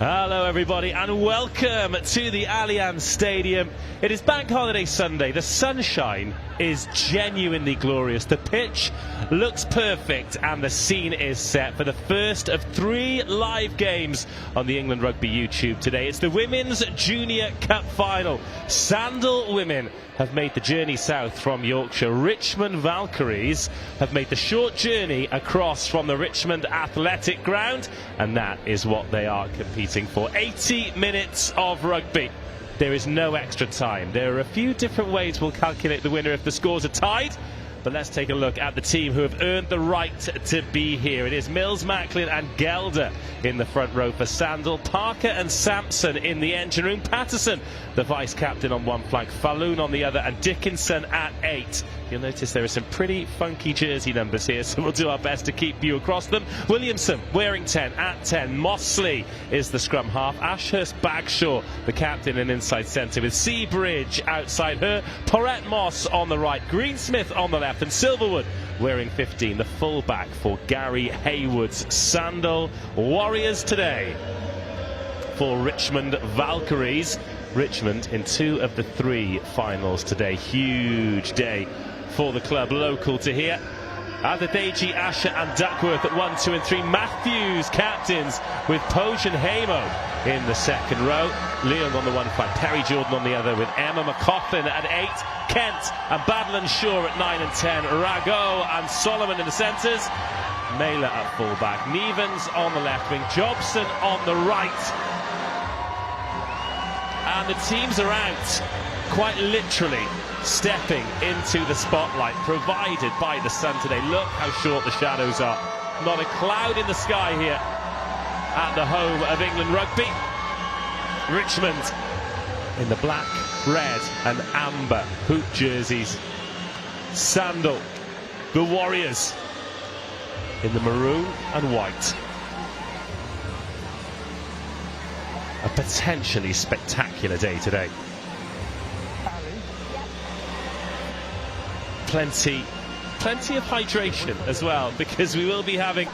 Hello everybody and welcome to the Allianz Stadium. It is Bank Holiday Sunday. The sunshine is genuinely glorious. The pitch looks perfect and the scene is set for the first of 3 live games on the England Rugby YouTube today. It's the Women's Junior Cup Final. Sandal women have made the journey south from Yorkshire. Richmond Valkyries have made the short journey across from the Richmond Athletic Ground, and that is what they are competing for. 80 minutes of rugby. There is no extra time. There are a few different ways we'll calculate the winner if the scores are tied. But let's take a look at the team who have earned the right to be here. It is Mills, Macklin and Gelder in the front row for Sandal. Parker and Sampson in the engine room. Patterson, the vice-captain, on one flank. Falloon on the other, and Dickinson at 8. You'll notice there are some pretty funky jersey numbers here, so we'll do our best to keep you across them. Williamson wearing 10 at 10. Mosley is the scrum half. Ashurst Bagshaw, the captain and inside centre, with Ivybridge outside her. Porrett Moss on the right. Greensmith on the left. And Silverwood wearing 15, the fullback for Gary Haywood's Sandal Warriors today. For Richmond Valkyries, Richmond in 2 of the 3 finals today. Huge day for the club local to here. Adedeji, Asher and Duckworth at 1, 2 and 3. Matthews captains with Poj and Hamo in the second row. Leon on the one flank, Perry Jordan on the other, with Emma McCaughlin at 8. Kent and Badland Shaw at 9 and 10. Rago and Solomon in the centres. Naylor at fullback. Nevens on the left wing. Jobson on the right. And the teams are out, quite literally stepping into the spotlight provided by the sun today. Look how short the shadows are. Not a cloud in the sky here at the home of England Rugby. Richmond in the black, red and amber hoop jerseys. Sandal, the Warriors, in the maroon and white. A potentially spectacular day today. Plenty of hydration as well, because we will be having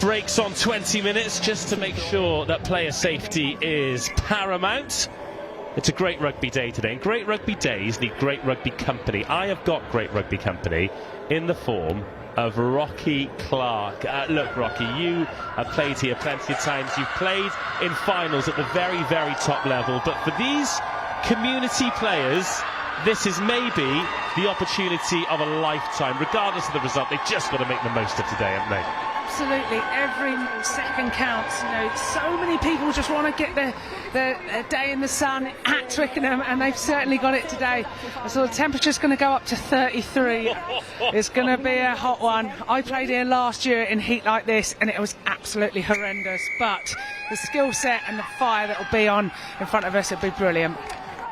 breaks on 20 minutes just to make sure that player safety is paramount. It's a great rugby day today, and great rugby days need great rugby company. I have got great rugby company in the form of Rocky Clark. Look, Rocky, you have played here plenty of times. You've played in finals at the very, very top level, but for these community players, this is maybe the opportunity of a lifetime. Regardless of the result, they've just got to make the most of today, haven't they? Absolutely, every second counts. You know, so many people just want to get their day in the sun at Twickenham, and they've certainly got it today. So the temperature's going to go up to 33. It's going to be a hot one. I played here last year in heat like this, and it was absolutely horrendous. But the skill set and the fire that will be on in front of us will be brilliant.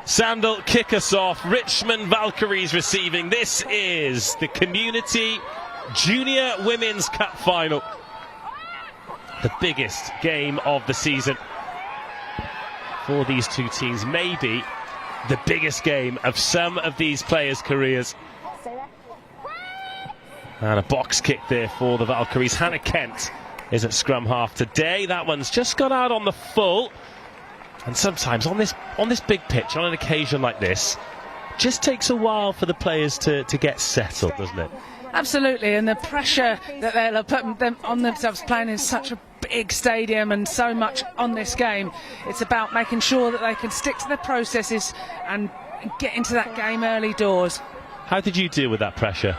Sandal kick us off. Richmond Valkyries receiving. This is the Community Junior Women's Cup Final. The biggest game of the season for these two teams. Maybe the biggest game of some of these players' careers. And a box kick there for the Valkyries. Hannah Kent is at scrum half today. That one's just got out on the full. And sometimes on this big pitch, on an occasion like this, just takes a while for the players to get settled, doesn't it? Absolutely, and the pressure that they'll put them on themselves playing in such a big stadium and so much on this game. It's about making sure that they can stick to their processes and get into that game early doors. How did you deal with that pressure?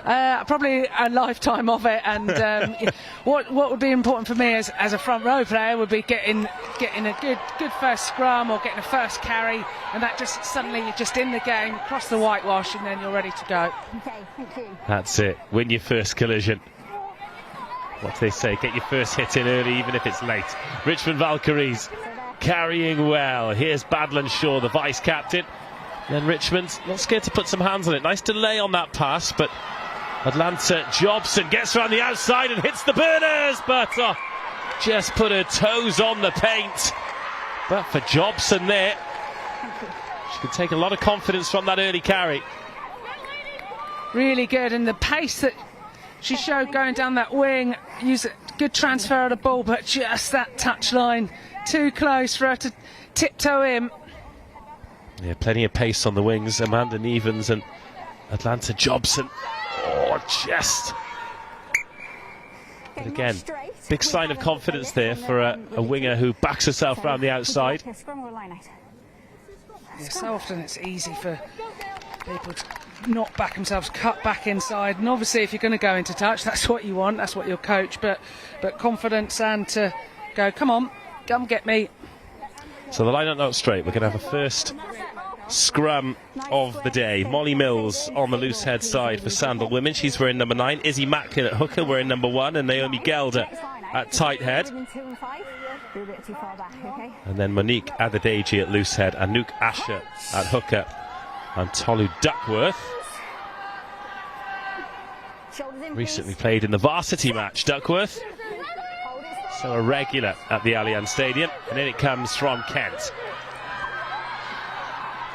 Probably a lifetime of it, and what would be important for me as a front row player would be getting a good first scrum or getting a first carry, and that just suddenly you're just in the game, cross the whitewash, and then you're ready to go. Okay, thank you. That's it. Win your first collision. What do they say? Get your first hit in early, even if it's late. Richmond Valkyries carrying well. Here's Badland Shaw, the vice captain. Then Richmond not scared to put some hands on it. Nice delay on that pass, but Atlanta Jobson gets around the outside and hits the burners, but just put her toes on the paint. But for Jobson there, she could take a lot of confidence from that early carry. Really good, and the pace that she showed going down that wing, use a good transfer of the ball, but just that touchline too close for her to tiptoe in. Yeah, plenty of pace on the wings. Amanda Nevens and Atlanta Jobson. Oh, just. But again, big sign of confidence there for a winger who backs herself around the outside. Yeah, so often it's easy for people to not back themselves, cut back inside, and obviously if you're going to go into touch, that's what you want, that's what you'll coach, but confidence and to go, come on, come get me. So the line-up not straight. We're going to have a first scrum of the day. Molly Mills on the loose head side for Sandal women. She's wearing number 9. Izzy Macklin at hooker wearing number 1, and Naomi Gelder at tight head. And then Monique Adedeji at loose head, and Anouk Asher at hooker, and Tolu Duckworth. Recently played in the varsity match, Duckworth. So a regular at the Allianz Stadium. And in it comes from Kent.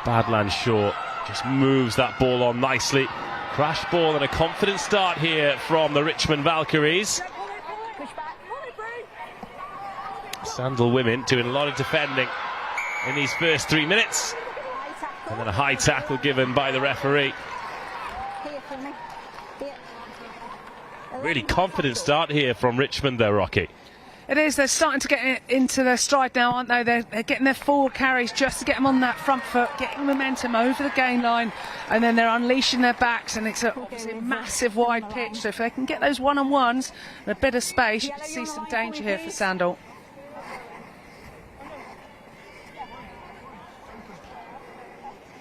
Badland Shaw just moves that ball on nicely. Crash ball and a confident start here from the Richmond Valkyries. Sandal women doing a lot of defending in these first 3 minutes. And then a high tackle given by the referee. Really confident start here from Richmond though, Rocky. It is, they're starting to get into their stride now, aren't they? They're getting their forward carries just to get them on that front foot, getting momentum over the gain line, and then they're unleashing their backs, and it's obviously a massive wide pitch, so if they can get those one-on-ones and a bit of space, you can see some danger here for Sandal.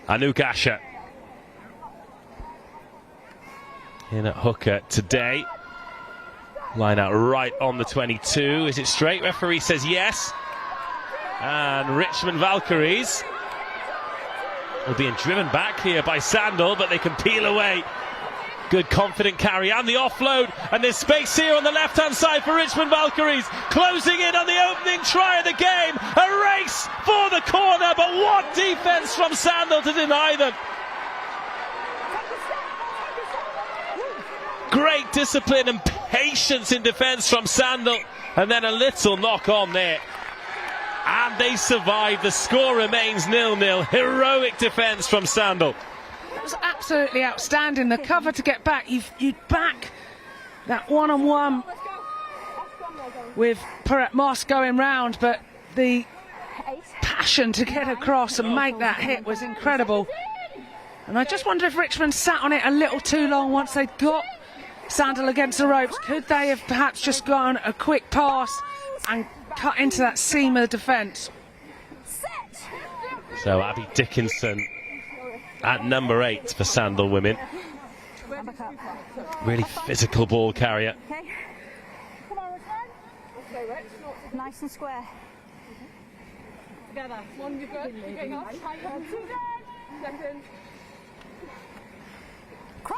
Anouk Asher in at hooker today. Line out right on the 22. Is it straight? Referee says yes. And Richmond Valkyries are being driven back here by Sandal, but they can peel away. Good confident carry and the offload, and there's space here on the left hand side for Richmond Valkyries, closing in on the opening try of the game. A race for the corner, but what defence from Sandal to deny them. Great discipline and patience in defence from Sandal, and then a little knock on there, and they survive. The score remains 0-0. Heroic defence from Sandal. It was absolutely outstanding. The cover to get back, you'd back that one-on-one with Perrette Moss going round, but the passion to get across and make that hit was incredible. And I just wonder if Richmond sat on it a little too long once they'd got Sandal against the ropes. Could they have perhaps just gone a quick pass and cut into that seam of the defence? So Abby Dickinson at number 8 for Sandal women. Really physical ball carrier. Nice and square. Together. One, you're good. You're getting off.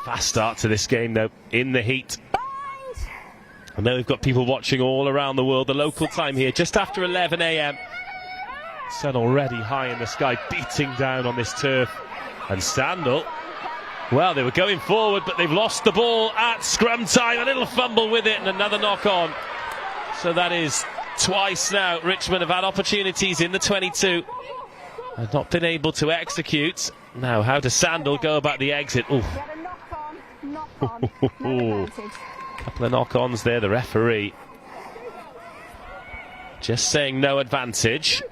Fast start to this game though, in the heat. I know we've got people watching all around the world. The local time here, just after 11 a.m. Sun already high in the sky, beating down on this turf. And Sandal, well, they were going forward, but they've lost the ball at scrum time. A little fumble with it and another knock on. So that is twice now. Richmond have had opportunities in the 22 and not been able to execute. Now, how does Sandal go about the exit? Ooh. Couple of knock-ons there, the referee just saying no advantage.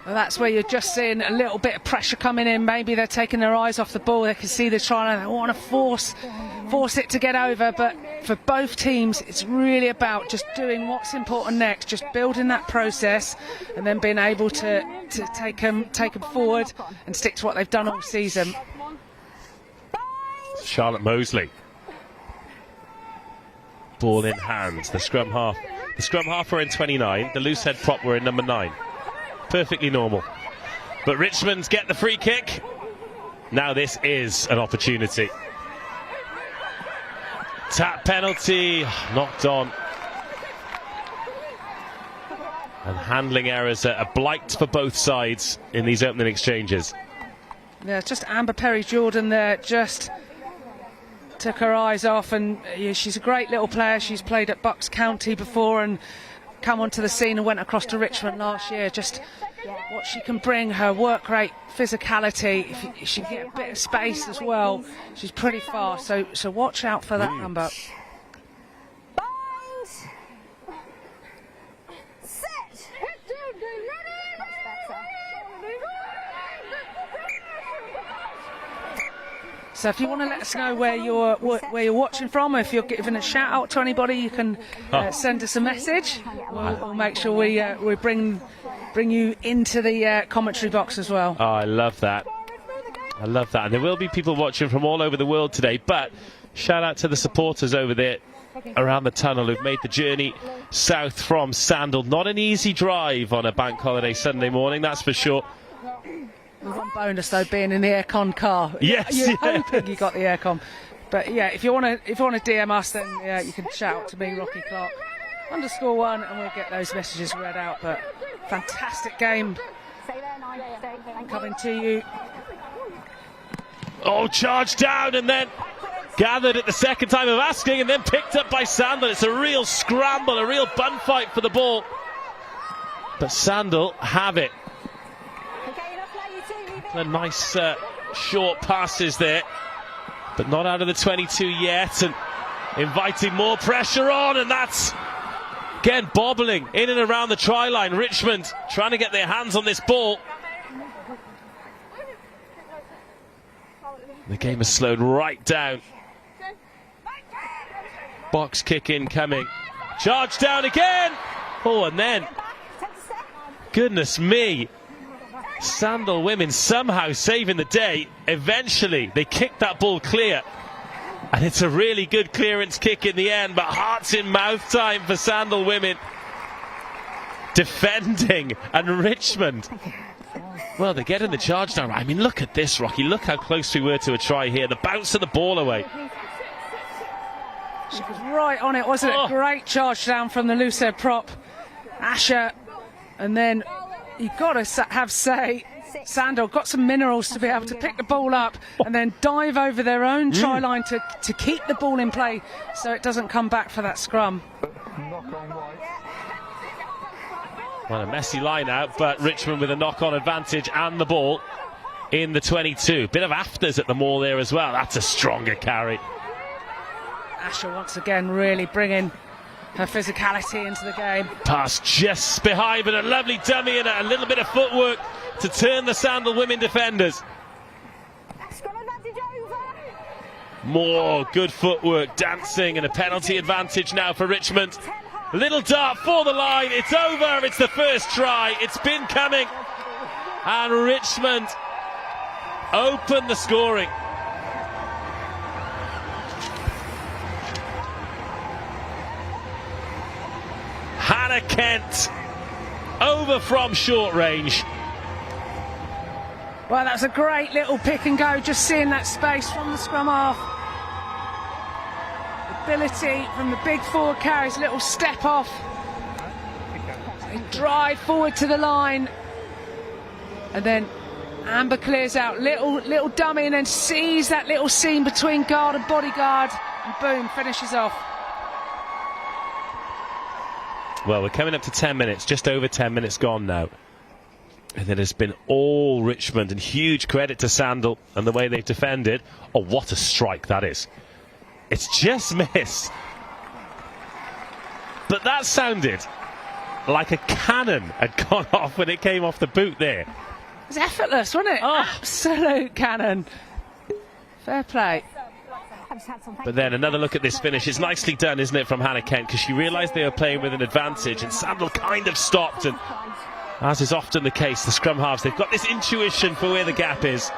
Well, that's where you're just seeing a little bit of pressure coming in. Maybe they're taking their eyes off the ball. They can see they're trying to, they want to force it to get over, but for both teams it's really about just doing what's important next, just building that process and then being able to take them forward and stick to what they've done all season. Charlotte Mosley, ball in hand. The scrum half were in 29, the loose head prop were in number 9. Perfectly normal, but Richmond get the free kick. Now this is an opportunity. Tap penalty, knocked on, and handling errors are a blight for both sides in these opening exchanges. Yeah, just Amber Perry Jordan there, just took her eyes off, and she's a great little player. She's played at Bucks County before and come onto the scene and went across to Richmond last year. Just what she can bring, her work rate, physicality, if she can get a bit of space as well. She's pretty fast, so watch out for that number. So if you want to let us know where you're watching from, or if you're giving a shout out to anybody, you can send us a message. We'll make sure we bring you into the commentary box as well. Oh, I love that. I love that. And there will be people watching from all over the world today, but shout out to the supporters over there around the tunnel who've made the journey south from Sandal. Not an easy drive on a bank holiday Sunday morning, that's for sure. One bonus though, being in the aircon car. Yes, you're hoping you got the aircon. But yeah, if you want to DM us, then you can shout out to me, Rocky Clark _1, and we'll get those messages read out. But fantastic game coming to you. Oh, charged down and then gathered at the second time of asking, and then picked up by Sandal. It's a real scramble, a real bun fight for the ball. But Sandal have it. A nice short passes there, but not out of the 22 yet, and inviting more pressure on, and that's again bobbling in and around the try line. Richmond trying to get their hands on this ball. The game has slowed right down. Box kick in coming. Charge down again. Oh, and then goodness me, Sandal women somehow saving the day. Eventually they kicked that ball clear, and it's a really good clearance kick in the end, but hearts in mouth time for Sandal women defending. And Richmond, well, they're getting the charge down. I mean, look at this, Rocky, look how close we were to a try here. The bounce of the ball away. She was right on it, wasn't it? Great charge down from the loose head prop Asher, and then you've got to say Sandal got some minerals to be able to pick the ball up and then dive over their own try line to keep the ball in play so it doesn't come back for that scrum. Well, a messy line out, but Richmond with a knock-on advantage and the ball in the 22. Bit of afters at the maul there as well. That's a stronger carry. Asher once again really bringing her physicality into the game. Pass just behind, but a lovely dummy and a little bit of footwork to turn the Sandal women defenders. More good footwork, dancing, and a penalty advantage now for Richmond. Little dart for the line, it's over, it's the first try, it's been coming, and Richmond open the scoring. Hannah Kent over from short range. Well, that was a great little pick and go, just seeing that space from the scrum half. Ability from the big forward carries, little step off. They drive forward to the line. And then Amber clears out, little dummy, and then sees that little seam between guard and bodyguard, and boom, finishes off. Well, we're coming up to 10 minutes, just over 10 minutes gone now. And it has been all Richmond, and huge credit to Sandal and the way they've defended. Oh, what a strike that is. It's just missed. But that sounded like a cannon had gone off when it came off the boot there. It was effortless, wasn't it? Oh. Absolute cannon. Fair play. But then another look at this finish. It's nicely done, isn't it, from Hannah Kent, because she realised they were playing with an advantage, and Sandal kind of stopped, and as is often the case, the scrum halves, they've got this intuition for where the gap is.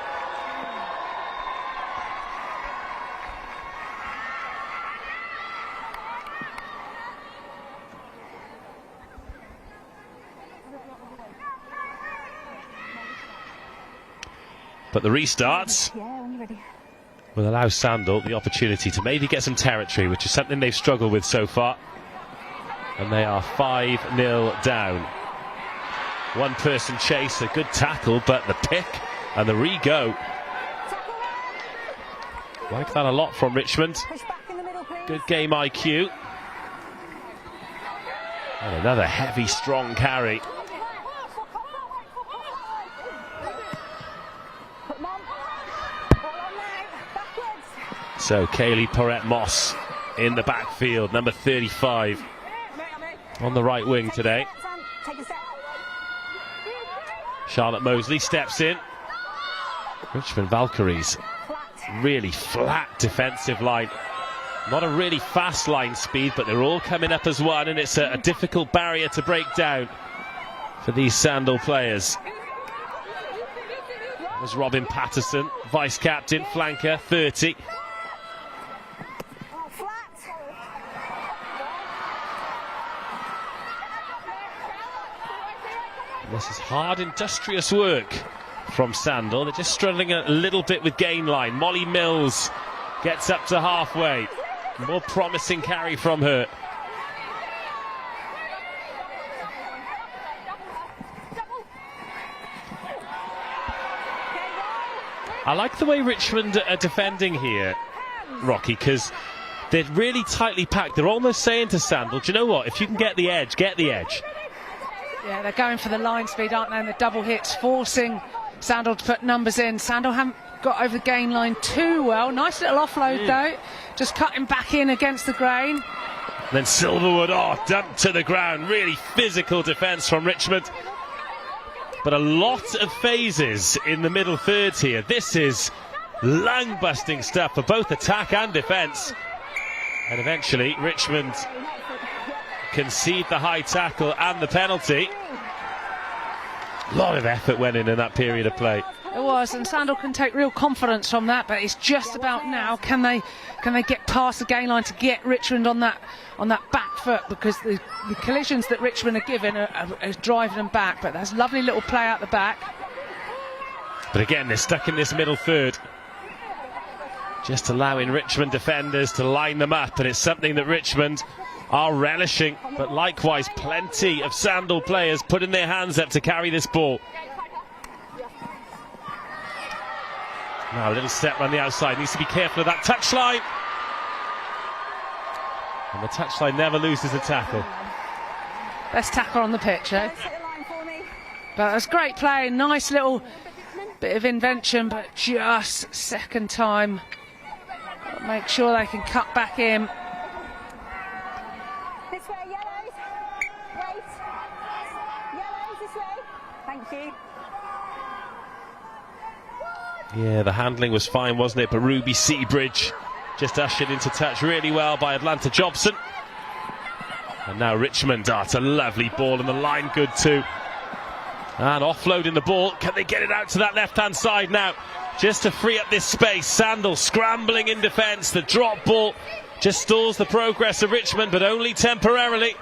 But the restarts will allow Sandal the opportunity to maybe get some territory, which is something they've struggled with so far. And they are 5-0 down. One person chase, a good tackle, but the pick and the re-go Like that a lot from Richmond. Push back in the middle, please. Good game IQ. And another heavy, strong carry. So Kaylee Perrette-Moss in the backfield, number 35 on the right wing today. Charlotte Mosley steps in. Richmond Valkyries, really flat defensive line. Not a really fast line speed, but they're all coming up as one, and it's a difficult barrier to break down for these Sandal players. There's Robin Patterson, vice-captain, flanker, 30. This is hard, industrious work from Sandal. They're just struggling a little bit with gain line. Molly Mills gets up to halfway. More promising carry from her. I like the way Richmond are defending here, Rocky, because they're really tightly packed. They're almost saying to Sandal, do you know what, if you can get the edge, get the edge. Yeah, they're going for the line speed, aren't they? And the double hits, forcing Sandal to put numbers in. Sandal haven't got over the gain line too well. Nice little offload, though. Just cutting back in against the grain. Then Silverwood, dumped to the ground. Really physical defence from Richmond. But a lot of phases in the middle third here. This is lung-busting stuff for both attack and defence. And eventually, Richmond concede the high tackle and the penalty. A lot of effort went in that period of play. It was, and Sandal can take real confidence from that, but it's just about now, can they get past the gain line to get Richmond on that back foot, because the collisions that Richmond are given are driving them back. But that's a lovely little play out the back. But again, they're stuck in this middle third, just allowing Richmond defenders to line them up, and it's something that Richmond are relishing, but likewise plenty of Sandal players putting their hands up to carry this ball. Now a little step on the outside, needs to be careful of that touchline, and the touchline never loses a tackle. Best tackle on the pitch, eh? But it was great play, nice little bit of invention, but just second time. Make sure they can cut back in. This way, yellows. Wait. Yellows this way. Thank you. Yeah, the handling was fine, wasn't it? But Ruby Seabridge just ushered into touch really well by Atlanta Jobson. And now Richmond, it's a lovely ball, and the line good too. And offloading the ball, can they get it out to that left-hand side now? Just to free up this space. Sandal scrambling in defence. The drop ball just stalls the progress of Richmond, but only temporarily.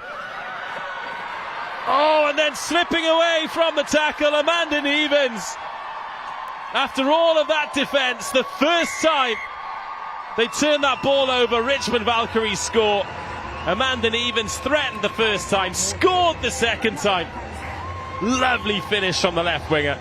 Oh, and then slipping away from the tackle, Amanda Nevens. After all of that defence, the first time they turned that ball over, Richmond Valkyries score. Amanda Nevens threatened the first time, scored the second time. Lovely finish from the left winger.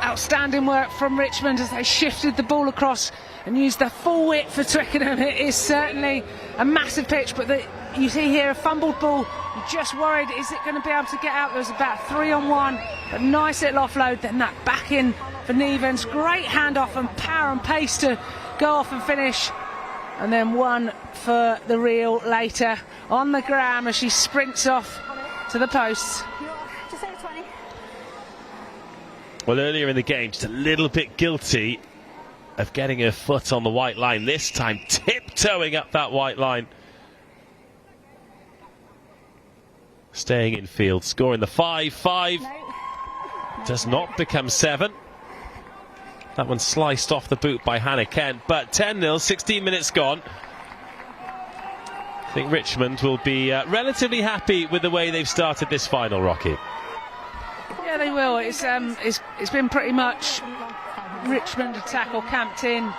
Outstanding work from Richmond as they shifted the ball across and used the full width for Twickenham. It is certainly a massive pitch, but you see here a fumbled ball. You're just worried, is it going to be able to get out? There was about 3-on-1, but nice little offload. Then that back in for Nevens. Great handoff and power and pace to go off and finish. And then one for the reel later on the gram as she sprints off to the posts. Just over 20. Well, earlier in the game, just a little bit guilty of getting her foot on the white line. This time, tiptoeing up that white line. Staying in field, scoring the 5-5. Does not become 7. That one sliced off the boot by Hannah Kent, but 10-0, 16 minutes gone. I think Richmond will be relatively happy with the way they've started this final, Rocky. Yeah, they will. It's been pretty much Richmond attack or camped in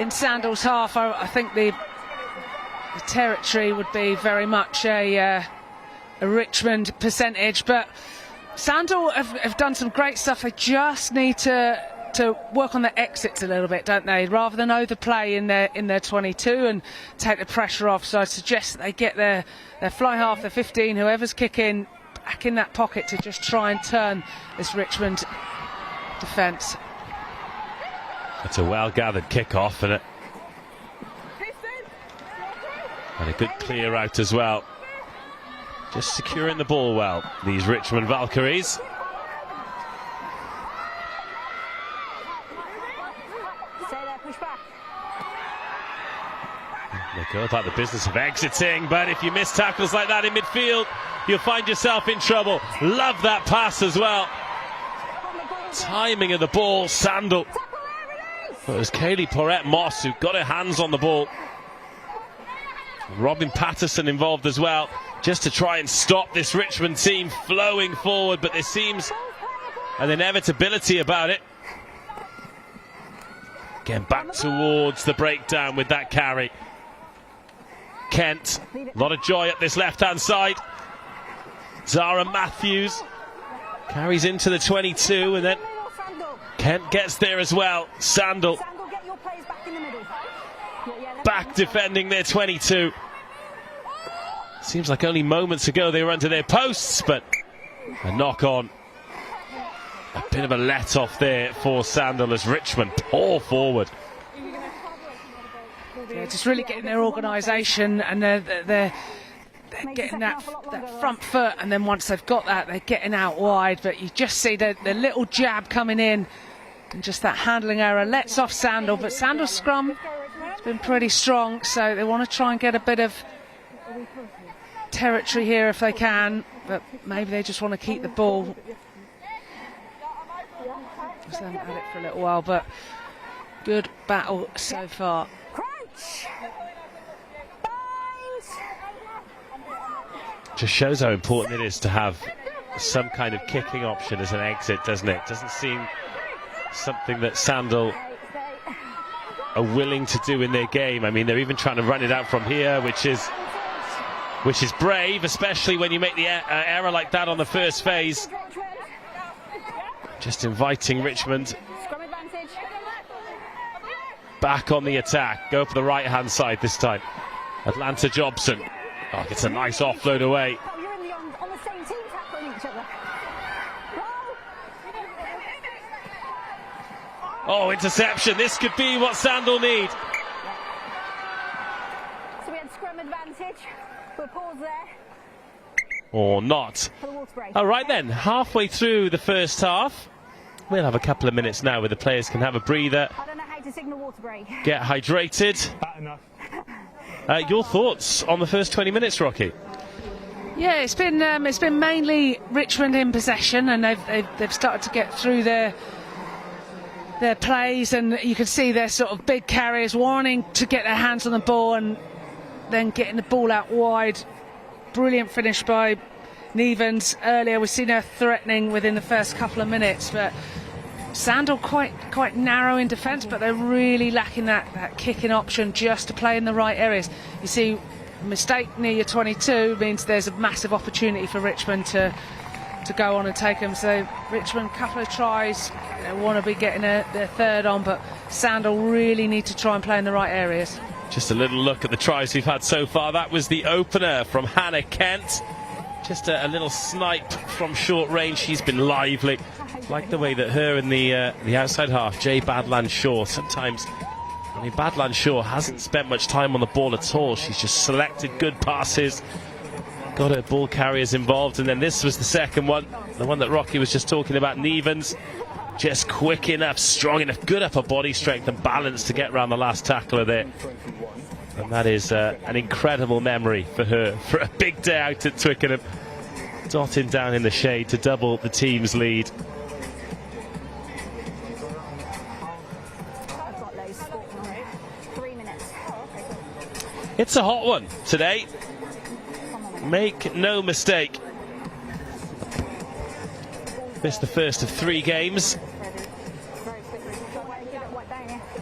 Sandal's half. I think the territory would be very much a Richmond percentage, but Sandal have done some great stuff. They just need to to work on their exits a little bit, don't they? Rather than overplay in their 22 and take the pressure off. So I suggest that they get their fly half, their 15, whoever's kicking, back in that pocket to just try and turn this Richmond defence. It's a well-gathered kick-off and a good clear out as well. Just securing the ball well, these Richmond Valkyries. Stay there, push back. They go about the business of exiting, but if you miss tackles like that in midfield, you'll find yourself in trouble. Love that pass as well. Timing of the ball, Sandal. But it was Kaylee Porrette-Moss who got her hands on the ball. Robin Patterson involved as well, just to try and stop this Richmond team flowing forward, but there seems an inevitability about it. Again, back towards the breakdown with that carry. Kent, a lot of joy at this left-hand side. Zara Matthews carries into the 22, and then Kent gets there as well. Sandal back defending their 22. Seems like only moments ago they were under their posts, but a knock on. A bit of a let off there for Sandal as Richmond pour forward. Yeah, just really getting their organisation, and they're getting that front foot, and then once they've got that, they're getting out wide. But you just see the little jab coming in, and just that handling error lets off Sandal. But Sandal's scrum has been pretty strong, so they want to try and get a bit of territory here if they can, but maybe they just want to keep the ball. Just haven't had it for a little while, but good battle so far. Just shows how important it is to have some kind of kicking option as an exit, doesn't it? Doesn't seem something that Sandal are willing to do in their game. I mean, they're even trying to run it out from here, which is brave, especially when you make the error like that on the first phase. Just inviting Richmond back on the attack. Go for the right-hand side this time. Atlanta Jobson. Oh, gets a nice offload away. Oh, interception. This could be what Sandal need. So we had scrum advantage. We'll pause there. Or not. All right then, halfway through the first half. We'll have a couple of minutes now where the players can have a breather. I don't know how to signal water break. Get hydrated. Your thoughts on the first 20 minutes, Rocky? Yeah, it's been mainly Richmond in possession, and they've started to get through their plays, and you can see their sort of big carriers wanting to get their hands on the ball and then getting the ball out wide. Brilliant finish by Nevens earlier. We've seen her threatening within the first couple of minutes, but Sandal quite narrow in defence, but they're really lacking that kicking option just to play in the right areas. You see, a mistake near your 22 means there's a massive opportunity for Richmond to go on and take them. So Richmond, couple of tries, they want to be getting their third on, but Sandal really need to try and play in the right areas. Just a little look at the tries we've had so far. That was the opener from Hannah Kent. Just a little snipe from short range. She's been lively. Like the way that her and the outside half, Jay Badland-Shaw, sometimes, I mean, Badland-Shaw hasn't spent much time on the ball at all. She's just selected good passes, got her ball carriers involved, and then this was the second one, the one that Rocky was just talking about. Nevens, just quick enough, strong enough, good upper body strength and balance to get around the last tackler there. And that is an incredible memory for her, for a big day out at Twickenham, dotting down in the shade to double the team's lead. It's a hot one today, make no mistake. This is the first of 3 games.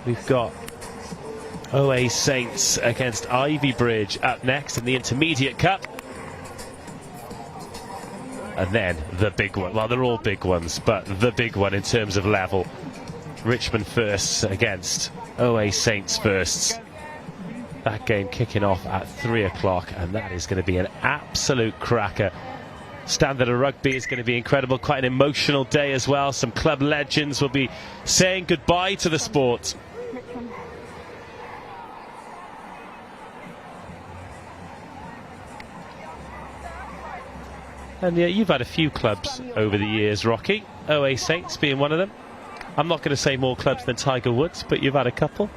We've got OA Saints against Ivybridge up next in the Intermediate Cup. And then the big one. Well, they're all big ones, but the big one in terms of level Richmond firsts against OA Saints firsts. That game kicking off at 3 o'clock, and that is going to be an absolute cracker. Standard of Rugby is going to be incredible, quite an emotional day as well. Some club legends will be saying goodbye to the sport. And yeah, you've had a few clubs over the years, Rocky. OA Saints being one of them. I'm not going to say more clubs than Tiger Woods, but you've had a couple.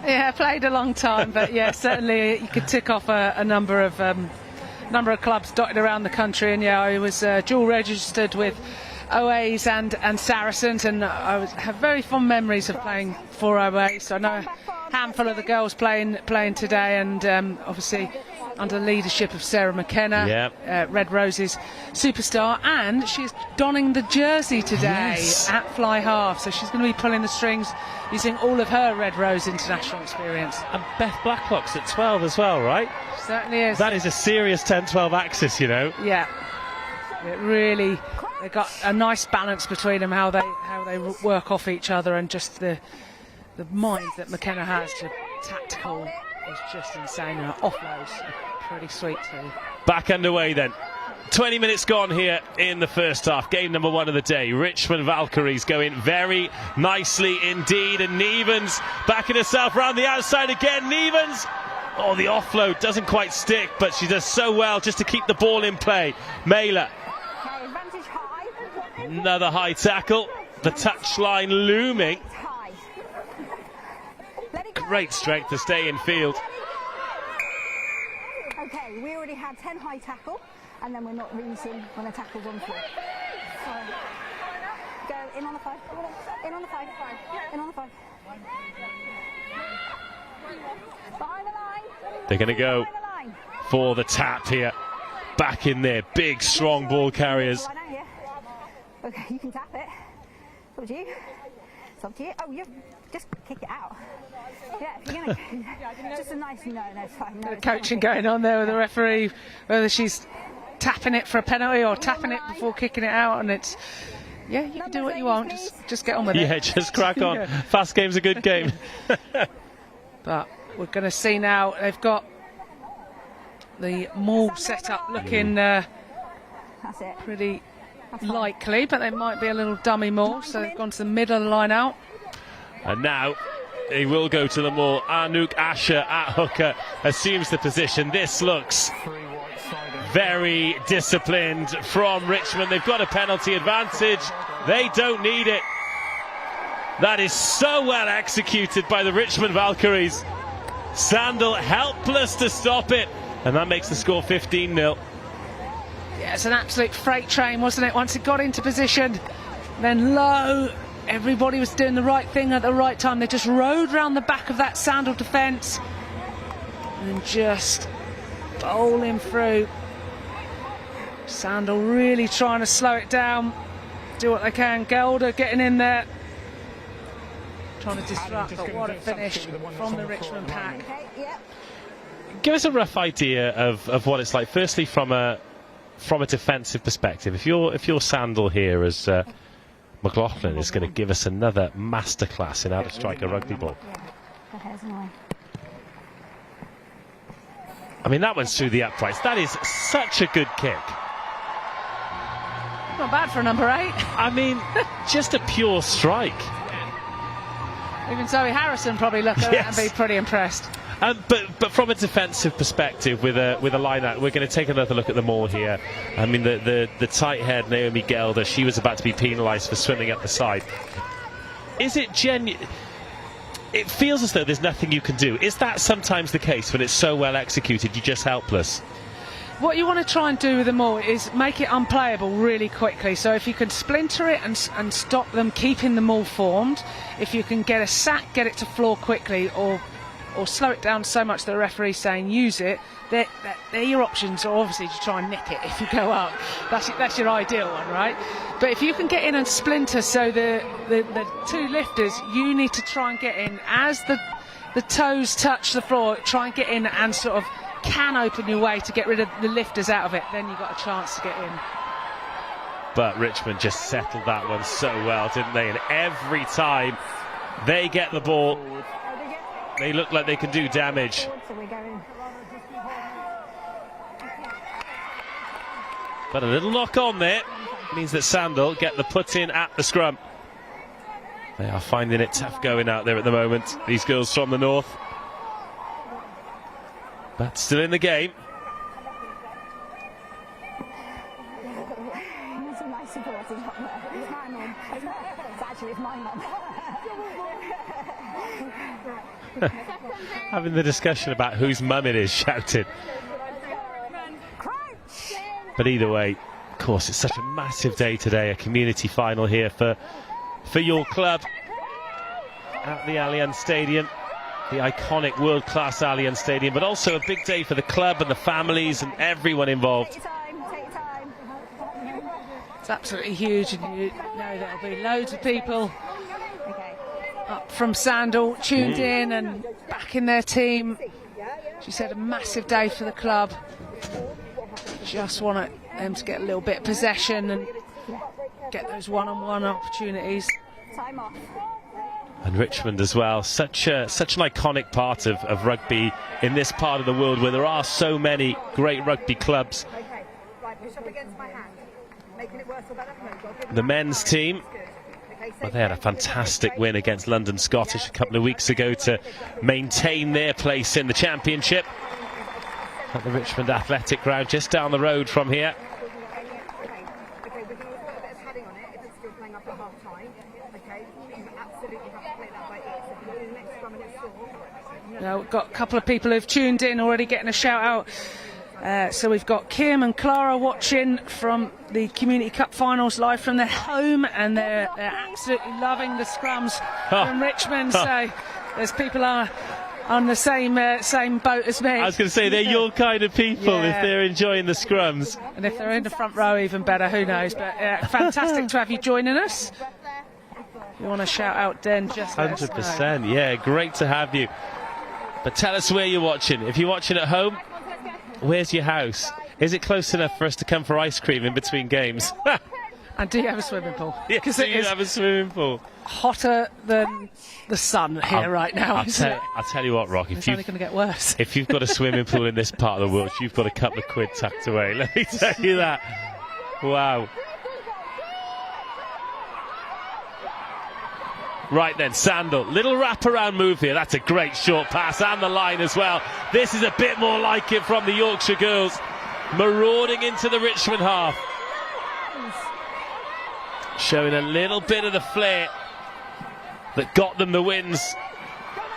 Yeah, played a long time, but yeah, certainly you could tick off a number of clubs dotted around the country. And yeah, I was dual registered with OAs and Saracens, and I have very fond memories of playing for OA. So I know a handful of the girls playing today, and obviously under the leadership of Sarah McKenna, Red Roses superstar, and she's donning the jersey today at fly half, so she's going to be pulling the strings using all of her Red Rose international experience. And Beth Blacklock's at 12 as well, right? Certainly is. That is a serious 10-12 axis, you know. Yeah, it really, they got a nice balance between them, how they work off each other, and just the mind that McKenna has to tactical is just insane. And her offloads are pretty sweet too. Back underway then. 20 minutes gone here in the first half. Game number 1 of the day. Richmond Valkyries going very nicely indeed. And Nevens backing herself round the outside again. Nevens. Oh, the offload doesn't quite stick, but she does so well just to keep the ball in play. Mailer. Another high tackle. The touchline looming. Great strength to stay in field. Okay, we already had 10 high tackle, and then we're not releasing when the tackle's on the floor. So, go in on the 5, in on the 5, in on the 5. Behind the line. They're going to go for the tap here. Back in there, big, strong ball carriers. Okay, you can tap it. It's up to you. It's up to you. Oh, you just kick it out. Yeah, if you're gonna, just a nice no, it's fine. No, it's coaching going on there with the referee, whether she's tapping it for a penalty or tapping it before kicking it out, and it's you can do what you want, just get on with it. Yeah, just crack on. Fast game's a good game. But we're going to see now, they've got the maul set up looking pretty likely, but they might be a little dummy maul, so they've gone to the middle of the line out. And now he will go to the maul. Anouk Asher at hooker assumes the position. This looks very disciplined from Richmond. They've got a penalty advantage. They don't need it. That is so well executed by the Richmond Valkyries. Sandal helpless to stop it, and that makes the score 15-0. Yeah, it's an absolute freight train, wasn't it? Once it got into position, then low. Everybody was doing the right thing at the right time. They just rode round the back of that Sandal defence and just bowling through. Sandal really trying to slow it down, do what they can. Gelder getting in there, trying to disrupt, but what a finish from the Richmond pack. Give us a rough idea of what it's like. Firstly, from a defensive perspective, if you're Sandal here as McLaughlin is going to give us another masterclass in how to strike a rugby ball. I mean, that went through the uprights. That is such a good kick. Not bad for a number 8. I mean, just a pure strike. Even Zoe Harrison probably look at that and be pretty impressed. But from a defensive perspective, with a line out, we're going to take another look at the maul here. I mean, the tight head Naomi Gelder, she was about to be penalised for swimming up the side. Is it genuine? It feels as though there's nothing you can do. Is that sometimes the case when it's so well executed, you're just helpless? What you want to try and do with the maul is make it unplayable really quickly. So if you can splinter it and stop them keeping the maul formed, if you can get a sack, get it to floor quickly, or slow it down so much that the referee's saying use it, they're your options. Are obviously to try and nick it if you go up. That's your ideal one, right? But if you can get in and splinter, so the two lifters, you need to try and get in as the toes touch the floor. Try and get in and sort of can open your way to get rid of the lifters out of it. Then you've got a chance to get in. But Richmond just settled that one so well, didn't they? And every time they get the ball, they look like they can do damage. But a little knock on there means that Sandal get the put in at the scrum. They are finding it tough going out there at the moment, these girls from the north. But still in the game. Having the discussion about whose mum it is shouting. But either way, of course, it's such a massive day today, a community final here for your club at the Allianz Stadium, the iconic world-class Allianz Stadium, but also a big day for the club and the families and everyone involved. Take your time. It's absolutely huge, and you know there'll be loads of people up from Sandal tuned in and backing their team. She said a massive day for the club. Just want them to get a little bit of possession and get those one-on-one opportunities. Time off. And Richmond as well, such an iconic part of rugby in this part of the world where there are so many great rugby clubs. The men's team, well, they had a fantastic win against London Scottish a couple of weeks ago to maintain their place in the championship at the Richmond Athletic Ground just down the road from here. Now we've got a couple of people who've tuned in already getting a shout out. So we've got Kim and Clara watching from the Community Cup finals live from their home, and they're absolutely loving the scrums from Richmond. So there's people on the same boat as me. I was going to say, they're your kind of people if they're enjoying the scrums. And if they're in the front row, even better, who knows. But fantastic to have you joining us. You want to shout out, Den? Just 100%, yeah, great to have you. But tell us where you're watching. If you're watching at home, where's your house? Is it close enough for us to come for ice cream in between games? And do you have a swimming pool? Yes, do you have a swimming pool? Hotter than the sun here right now. I'll tell you what, Rock. It's only going to get worse. If you've got a swimming pool in this part of the world, you've got a couple of quid tucked away. Let me tell you that. Wow. Right then, Sandal, little wraparound move here. That's a great short pass, and the line as well. This is a bit more like it from the Yorkshire girls, marauding into the Richmond half. Showing a little bit of the flair that got them the wins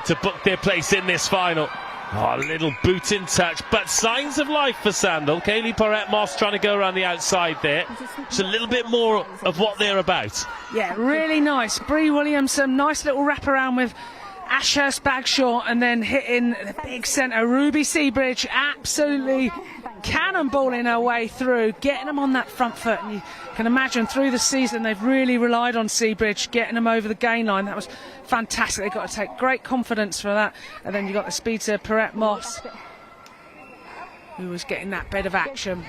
to book their place in this final. Oh, a little boot in touch, but signs of life for Sandal. Kaylee Porrette-Moss trying to go around the outside there. It's a little bit more of what they're about. Yeah, really nice. Bree Williamson, nice little wraparound with Ashurst Bagshaw, and then hitting the big centre. Ruby Seabridge absolutely cannonballing her way through, getting them on that front foot. And you can imagine through the season they've really relied on Seabridge, getting them over the gain line. That was fantastic. They've got to take great confidence for that. And then you've got the speed to Porrette-Moss, who was getting that bit of action.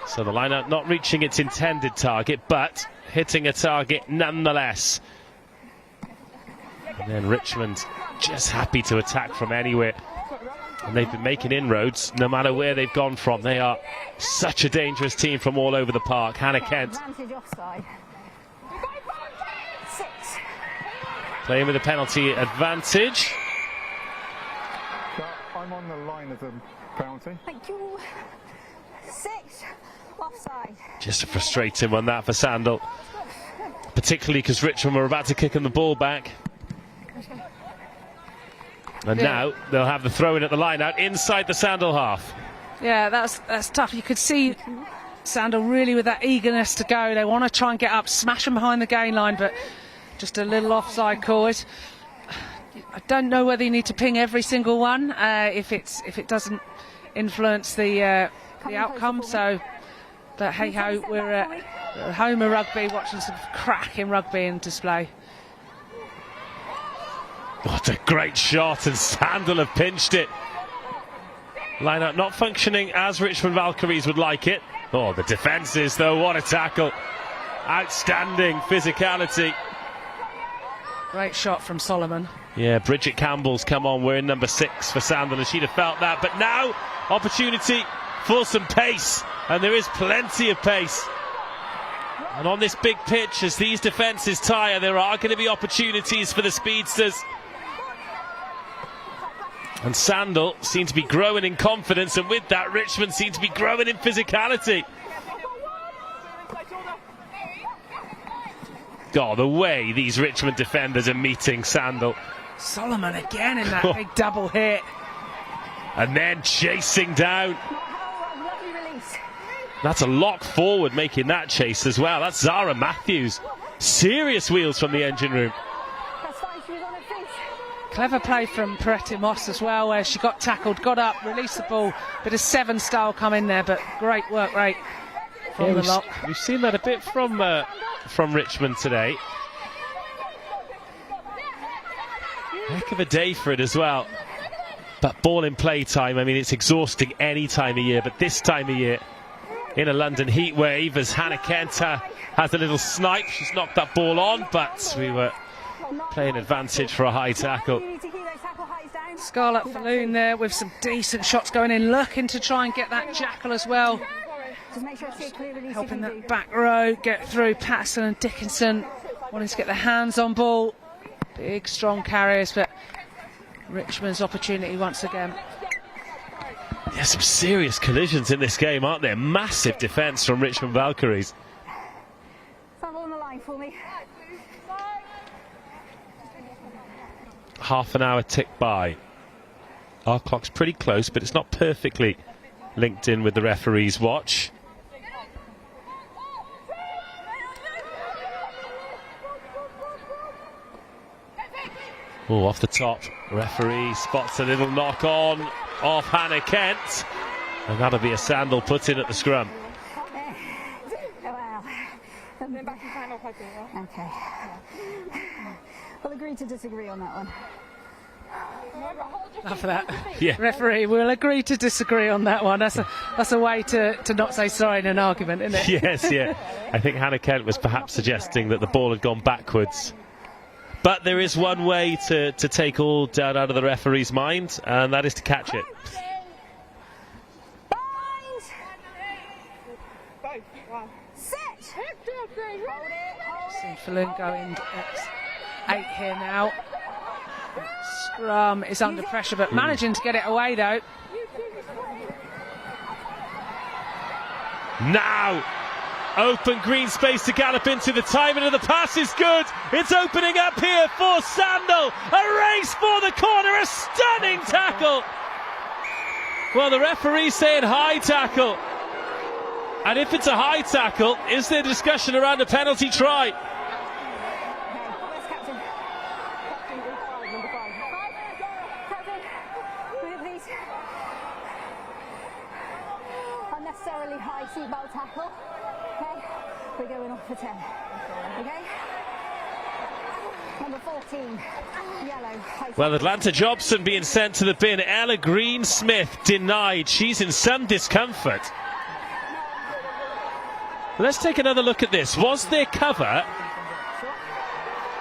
So the line-out not reaching its intended target, but hitting a target nonetheless. And then Richmond just happy to attack from anywhere. And they've been making inroads no matter where they've gone from. They are such a dangerous team from all over the park. Hannah Kent playing with a penalty advantage. I'm on the line of the penalty. Thank you. 6 offside. Just a frustrating one that for Sandal, particularly because Richmond were about to kick him the ball back. And now they'll have the throw in at the line out inside the Sandal half. Yeah, that's tough. You could see Sandal really with that eagerness to go. They want to try and get up, smash them behind the gain line, but just a little offside call. I don't know whether you need to ping every single one if it doesn't influence the outcome. So, but hey ho, we're at home of rugby, watching some cracking rugby in display. What a great shot, and Sandal have pinched it. Line out not functioning as Richmond Valkyries would like it. Oh, the defences, though, what a tackle. Outstanding physicality. Great shot from Solomon. Yeah, Bridget Campbell's come on wearing number 6 for Sandal, and she'd have felt that. But now, opportunity for some pace, and there is plenty of pace. And on this big pitch, as these defences tire, there are going to be opportunities for the speedsters. And Sandal seem to be growing in confidence, and with that, Richmond seem to be growing in physicality. God, the way these Richmond defenders are meeting Sandal. Solomon again in that big double hit. And then chasing down. That's a lock forward making that chase as well. That's Zara Matthews. Serious wheels from the engine room. Clever play from Peretti Moss as well, where she got tackled, got up, released the ball. Bit of 7 style come in there, but great work rate from the lock. We've seen that a bit from Richmond today. Heck of a day for it as well. But ball in play time, I mean, it's exhausting any time of year, but this time of year, in a London heat wave, as Hannah Kent has a little snipe, she's knocked that ball on, but we were playing advantage for a high tackle. Scarlett Falloon there with some decent shots going in, looking to try and get that jackal as well. Helping that back row get through. Patterson and Dickinson wanting to get their hands on ball. Big strong carriers, but Richmond's opportunity once again. There's some serious collisions in this game, aren't there? Massive defence from Richmond Valkyries. On the line for me. Half an hour ticked by. Our clock's pretty close, but it's not perfectly linked in with the referee's watch. Oh, off the top, referee spots a little knock on off Hannah Kent, and that'll be a Sandal put in at the scrum. Okay. We'll agree to disagree on that one. After that, Yeah. Referee, we'll agree to disagree on that one. That's a way to not say sorry in an argument, isn't it? Yes, yeah. I think Hannah Kent was perhaps suggesting that the ball had gone backwards. But there is one way to take all doubt out of the referee's mind, and that is to catch it. See Falloon going at 8 here now. Scrum is under pressure, but managing to get it away though. Now, open green space to gallop into. The timing of the pass is good. It's opening up here for Sandal. A race for the corner, a stunning tackle. Well, the referee's saying high tackle. And if it's a high tackle, is there discussion around a penalty try? Unnecessarily high seatbelt tackle. Okay, we're going off for 10. Okay. Number 14, yellow. Well, Atlanta Jobson being sent to the bin. Ella Green-Smith denied. She's in some discomfort. Let's take another look at this. Was there cover?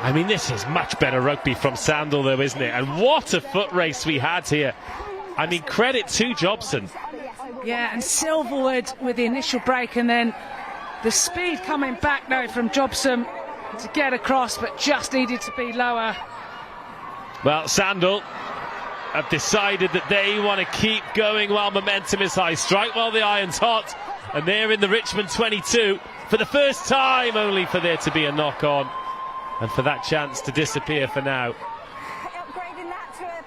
I mean, this is much better rugby from Sandal, though, isn't it? And what a foot race we had here. I mean, credit to Jobson. Yeah, and Silverwood with the initial break, and then the speed coming back now from Jobson to get across, but just needed to be lower. Well, Sandal have decided that they want to keep going while momentum is high. Strike while the iron's hot. And they're in the Richmond 22 for the first time, only for there to be a knock on and for that chance to disappear for now. Upgrading that to a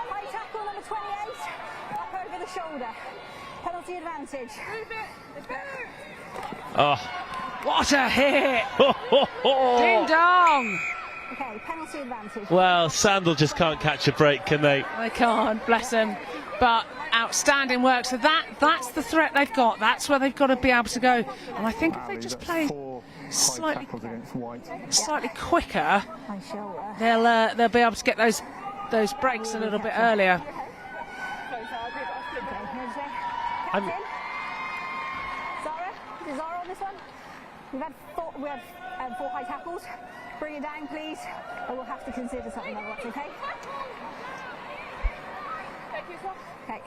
high tackle, number 28, up over the shoulder. Penalty advantage. Oh, What a hit! Ding dong! Okay, penalty advantage. Well, Sandal just can't catch a break, can they? They can't, bless them. But outstanding work. So that's the threat they've got. That's where they've got to be able to go. And I think if they just play slightly quicker, they'll be able to get those breaks a little bit earlier. We had 4 high tackles. Bring it down, please, or we'll have to consider something otherwise, okay? Okay.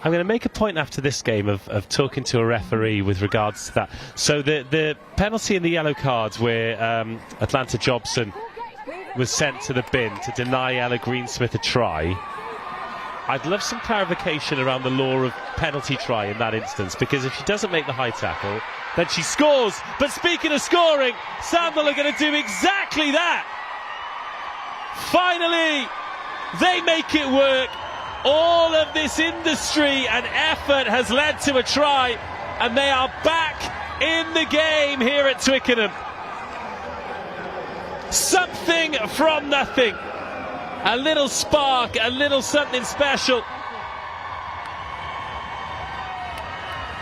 I'm going to make a point after this game of talking to a referee with regards to that. So the penalty and the yellow cards where Atlanta Jobson was sent to the bin to deny Ella Greensmith a try. I'd love some clarification around the law of penalty try in that instance, because if she doesn't make the high tackle, then she scores. But speaking of scoring, Sandal are going to do exactly that. Finally, they make it work. All of this industry and effort has led to a try, and they are back in the game here at Twickenham. Something from nothing. A little spark, a little something special.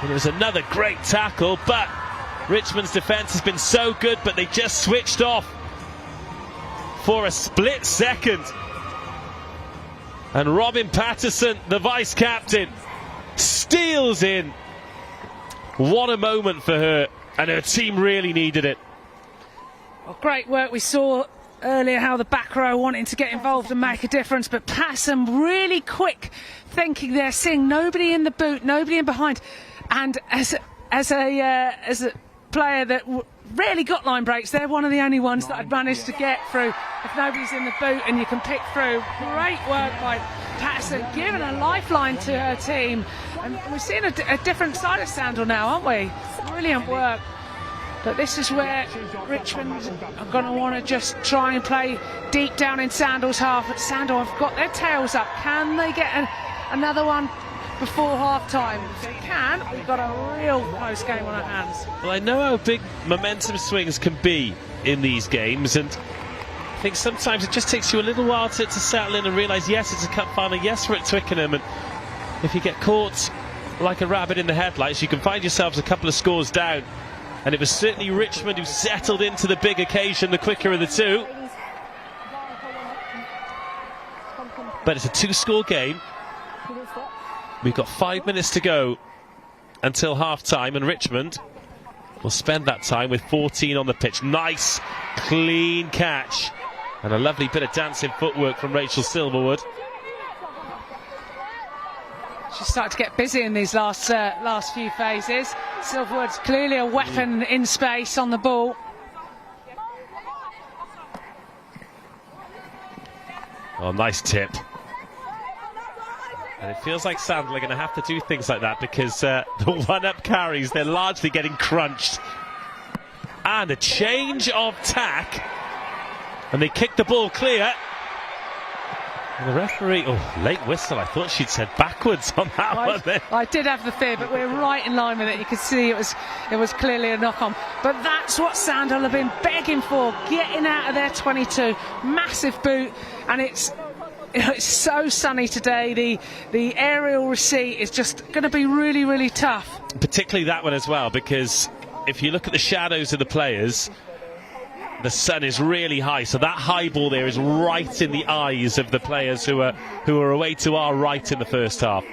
And it was another great tackle, but Richmond's defence has been so good, but they just switched off for a split second. And Robin Patterson, the vice-captain, steals in. What a moment for her, and her team really needed it. Well, great work. We saw earlier how the back row wanting to get involved and make a difference, but Patterson really quick thinking there, seeing nobody in the boot, nobody in behind, and as a player that rarely got line breaks, they're one of the only ones that I'd managed to get through if nobody's in the boot and you can pick through. Great work by Patterson, giving a lifeline to her team, and we're seeing a different side of Sandal now, aren't we? Brilliant work. But this is where Richmond are going to want to just try and play deep down in Sandal's half. But Sandal have got their tails up. Can they get another one before half-time? If they can, we've got a real close game on our hands. Well, I know how big momentum swings can be in these games, and I think sometimes it just takes you a little while to settle in and realise, yes, it's a cup final, yes, we're at Twickenham, and if you get caught like a rabbit in the headlights, you can find yourselves a couple of scores down. And it was certainly Richmond who settled into the big occasion, the quicker of the two. But it's a 2-score game. We've got 5 minutes to go until half-time, and Richmond will spend that time with 14 on the pitch. Nice, clean catch. And a lovely bit of dancing footwork from Rachel Silverwood. She's started to get busy in these last few phases. Silverwood's clearly a weapon in space on the ball. Oh, nice tip. And it feels like Sandal are going to have to do things like that, because the one-up carries, they're largely getting crunched. And a change of tack. And they kick the ball clear. And the referee, late whistle. I thought she'd said backwards on that one then. I did have the fear, but we're right in line with it. You could see it was clearly a knock-on. But that's what Sandal have been begging for, getting out of their 22. Massive boot, and it's so sunny today. The aerial receipt is just going to be really, really tough. Particularly that one as well, because if you look at the shadows of the players, the sun is really high, so that high ball there is right in the eyes of the players who are away to our right in the first half.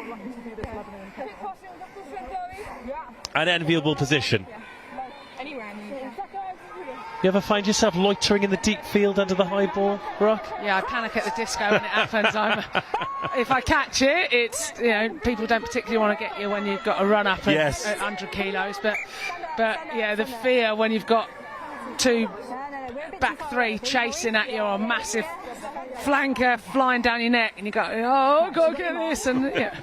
An enviable position. You ever find yourself loitering in the deep field under the high ball, Brock? Yeah, I panic at the disco when it happens. If I catch it, it's, people don't particularly want to get you when you've got to run up at 100 kilos, but yeah, the fear when you've got two back three chasing at you, or a massive flanker flying down your neck, and you go, oh, I've got to get this, and yeah.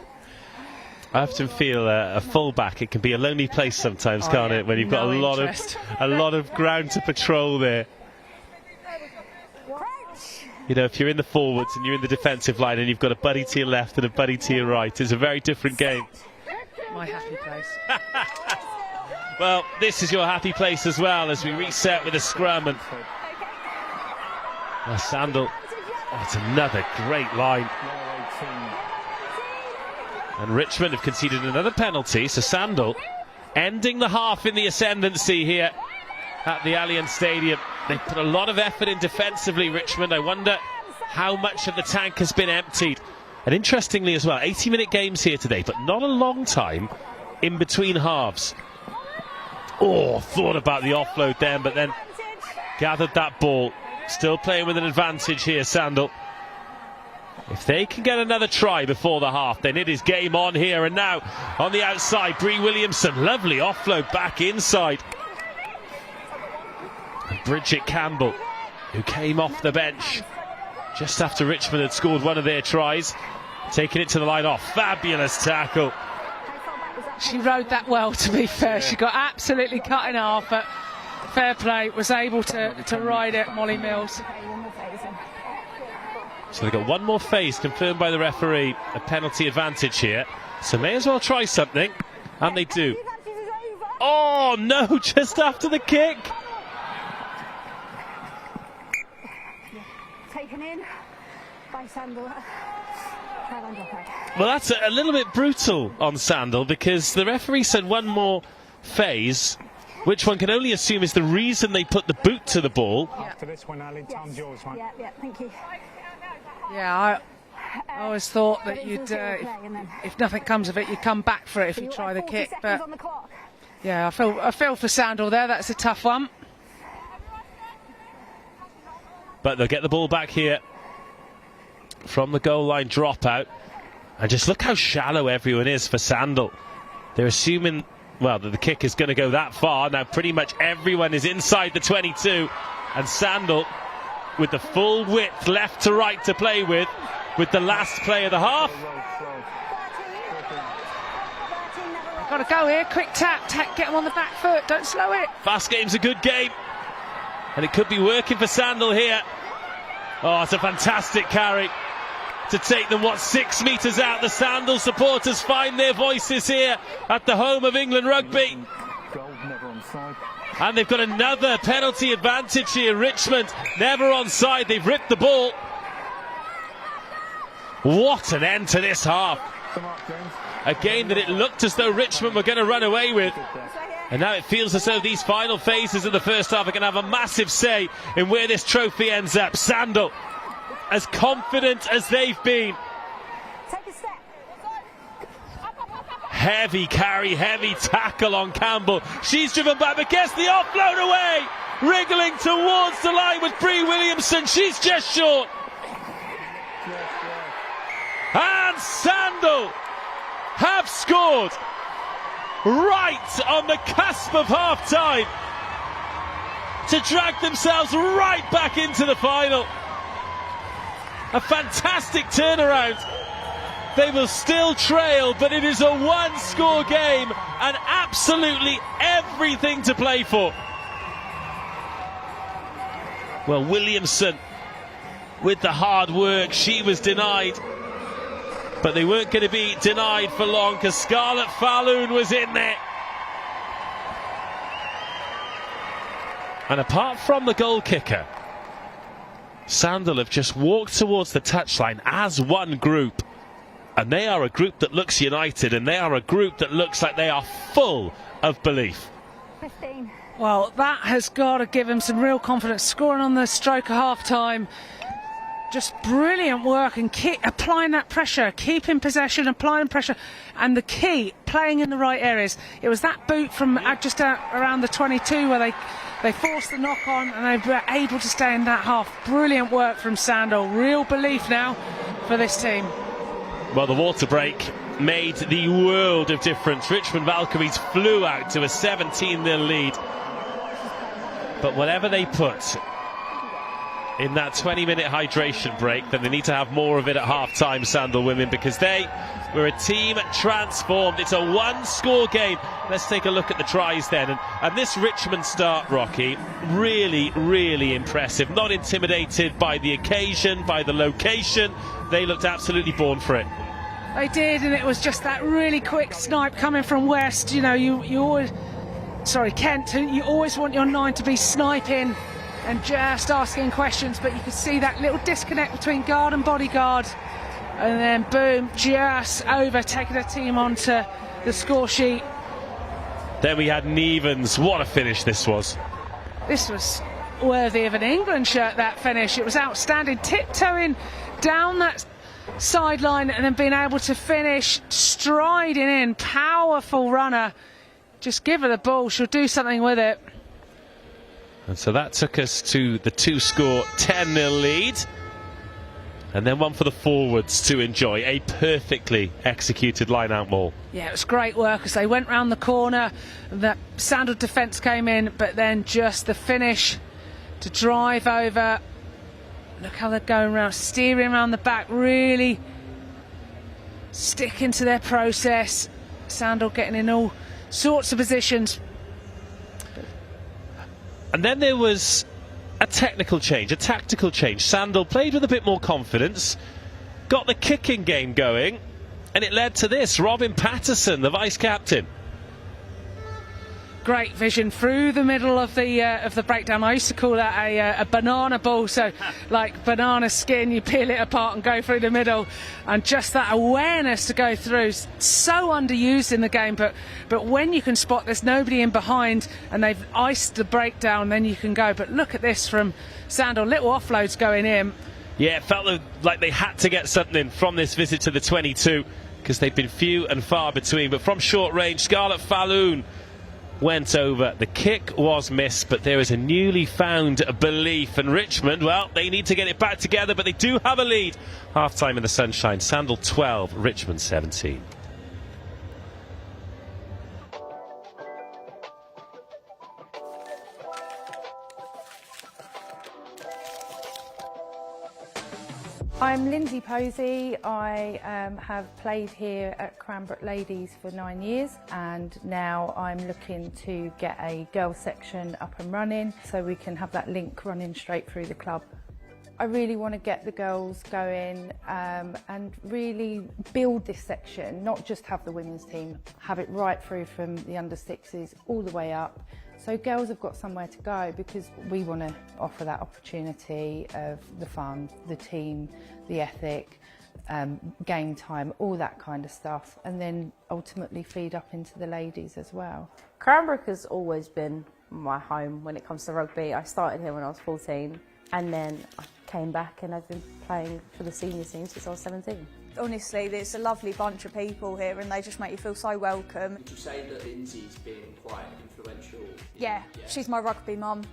I often feel a full-back, it can be a lonely place sometimes, can't it, when you've got a lot of ground to patrol there. If you're in the forwards and you're in the defensive line and you've got a buddy to your left and a buddy to your right, it's a very different game. My happy place. Well, this is your happy place as well, as we reset with a scrum. And Sandal, it's another great line. And Richmond have conceded another penalty, so Sandal ending the half in the ascendancy here at the Allianz Stadium. They put a lot of effort in defensively, Richmond. I wonder how much of the tank has been emptied. And interestingly as well, 80-minute games here today, but not a long time in between halves. Oh, thought about the offload then, but then gathered that ball. Still playing with an advantage here, Sandal. If they can get another try before the half, then it is game on here. And now on the outside, Bree Williamson, lovely offload back inside. And Bridget Campbell, who came off the bench just after Richmond had scored one of their tries, taking it to the line off. Fabulous tackle. She rode that well, to be fair. She got absolutely cut in half, but fair play, was able to ride it, Molly Mills. So they've got one more phase confirmed by the referee, a penalty advantage here. So may as well try something, and they do. Oh no, just after the kick. Taken in by Sandal. Well, that's a little bit brutal on Sandal, because the referee said one more phase, which one can only assume is the reason they put the boot to the ball. After this one, Ali, time's yours, mate. Yeah, thank you. Yeah, I always thought that you'd, if nothing comes of it, you'd come back for it if you try the kick. But yeah, I feel for Sandal there. That's a tough one. But they'll get the ball back here from the goal line dropout. And just look how shallow everyone is for Sandal. They're assuming, well, that the kick is going to go that far. Now pretty much everyone is inside the 22. And Sandal, with the full width left to right to play with the last play of the half. Got to go here, quick tap, get him on the back foot, don't slow it. Fast game's a good game, and it could be working for Sandal here. Oh, it's a fantastic carry to take them, 6 metres out. The Sandal supporters find their voices here at the home of England Rugby. Gold, never onside. And they've got another penalty advantage here. Richmond never onside. They've ripped the ball. What an end to this half. A game that it looked as though Richmond were going to run away with. And now it feels as though these final phases of the first half are going to have a massive say in where this trophy ends up. Sandal, as confident as they've been. Heavy carry, heavy tackle on Campbell. She's driven back, but gets the offload away. Wriggling towards the line with Bree Williamson. She's just short. And Sandal have scored right on the cusp of half-time to drag themselves right back into the final. A fantastic turnaround. They will still trail, but it is a one-score game and absolutely everything to play for. Well, Williamson, with the hard work, she was denied. But they weren't going to be denied for long, because Scarlett Falloon was in there. And apart from the goal kicker, Sandal have just walked towards the touchline as one group. And they are a group that looks united, and they are a group that looks like they are full of belief. 15. Well, that has got to give him some real confidence. Scoring on the stroke of half-time. Just brilliant work, and applying that pressure, keeping possession, applying pressure, and the key, playing in the right areas. It was that boot from just around the 22 where they forced the knock on, and they were able to stay in that half. Brilliant work from Sandal. Real belief now for this team. Well, the water break made the world of difference. Richmond Valkyries flew out to a 17-0 lead. But whatever they put in that 20-minute hydration break, then they need to have more of it at half-time, Sandal women, because they were a team transformed. It's a one-score game. Let's take a look at the tries then. And this Richmond start, Rocky, really, really impressive. Not intimidated by the occasion, by the location. They looked absolutely born for it. They did, and it was just that really quick snipe coming from West. You know, you always... Sorry, Kent, you always want your 9 to be sniping and just asking questions, but you could see that little disconnect between guard and bodyguard, and then boom, just over, taking a team onto the score sheet. Then we had Nevens. What a finish this was. This was worthy of an England shirt, that finish. It was outstanding, tiptoeing down that sideline and then being able to finish, striding in, powerful runner. Just give her the ball, she'll do something with it. And so that took us to the 2-score 10-0 lead. And then one for the forwards to enjoy. A perfectly executed line-out maul. Yeah, it was great work as they went round the corner. The Sandal defence came in, but then just the finish to drive over. Look how they're going around, steering around the back, really sticking to their process. Sandal getting in all sorts of positions. And then there was a technical change, a tactical change. Sandal played with a bit more confidence, got the kicking game going, and it led to this. Robin Patterson, the vice-captain. Great vision through the middle of the breakdown. I used to call that a banana ball, so like banana skin, you peel it apart and go through the middle, and just that awareness to go through, so underused in the game, but when you can spot there's nobody in behind and they've iced the breakdown, then you can go. But look at this from Sandal, little offloads going in. Yeah, it felt like they had to get something from this visit to the 22, because they've been few and far between. But from short range, Scarlett Falloon went over. The kick was missed, but there is a newly found belief, and Richmond, well, they need to get it back together, but they do have a lead. Half-time in the sunshine. Sandal 12, Richmond 17. I'm Lindsay Posey. I have played here at Cranbrook Ladies for 9 years, and now I'm looking to get a girls section up and running so we can have that link running straight through the club. I really want to get the girls going and really build this section, not just have the women's team, have it right through from the under-6s all the way up. So girls have got somewhere to go, because we want to offer that opportunity of the fun, the team, the ethic, game time, all that kind of stuff, and then ultimately feed up into the ladies as well. Cranbrook has always been my home when it comes to rugby. I started here when I was 14, and then I came back and I've been playing for the senior team since I was 17. Honestly, there's a lovely bunch of people here and they just make you feel so welcome. Would you say that Lindsay's been quite influential? Yeah, she's my rugby mum.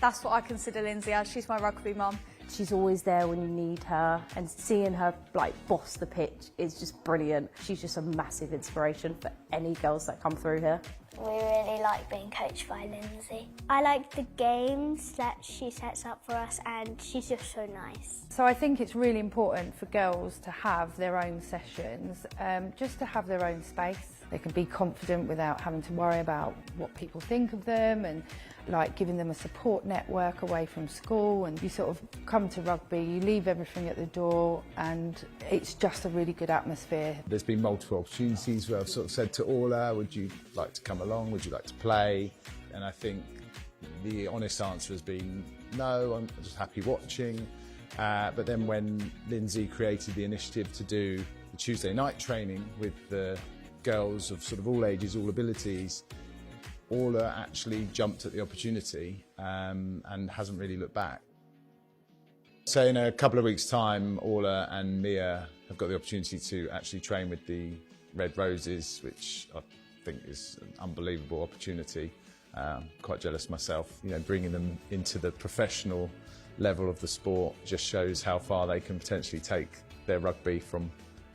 That's what I consider Lindsay as. She's my rugby mum. She's always there when you need her, and seeing her like boss the pitch is just brilliant. She's just a massive inspiration for any girls that come through here. We really like being coached by Lindsay. I like the games that she sets up for us, and she's just so nice. So I think it's really important for girls to have their own sessions, just to have their own space. They can be confident without having to worry about what people think of them, and like giving them a support network away from school. And you sort of come to rugby, you leave everything at the door, and it's just a really good atmosphere. There's been multiple opportunities where I've sort of said to Orla, would you like to come along, would you like to play? And I think the honest answer has been no, I'm just happy watching. But then when Lindsay created the initiative to do the Tuesday night training with the girls of sort of all ages, all abilities, Orla actually jumped at the opportunity and hasn't really looked back. So in a couple of weeks' time, Orla and Mia have got the opportunity to actually train with the Red Roses, which I think is an unbelievable opportunity. Quite jealous myself. You know, bringing them into the professional level of the sport just shows how far they can potentially take their rugby from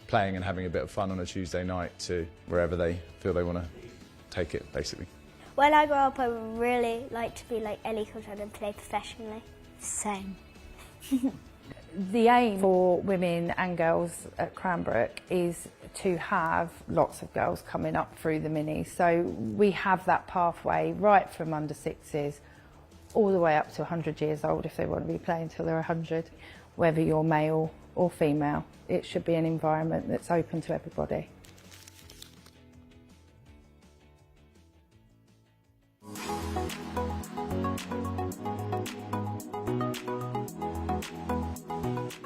playing and having a bit of fun on a Tuesday night to wherever they feel they want to take it, basically. When I grow up, I would really like to be like Ellie Coulthard and play professionally. Same. The aim for women and girls at Cranbrook is to have lots of girls coming up through the minis. So we have that pathway right from under 6s all the way up to 100 years old if they want to be playing until they're 100. Whether you're male or female, it should be an environment that's open to everybody.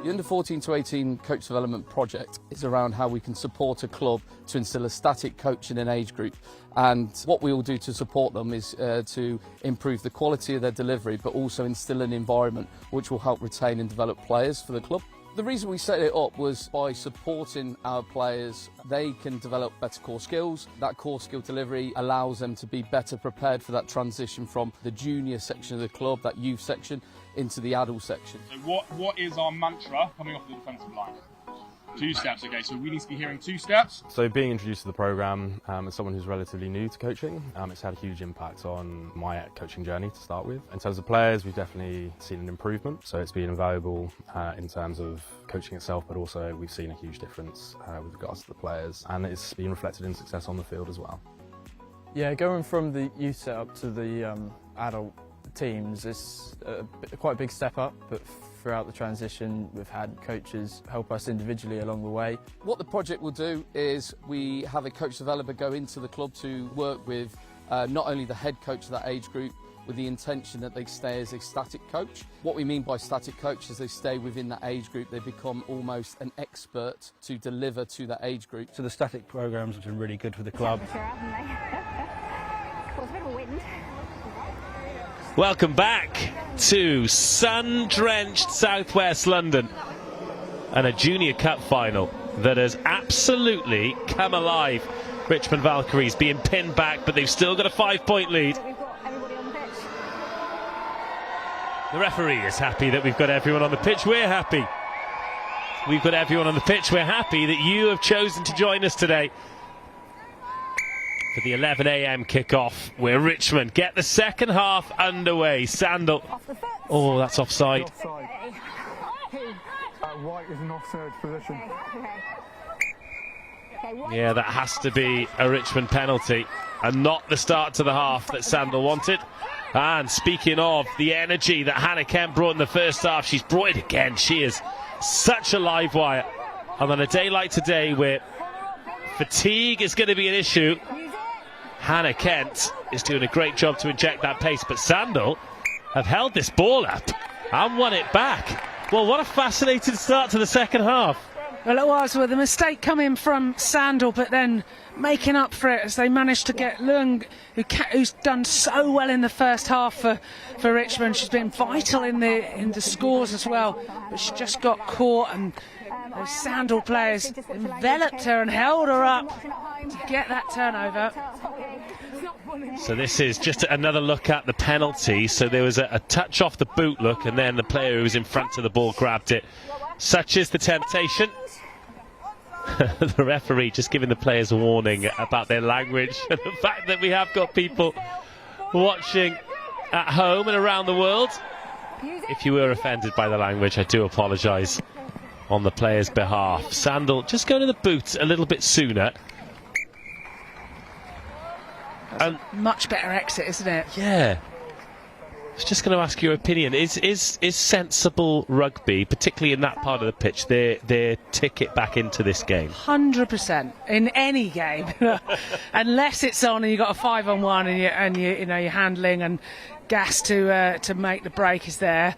The Under 14 to 18 Coach Development Project is around how we can support a club to instil a static coach in an age group, and what we will do to support them is to improve the quality of their delivery, but also instill an environment which will help retain and develop players for the club. The reason we set it up was by supporting our players. They can develop better core skills. That core skill delivery allows them to be better prepared for that transition from the junior section of the club, that youth section, into the adult section. So what is our mantra coming off the defensive line? 2 steps, okay, so we need to be hearing 2 steps. So being introduced to the programme as someone who's relatively new to coaching, it's had a huge impact on my coaching journey to start with. In terms of players, we've definitely seen an improvement, so it's been invaluable in terms of coaching itself, but also we've seen a huge difference with regards to the players, and it's been reflected in success on the field as well. Yeah, going from the youth setup to the adult teams is quite a big step up, but throughout the transition we've had coaches help us individually along the way. What the project will do is we have a coach developer go into the club to work with not only the head coach of that age group, with the intention that they stay as a static coach. What we mean by static coach is they stay within that age group, they become almost an expert to deliver to that age group. So the static programmes have been really good for the club. Welcome back to sun-drenched southwest London and a Junior Cup final that has absolutely come alive. Richmond Valkyries being pinned back, but they've still got a 5-point lead. The referee is happy that we've got everyone on the pitch. We're happy. We've got everyone on the pitch. We're happy that you have chosen to join us today for the 11 a.m. kickoff, where Richmond get the second half underway. Sandal. Oh, that's offside. White is an offside position. Yeah, that has to be a Richmond penalty, and not the start to the half that Sandal wanted. And speaking of the energy that Hannah Kemp brought in the first half, she's brought it again. She is such a live wire. And on a day like today, where fatigue is going to be an issue, Hannah Kent is doing a great job to inject that pace, but Sandal have held this ball up and won it back. Well, what a fascinating start to the second half. Well, it was with a mistake coming from Sandal, but then making up for it as they managed to get Lung, who's done so well in the first half for Richmond. She's been vital in the scores as well, but she just got caught, and those Sandal players enveloped her and held her up to get that turnover. So this is just another look at the penalty. So there was a touch off the boot look, and then the player who was in front of the ball grabbed it. Such is the temptation. The referee just giving the players a warning about their language and the fact that we have got people watching at home and around the world. If you were offended by the language, I do apologise on the players' behalf. Sandal just going to the boot a little bit sooner. And much better exit, isn't it? Yeah. I was just going to ask your opinion. Is sensible rugby, particularly in that part of the pitch, their ticket back into this game? 100% in any game, unless it's on and you've got a 5-on-1 and you're handling and gas to make the break is there.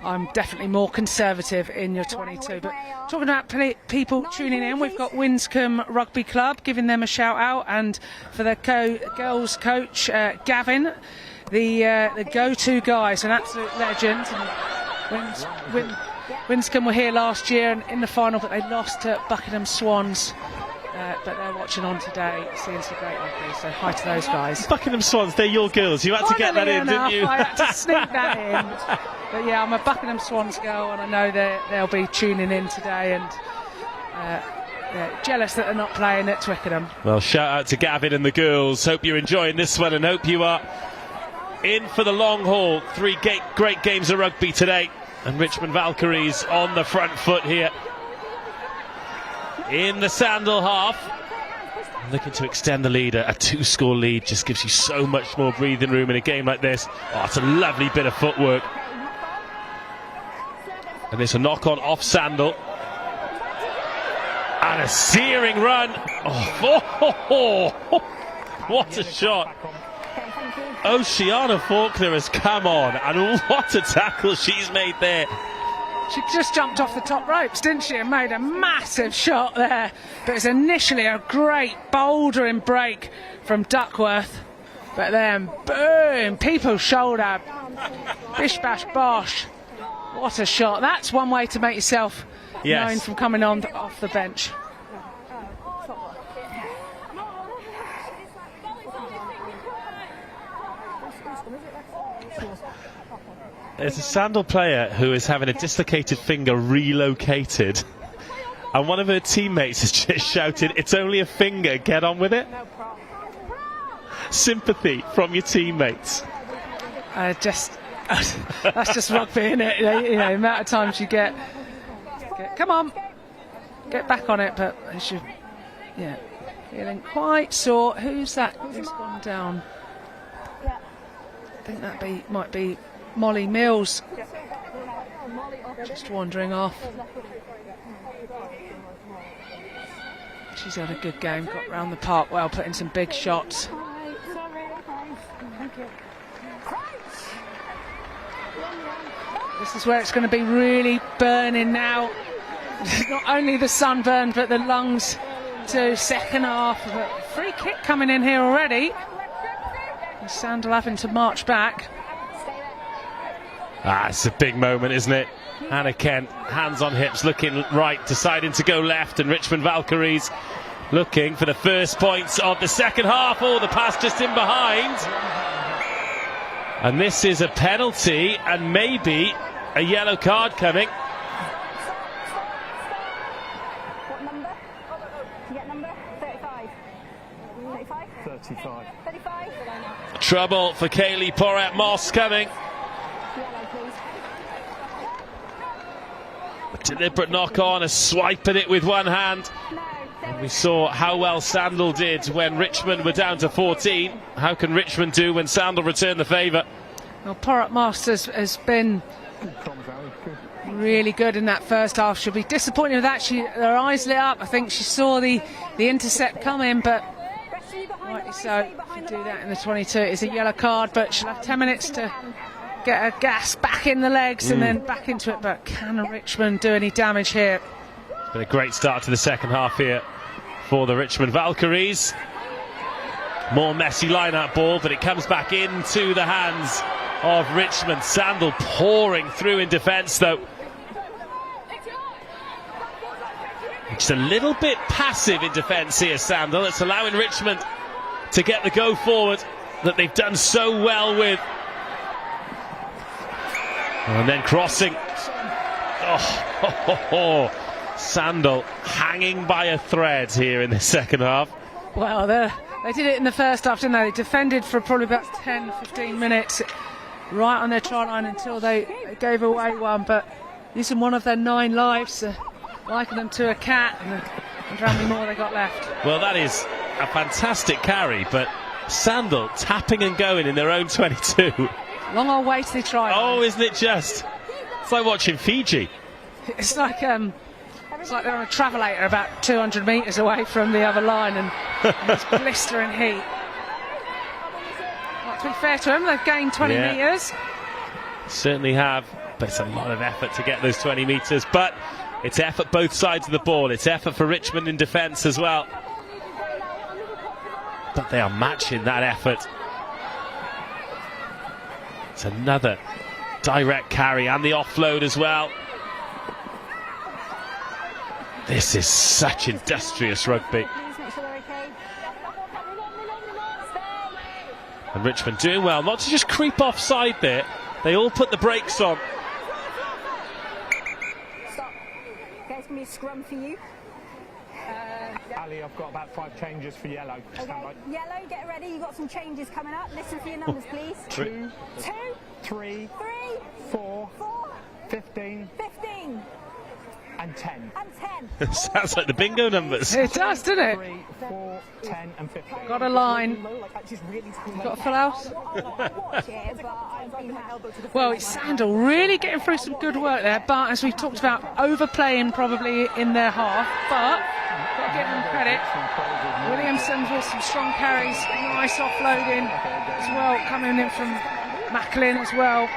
I'm definitely more conservative in your 22. But talking about people tuning in, we've got Winscombe Rugby Club giving them a shout out, and for the girls coach Gavin, the go-to guys, an absolute legend. And Winscombe were here last year and in the final, but they lost to Buckingham Swans. But they're watching on today, seeing some great rugby, so hi to those guys. Buckingham Swans, they're your girls. You had to get that in, didn't you? I had to sneak that in. But yeah, I'm a Buckingham Swans girl, and I know they'll be tuning in today, and jealous that they're not playing at Twickenham. Well, shout out to Gavin and the girls. Hope you're enjoying this one, and hope you are in for the long haul. 3 great games of rugby today, and Richmond Valkyries on the front foot here in the Sandal half, looking to extend the lead. A 2-score lead just gives you so much more breathing room in a game like this. Oh, it's a lovely bit of footwork, and it's a knock-on off Sandal, and a searing run. Oh, what a shot. Oceana Faulkner has come on, and what a tackle she's made there. She just jumped off the top ropes, didn't she, and made a massive shot there. But it's initially a great bouldering break from Duckworth. But then, boom, people's shoulder. Bish, bash, bosh. What a shot. That's one way to make yourself Yes. known from coming on off the bench. There's a Sandal player who is having a dislocated finger relocated, and one of her teammates has just shouted, "It's only a finger, get on with it." Sympathy from your teammates. That's just rugby, isn't it? You know, the amount of times you get come on, get back on it, but as you, yeah, feeling quite sore. Who's that who's gone down? I think that might be Molly Mills, just wandering off. She's had a good game, got round the park well, put in some big shots. This is where it's going to be really burning now. Not only the sunburn, but the lungs too. Second half. A free kick coming in here already. And Sandal having to march back. It's a big moment, isn't it? Hannah Kent, hands on hips, looking right, deciding to go left, and Richmond Valkyries looking for the first points of the second half. Oh, the pass just in behind. And this is a penalty and maybe a yellow card coming. What number? You get number? 35. 35? 35. 35? Trouble for Kaylee Porat-Moss coming. A deliberate knock on, a swipe at it with one hand. And we saw how well Sandal did when Richmond were down to 14. How can Richmond do when Sandal return the favour? Well, Porat-Moss has been really good in that first half. She'll be disappointed with that. Her eyes lit up. I think she saw the intercept coming, but rightly so. If you do that in the 22, it's a yellow card, but she'll have 10 minutes to get her gas back in the legs and then back into it. But can Richmond do any damage here? It's been a great start to the second half here for the Richmond Valkyries. More messy line-out ball, but it comes back into the hands of Richmond. Sandal pouring through in defence, though. Just a little bit passive in defence here, Sandal. It's allowing Richmond to get the go forward that they've done so well with. And then crossing. Sandal hanging by a thread here in the second half. Well, they did it in the first half, didn't they? They defended for probably about 10-15 minutes right on their try line until they gave away one, but using one of their 9 lives, liking them to a cat, and how many more they got left. Well, that is a fantastic carry, but Sandal tapping and going in their own 22. Long old way to the try line. Oh, isn't it just? It's like watching Fiji. It's like they're on a travelator about 200 metres away from the other line, and it's blistering heat. Well, to be fair to them, they've gained 20 metres. Certainly have, but it's a lot of effort to get those 20 metres. But it's effort both sides of the ball. It's effort for Richmond in defence as well. But they are matching that effort. It's another direct carry and the offload as well. This is such industrious rugby. And Richmond doing well not to just creep offside there. They all put the brakes on. Stop. Okay, it's going to be a scrum for you. Ali, I've got about 5 changes for yellow. Okay, yellow, get ready. You've got some changes coming up. Listen for your numbers, please. 2, 2, 3, 3, 4, 4, 15, 15, and 10. and 10. Sounds like the bingo numbers. It does, doesn't it? 3, 4, 10, and 15. Got a line. Got a full house. Well, it's Sandal really getting through some good work there, but as we've talked about, overplaying probably in their half, but got to give them credit. Williamson with some strong carries, nice offloading as well, coming in from Macklin as well.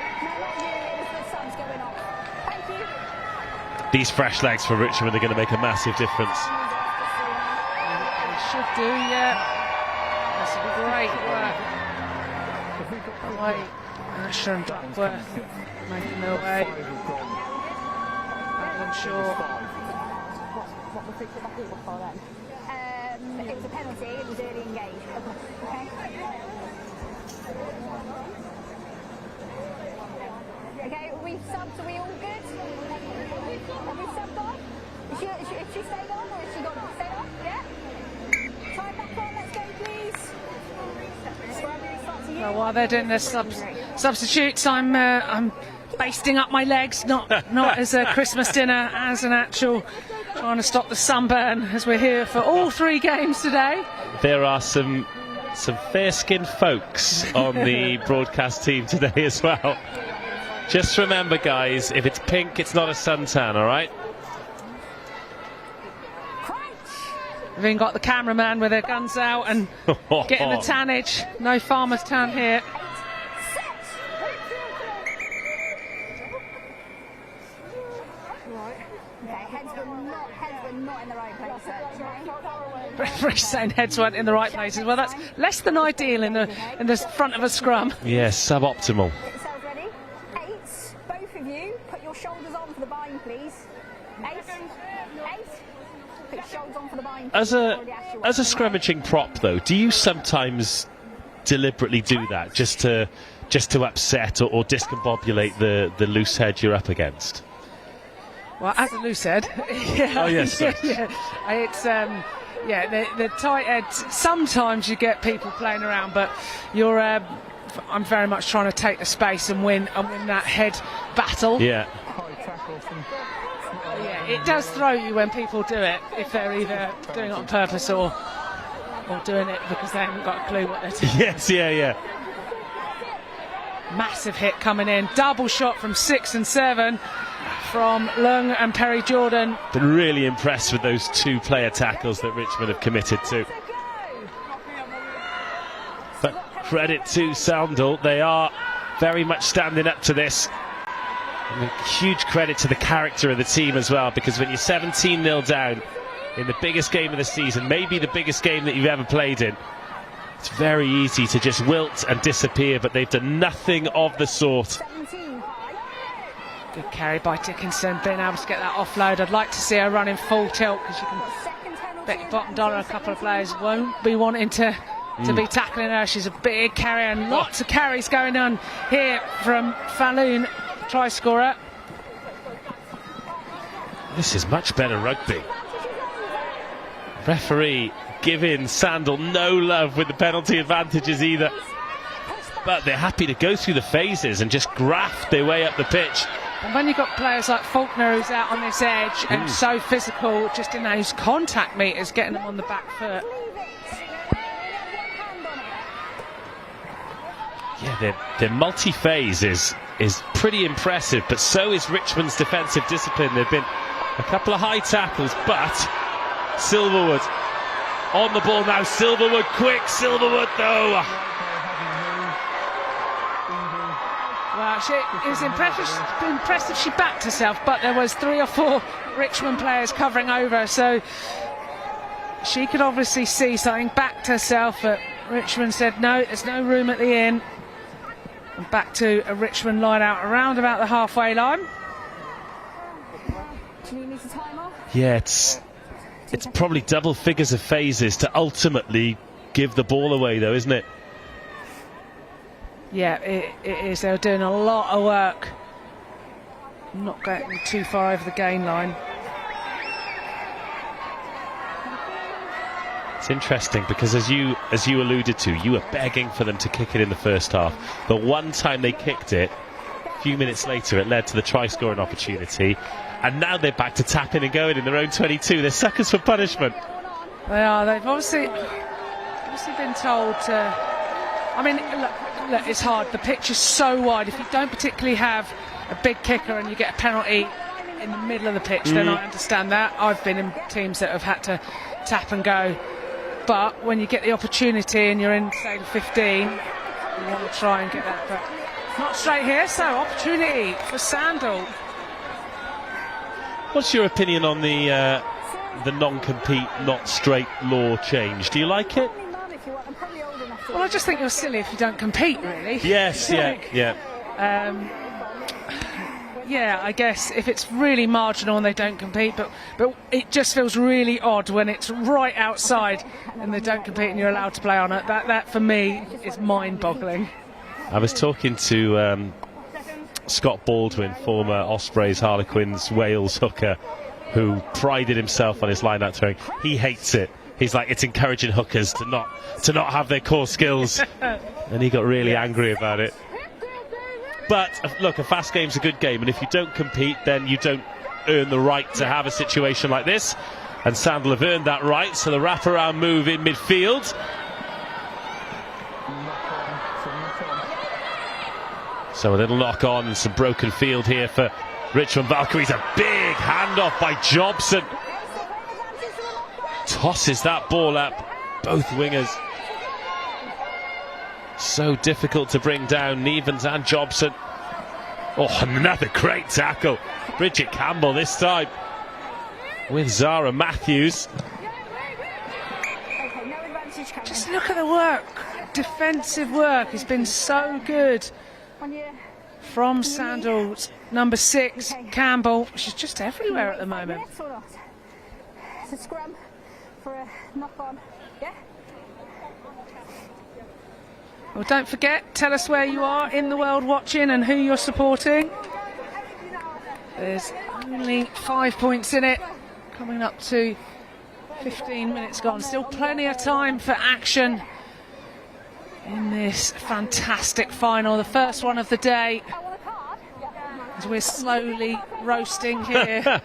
These fresh legs for Richmond are going to make a massive difference. They should do, yeah. That's great work by Asher and Duckworth making their way. I'm sure. What was it back over for then? It was a penalty, it was early engaged. Okay. Okay, are we subbed? Are we all good? Have we subbed on? Is she staying on or is she got to stay on? Yeah? Time back on, let's go please. Well, while they're doing their substitutes, I'm basting up my legs, not as a Christmas dinner, as an actual trying to stop the sunburn as we're here for all 3 games today. There are some fair-skinned folks on the broadcast team today as well. Just remember, guys, if it's pink, it's not a suntan, all right? We've even got the cameraman with their guns out and getting the tannage. No farmer's tan here. Heads were not in the right place. Referee saying heads weren't in the right places. Well, that's less than ideal in the front of a scrum. Yes, suboptimal. Get yourselves ready. 8, both of you, put your shoulders on for the bind, please. 8. Put your shoulders on for the bind. As a scrummaging prop, though, do you sometimes deliberately do that just to upset or discombobulate the loose head you're up against? Well, as a loose head, yeah, oh yes, yeah. It's the tight heads. Sometimes you get people playing around, but you're. I'm very much trying to take the space and win that head battle. Yeah. Yeah, it does throw you when people do it, if they're either doing it on purpose or doing it because they haven't got a clue what they're doing. Yes, yeah. Massive hit coming in, double shot from 6 and 7 from Lung and Perry Jordan. Been really impressed with those 2 player tackles that Richmond have committed to. But credit to Sandal, they are very much standing up to this. And huge credit to the character of the team as well, because when you're 17-0 down in the biggest game of the season, maybe the biggest game that you've ever played in, it's very easy to just wilt and disappear, but they've done nothing of the sort. Good carry by Dickinson, being able to get that offload. I'd like to see her running full tilt, because you can bet your bottom dollar a couple of players won't be wanting to be tackling her. She's a big carrier, and lots of carries going on here from Falloon, try scorer. This is much better rugby. Referee giving Sandal no love with the penalty advantages either, but they're happy to go through the phases and just graft their way up the pitch. And when you've got players like Faulkner who's out on this edge and so physical, just in those contact meters, getting them on the back foot. Yeah, their multi-phase is pretty impressive, but so is Richmond's defensive discipline. There have been a couple of high tackles, but Silverwood on the ball now. Silverwood quick, Silverwood though. Well, it was impressive she backed herself, but there was 3 or 4 Richmond players covering over, so she could obviously see something, backed herself, but Richmond said no, there's no room at the inn. And back to a Richmond line out around about the halfway line. Yeah, it's probably double figures of phases to ultimately give the ball away though, isn't it? Yeah, it is. They're doing a lot of work, not getting too far over the gain line. It's interesting because as you alluded to, you were begging for them to kick it in the first half. The one time they kicked it, a few minutes later it led to the try scoring opportunity, and now they're back to tapping and going in their own 22. They're suckers for punishment. They are. They've obviously been told to. I mean, look, it's hard. The pitch is so wide. If you don't particularly have a big kicker and you get a penalty in the middle of the pitch, then I understand that. I've been in teams that have had to tap and go. But when you get the opportunity and you're in, say, the 15, you want to try and get that. But not straight here, so opportunity for Sandal. What's your opinion on the non-compete, not straight law change? Do you like it? Well, I just think you're silly if you don't compete, really. Yes, yeah. yeah, I guess if it's really marginal and they don't compete, but it just feels really odd when it's right outside and they don't compete and you're allowed to play on it. That for me is mind-boggling. I was talking to Scott Baldwin, former Ospreys, Harlequins, Wales hooker, who prided himself on his line-out throwing. He hates it. He's like, it's encouraging hookers to not have their core skills, and he got really angry about it. But look, a fast game's a good game, and if you don't compete, then you don't earn the right to have a situation like this. And Sandal have earned that right, so the wraparound move in midfield. So a little knock on and some broken field here for Richmond Valkyries. A big handoff by Jobson. Tosses that ball up, both wingers. So difficult to bring down, Nevens and Jobson. Oh, another great tackle. Bridget Campbell this time with Zara Matthews. Just look at the work. Defensive work has been so good from Sandal's number 6, Campbell. She's just everywhere at the moment. It's a scrum for a knock on. Yeah? Well, don't forget, tell us where you are in the world watching and who you're supporting. There's only 5 points in it, coming up to 15 minutes gone. Still plenty of time for action in this fantastic final, the first one of the day. As we're slowly roasting here.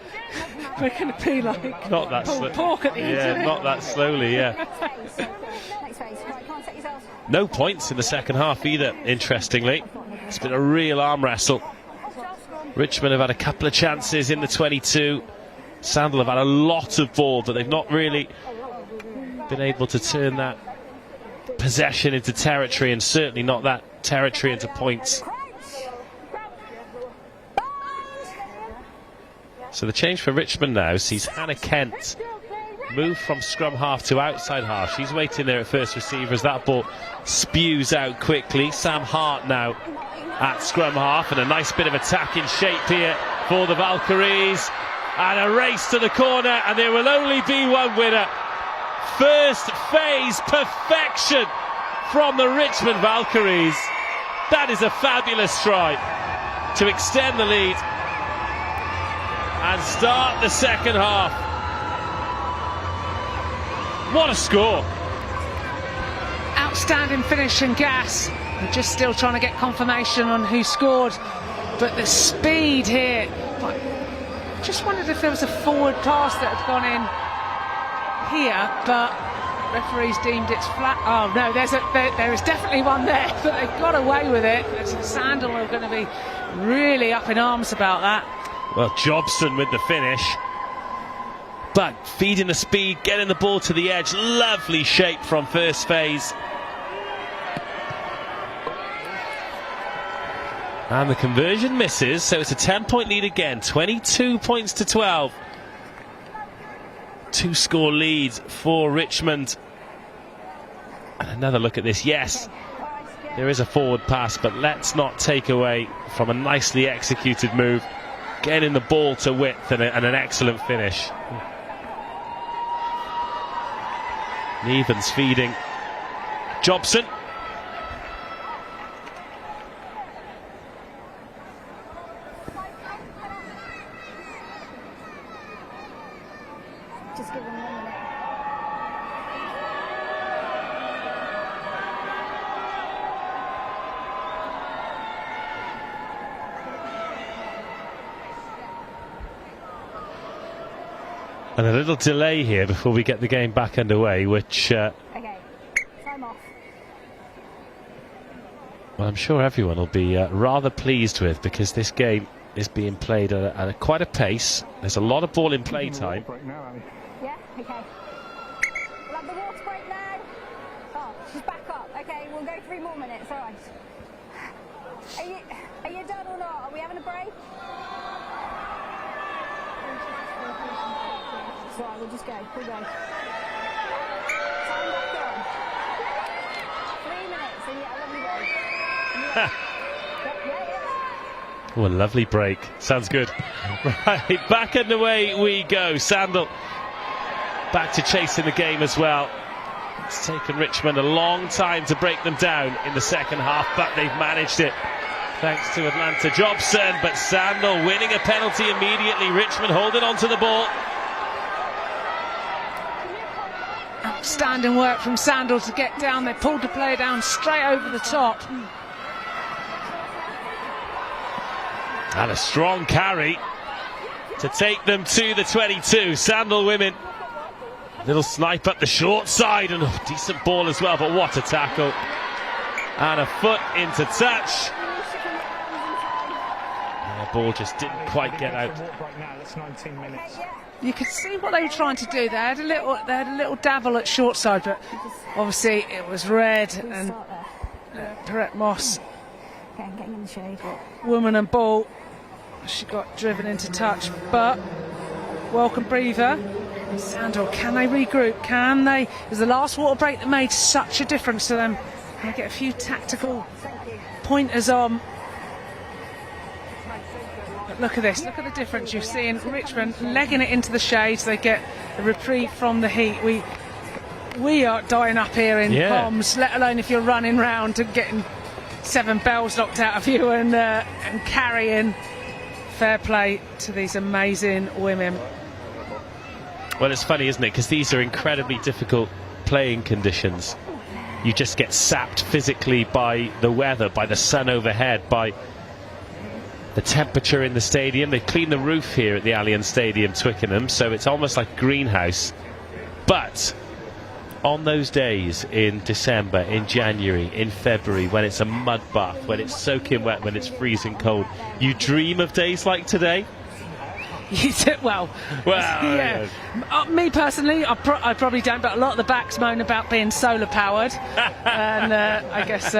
We're going to be like not that pulled pork at the end. Yeah, not that slowly, yeah. No points in the second half either, interestingly. It's been a real arm wrestle. Richmond have had a couple of chances in the 22. Sandal have had a lot of ball, but they've not really been able to turn that possession into territory, and certainly not that territory into points. So the change for Richmond now sees Hannah Kent move from scrum half to outside half. She's waiting there at first receiver as that ball spews out quickly. Sam Hart now at scrum half, and a nice bit of attacking shape here for the Valkyries. And a race to the corner, and there will only be one winner. First phase perfection from the Richmond Valkyries. That is a fabulous try to extend the lead and start the second half. What a score. Outstanding finish and gas. We're just still trying to get confirmation on who scored, but the speed here. I just wondered if there was a forward pass that had gone in here, but referees deemed it's flat. Oh no, there is definitely one there, but they've got away with it. Sandal are going to be really up in arms about that. Well, Jobson with the finish, but feeding the speed, getting the ball to the edge. Lovely shape from first phase. And the conversion misses, so it's a 10-point lead again, 22 points to 12. 2-score lead for Richmond. And another look at this. Yes, there is a forward pass, but let's not take away from a nicely executed move, getting the ball to width and an excellent finish. Nevens feeding Jobson. Just give them 1 minute. And a little delay here before we get the game back underway, which Okay, time off. well, I'm sure everyone will be rather pleased with, because this game is being played at quite a pace. There's a lot of ball in play time. Yeah, okay. We'll have the water break now. Oh, she's back up. Okay, we'll go 3 more minutes, alright. Are you done or not? Are we having a break? It's alright, we'll just go. We'll go. Time back on. 3 minutes and yeah, a lovely break. Yeah. Oh, a lovely break. Sounds good. Right, back underway we go. Sandal back to chasing the game as well. It's taken Richmond a long time to break them down in the second half, but they've managed it thanks to Atlanta Jobson. But Sandal winning a penalty immediately. Richmond holding on to the ball. Outstanding work from Sandal to get down. They pulled the player down straight over the top. And a strong carry to take them to the 22. Sandal women. Little snipe up the short side, and a decent ball as well, but what a tackle. And a foot into touch. And the ball just didn't quite get out. You could see what they were trying to do. They had a little dabble at short side, but obviously it was red, and Perrette Moss, Getting in the shade. woman and ball, she got driven into touch, but welcome breather. Sandal, can they regroup? Can they? It was the last water break that made such a difference to them. They get a few tactical pointers on. But look at this, look at the difference. You're seeing Richmond legging it into the shades. They get a reprieve from the heat. We are dying up here in Poms, let alone if you're running round and getting 7 bells knocked out of you and carrying. Fair play to these amazing women. Well, it's funny, isn't it? Because these are incredibly difficult playing conditions. You just get sapped physically by the weather, by the sun overhead, by the temperature in the stadium. They clean the roof here at the Allianz Stadium, Twickenham, so it's almost like a greenhouse. But on those days in December, in January, in February, when it's a mud bath, when it's soaking wet, when it's freezing cold, you dream of days like today? Well, yeah. Me personally, I probably don't, but a lot of the backs moan about being solar powered, and I guess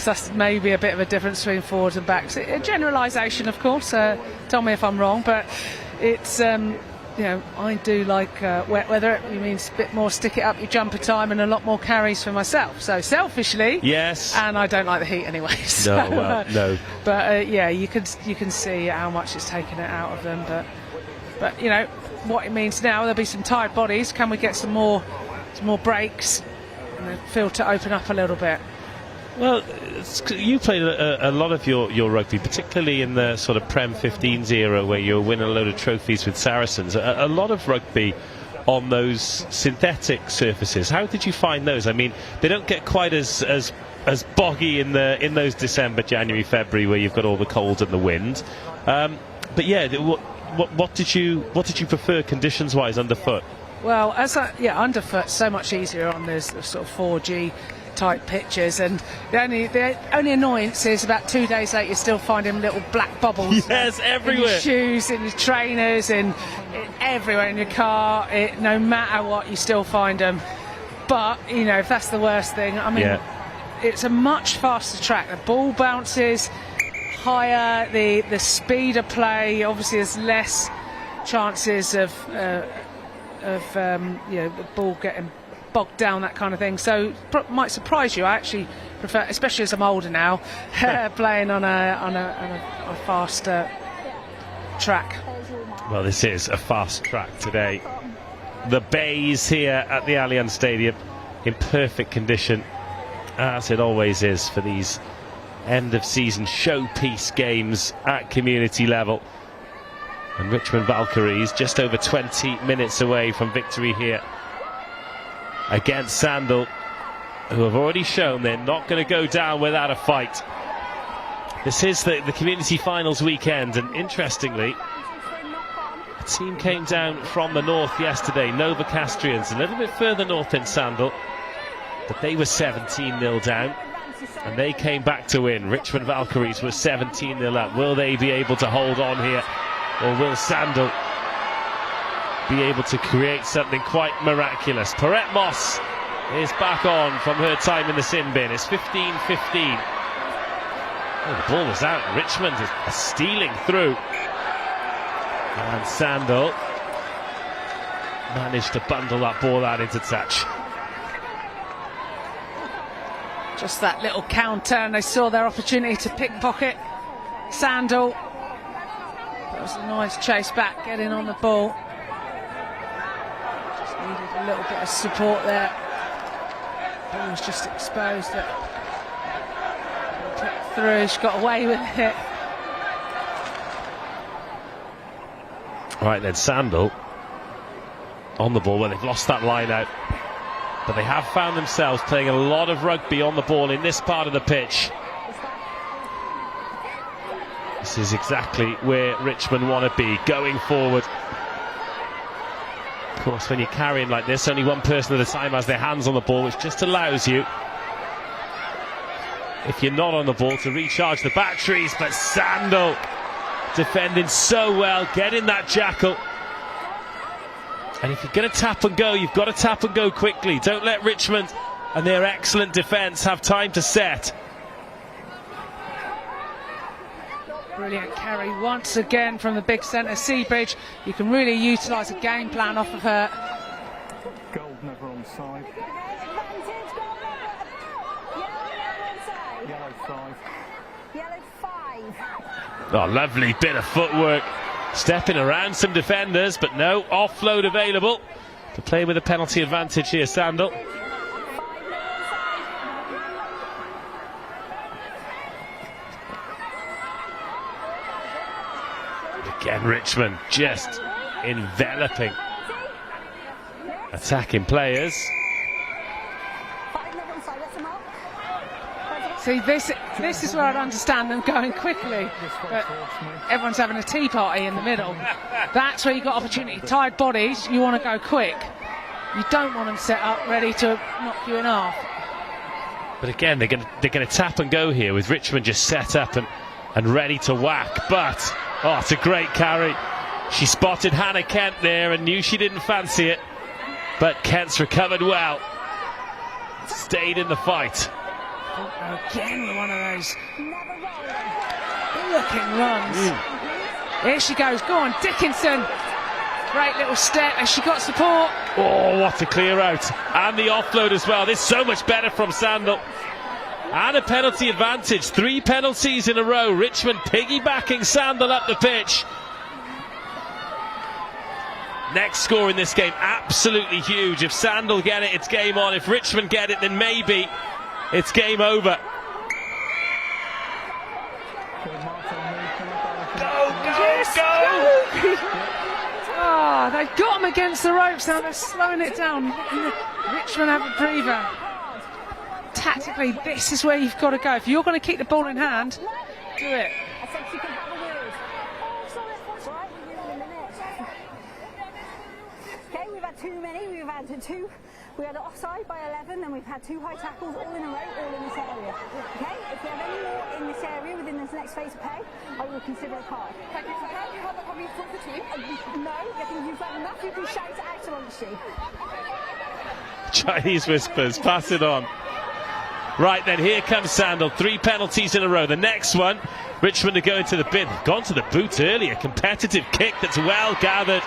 that's maybe a bit of a difference between forwards and backs. A generalisation, of course. Tell me if I'm wrong, but it's I do like wet weather. It means a bit more stick it up your jumper time and a lot more carries for myself. So selfishly, yes, and I don't like the heat anyway. So, no. But yeah, you can see how much it's taken it out of them. But what it means now. There'll be some tired bodies. Can we get some more breaks and the field to open up a little bit? Well, you played a lot of your rugby, particularly in the sort of Prem 15s era where you were winning a load of trophies with Saracens. A lot of rugby on those synthetic surfaces. How did you find those? I mean, they don't get quite as boggy in those December, January, February where you've got all the cold and the wind. But yeah, what did you prefer conditions-wise underfoot? Well, underfoot so much easier on those sort of 4G type pitches, and the only annoyance is about 2 days later you still find him little black bubbles. Yes, everywhere. In your shoes, in your trainers, everywhere in your car. No matter what, you still find them. But if that's the worst thing, I mean, it's a much faster track. The ball bounces higher, the speed of play. Obviously, there's less chances of the ball getting bogged down, that kind of thing. So might surprise you. I actually prefer, especially as I'm older now, playing on a faster track. Well, this is a fast track today. The bays here at the Allianz Stadium in perfect condition, as it always is for these end of season showpiece games at community level. And Richmond Valkyries just over 20 minutes away from victory here against Sandal, who have already shown they're not going to go down without a fight. This is the community finals weekend, and interestingly, a team came down from the north yesterday, Nova Castrians, a little bit further north than Sandal, but they were 17-0 down, and they came back to win. Richmond Valkyries were 17-0 up. Will they be able to hold on here, or will Sandal be able to create something quite miraculous? Perrette Moss is back on from her time in the sin bin. It's 15-15. Oh, the ball was out. Richmond is stealing through. And Sandal managed to bundle that ball out into touch. Just that little counter, and they saw their opportunity to pickpocket Sandal. was a nice chase back, getting on the ball. Just needed a little bit of support there. Ball was just exposed. Put through, she got away with it. Right then, Sandal on the ball. Well, they've lost that line out, but they have found themselves playing a lot of rugby on the ball in this part of the pitch. This is exactly where Richmond want to be, going forward. Of course, when you're carrying like this, only one person at a time has their hands on the ball, which just allows you, if you're not on the ball, to recharge the batteries. But Sandal defending so well, getting that jackal. And if you're going to tap and go, you've got to tap and go quickly. Don't let Richmond and their excellent defence have time to set. Brilliant carry once again from the big centre, Ivybridge. You can really utilise a game plan off of her. Gold never on side. Yellow 5. Yellow 5. Oh, lovely bit of footwork. Stepping around some defenders, but no offload available to play with a penalty advantage here, Sandal. Again, Richmond just enveloping attacking players. See, this is where I'd understand them going quickly, but everyone's having a tea party in the middle. That's where you've got opportunity. Tied bodies, you want to go quick. You don't want them set up ready to knock you in half. But again, they're going to tap and go here with Richmond just set up and ready to whack. But oh, it's a great carry. She spotted Hannah Kent there and knew she didn't fancy it, but Kent's recovered well, stayed in the fight. Again, one of those looking runs. Here she goes. Go on, Dickinson. Great little step. Has she got support? Oh, what a clear out. And the offload as well. This is so much better from Sandal. And a penalty advantage. 3 penalties in a row. Richmond piggybacking Sandal up the pitch. Next score in this game, absolutely huge. If Sandal get it, it's game on. If Richmond get it, then maybe it's game over. Go! Oh, they've got him against the ropes now. They're slowing it down. Richmond have a breather. Tactically, this is where you've got to go. If you're going to keep the ball in hand, do it. Okay, we've had too many. We've had 2. We had an offside by 11, and we've had 2 high tackles all in a row, all in this area. Okay, if we have any more in this area within this next phase of play, I will consider a card. Thank you. So how do you have that coming from the team? No, I think you've had enough. You can shout it out amongst you. Chinese whispers, pass it on. Right then, here comes Sandal. 3 penalties in a row. The next one, Richmond are going to the bin. They've gone to the boot earlier. Competitive kick that's well gathered.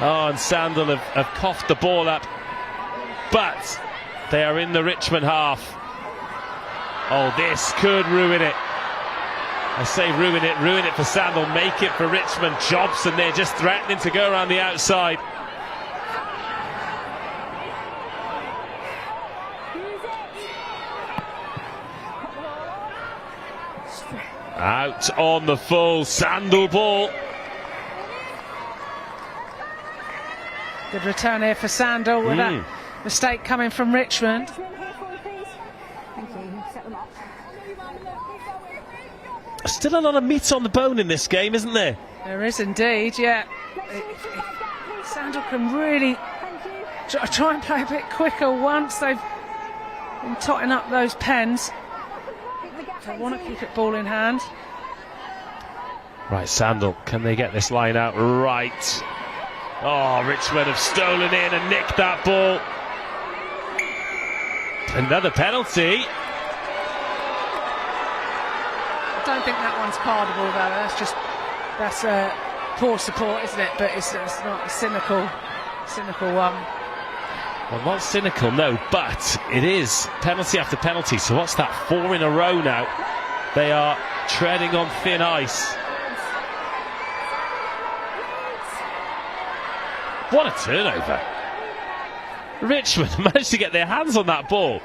Oh, and Sandal have coughed the ball up. But they are in the Richmond half. Oh, this could ruin it. I say ruin it for Sandal, make it for Richmond. Jobson, they're just threatening to go around the outside. Out on the full, Sandal ball. Good return here for Sandal with that mistake coming from Richmond. Still a lot of meat on the bone in this game, isn't there? There is indeed, yeah. Sandal can really try and play a bit quicker once they've been totting up those pens. They want to keep it ball in hand. Right, Sandal, can they get this line out right? Oh, Richmond have stolen in and nicked that ball. Another penalty. I don't think that one's cardable though. That's poor support, isn't it? But it's not a cynical one. Well, not cynical, no, but it is penalty after penalty. So what's that? 4 in a row now. They are treading on thin ice. What a turnover. Richmond managed to get their hands on that ball.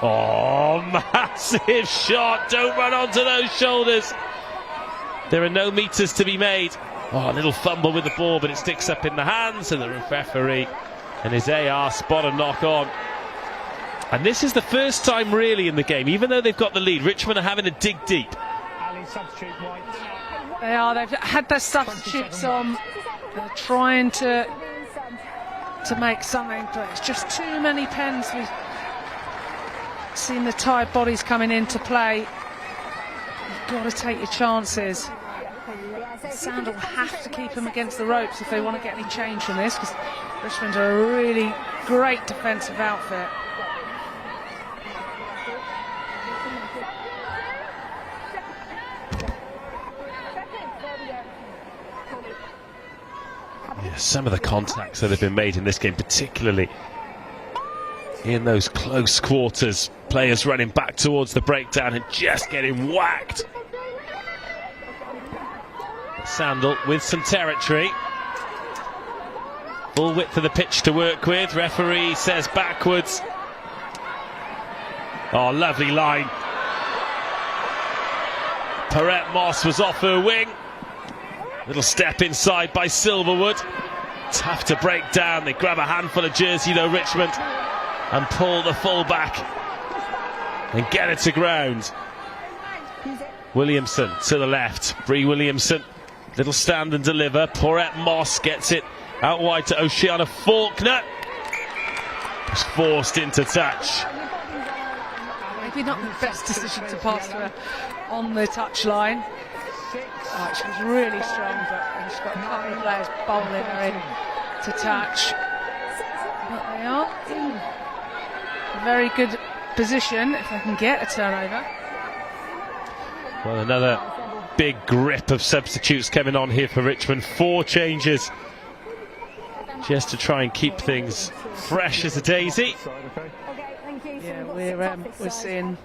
Oh, massive shot. Don't run onto those shoulders. There are no meters to be made. Oh, a little fumble with the ball, but it sticks up in the hands of the referee. And his AR spot a knock on. And this is the first time really in the game, even though they've got the lead, Richmond are having to dig deep. They are. They've had their substitutes on. They're trying to make something, but it's just too many pens. We've seen the tired bodies coming into play. You've got to take your chances. Sandal have to keep them against the ropes if they want to get any change from this, because Richmond are a really great defensive outfit. Yeah, some of the contacts that have been made in this game, particularly in those close quarters, players running back towards the breakdown and just getting whacked. Sandal with some territory. Full width of the pitch to work with. Referee says backwards. Oh, lovely line. Perrette Moss was off her wing. Little step inside by Silverwood. Tough to break down. They grab a handful of jersey though, Richmond, and pull the full back and get it to ground. Williamson to the left. Bree Williamson. Little stand and deliver. Perrette Moss gets it out wide to Oceana Faulkner. Was forced into touch. Maybe not the best decision to pass to her on the touchline. She was really strong, but she's got a couple of players bowling her in to touch. But they are in a very good position if they can get a turnover. Well, another big grip of substitutes coming on here for Richmond. 4 changes just to try and keep things fresh as a daisy. Yeah, we're seeing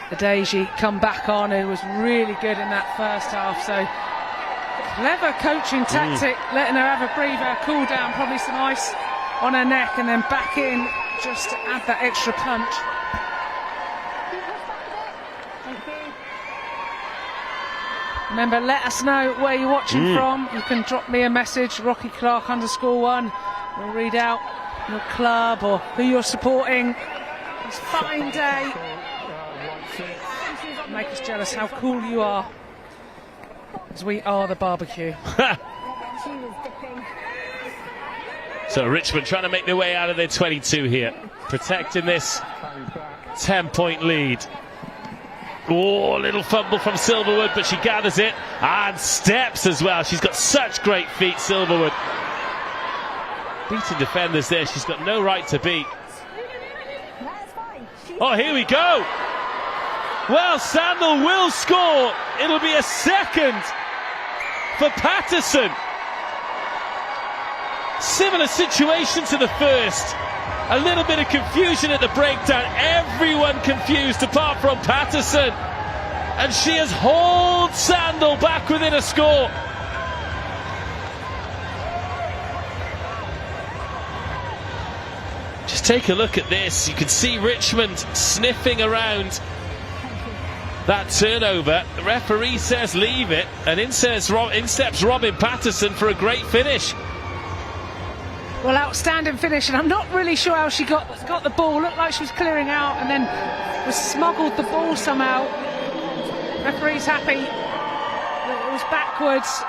the Daisy come back on, who was really good in that first half. So clever coaching tactic, letting her have a breather, cool down, probably some ice on her neck, and then back in just to add that extra punch. Remember, let us know where you're watching from. You can drop me a message, Rocky Clark _1. We'll read out your club or who you're supporting. It's a fine day. Make us jealous how cool you are, as we are the barbecue. So Richmond trying to make their way out of their 22 here, protecting this 10-point lead. Oh, little fumble from Silverwood, but she gathers it and steps as well. She's got such great feet, Silverwood. Beating defenders there, she's got no right to beat. Oh, here we go. Well, Sandal will score. It'll be a second for Patterson. Similar situation to the first. A little bit of confusion at the breakdown. Everyone confused apart from Patterson. And she has hauled Sandal back within a score. Just take a look at this. You can see Richmond sniffing around that turnover. The referee says leave it, and in steps Robin Patterson for a great finish. Well, outstanding finish, and I'm not really sure how she got the ball. Looked like she was clearing out and then was smuggled the ball somehow. Referee's happy that it was backwards.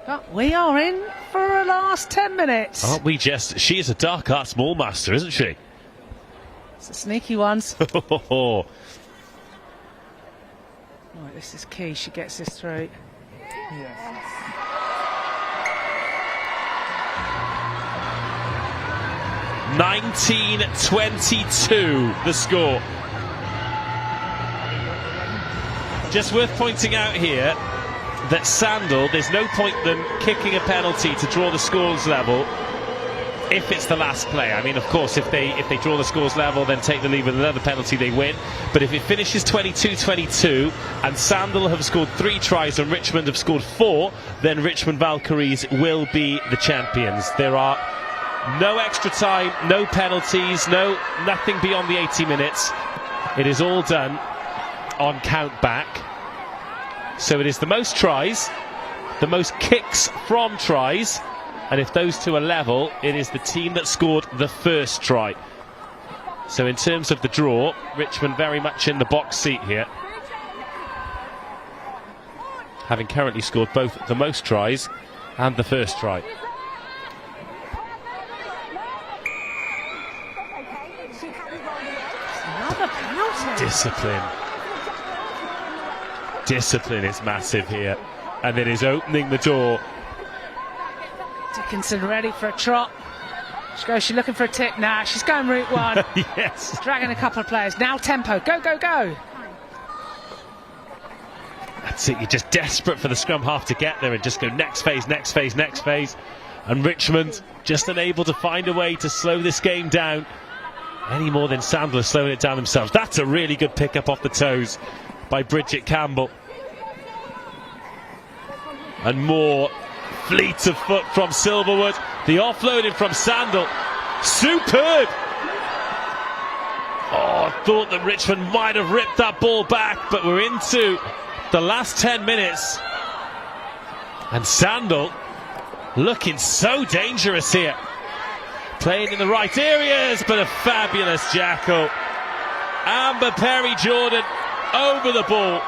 But we are in for a last 10 minutes. Aren't we just? She is a dark arts ball master, isn't she? It's the sneaky ones. Right, this is key. She gets this through. Yes. (19-22) the score. Just worth pointing out here that Sandal, there's no point them kicking a penalty to draw the scores level. if it's the last play. I mean, of course, if they draw the scores level, then take the lead with another penalty, they win. But if it finishes 22-22 and Sandal have scored 3 tries and Richmond have scored 4, then Richmond Valkyries will be the champions. There are no extra time, no penalties, nothing beyond the 80 minutes. It is all done on count back. So it is the most tries, the most kicks from tries, and if those two are level, it is the team that scored the first try. So in terms of the draw, Richmond very much in the box seat here, having currently scored both the most tries and the first try. Discipline is massive here, and it is opening the door. Dickinson ready for a trot. She's looking for a tip now. She's going route 1. Yes. Dragging a couple of players. Now tempo. Go, go, go. That's it. You're just desperate for the scrum half to get there and just go next phase, next phase, next phase. And Richmond just unable to find a way to slow this game down any more than Sandal is slowing it down themselves. That's a really good pick-up off the toes by Bridget Campbell. And more fleet of foot from Silverwood. The offloading from Sandal. Superb! Oh, I thought that Richmond might have ripped that ball back, but we're into the last 10 minutes. And Sandal looking so dangerous here. Playing in the right areas, but a fabulous jackal. Amber Perry-Jordan over the ball.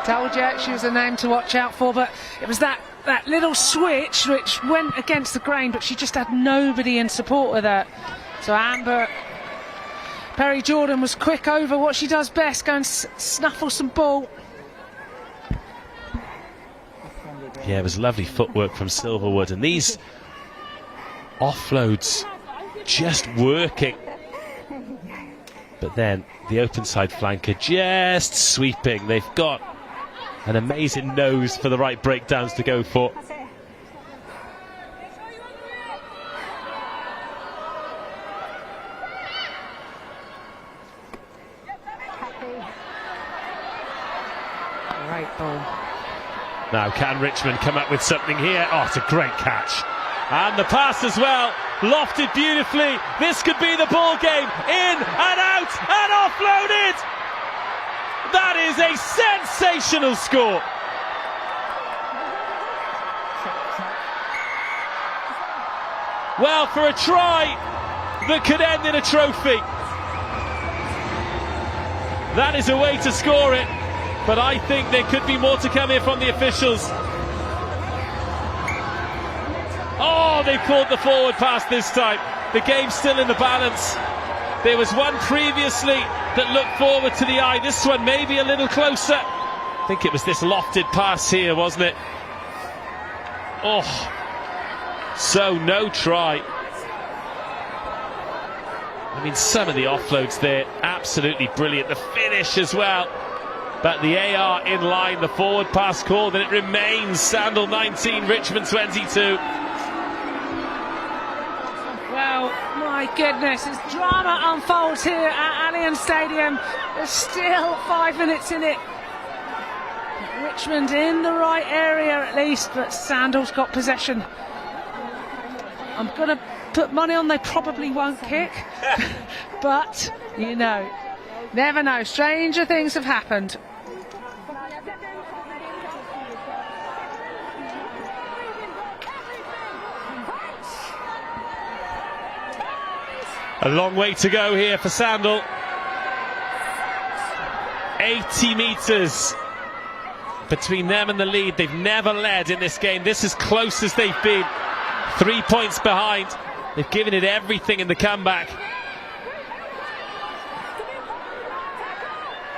Told you she was a name to watch out for, but it was that little switch which went against the grain, but she just had nobody in support of that. So Amber Perry-Jordan was quick over what she does best, go and snuffle some ball. Yeah, it was lovely footwork from Silverwood, and these offloads just working. But then the open side flanker just sweeping. They've got an amazing nose for the right breakdowns to go for. Right ball. Now can Richmond come up with something here? Oh, it's a great catch. And the pass as well, lofted beautifully. This could be the ball game. In and out and offloaded. That is a sensational score. Well, for a try that could end in a trophy. That is a way to score it, but I think there could be more to come here from the officials. Oh, they've called the forward pass this time. The game's still in the balance. There was one previously that looked forward to the eye. This one maybe a little closer. I think it was this lofted pass here, wasn't it? Oh, so no try. I mean, some of the offloads there, absolutely brilliant. The finish as well. But the AR in line, the forward pass called, and it remains Sandal 19, Richmond 22. Well, my goodness, as drama unfolds here at Allianz Stadium, there's still 5 minutes in it. Richmond in the right area at least, but Sandal's got possession. I'm going to put money on they probably won't kick, but you know, never know. Stranger things have happened. A long way to go here for Sandal. 80 metres between them and the lead. They've never led in this game. This is as close as they've been. 3 points behind. They've given it everything in the comeback.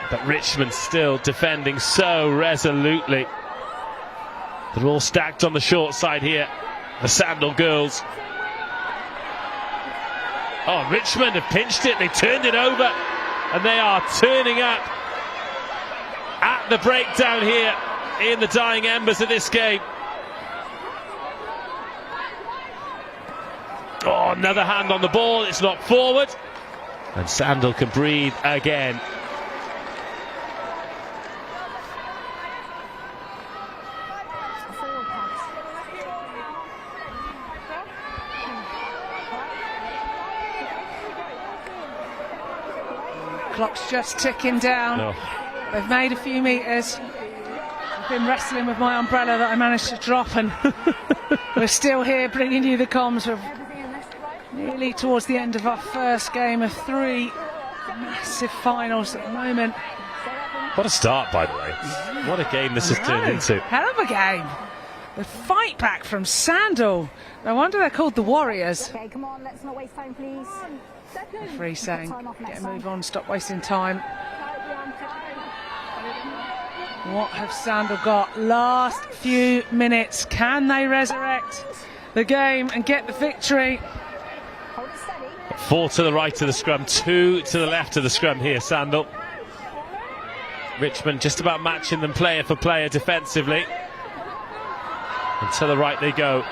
But Richmond still defending so resolutely. They're all stacked on the short side here, the Sandal girls. Oh, Richmond have pinched it, they turned it over, and they are turning up at the breakdown here in the dying embers of this game. Oh, another hand on the ball. It's knocked forward. And Sandal can breathe again. Clock's just ticking down. Oh. They've made a few metres. I've been wrestling with my umbrella that I managed to drop, and we're still here bringing you the comms. We're nearly towards the end of our first game of 3 massive finals at the moment. What a start, by the way. What a game this has turned into. Hell of a game. The fight back from Sandal. No wonder they're called the Warriors. Okay, come on, let's not waste time, please. Referee saying, get a move on, stop wasting time. What have Sandal got? Last few minutes. Can they resurrect the game and get the victory? 4 to the right of the scrum, 2 to the left of the scrum here, Sandal. Richmond just about matching them player for player defensively. And to the right they go.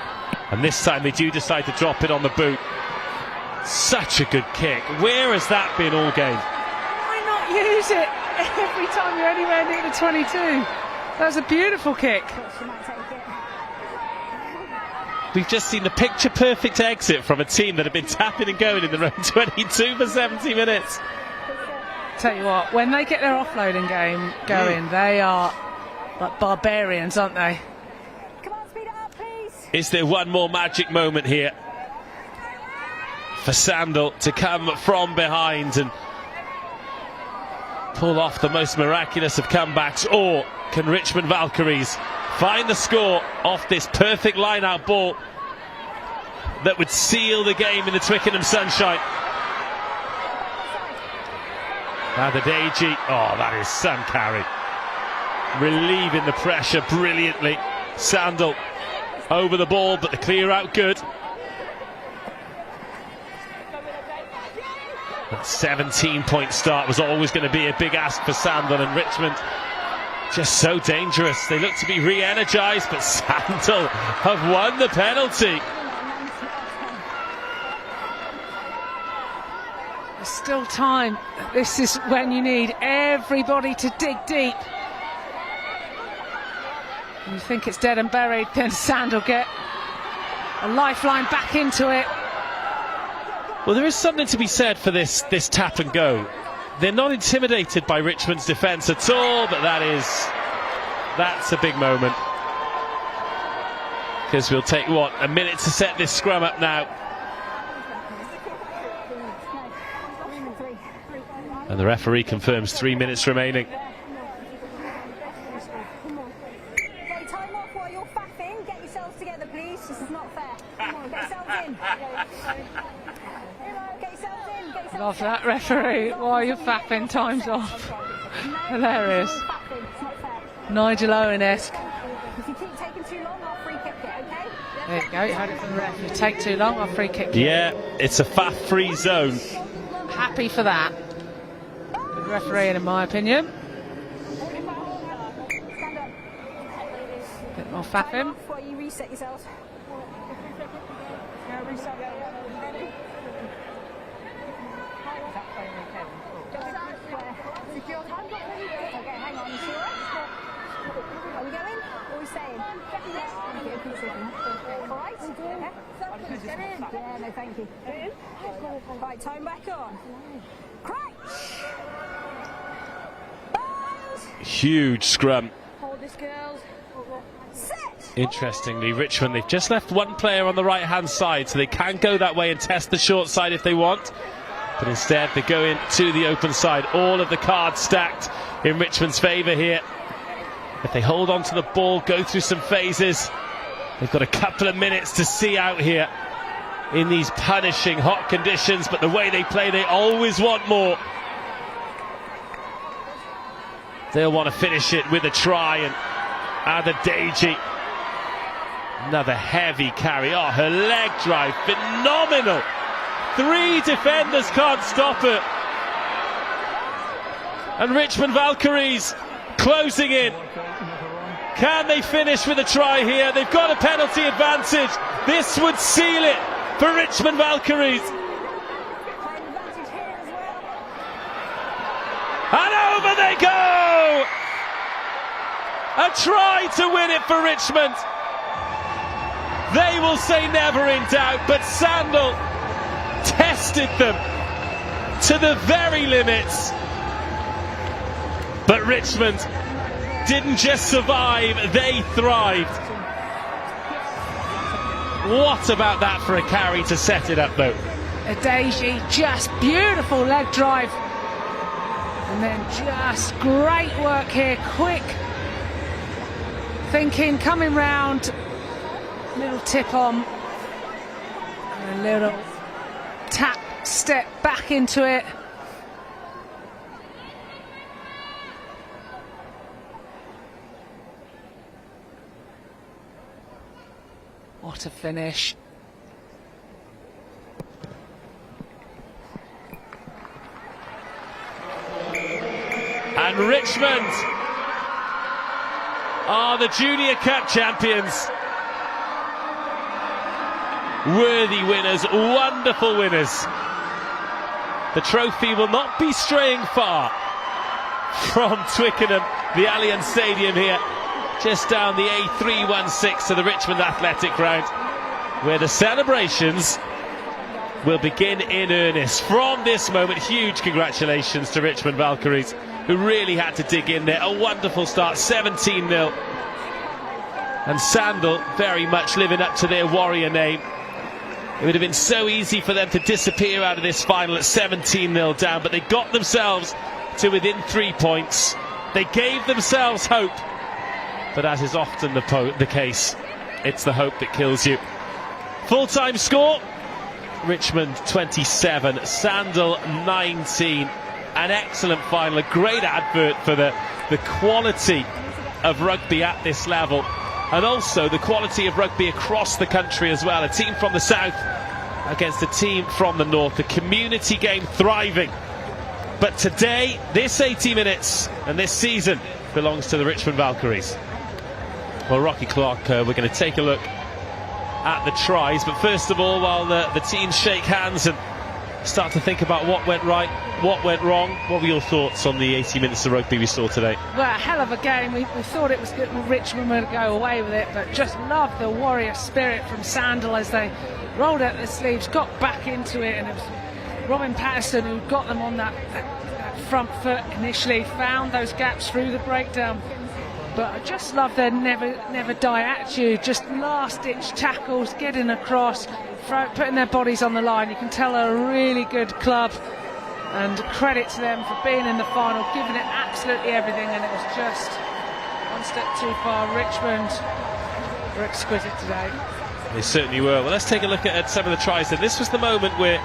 And this time they do decide to drop it on the boot. Such a good kick. Where has that been all game? Why not use it every time you're anywhere near the 22? That was a beautiful kick. We've just seen a picture-perfect exit from a team that have been tapping and going in their own 22 for 70 minutes. Tell you what, when they get their offloading game going, they are like barbarians, aren't they? Come on, speed it up, please. Is there one more magic moment here for Sandal to come from behind and pull off the most miraculous of comebacks, or can Richmond Valkyries find the score off this perfect line-out ball that would seal the game in the Twickenham sunshine? Ivybridge, oh, that is some carry, relieving the pressure brilliantly. Sandal over the ball, but the clear out good. That 17-point start was always going to be a big ask for Sandal, and Richmond just so dangerous. They look to be re-energised, but Sandal have won the penalty. There's still time. This is when you need everybody to dig deep. And you think it's dead and buried, can Sandal get a lifeline back into it? Well, there is something to be said for this tap and go. They're not intimidated by Richmond's defence at all, but that's a big moment. Because we'll take, what, a minute to set this scrum up now. And the referee confirms 3 minutes remaining. Okay, time off while you're faffing. Get yourselves together, please. This is not fair. Come on, get yourselves in. Love that, referee. While you're fapping, time's off. Hilarious. Nigel Owen-esque. If you keep taking too long, I'll free kick it, okay? There you go, you heard it from the ref. If you take too long, I'll free kick you. Yeah, it's a faff-free zone. Happy for that. Good refereeing, in my opinion. Bit more faffing. Before you reset yourselves. Okay, hang on, you sure? Are we going? What are we saying? Alright? Okay. Yeah, no, thank you. Right, time back on. Crack! Huge scrum. Hold this, girls. Set! Interestingly, Richmond, they've just left one player on the right-hand side, so they can go that way and test the short side if they want. But instead, they go into the open side. All of the cards stacked in Richmond's favour here. If they hold on to the ball, go through some phases, they've got a couple of minutes to see out here in these punishing hot conditions. But the way they play, they always want more. They'll want to finish it with a try, and Ivybridge, another heavy carry. Oh, her leg drive, phenomenal. 3 defenders can't stop it. And Richmond Valkyries closing in. Can they finish with a try here? They've got a penalty advantage. This would seal it for Richmond Valkyries. And over they go! A try to win it for Richmond. They will say never in doubt, but Sandal tested them to the very limits. But Richmond didn't just survive, they thrived. What about that for a carry to set it up though? Adeji, just beautiful leg drive. And then just great work here, quick thinking, coming round, little tip on, and a little tap step back into it. What a finish. And Richmond are the Junior Cup champions. Worthy winners, wonderful winners. The trophy will not be straying far from Twickenham, the Allianz Stadium here, just down the A316 to the Richmond Athletic Ground, where the celebrations will begin in earnest. From this moment, huge congratulations to Richmond Valkyries, who really had to dig in there. A wonderful start, 17-0. And Sandal very much living up to their warrior name. It would have been so easy for them to disappear out of this final at 17-0 down, but they got themselves to within 3 points. They gave themselves hope, but as is often the case, it's the hope that kills you. Full-time score, Richmond 27, Sandal 19. An excellent final, a great advert for the quality of rugby at this level, and also the quality of rugby across the country as well. A team from the south against a team from the north, the community game thriving. But today, this 80 minutes and this season belongs to the Richmond Valkyries. Well, Rocky Clark, we're going to take a look at the tries, but first of all, while the teams shake hands and start to think about what went right, what went wrong, what were your thoughts on the 80 minutes of rugby we saw today? Well, a hell of a game. We thought it was good, Richmond were going to go away with it, but just loved the warrior spirit from Sandal as they rolled out their sleeves, got back into it, and it was Robin Patterson who got them on that front foot initially, found those gaps through the breakdown. But I just love their never die attitude, just last-ditch tackles, getting across, putting their bodies on the line. You can tell they're a really good club, and credit to them for being in the final, giving it absolutely everything, and it was just one step too far. Richmond were exquisite today. They certainly were. Well, let's take a look at some of the tries then. This was the moment where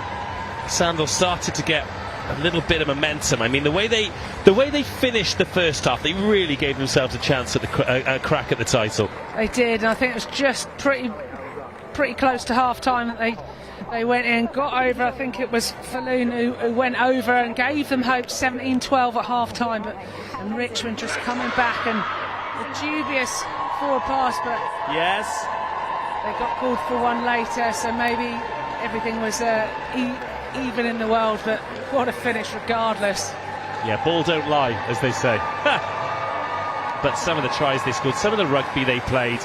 Sandal started to get a little bit of momentum. I mean, the way they finished the first half, they really gave themselves a chance at a crack at the title. They did, and I think it was just pretty close to half-time that they went in, got over. I think it was Falloon who went over and gave them hope, 17-12 at half-time, and Richmond just coming back, and a dubious forward pass, but yes, they got called for one later, so maybe everything was even in the world, but what a finish regardless. Yeah, ball don't lie, as they say. But some of the tries they scored, some of the rugby they played,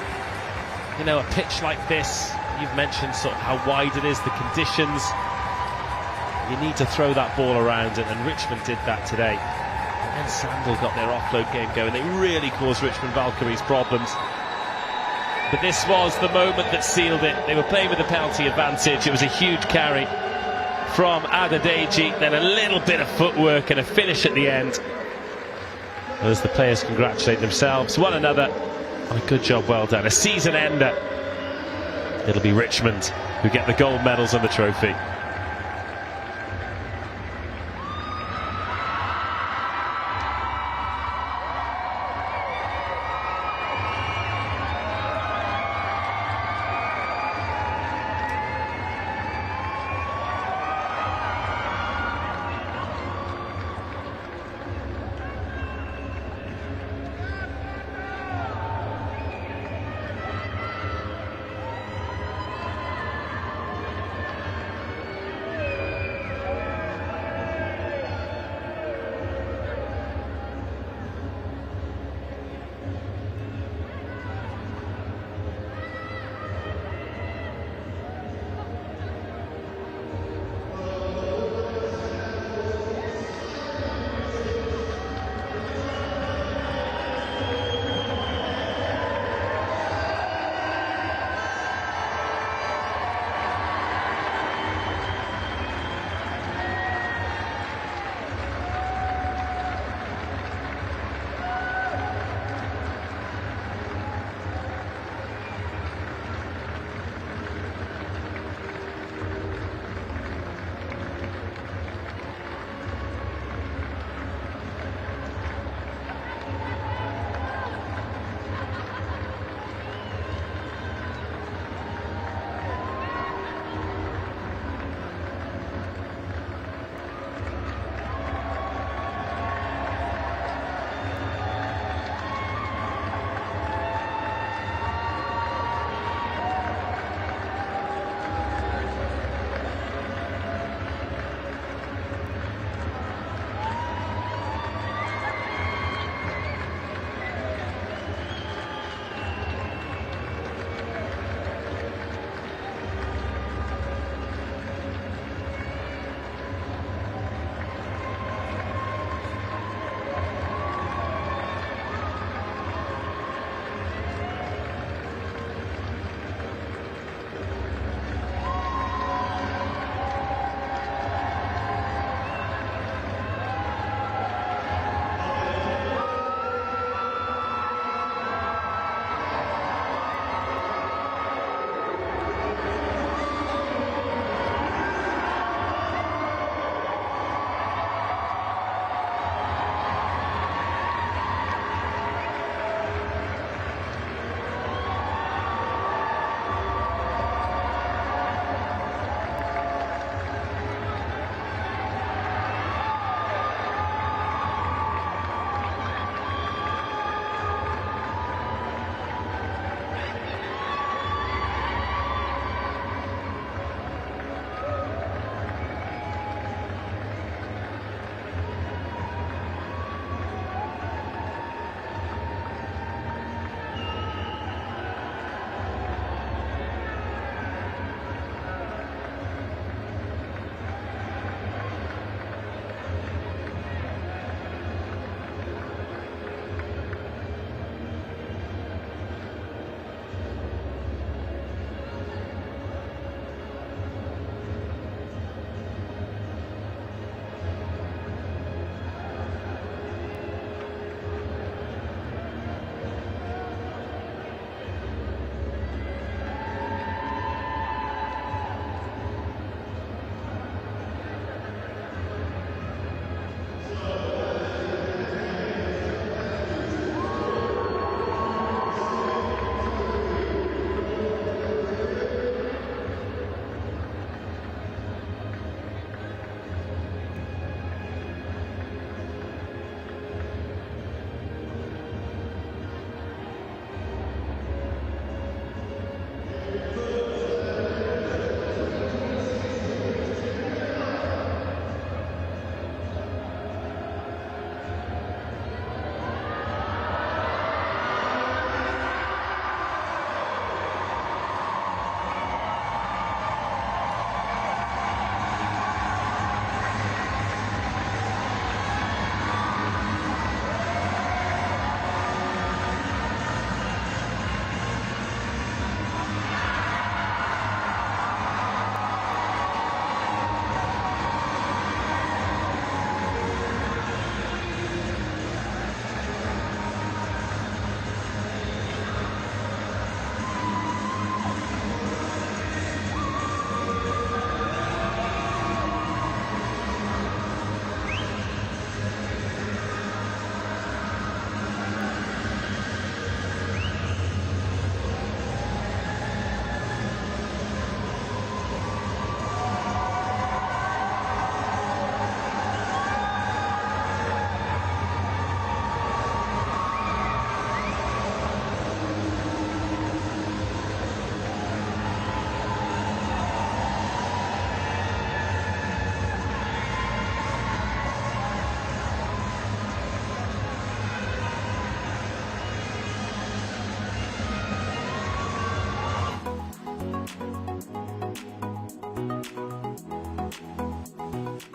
you know, a pitch like this, you've mentioned sort of how wide it is, the conditions, you need to throw that ball around, and Richmond did that today. And then Sandal got their offload game going. They really caused Richmond Valkyries problems. But this was the moment that sealed it. They were playing with the penalty advantage. It was a huge carry from Adedeji, then a little bit of footwork and a finish at the end, as the players congratulate themselves, one another, on a good job, well done. A season ender. It'll be Richmond who get the gold medals and the trophy.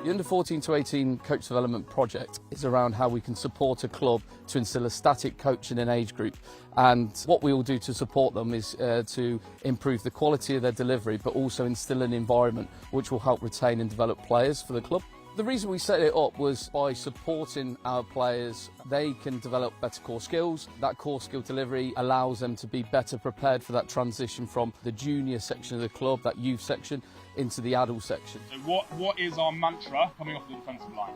The Under-14 to 18 coach development project is around how we can support a club to instill a static coach in an age group, and what we will do to support them is to improve the quality of their delivery, but also instill an environment which will help retain and develop players for the club. The reason we set it up was by supporting our players. They can develop better core skills. That core skill delivery allows them to be better prepared for that transition from the junior section of the club, that youth section, into the adult section. So what is our mantra coming off the defensive line?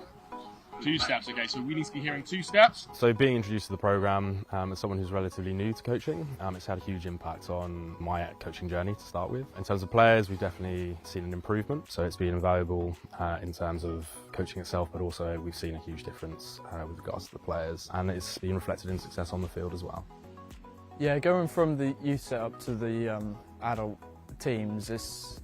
2 steps, okay, so we need to be hearing 2 steps. So being introduced to the programme as someone who's relatively new to coaching, it's had a huge impact on my coaching journey to start with. In terms of players, we've definitely seen an improvement, so it's been invaluable in terms of coaching itself, but also we've seen a huge difference with regards to the players, and it's been reflected in success on the field as well. Yeah, going from the youth setup to the adult teams is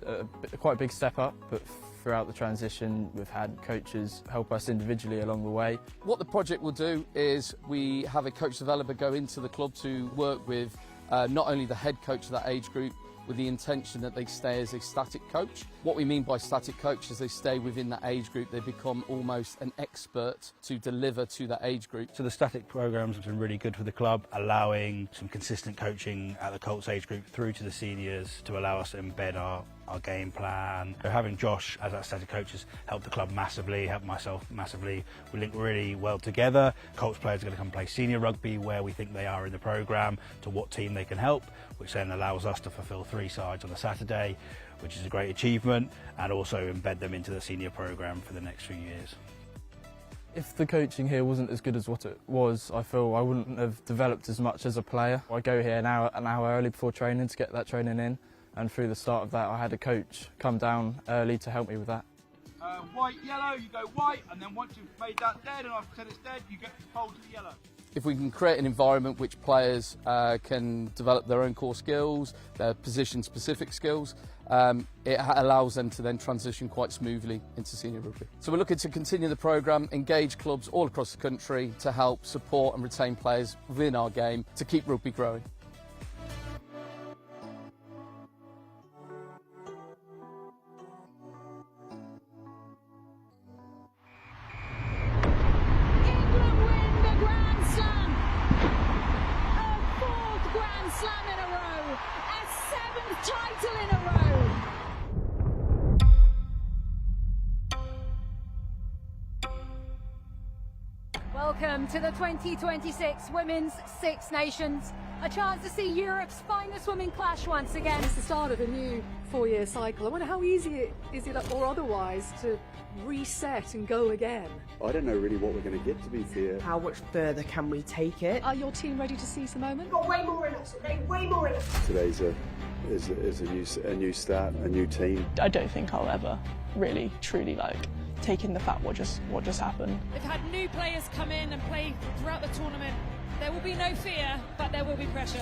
quite a big step up, but throughout the transition we've had coaches help us individually along the way. What the project will do is we have a coach developer go into the club to work with not only the head coach of that age group, with the intention that they stay as a static coach. What we mean by static coach is they stay within that age group, they become almost an expert to deliver to that age group. So the static programmes have been really good for the club, allowing some consistent coaching at the Colts age group through to the seniors to allow us to embed our game plan. So having Josh as our static coach has helped the club massively, helped myself massively. We link really well together. Colts players are going to come play senior rugby where we think they are in the programme, to what team they can help, which then allows us to fulfil 3 sides on a Saturday, which is a great achievement, and also embed them into the senior programme for the next few years. If the coaching here wasn't as good as what it was, I feel I wouldn't have developed as much as a player. I go here an hour early before training to get that training in, and through the start of that I had a coach come down early to help me with that. White, yellow, you go white, and then once you've made that dead and I've said it's dead, you get fold to the yellow. If we can create an environment which players can develop their own core skills, their position-specific skills, it allows them to then transition quite smoothly into senior rugby. So we're looking to continue the programme, engage clubs all across the country to help support and retain players within our game to keep rugby growing. Title in a row. Welcome to the 2026 Women's Six Nations. A chance to see Europe's finest women clash once again. It's the start of a new 4-year cycle. I wonder how easy is it, or otherwise, to reset and go again? I don't know really what we're going to get, to be fair. How much further can we take it? Are your team ready to seize the moment? Got way more in us. Way more in us. Today's a new start, a new team. I don't think I'll ever really truly take in the fact what just happened. They've had new players come in and play throughout the tournament. There will be no fear, but there will be pressure.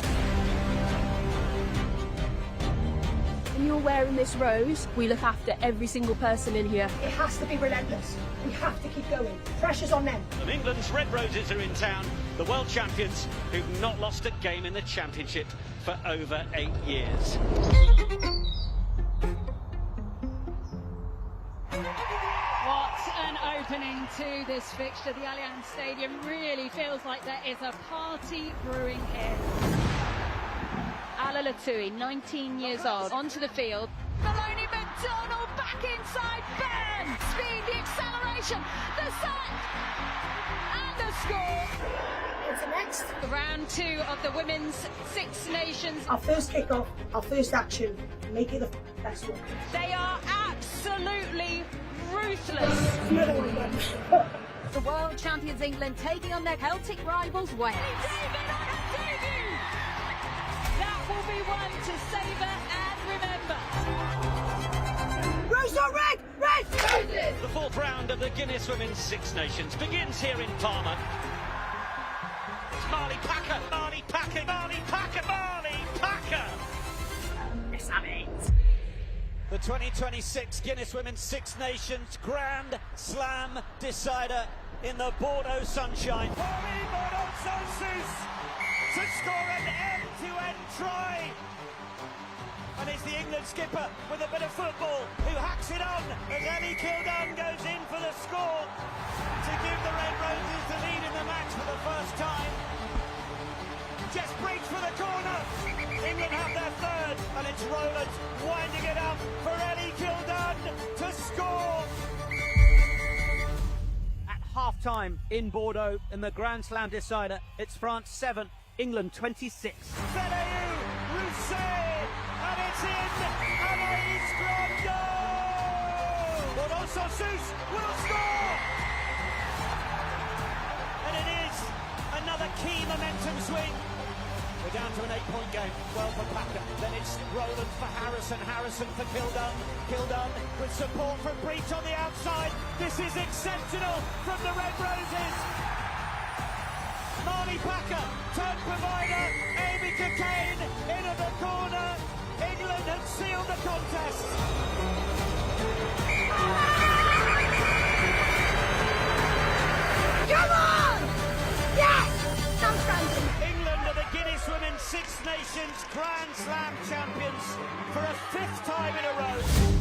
When you're wearing this rose, we look after every single person in here. It has to be relentless. We have to keep going. Pressure's on them. And England's Red Roses are in town, the world champions who've not lost a game in the championship for over 8 years. What an opening to this fixture. The Allianz Stadium really feels like there is a party brewing here. Ala Latui, 19 years old, onto the field. Maloney McDonald back inside. Bam! Speed, the acceleration, the sack, and the score. What's next? The round 2 of the Women's Six Nations. Our first kick-off, our first action. Make it the best one. They are absolutely ruthless. The world champions England taking on their Celtic rivals Wales. That will be one to savour and remember. Rose or red? Red! The 4th round of the Guinness Women's Six Nations begins here in Parma. It's Marley Packer, Marley Packer, Marley Packer, Marley Packer! Yes, I mean. The 2026 Guinness Women's Six Nations Grand Slam decider in the Bordeaux sunshine. Pauline Bordeaux-Sansus to score an end-to-end try and it's the England skipper with a bit of football who hacks it on as Ellie Kildunn goes in for the score to give the Red Roses the lead in the match for the first time. Just breaks for the corner. England have their third, and it's Rowland winding it up for Ellie Kildunn to score. At half-time in Bordeaux in the Grand Slam decider, it's France 7, England 26. Felayu, Rousset, and it's in! Anaïs Grandot! Bourdon Sansus will score! And it is another key momentum swing. We're down to an 8-point game. Well for Packer. Then it's Rowland for Harrison. Harrison for Kildunn. Kildunn with support from Breach on the outside. This is exceptional from the Red Roses. Marnie Packer, turn provider. Amy Cockayne into the corner. England have sealed the contest. Come on! Yes! Outstanding! England are the Guinness Women's Six Nations Grand Slam champions for a 5th time in a row.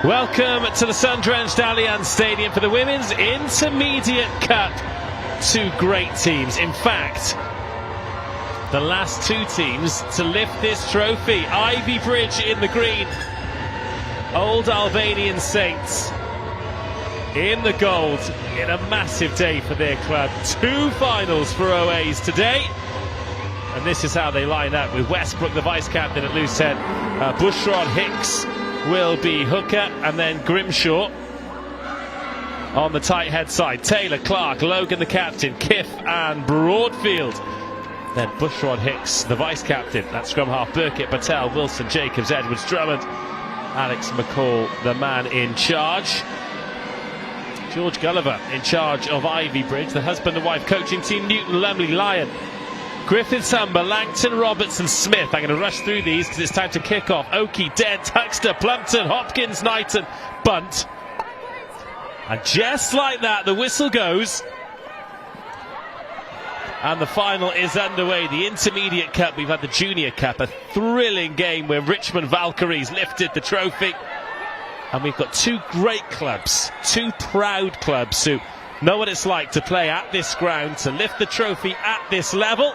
Welcome to the sun-drenched Allianz Stadium for the Women's Intermediate Cup. Two great teams. In fact, the last two teams to lift this trophy. Ivybridge in the green. Old Albanian Saints in the gold, in a massive day for their club. Two finals for OAs today. And this is how they line up, with Westbrook, the vice-captain, at loose head. Bushrod Hicks will be hooker, and then Grimshaw on the tight head side. Taylor, Clark, Logan the captain, Kiff and Broadfield. Then Bushrod Hicks, the vice-captain. That scrum half, Burkitt, Patel, Wilson, Jacobs, Edwards, Drummond. Alex McCall, the man in charge. George Gulliver in charge of Ivybridge. The husband and wife coaching team, Newton, Lumley, Lyon, Griffiths, Humber, Langton, Robertson, Smith. I'm going to rush through these because it's time to kick off. Oakey, Dent, Huxter, Plumpton, Hopkins, Knighton, Bunt. And just like that, the whistle goes. And the final is underway. The Intermediate Cup, we've had the Junior Cup, a thrilling game where Richmond Valkyries lifted the trophy. And we've got two great clubs, two proud clubs who know what it's like to play at this ground, to lift the trophy at this level.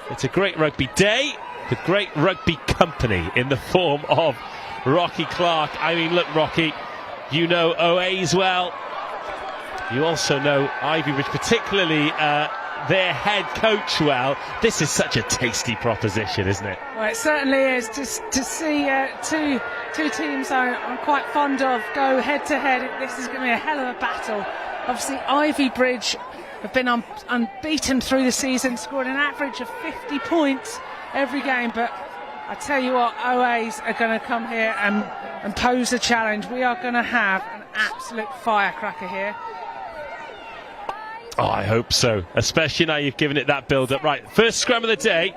It's a great rugby day with great rugby company in the form of Rocky Clark. I mean, look, Rocky, you know OAs well. You also know Ivybridge, particularly their head coach well. This is such a tasty proposition, isn't it? Well, it certainly is. To see two teams I'm quite fond of go head to head. This is going to be a hell of a battle. Obviously, Ivybridge have been unbeaten through the season, scored an average of 50 points every game. But I tell you what, OAs are going to come here and pose a challenge. We are going to have an absolute firecracker here. Oh, I hope so, especially now you've given it that build-up. Right, first scrum of the day,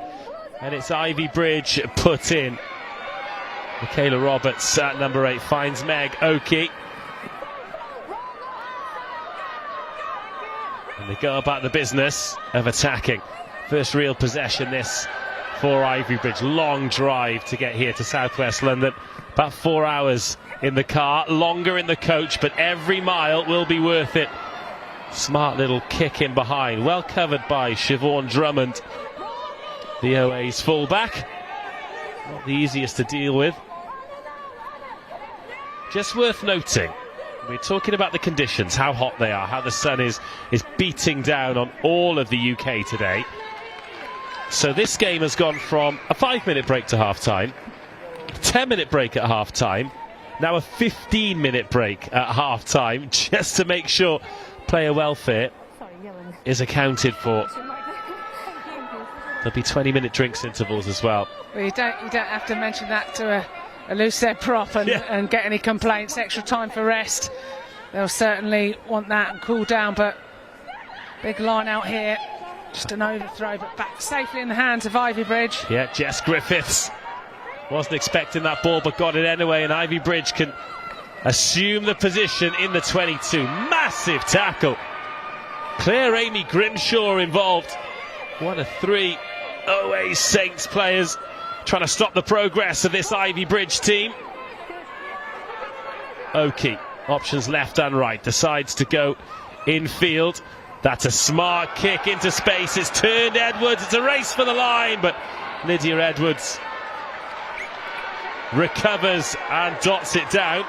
and it's Ivybridge put in. Michaela Roberts at number 8 finds Meg Oakey. And they go about the business of attacking. First real possession this for Ivybridge. Long drive to get here to southwest London. About 4 hours in the car, longer in the coach, but every mile will be worth it. Smart little kick in behind, well covered by Siobhan Drummond, the OA's fullback. Not the easiest to deal with. Just worth noting, we're talking about the conditions, how hot they are, how the sun is beating down on all of the UK today. So this game has gone from a 5-minute break to half-time, a 10-minute break at half-time, now a 15-minute break at half-time, just to make sure player welfare is accounted for. There'll be 20-minute drinks intervals as well. Well, you don't have to mention that to a loose head prop and get any complaints. Extra time for rest. They'll certainly want that and cool down. But big line out here. Just an overthrow, but back safely in the hands of Ivybridge. Yeah, Jess Griffiths wasn't expecting that ball, but got it anyway. And Ivybridge can assume the position in the 22. Massive tackle. Claire Amy Grimshaw involved. One of 3 OA Saints players trying to stop the progress of this Ivybridge team. Oakey, options left and right, decides to go infield. That's a smart kick into space. It's turned Edwards. It's a race for the line, but Lydia Edwards recovers and dots it down.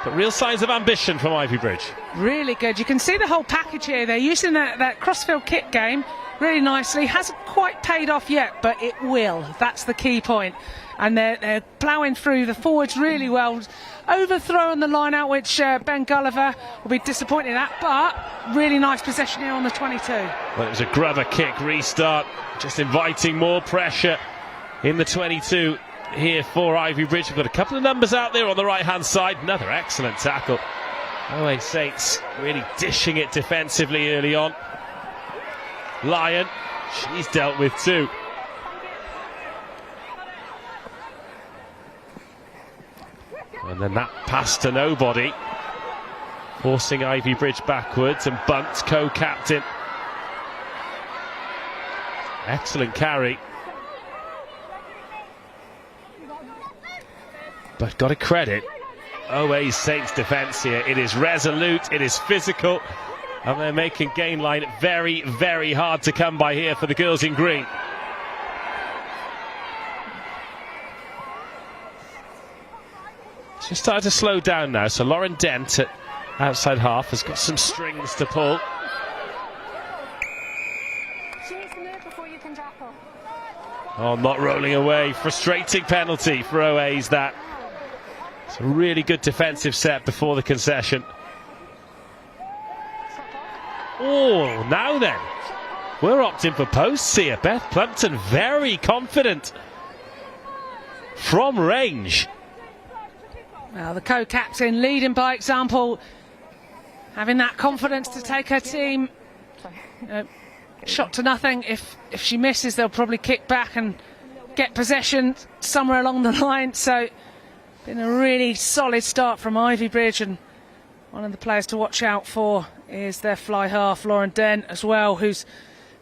But real signs of ambition from Ivybridge. Really good. You can see the whole package here. They're using that crossfield kick game really nicely. Hasn't quite paid off yet, but it will. That's the key point. And they're ploughing through the forwards really well. Overthrowing the line out, which Ben Gulliver will be disappointed at, but really nice possession here on the 22. Well, it was a grubber kick restart, just inviting more pressure in the 22. Here for Ivybridge. We've got a couple of numbers out there on the right hand side. Another excellent tackle. OA Saints really dishing it defensively early on. Lyon, she's dealt with too. And then that pass to nobody, forcing Ivybridge backwards, and Bunt, co-captain. Excellent carry. But got to credit OA Saints defence here. It is resolute, it is physical, and they're making gain line very, very hard to come by here for the girls in green. Just started to slow down now, so Lauren Dent at outside half has got some strings to pull. Oh, not rolling away. Frustrating penalty for OA's that. It's a really good defensive set before the concession. Oh, now then. We're opting for posts here. Beth Plumpton very confident from range. Well, the co-captain leading by example, having that confidence to take her team. Shot to nothing. If she misses, they'll probably kick back and get possession somewhere along the line. So, been a really solid start from Ivybridge, and one of the players to watch out for is their fly half, Lauren Dent, as well, who's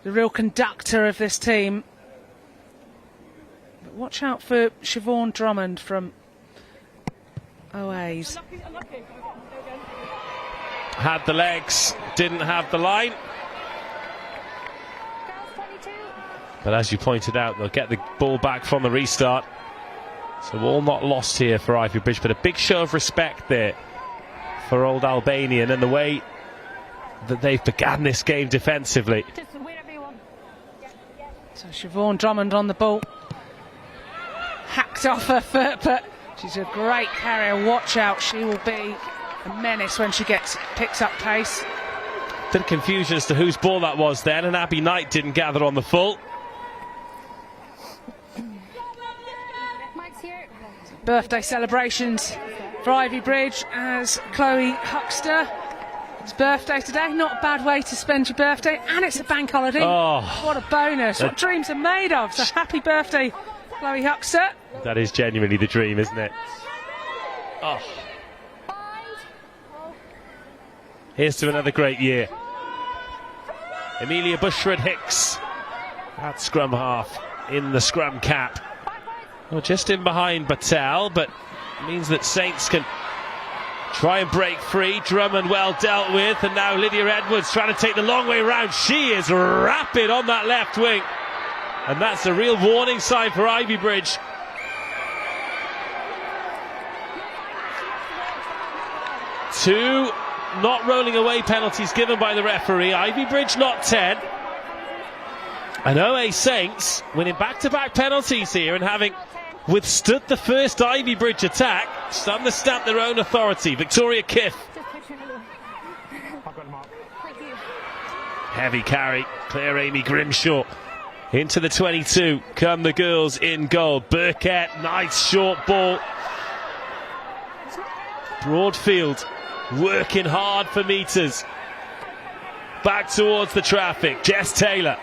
the real conductor of this team. But watch out for Siobhan Drummond from OA's. Had the legs, didn't have the line. But as you pointed out, they'll get the ball back from the restart. So all not lost here for Ivybridge, but a big show of respect there for old Albanian and the way that they've begun this game defensively. So Siobhan Drummond on the ball. Hacked off her foot, but she's a great carrier. Watch out, she will be a menace when she picks up pace. Bit of confusion as to whose ball that was then, and Abby Knight didn't gather on the full. Birthday celebrations for Ivybridge as Chloe Huckster. It's birthday today, not a bad way to spend your birthday, and it's a bank holiday. Oh, what a bonus, what dreams are made of. So happy birthday, Chloe Huckster. That is genuinely the dream, isn't it? Oh. Here's to another great year. Amelia Bushrod-Hicks at scrum half in the scrum cap. Well, just in behind Battelle, but means that Saints can try and break free. Drummond well dealt with, and now Lydia Edwards trying to take the long way round. She is rapid on that left wing, and that's a real warning sign for Ivybridge. Two not rolling away penalties given by the referee. Ivybridge not 10. And OA Saints winning back-to-back penalties here and having withstood the first Ivybridge attack, starting to stamp their own authority. Victoria Kiff. Heavy carry. Claire Amy Grimshaw into the 22. Come the girls in goal. Burkett, nice short ball. Broadfield working hard for metres. Back towards the traffic. Jess Taylor.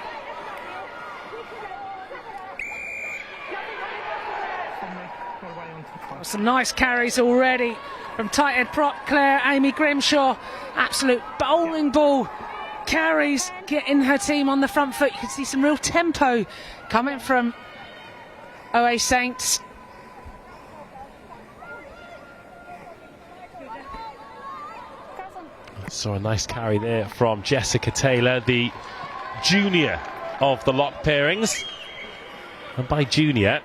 Some nice carries already from tight head prop Claire Amy Grimshaw. Absolute bowling ball carries, getting her team on the front foot. You can see some real tempo coming from OA Saints. Saw a nice carry there from Jessica Taylor, the junior of the lock pairings. And by junior,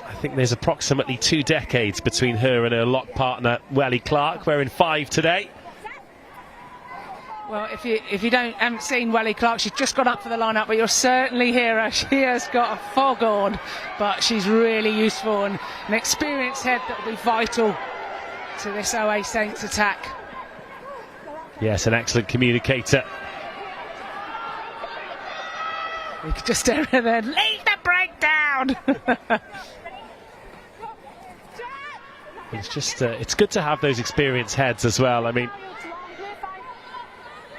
I think there's approximately 2 decades between her and her lock partner, Welly Clark. We're in 5 today. Well, if you haven't seen Welly Clark, she's just got up for the lineup, but you'll certainly hear her. She has got a foghorn, but she's really useful and an experienced head that will be vital to this OA Saints attack. Yes, an excellent communicator. You could just stare at her there. Leave the breakdown! It's just, it's good to have those experienced heads as well. I mean,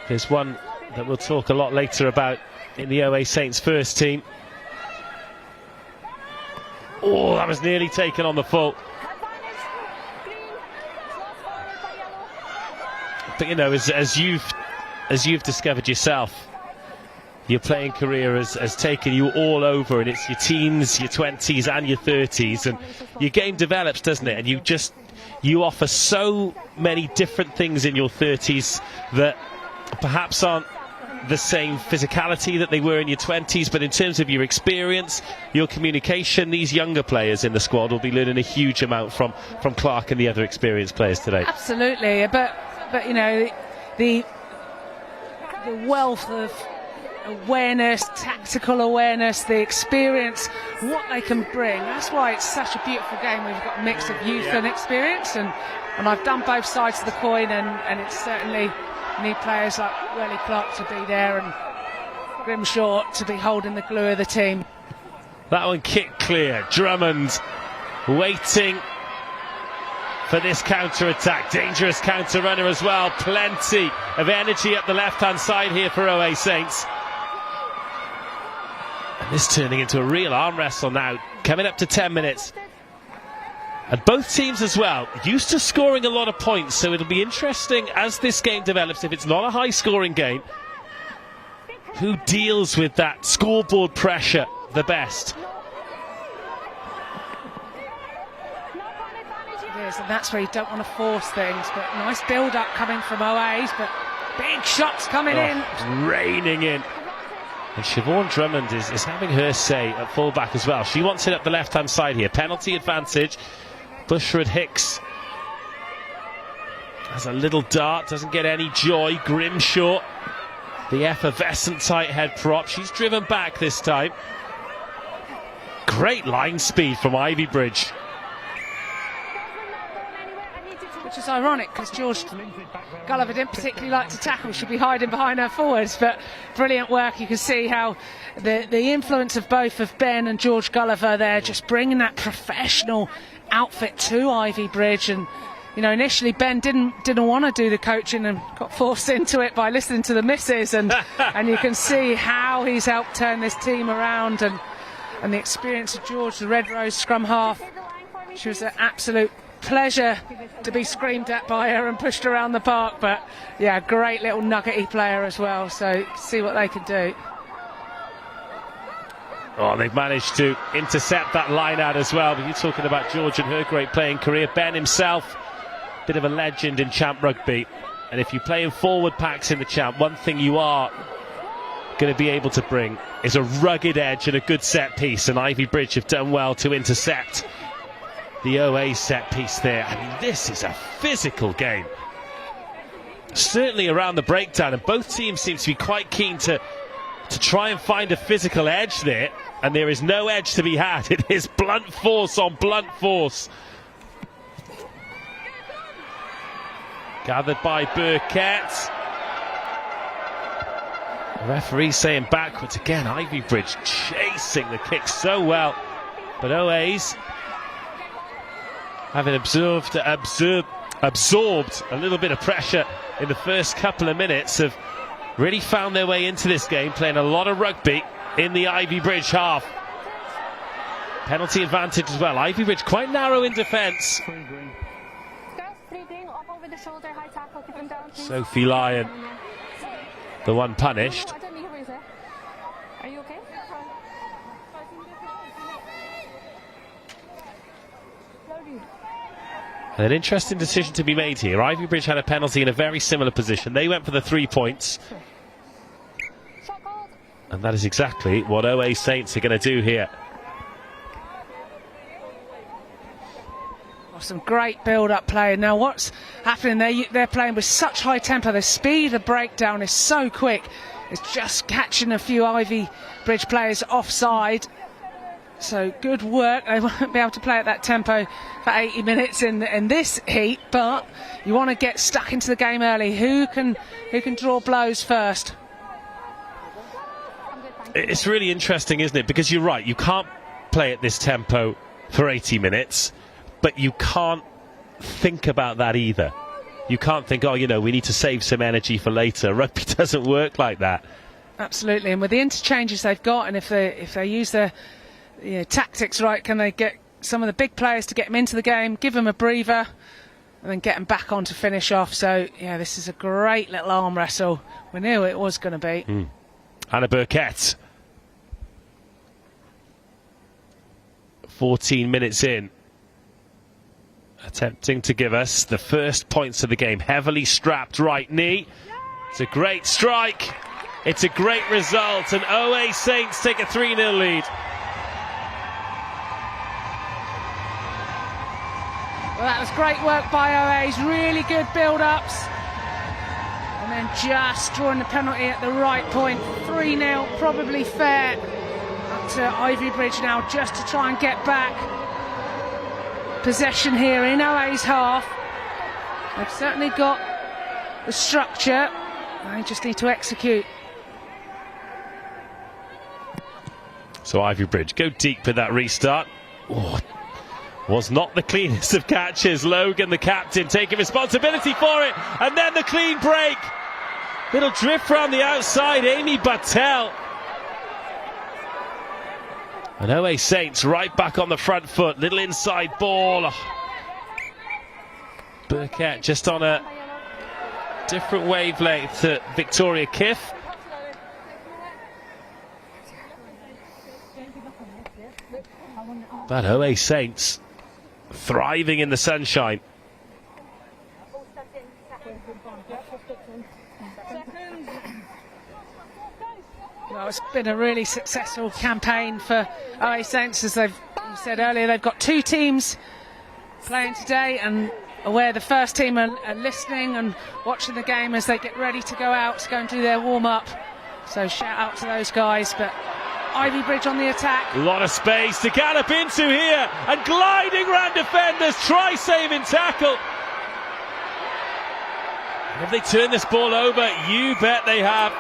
there's one that we'll talk a lot later about in the OA Saints first team. Oh, that was nearly taken on the full. But you know, as you've discovered yourself, your playing career has taken you all over, and it's your teens, your 20s and your 30s, and your game develops, doesn't it? And you offer so many different things in your 30s that perhaps aren't the same physicality that they were in your 20s, but in terms of your experience, your communication, these younger players in the squad will be learning a huge amount from Clark and the other experienced players today. Absolutely, but you know, the wealth of awareness, tactical awareness, the experience, what they can bring. That's why it's such a beautiful game. We've got a mix of youth and experience, and I've done both sides of the coin, and it's certainly need players like Welly Clark to be there and Grimshaw to be holding the glue of the team. That one kicked clear. Drummond waiting for this counter-attack. Dangerous counter-runner as well. Plenty of energy up the left-hand side here for OA Saints. And this turning into a real arm wrestle now. Coming up to 10 minutes. And both teams as well used to scoring a lot of points, so it'll be interesting as this game develops, if it's not a high-scoring game, who deals with that scoreboard pressure the best. It is, and that's where you don't want to force things, but nice build-up coming from OAs, but big shots coming in. Raining in. And Siobhan Drummond is having her say at full-back as well. She wants it up the left-hand side here. Penalty advantage. Bushrod Hicks has a little dart, doesn't get any joy. Grimshaw, the effervescent tight head prop. She's driven back this time. Great line speed from Ivybridge. Which is ironic because George Gulliver didn't particularly like to tackle. She'd be hiding behind her forwards, but brilliant work. You can see how the influence of both of Ben and George Gulliver there, just bringing that professional outfit to Ivybridge. And you know, initially Ben didn't want to do the coaching and got forced into it by listening to the misses, and you can see how he's helped turn this team around, and the experience of George, the Red Rose scrum half. She was an absolute pleasure to be screamed at by her and pushed around the park, but yeah, great little nuggety player as well, so see what they can do. Oh, they've managed to intercept that line out as well. But you're talking about George and her great playing career. Ben himself, bit of a legend in Champ Rugby. And if you play in forward packs in the Champ, one thing you are going to be able to bring is a rugged edge and a good set piece. And Ivybridge have done well to intercept the OA set piece there. I mean, this is a physical game. Certainly around the breakdown. And both teams seem to be quite keen to try and find a physical edge there, and there is no edge to be had. It is blunt force on blunt force. Gathered by Burkett. The referee saying backwards again. Ivybridge chasing the kick so well, but OAs having absorbed a little bit of pressure in the first couple of minutes, have really found their way into this game, playing a lot of rugby in the Ivybridge half. Penalty advantage as well. Ivybridge quite narrow in defence. Sophie Lyon, the one punished. Are you okay? An interesting decision to be made here. Ivybridge had a penalty in a very similar position. They went for the 3 points. And that is exactly what OA Saints are going to do here. Oh, some great build-up play. Now what's happening, they're playing with such high tempo. The speed of breakdown is so quick. It's just catching a few Ivybridge players offside. So good work. They won't be able to play at that tempo for 80 minutes in this heat, but you want to get stuck into the game early. Who can draw blows first? It's really interesting, isn't it? Because you're right, you can't play at this tempo for 80 minutes, but you can't think about that either. You can't think, oh, you know, we need to save some energy for later. Rugby doesn't work like that. Absolutely, and with the interchanges they've got, and if they use their tactics right, can they get some of the big players to get them into the game, give them a breather, and then get them back on to finish off. So yeah, this is a great little arm wrestle. We knew it was going to be. Anna Burkett, 14 minutes in, attempting to give us the first points of the game. Heavily strapped right knee. It's a great strike. It's a great result, and OA Saints take a 3-0 lead. Well, that was great work by OA's, really good build-ups. And then just drawing the penalty at the right point. 3-0, probably fair. Up to Ivybridge now, just to try and get back possession here in OA's half. They've certainly got the structure. They just need to execute. So Ivybridge go deep with that restart. Oh, was not the cleanest of catches. Logan, the captain, taking responsibility for it. And then the clean break. Little drift round the outside. Amy Battelle. And OA Saints right back on the front foot. Little inside ball. Burkett just on a different wavelength to Victoria Kiff. But OA Saints thriving in the sunshine. Well, it's been a really successful campaign for OA Saints. As they've said earlier, they've got 2 teams playing today, and aware the first team are listening and watching the game as they get ready to go out to go and do their warm-up. So shout out to those guys. But Ivybridge on the attack. A lot of space to gallop into here, and gliding round defenders, try-saving tackle. Have they turned this ball over? You bet they have.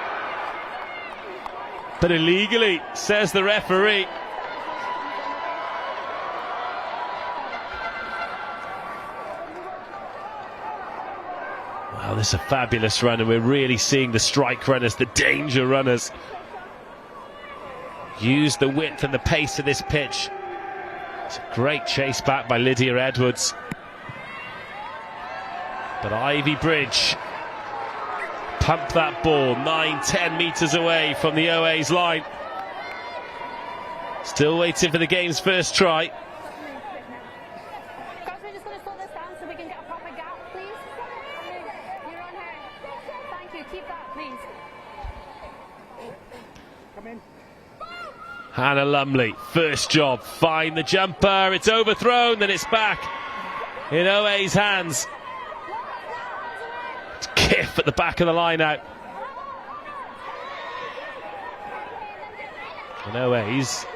But illegally, says the referee. Wow, this is a fabulous run, and we're really seeing the strike runners, the danger runners, use the width and the pace of this pitch. It's a great chase back by Lydia Edwards. But Ivybridge pump that ball 9-10 metres away from the OA's line. Still waiting for the game's first try. Guys, we're just going to slow this down so we can get a proper gap, please. You're on here. Thank you. Keep that, please. Come in. Hannah Lumley, first job, find the jumper, it's overthrown, then it's back in OA's hands. It's Kiff at the back of the line out. And OA's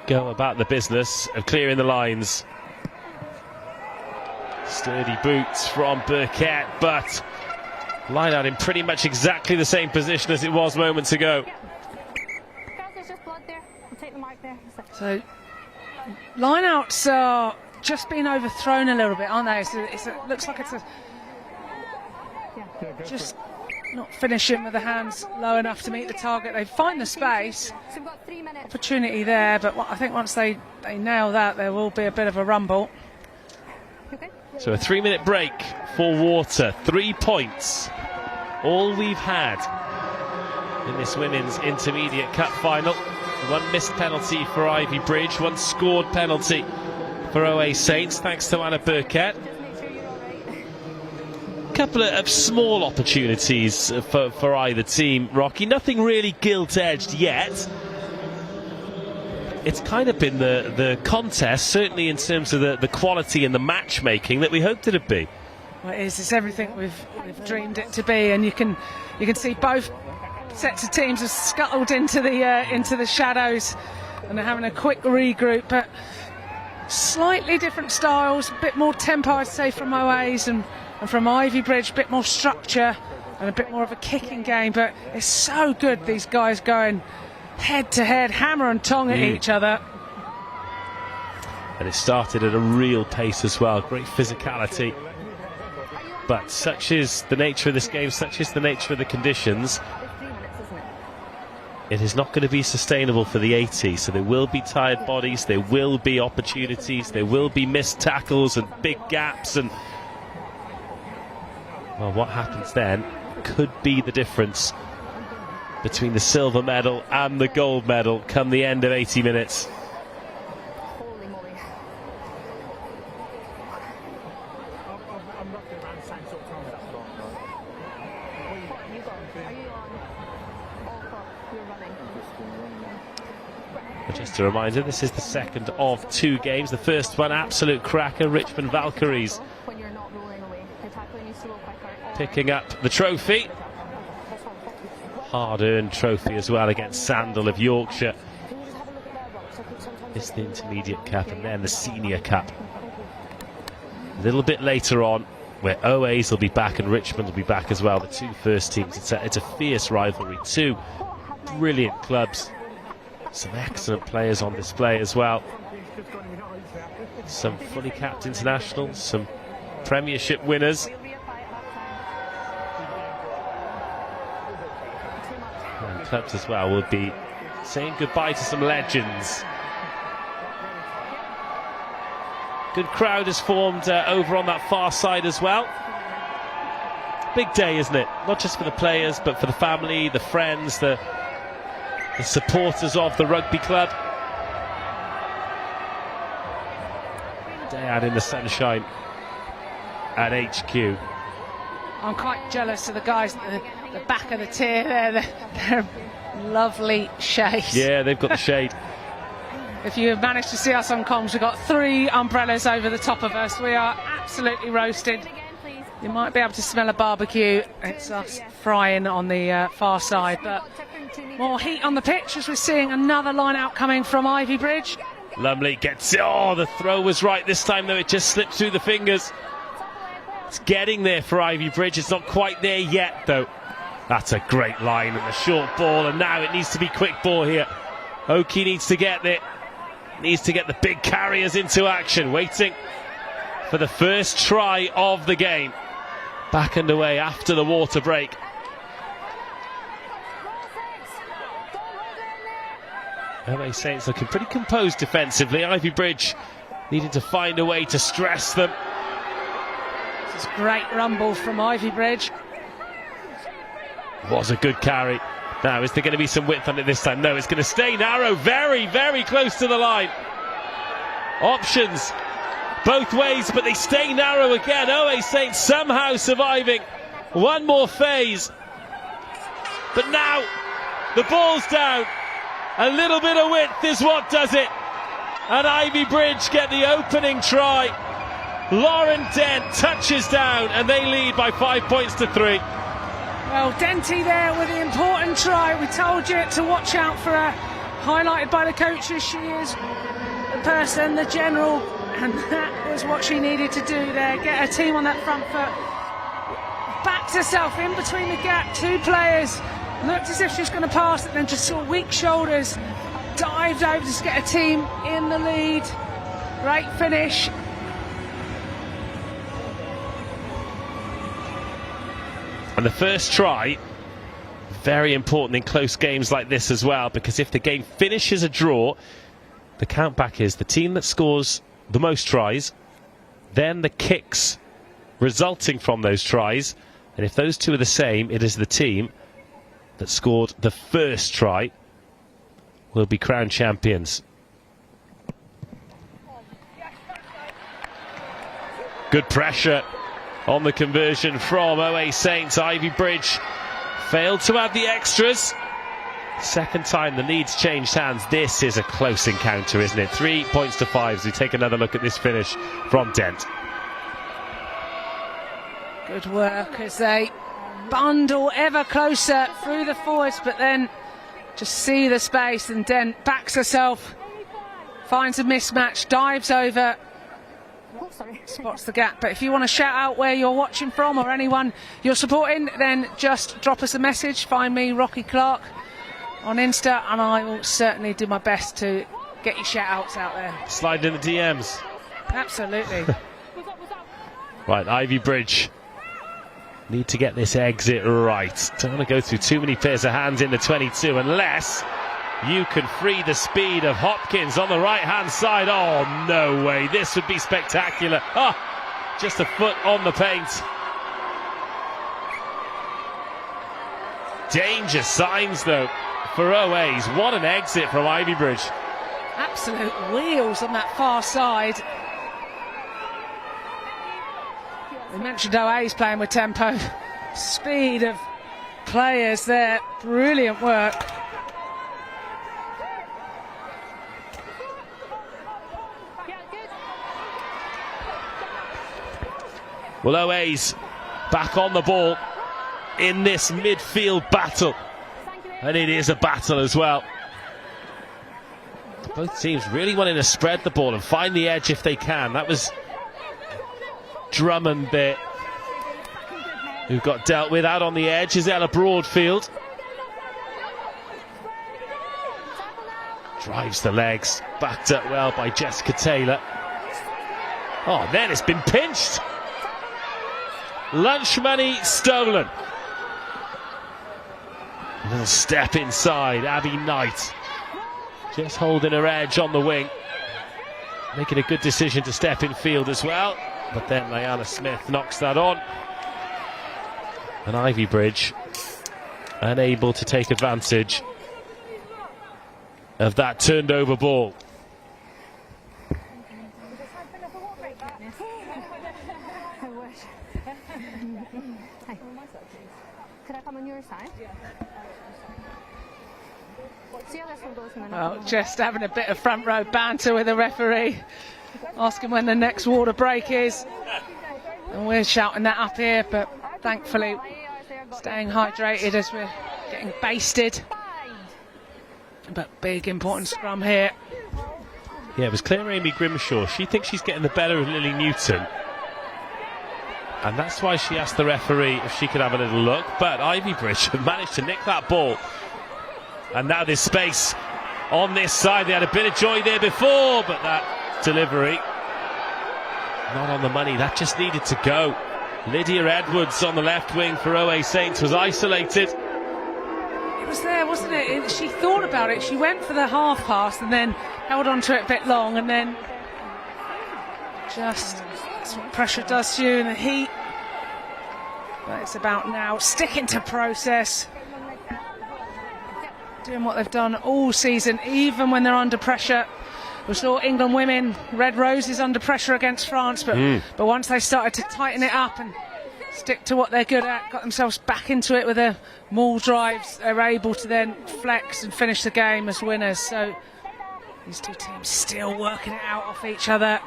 go about the business of clearing the lines. Sturdy boots from Burkett, but line out in pretty much exactly the same position as it was moments ago. So lineouts are just being overthrown a little bit, aren't they? So it looks like it's just not finishing with the hands low enough to meet the target. They find the space, opportunity there, but I think once they nail that, there will be a bit of a rumble. So a 3-minute break for Water. 3 points, all we've had in this Women's Intermediate Cup final. 1 missed penalty for Ivybridge, 1 scored penalty for OA Saints, thanks to Anna Burkett. A couple of small opportunities for either team, Rocky. Nothing really gilt-edged yet. It's kind of been the contest, certainly in terms of the quality and the matchmaking that we hoped it'd be. Well, it is. It's everything we've dreamed it to be, and you can see both sets of teams have scuttled into the shadows and they're having a quick regroup, but slightly different styles, a bit more tempo I'd say from OA's and from Ivybridge, a bit more structure and a bit more of a kicking game, but it's so good, these guys going head to head, hammer and tong at each other. And it started at a real pace as well, great physicality, but such is the nature of this game, such is the nature of the conditions. It is not going to be sustainable for the 80, so there will be tired bodies, there will be opportunities, there will be missed tackles and big gaps, and well, what happens then could be the difference between the silver medal and the gold medal come the end of 80 minutes. around the same sort of time as that spot. What have you got? Are you on all clock? You're running. Just a reminder, this is the second of 2 games. The first one, absolute cracker, Richmond Valkyries When you're not rolling away, your tackling needs to roll quicker. picking up the trophy. Hard-earned trophy as well against Sandal of Yorkshire. It's the intermediate cap and then the senior cap. A little bit later on, where OAs will be back and Richmond will be back as well, the 2 first teams. It's a fierce rivalry. 2 brilliant clubs. Some excellent players on display as well. Some fully capped internationals, some Premiership winners. And clubs as well will be saying goodbye to some legends. Good crowd has formed over on that far side as well. Big day, isn't it? Not just for the players, but for the family, the friends, the supporters of the rugby club. Day out in the sunshine at HQ. I'm quite jealous of the guys at the back of the tier there. They're lovely shades. Yeah, they've got the shade. If you have managed to see us on comms, we've got 3 umbrellas over the top of us. We are absolutely roasted. You might be able to smell a barbecue. It's us frying on the far side, but more heat on the pitch as we're seeing another line out coming from Ivybridge. Lumley gets it. Oh, the throw was right this time, though. It just slipped through the fingers. It's getting there for Ivybridge. It's not quite there yet, though. That's a great line and a short ball, and now it needs to be quick ball here. Oki needs to get there. Needs to get the big carriers into action. Waiting for the first try of the game. Back underway after the water break. LA Saints looking pretty composed defensively. Ivybridge needing to find a way to stress them. This is great rumble from Ivybridge. Was a good carry. Now, is there going to be some width on it this time? No, it's going to stay narrow. Very, very close to the line. Options both ways, but they stay narrow again. OA Saints somehow surviving one more phase. But now the ball's down. A little bit of width is what does it. And Ivybridge get the opening try. Lauren Dent touches down and they lead by 5 points to 3. Well, Denty there with the important try. We told you to watch out for her. Highlighted by the coaches, she is the person, the general, and that was what she needed to do there. Get her team on that front foot. Backed herself in between the gap. 2 players. Looked as if she was going to pass it, then just saw weak shoulders. Dived over to get her team in the lead. Great finish. And the first try, very important in close games like this as well, because if the game finishes a draw, the count back is the team that scores the most tries, then the kicks resulting from those tries, and if those 2 are the same, it is the team that scored the first try will be crowned champions. Good pressure on the conversion from OA Saints. Ivybridge failed to add the extras. Second time the lead's changed hands. This is a close encounter, isn't it? 3 points to 5 as we take another look at this finish from Dent. Good work as they bundle ever closer through the forwards, but then just see the space, and Dent backs herself, finds a mismatch, dives over, spots the gap. But if you want to shout out where you're watching from or anyone you're supporting, then just drop us a message. Find me, Rocky Clark, on Insta, and I will certainly do my best to get your shout outs out there. Slide in the DMs. Absolutely. Right, Ivybridge need to get this exit right. Don't want to go through too many pairs of hands in the 22 unless you can free the speed of Hopkins on the right hand side. Oh, no way. This would be spectacular. Oh, just a foot on the paint. Danger signs though for OAs. What an exit from Ivybridge. Absolute wheels on that far side. We mentioned OA's playing with tempo. Speed of players there. Brilliant work. Well, OA's back on the ball in this midfield battle. And it is a battle as well. Both teams really wanting to spread the ball and find the edge if they can. That was Drummond there, who got dealt with. Out on the edge is Ella Broadfield. Drives the legs, backed up well by Jessica Taylor. Oh, then it's been pinched. Lunch money stolen. A little step inside, Abby Knight. Just holding her edge on the wing. Making a good decision to step in field as well. But then Leanna Smith knocks that on. And Ivybridge unable to take advantage of that turned over ball. Could I come on your side? Well, just having a bit of front row banter with the referee, asking when the next water break is. And we're shouting that up here, but thankfully staying hydrated as we're getting basted. But big important scrum here. Yeah, it was clear Amy Grimshaw. She thinks she's getting the better of Lily Newton. And that's why she asked the referee if she could have a little look. But Ivybridge have managed to nick that ball. And now there's space on this side. They had a bit of joy there before, but that delivery not on the money. That just needed to go. Lydia Edwards on the left wing for OA Saints was isolated. It was there, wasn't it? She thought about it. She went for the half pass and then held on to it a bit long, and then just that's what pressure does to you in the heat. But it's about now sticking to process, doing what they've done all season, even when they're under pressure. We saw England women, Red Roses, under pressure against France, but once they started to tighten it up and stick to what they're good at, got themselves back into it with their maul drives, they're able to then flex and finish the game as winners. So these two teams still working it out off each other.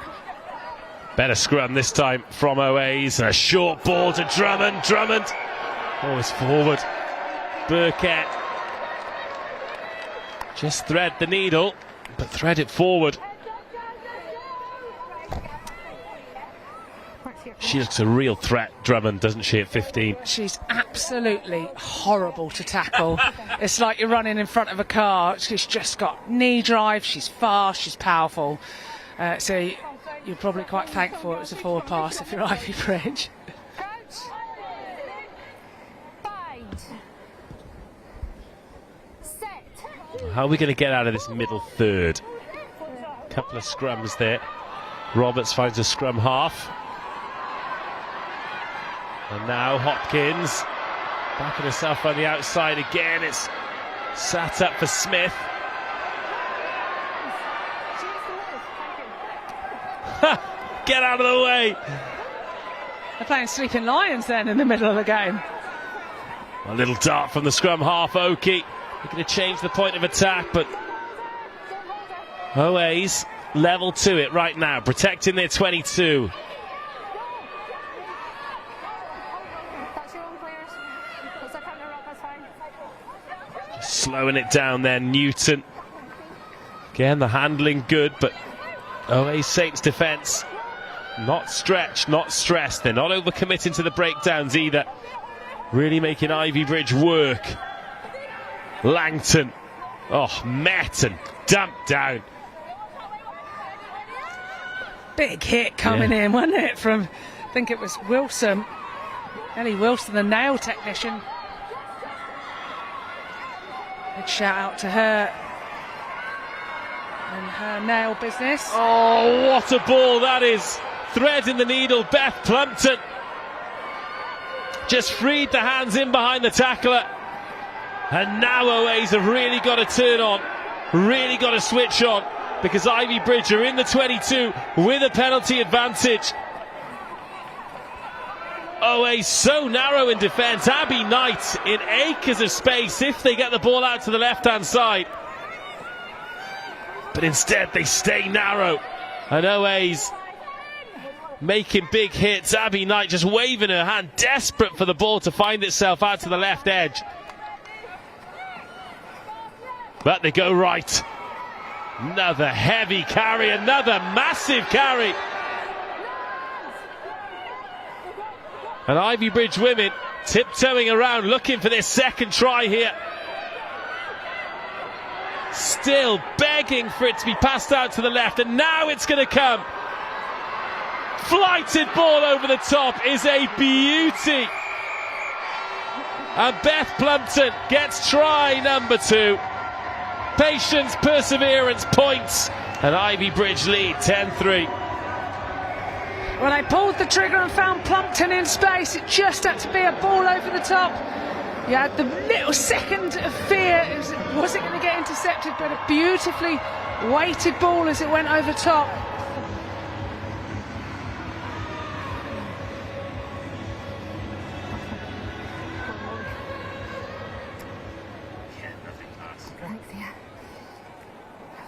Better scrum this time from OA's, and a short ball to Drummond. Drummond always forward. Burkett just thread the needle, but thread it forward. She looks a real threat, Drummond, doesn't she, at 15? She's absolutely horrible to tackle. It's like you're running in front of a car. She's just got knee drive, she's fast, she's powerful. So you're probably quite thankful it was a forward pass if you're Ivybridge. How are we going to get out of this middle third? Couple of scrums there. Roberts finds a scrum half. And now Hopkins backing herself on the outside again. It's sat up for Smith. Get out of the way. They're playing Sleeping Lions then in the middle of the game. A little dart from the scrum half, Oki. They're going to change the point of attack, but OA's level to it right now, protecting their 22. Slowing it down there, Newton. Again, the handling good, but OA Saints defence not stretched, not stressed. They're not overcommitting to the breakdowns either. Really making Ivybridge work. Langton, met and dumped down. Big hit coming in, wasn't it, from, I think it was Wilson. Ellie Wilson, the nail technician. Big shout out to her and her nail business. Oh, what a ball that is. Threading the needle, Beth Plumpton. Just freed the hands in behind the tackler. And now OA's have really got to turn on, really got to switch on, because Ivybridge are in the 22 with a penalty advantage. OA so narrow in defence. Abby Knight in acres of space if they get the ball out to the left-hand side. But instead they stay narrow. And OA's making big hits. Abby Knight just waving her hand, desperate for the ball to find itself out to the left edge. But they go right. Another heavy carry, another massive carry. And Ivybridge women tiptoeing around looking for their second try here. Still begging for it to be passed out to the left, and now it's going to come. Flighted ball over the top is a beauty. And Beth Plumpton gets try number 2. Patience, perseverance, points, and Ivybridge lead 10-3. Well, they pulled the trigger and found Plumpton in space. It just had to be a ball over the top. You had the little second of fear. Was it going to get intercepted? But a beautifully weighted ball as it went over top.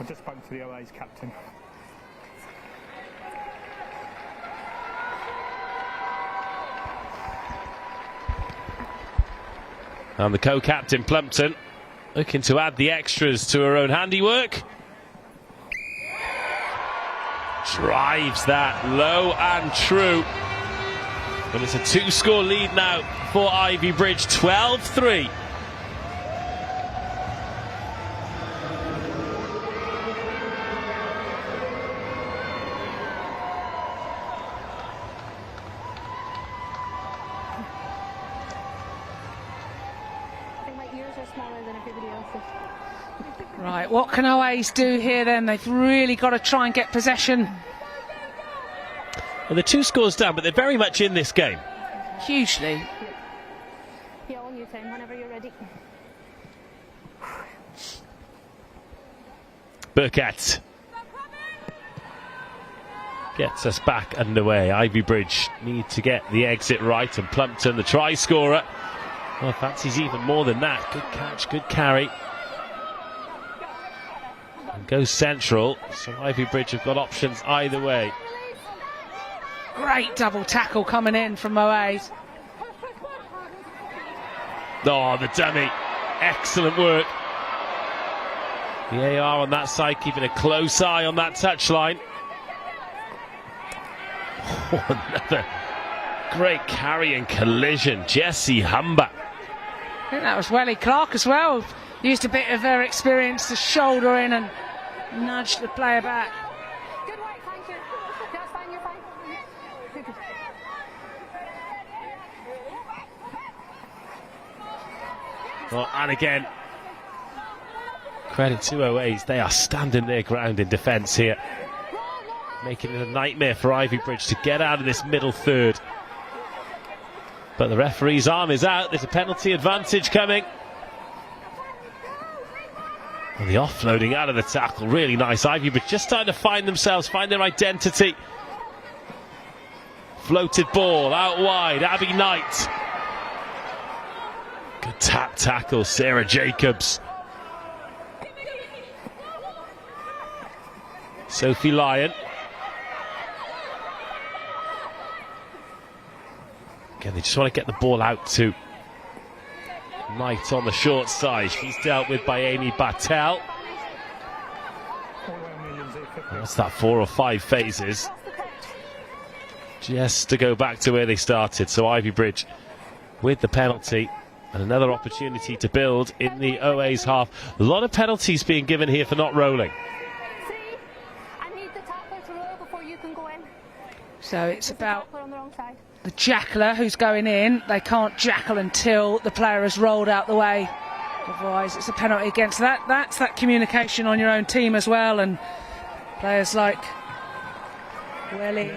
I just spoke to the OA's captain. And the co-captain Plumpton looking to add the extras to her own handiwork. Drives that low and true. But it's a 2-score lead now for Ivybridge, 12-3. Right, what can OAs do here then? They've really got to try and get possession. Well, they're 2 scores down, but they're very much in this game. Hugely. Yeah, on your time, whenever you're ready. Burkett gets us back underway. Ivybridge need to get the exit right, and Plumpton, the try scorer, well, fancies even more than that. Good catch, good carry. And goes central, so Ivybridge have got options either way. Great double tackle coming in from OAs. Oh, the dummy. Excellent work. The AR on that side keeping a close eye on that touchline. Oh, another great carry and collision. Jessie Humber. I think that was Welly Clark as well. Used a bit of her experience to shoulder in and nudge the player back. Good work, thank you. That's fine, you're fine. Well, and again, credit to OAs. They are standing their ground in defence here, making it a nightmare for Ivybridge to get out of this middle third. But the referee's arm is out. There's a penalty advantage coming. Well, the offloading out of the tackle, really nice. Ivybridge just starting to find themselves, find their identity. Floated ball out wide, Abby Knight. Good tap tackle, Sarah Jacobs. Sophie Lyon. Again, they just want to get the ball out to Knight on the short side. She's dealt with by Amy Battelle. What's that, 4 or 5 phases? Just to go back to where they started. So Ivybridge with the penalty and another opportunity to build in the OA's half. A lot of penalties being given here for not rolling. So it's about the jackler who's going in. They can't jackal until the player has rolled out the way. Otherwise it's a penalty against that. That's that communication on your own team as well, and players like Welly,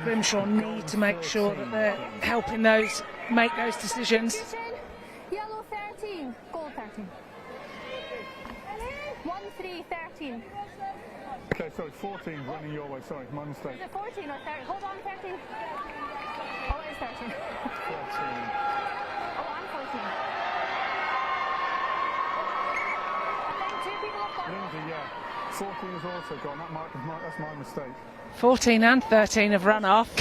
Grimshaw need to make sure that they're helping those make those decisions. Yellow 13, gold 13. 1-3-13. Okay, sorry, 14 running your way, sorry, my mistake. Is it 14 or 13? Hold on, 13. Oh, it's 13. 14. Oh, I'm 14. I think 2 people have gone. Lindsay, yeah. 14 has also gone. That's my mistake. 14 and 13 have run off.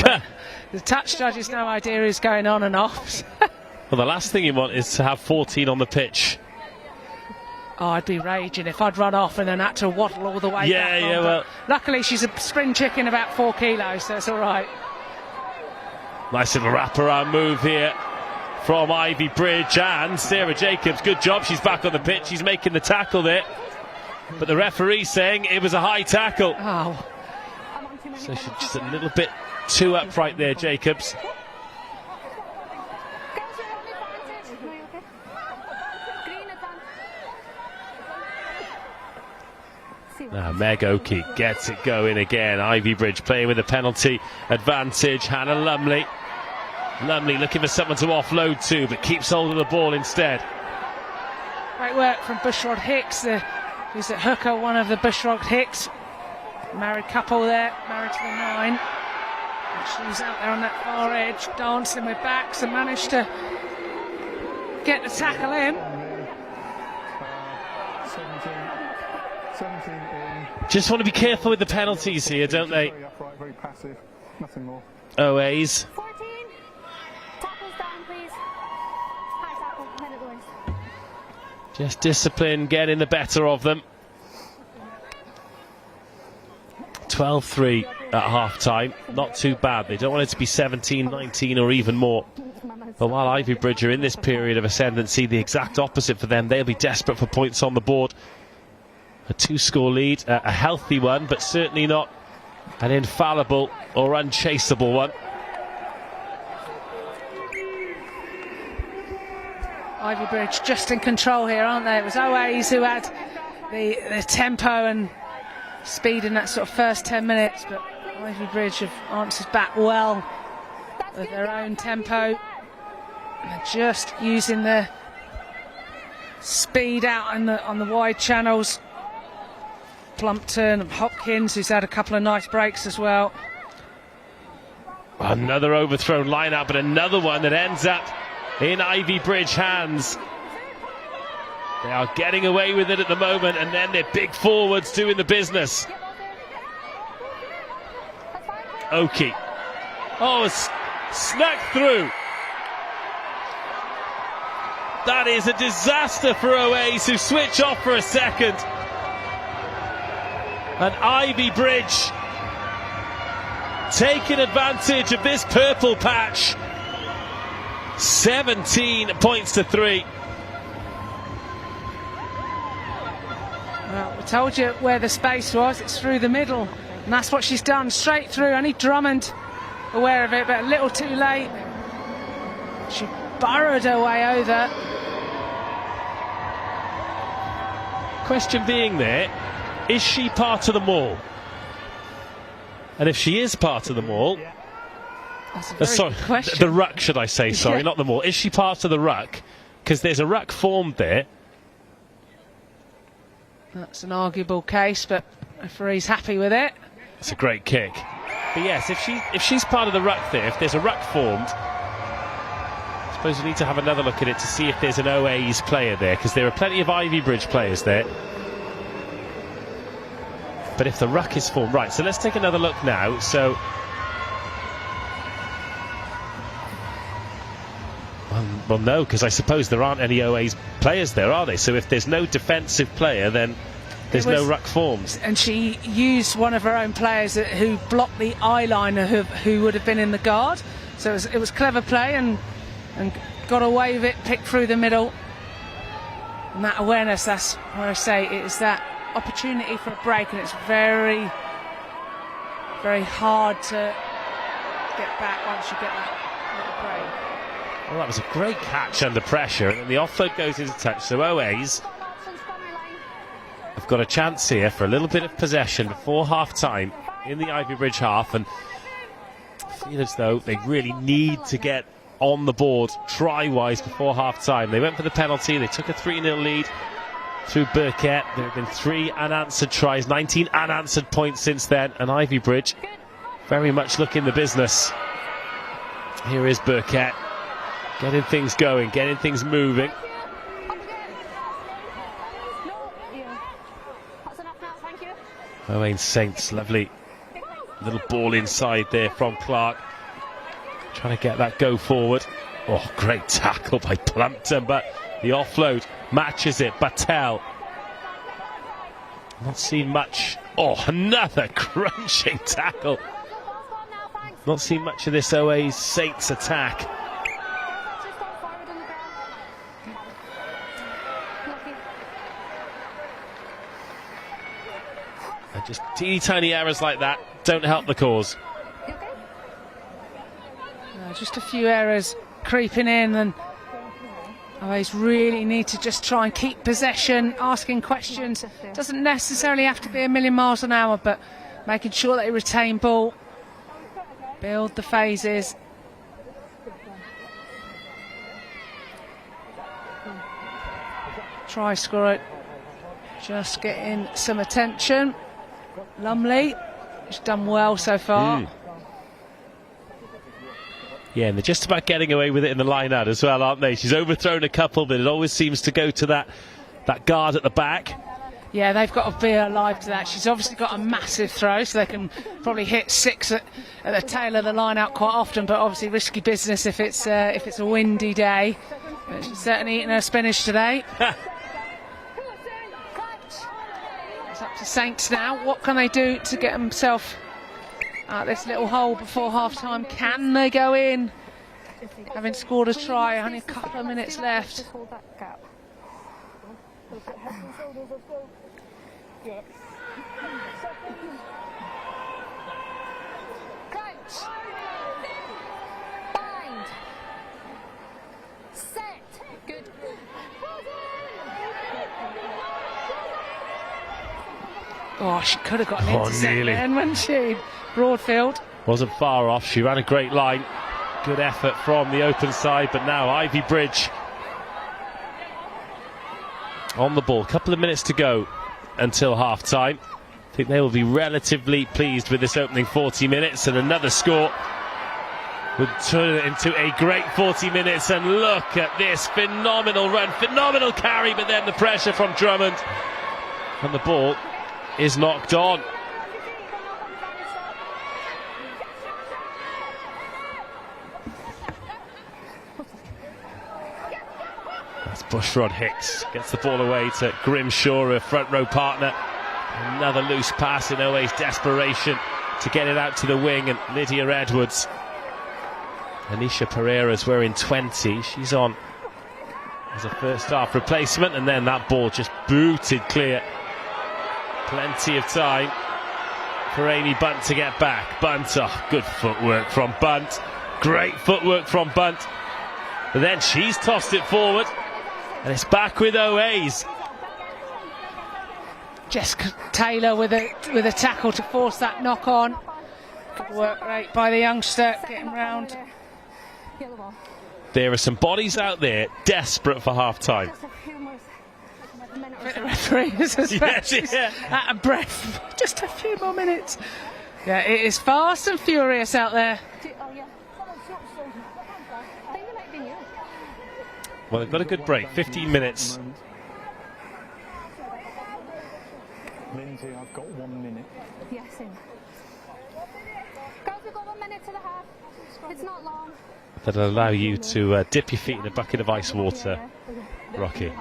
The touch judge has no idea who's going on and off. Well, the last thing you want is to have 14 on the pitch. Oh, I'd be raging if I'd run off and then had to waddle all the way back. Yeah, well. Luckily, she's a spring chicken about 4 kilos, so it's all right. Nice little wraparound move here from Ivybridge, and Sarah Jacobs, good job, she's back on the pitch, she's making the tackle there. But the referee's saying it was a high tackle. Oh. So she's just a little bit too upright there, Jacobs. Now Meg Oakey gets it going again. Ivybridge playing with a penalty advantage. Hannah Lumley. Lumley looking for someone to offload to, but keeps hold of the ball instead. Great work from Bushrod Hicks, who's at hooker, one of the Bushrod Hicks. Married couple there, married to the 9. She's out there on that far edge, dancing with backs, and managed to get the tackle in. 17 in. Just want to be careful with the penalties here, don't they? Very upright, very passive, nothing more. OAs. 14. Tackles down, please. High tackle, then it goes. Just discipline getting the better of them. 12-3 at half-time. Not too bad. They don't want it to be 17, 19 or even more. But while Ivybridge are in this period of ascendancy, the exact opposite for them. They'll be desperate for points on the board. A 2-score lead, a healthy one, but certainly not an infallible or unchaseable one. Ivybridge just in control here, aren't they? It was OAs who had the tempo and speed in that sort of first 10 minutes, but Ivybridge have answered back well with their own tempo. They're just using the speed out on the wide channels. Plumpton and Hopkins, who's had a couple of nice breaks as well. Another overthrown line-up, but another one that ends up in Ivybridge hands. They are getting away with it at the moment, and then their big forwards doing the business. Oakey. Oh, snuck through. That is a disaster for OAs, who switch off for a second. And Ivybridge taking advantage of this purple patch. 17 points to 3. Well, we told you where the space was. It's through the middle, and that's what she's done, straight through. Only Drummond aware of it, but a little too late. She burrowed her way over. Question being there, is she part of the maul? And if she is part of the maul, that's a very good question. the ruck, should I say, sorry, not the maul. Is she part of the ruck? Because there's a ruck formed there. That's an arguable case, but the referee's happy with it. It's a great kick. But yes, if she's part of the ruck there, if there's a ruck formed, I suppose we need to have another look at it to see if there's an OA's player there, because there are plenty of Ivybridge players there. But if the ruck is formed, right, so let's take another look now. So, well no, because I suppose there aren't any OA's players there, are they? So if there's no defensive player, then there's no ruck formed. And she used one of her own players who blocked the eyeliner, who would have been in the guard. So it was clever play and got away with it, picked through the middle. And that awareness, that's where I say it is that opportunity for a break, and it's very, very hard to get back once you get that little break. Well, that was a great catch under pressure, and then the offload goes into touch. So OA's have got a chance here for a little bit of possession before half-time in the Ivybridge half, and I feel as though they really need to get on the board try-wise before half-time. They went for the penalty, they took a 3-0 lead through Burkett. There have been 3 unanswered tries, 19 unanswered points since then, and Ivybridge very much looking the business. Here is Burkett, getting things going, getting things moving. Owain Saints, lovely little ball inside there from Clark. Trying to get that go forward. Oh, great tackle by Plumpton, but the offload matches it. Battelle. Not seen much. Oh, another crunching tackle. Not seen much of this Owain Saints attack. And just teeny tiny errors like that don't help the cause. Just a few errors creeping in, and Owains really need to just try and keep possession, asking questions. Doesn't necessarily have to be a million miles an hour, but making sure they retain ball, build the phases. Try score it, just getting some attention. Lumley, she's done well so far. Yeah, and they're just about getting away with it in the line out as well, aren't they? She's overthrown a couple, but it always seems to go to that guard at the back. Yeah, they've got to be alive to that. She's obviously got a massive throw, so they can probably hit 6 at the tail of the line out quite often, but obviously risky business if it's a windy day. But she's certainly eating her spinach today. It's up to Saints now. What can they do to get themselves out this little hole before half-time? Can they go in? Having scored a try, only a couple of minutes left. Bind. Set. Good. Oh, she could have got an intercept nearly. then, wouldn't she? Broadfield. Wasn't far off. She ran a great line. Good effort from the open side, but now Ivybridge on the ball. Couple of minutes to go until half-time. I think they will be relatively pleased with this opening 40 minutes, and another score would turn it into a great 40 minutes. And look at this phenomenal run, phenomenal carry, but then the pressure from Drummond, and the ball is knocked on. That's Bushrod Hicks, gets the ball away to Grimshaw, her front row partner. Another loose pass in Owain's desperation to get it out to the wing, and Lydia Edwards. Anisha Pereira's wearing 20, she's on as a first half replacement, and then that ball just booted clear. Plenty of time for Amy Bunt to get back. Bunt, oh, good footwork from Bunt. Great footwork from Bunt. But then she's tossed it forward, and it's back with Owains. Jessica Taylor with a tackle to force that knock on. Good work rate by the youngster, getting round. There are some bodies out there desperate for half time. The referee is out of breath. Just a few more minutes. Yeah, it is fast and furious out there. Well, they've got a good break, 15 minutes. Lindsay, I've got 1 minute. Yes, in. Guys, we've got 1 minute to the half. It's not long. That'll allow you to dip your feet in a bucket of ice water, Rocky.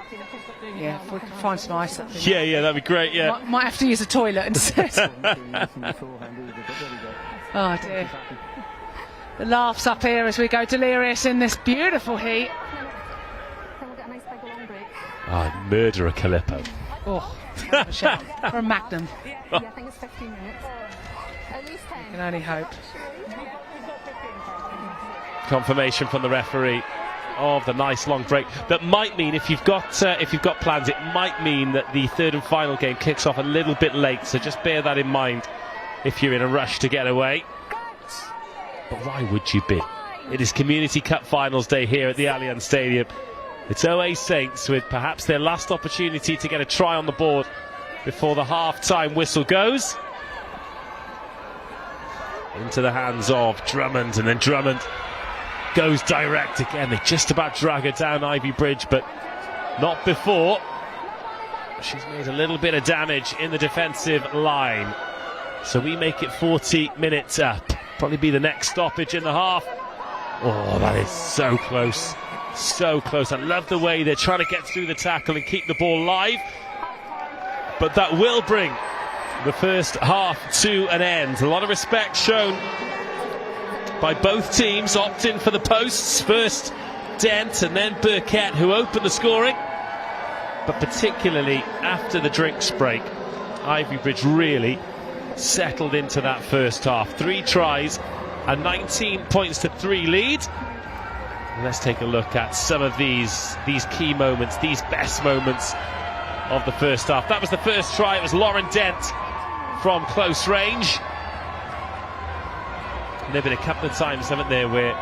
Yeah, if we can find some ice. Yeah, that'd be great, yeah. Might have to use a toilet instead. Oh dear. The laughs up here as we go delirious in this beautiful heat. Murderer Calippo. Oh, have a shout for a magnum. I think it's 15 minutes. At least 10. Can only hope. Confirmation from the referee of the nice long break. That might mean, if you've got plans, it might mean that the third and final game kicks off a little bit late. So just bear that in mind if you're in a rush to get away. But why would you be? It is Community Cup Finals Day here at the Allianz Stadium. It's Owain Saints with perhaps their last opportunity to get a try on the board before the half-time whistle goes. Into the hands of Drummond, and then Drummond goes direct again. They just about drag her down Ivybridge, but not before. She's made a little bit of damage in the defensive line. So we make it 40 minutes up. Probably be the next stoppage in the half. Oh, that is so close. So close. I love the way they're trying to get through the tackle and keep the ball live. But that will bring the first half to an end. A lot of respect shown by both teams, opting for the posts. First Dent and then Burkett, who opened the scoring. But particularly after the drinks break, Ivybridge really settled into that first half. 3 tries, a 19 points to 3 lead. And let's take a look at some of these key moments, these best moments of the first half. That was the first try. It was Lauren Dent from close range. And there have been a couple of times, haven't there, where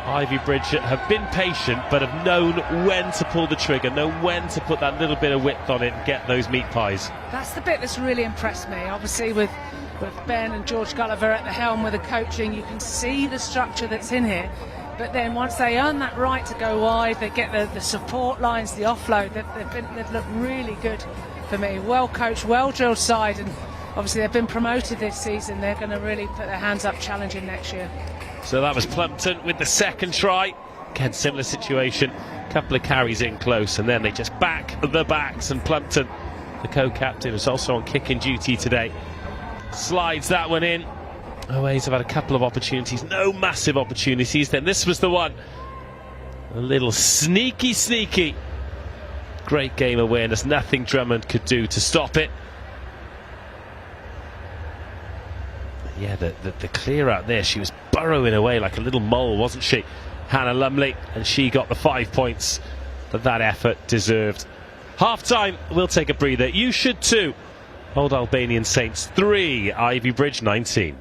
Ivybridge have been patient but have known when to pull the trigger, know when to put that little bit of width on it and get those meat pies. That's the bit that's really impressed me. Obviously with Ben and George Gulliver at the helm with the coaching, you can see the structure that's in here. But then once they earn that right to go wide, they get the support lines, the offload, they've looked really good for me. Well coached, well drilled side, and obviously they've been promoted this season. They're going to really put their hands up challenging next year. So that was Plumpton with the second try. Again, similar situation. A couple of carries in close, and then they just back the backs. And Plumpton, the co-captain, is also on kicking duty today. Slides that one in. Oways have had a couple of opportunities, no massive opportunities. Then this was the one. A little sneaky. Great game awareness. Nothing Drummond could do to stop it. Yeah, the clear out there, she was burrowing away like a little mole, wasn't she? Hannah Lumley, and she got the 5 points that effort deserved. Half time, we'll take a breather. You should too. Old Albanian Saints 3, Ivybridge 19.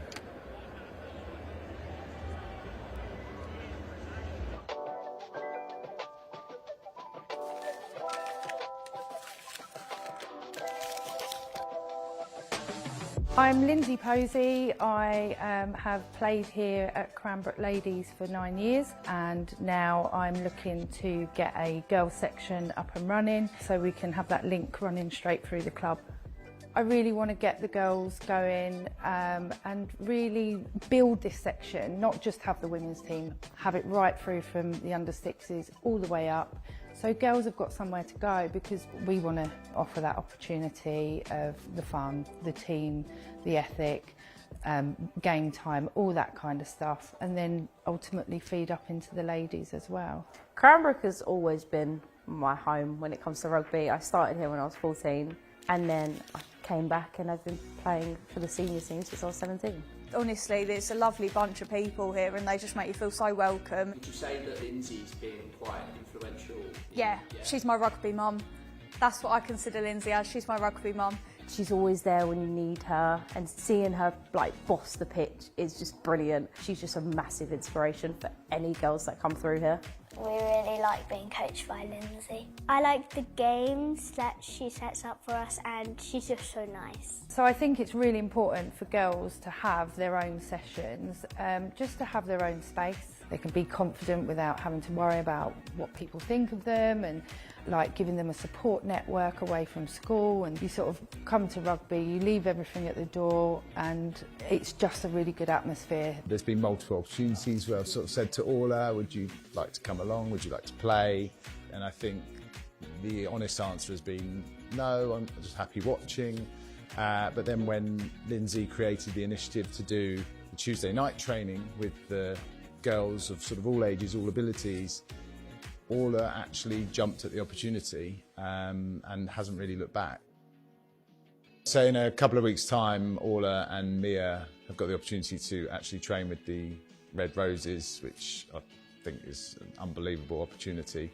I'm Lindsay Posey. I have played here at Cranbrook Ladies for 9 years, and now I'm looking to get a girls section up and running so we can have that link running straight through the club. I really want to get the girls going and really build this section, not just have the women's team, have it right through from the under-6s all the way up. So girls have got somewhere to go, because we want to offer that opportunity of the fun, the team, the ethic, game time, all that kind of stuff, and then ultimately feed up into the ladies as well. Cranbrook has always been my home when it comes to rugby. I started here when I was 14, and then I came back and I've been playing for the senior team since I was 17. Honestly, there's a lovely bunch of people here and they just make you feel so welcome. Would you say that Lindsay's been quite influential? Yeah, she's my rugby mum. That's what I consider Lindsay as. She's my rugby mum. She's always there when you need her, and seeing her like boss the pitch is just brilliant. She's just a massive inspiration for any girls that come through here. We really like being coached by Lindsay. I like the games that she sets up for us, and she's just so nice. So I think it's really important for girls to have their own sessions, just to have their own space. They can be confident without having to worry about what people think of them, and like giving them a support network away from school. And you sort of come to rugby, you leave everything at the door, and it's just a really good atmosphere. There's been multiple opportunities where I've sort of said to Orla, would you like to come along, would you like to play? And I think the honest answer has been no, I'm just happy watching. But then when Lindsay created the initiative to do the Tuesday night training with the girls of sort of all ages, all abilities, Orla actually jumped at the opportunity and hasn't really looked back. So in a couple of weeks' time, Orla and Mia have got the opportunity to actually train with the Red Roses, which I think is an unbelievable opportunity.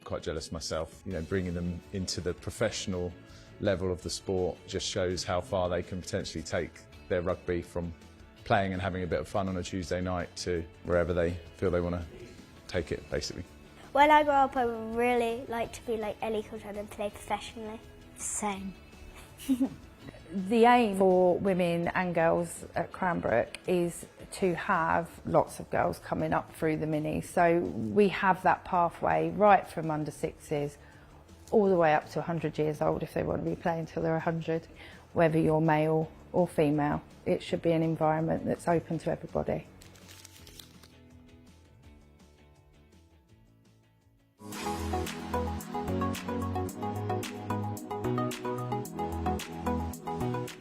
Quite jealous myself. You know, bringing them into the professional level of the sport just shows how far they can potentially take their rugby, from playing and having a bit of fun on a Tuesday night to wherever they feel they want to take it, basically. When I grow up, I would really like to be like Ellie Coulthard and play professionally. Same. The aim for women and girls at Cranbrook is to have lots of girls coming up through the mini. So we have that pathway right from under sixes all the way up to 100 years old if they want to be playing till they're 100, whether you're male or female. It should be an environment that's open to everybody.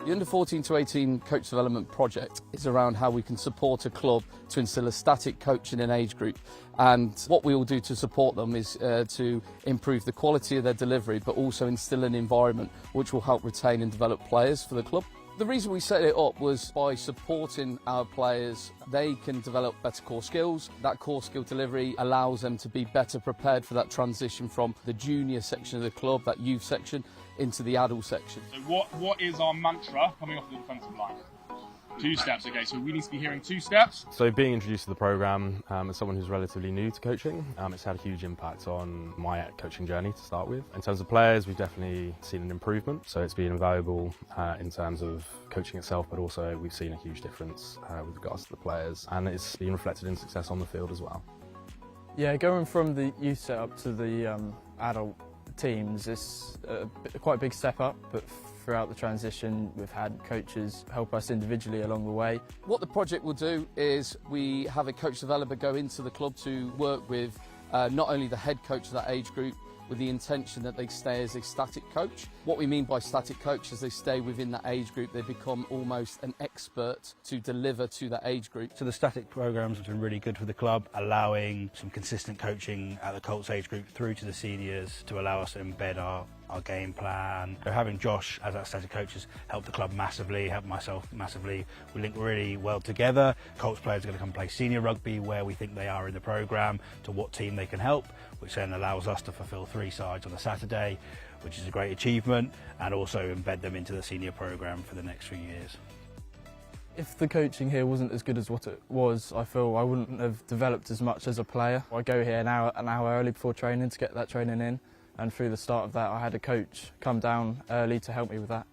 The Under 14 to 18 Coach Development Project is around how we can support a club to instill a static coach in an age group. And what we will do to support them is to improve the quality of their delivery, but also instill an environment which will help retain and develop players for the club. The reason we set it up was by supporting our players. They can develop better core skills. That core skill delivery allows them to be better prepared for that transition from the junior section of the club, that youth section, into the adult section. So what is our mantra coming off the defensive line? 2 steps, okay, so we need to be hearing 2 steps. So being introduced to the programme as someone who's relatively new to coaching, it's had a huge impact on my coaching journey to start with. In terms of players, we've definitely seen an improvement, so it's been invaluable in terms of coaching itself, but also we've seen a huge difference with regards to the players, and it's been reflected in success on the field as well. Yeah, going from the youth setup to the adult teams is quite a big step up, but throughout the transition we've had coaches help us individually along the way. What the project will do is we have a coach developer go into the club to work with not only the head coach of that age group, with the intention that they stay as a static coach. What we mean by static coach is they stay within that age group, they become almost an expert to deliver to that age group. So the static programmes have been really good for the club, allowing some consistent coaching at the Colts age group through to the seniors to allow us to embed our game plan. So having Josh as our static coach has helped the club massively, helped myself massively. We link really well together. Colts players are going to come play senior rugby where we think they are in the programme, to what team they can help, which then allows us to fulfil 3 sides on a Saturday, which is a great achievement, and also embed them into the senior programme for the next few years. If the coaching here wasn't as good as what it was, I feel I wouldn't have developed as much as a player. I go here an hour early before training to get that training in, and through the start of that I had a coach come down early to help me with that.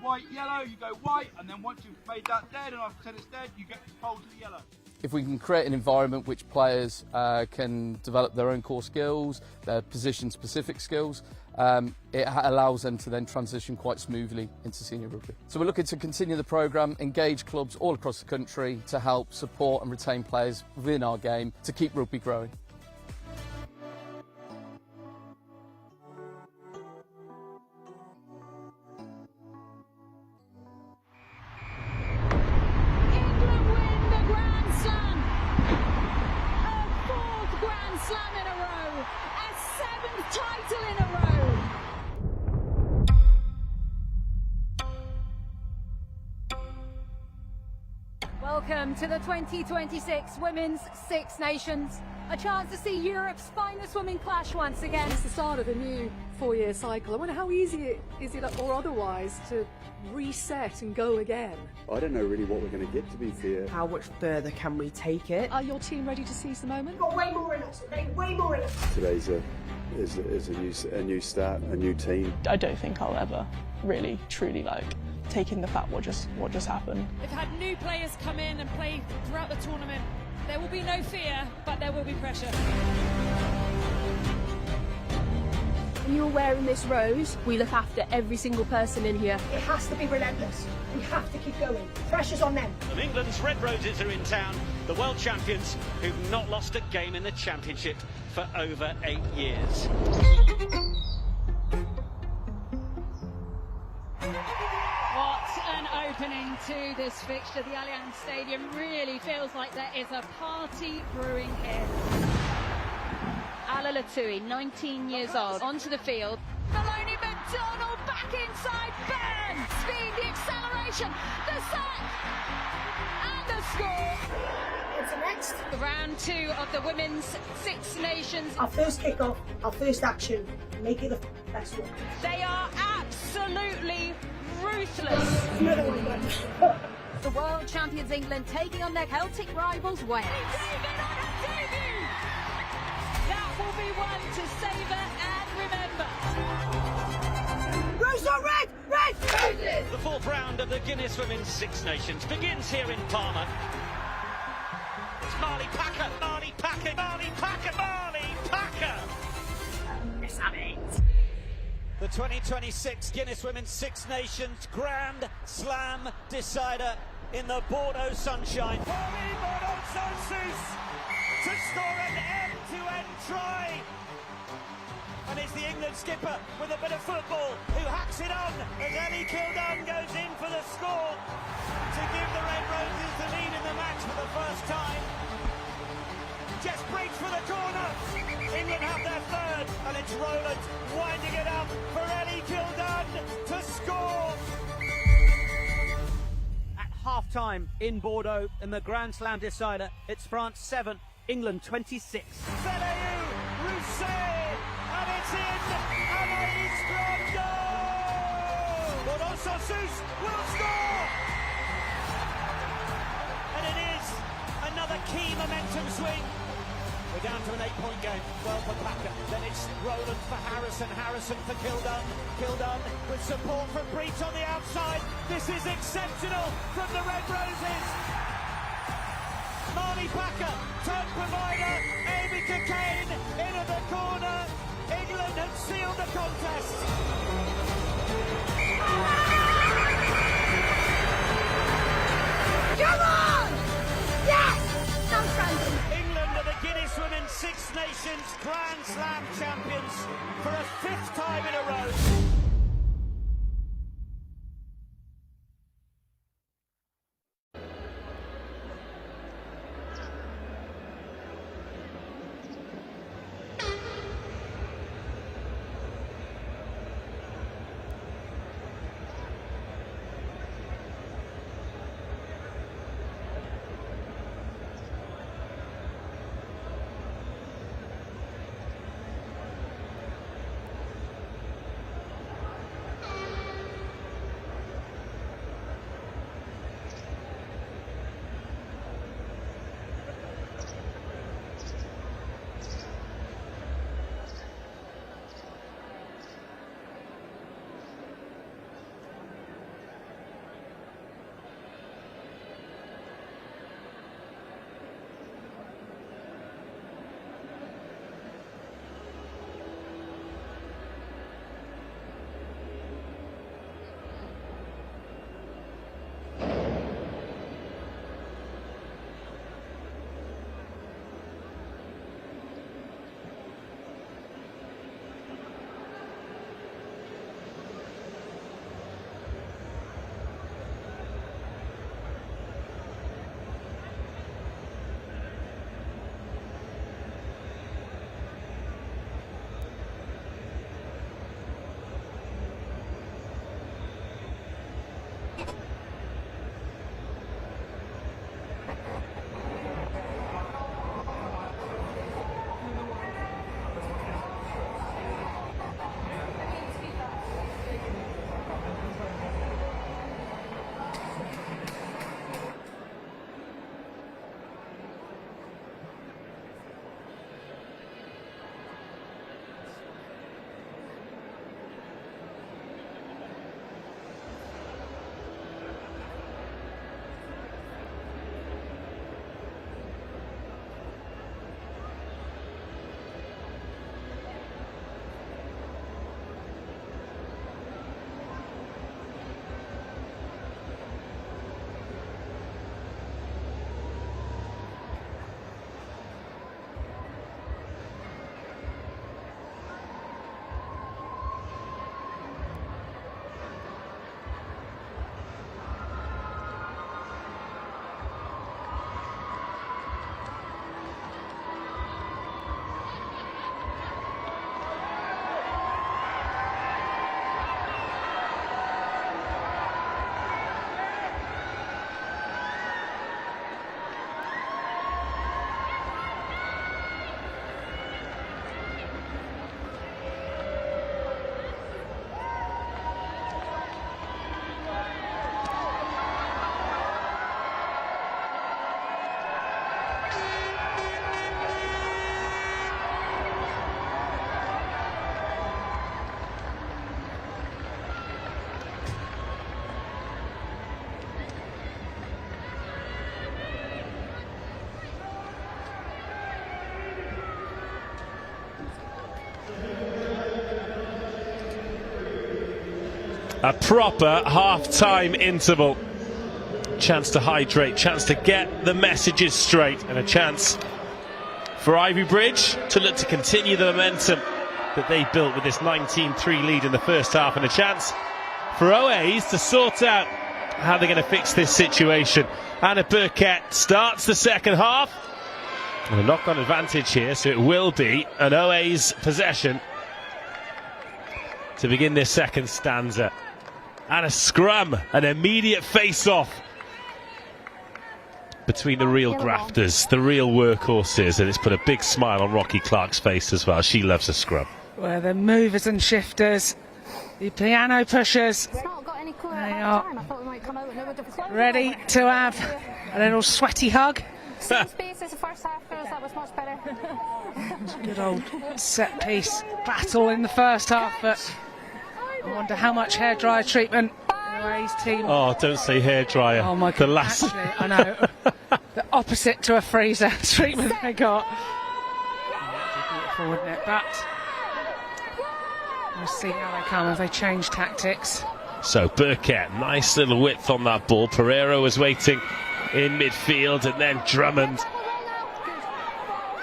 White, yellow, you go white, and then once you've made that dead and I've said it's dead, you get told to the yellow. If we can create an environment which players can develop their own core skills, their position-specific skills, it allows them to then transition quite smoothly into senior rugby. So we're looking to continue the programme, engage clubs all across the country to help support and retain players within our game to keep rugby growing. Welcome to the 2026 Women's Six Nations. A chance to see Europe's finest women clash once again. It's the start of a new 4-year cycle. I wonder how easy is it, or otherwise, to reset and go again? I don't know really what we're going to get, to be fair. How much further can we take it? Are your team ready to seize the moment? Got way more in us. Way more in us. Today's a new start, a new team. I don't think I'll ever really, truly take in the fact what just happened. We've had new players come in and play throughout the tournament. There will be no fear, but there will be pressure. When you're wearing this rose, we look after every single person in here. It has to be relentless. We have to keep going. Pressure's on them. And England's Red Roses are in town, the world champions who've not lost a game in the championship for over 8 years. What an opening to this fixture. The Allianz Stadium really feels like there is a party brewing here. Ala Latui, 19 years old, onto the field. Maloney McDonald back inside. Bang! Speed, the acceleration, the set, and the score. What's next? Round 2 of the Women's Six Nations. Our first kick-off, our first action. Make it the best one. They are absolutely ruthless. The world champions England taking on their Celtic rivals Wales. That will be one to savour and remember. Rose on red! Red! The 4th round of the Guinness Women's Six Nations begins here in Parma. Marley Packer, Marley Packer, Marley Packer, Marley Packer. Let's have it. The 2026 Guinness Women's Six Nations Grand Slam decider in the Bordeaux sunshine. Pauline Bordeaux-Sansus to score an end-to-end try. And it's the England skipper with a bit of football who hacks it on as Ellie Kildun goes in for the score to give the Red Roses the lead in the match for the first time. Jess Briggs for the corner. England have their third, and it's Rowland winding it up for Ellie Kildun to score. At half-time in Bordeaux in the Grand Slam decider, it's France 7, England 26. Felayou, Rousset, and it's in! Anaïs Blondeau! Bordeaux-Sansus will score! And it is another key momentum swing. We're down to an 8-point game. Well for Packer. Then it's Rowland for Harrison. Harrison for Kildun. Kildun with support from Breach on the outside. This is exceptional from the Red Roses. Marley Packer, turn provider. Amy Cockayne into the corner. England have sealed the contest. Come on! Yes! Outstanding. England are the Guinness Women's Six Nations Grand Slam champions for a 5th time in a row. A proper half-time interval. Chance to hydrate, chance to get the messages straight, and a chance for Ivybridge to look to continue the momentum that they built with this 19-3 lead in the first half, and a chance for OAs to sort out how they're going to fix this situation. Anna Burkett starts the second half. And a knock-on advantage here, so it will be an OA's possession to begin this second stanza. And a scrum, an immediate face-off between the real grafters, the real workhorses, and it's put a big smile on Rocky Clark's face as well. She loves a scrum. Well, the movers and shifters, the piano pushers, they are ready to have a little sweaty hug. Good old set piece battle in the first half, but I wonder how much hairdryer treatment the team. Oh, don't say hairdryer. Oh my God! Actually, I know the opposite to a freezer treatment they got. Beautiful, wouldn't it? But we'll see how they come as they change tactics. So Burkett, nice little width on that ball. Pereira was waiting in midfield, and then Drummond.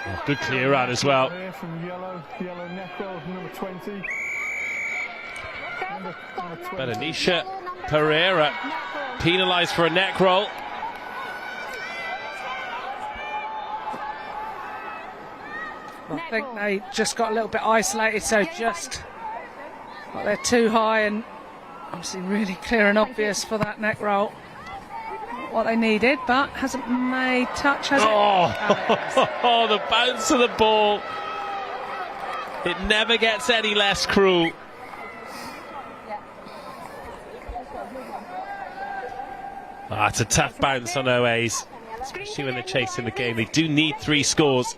Oh, good clear out as well. From yellow neck roll, number 20. Berenisha Pereira penalised for a neck roll. I think they just got a little bit isolated, so just got there too high, and obviously really clear and obvious for that neck roll. What they needed, but hasn't made touch, has it? Oh, the bounce of the ball. It never gets any less cruel. It's a tough bounce on OAs, especially when they're chasing the game. They do need 3 scores.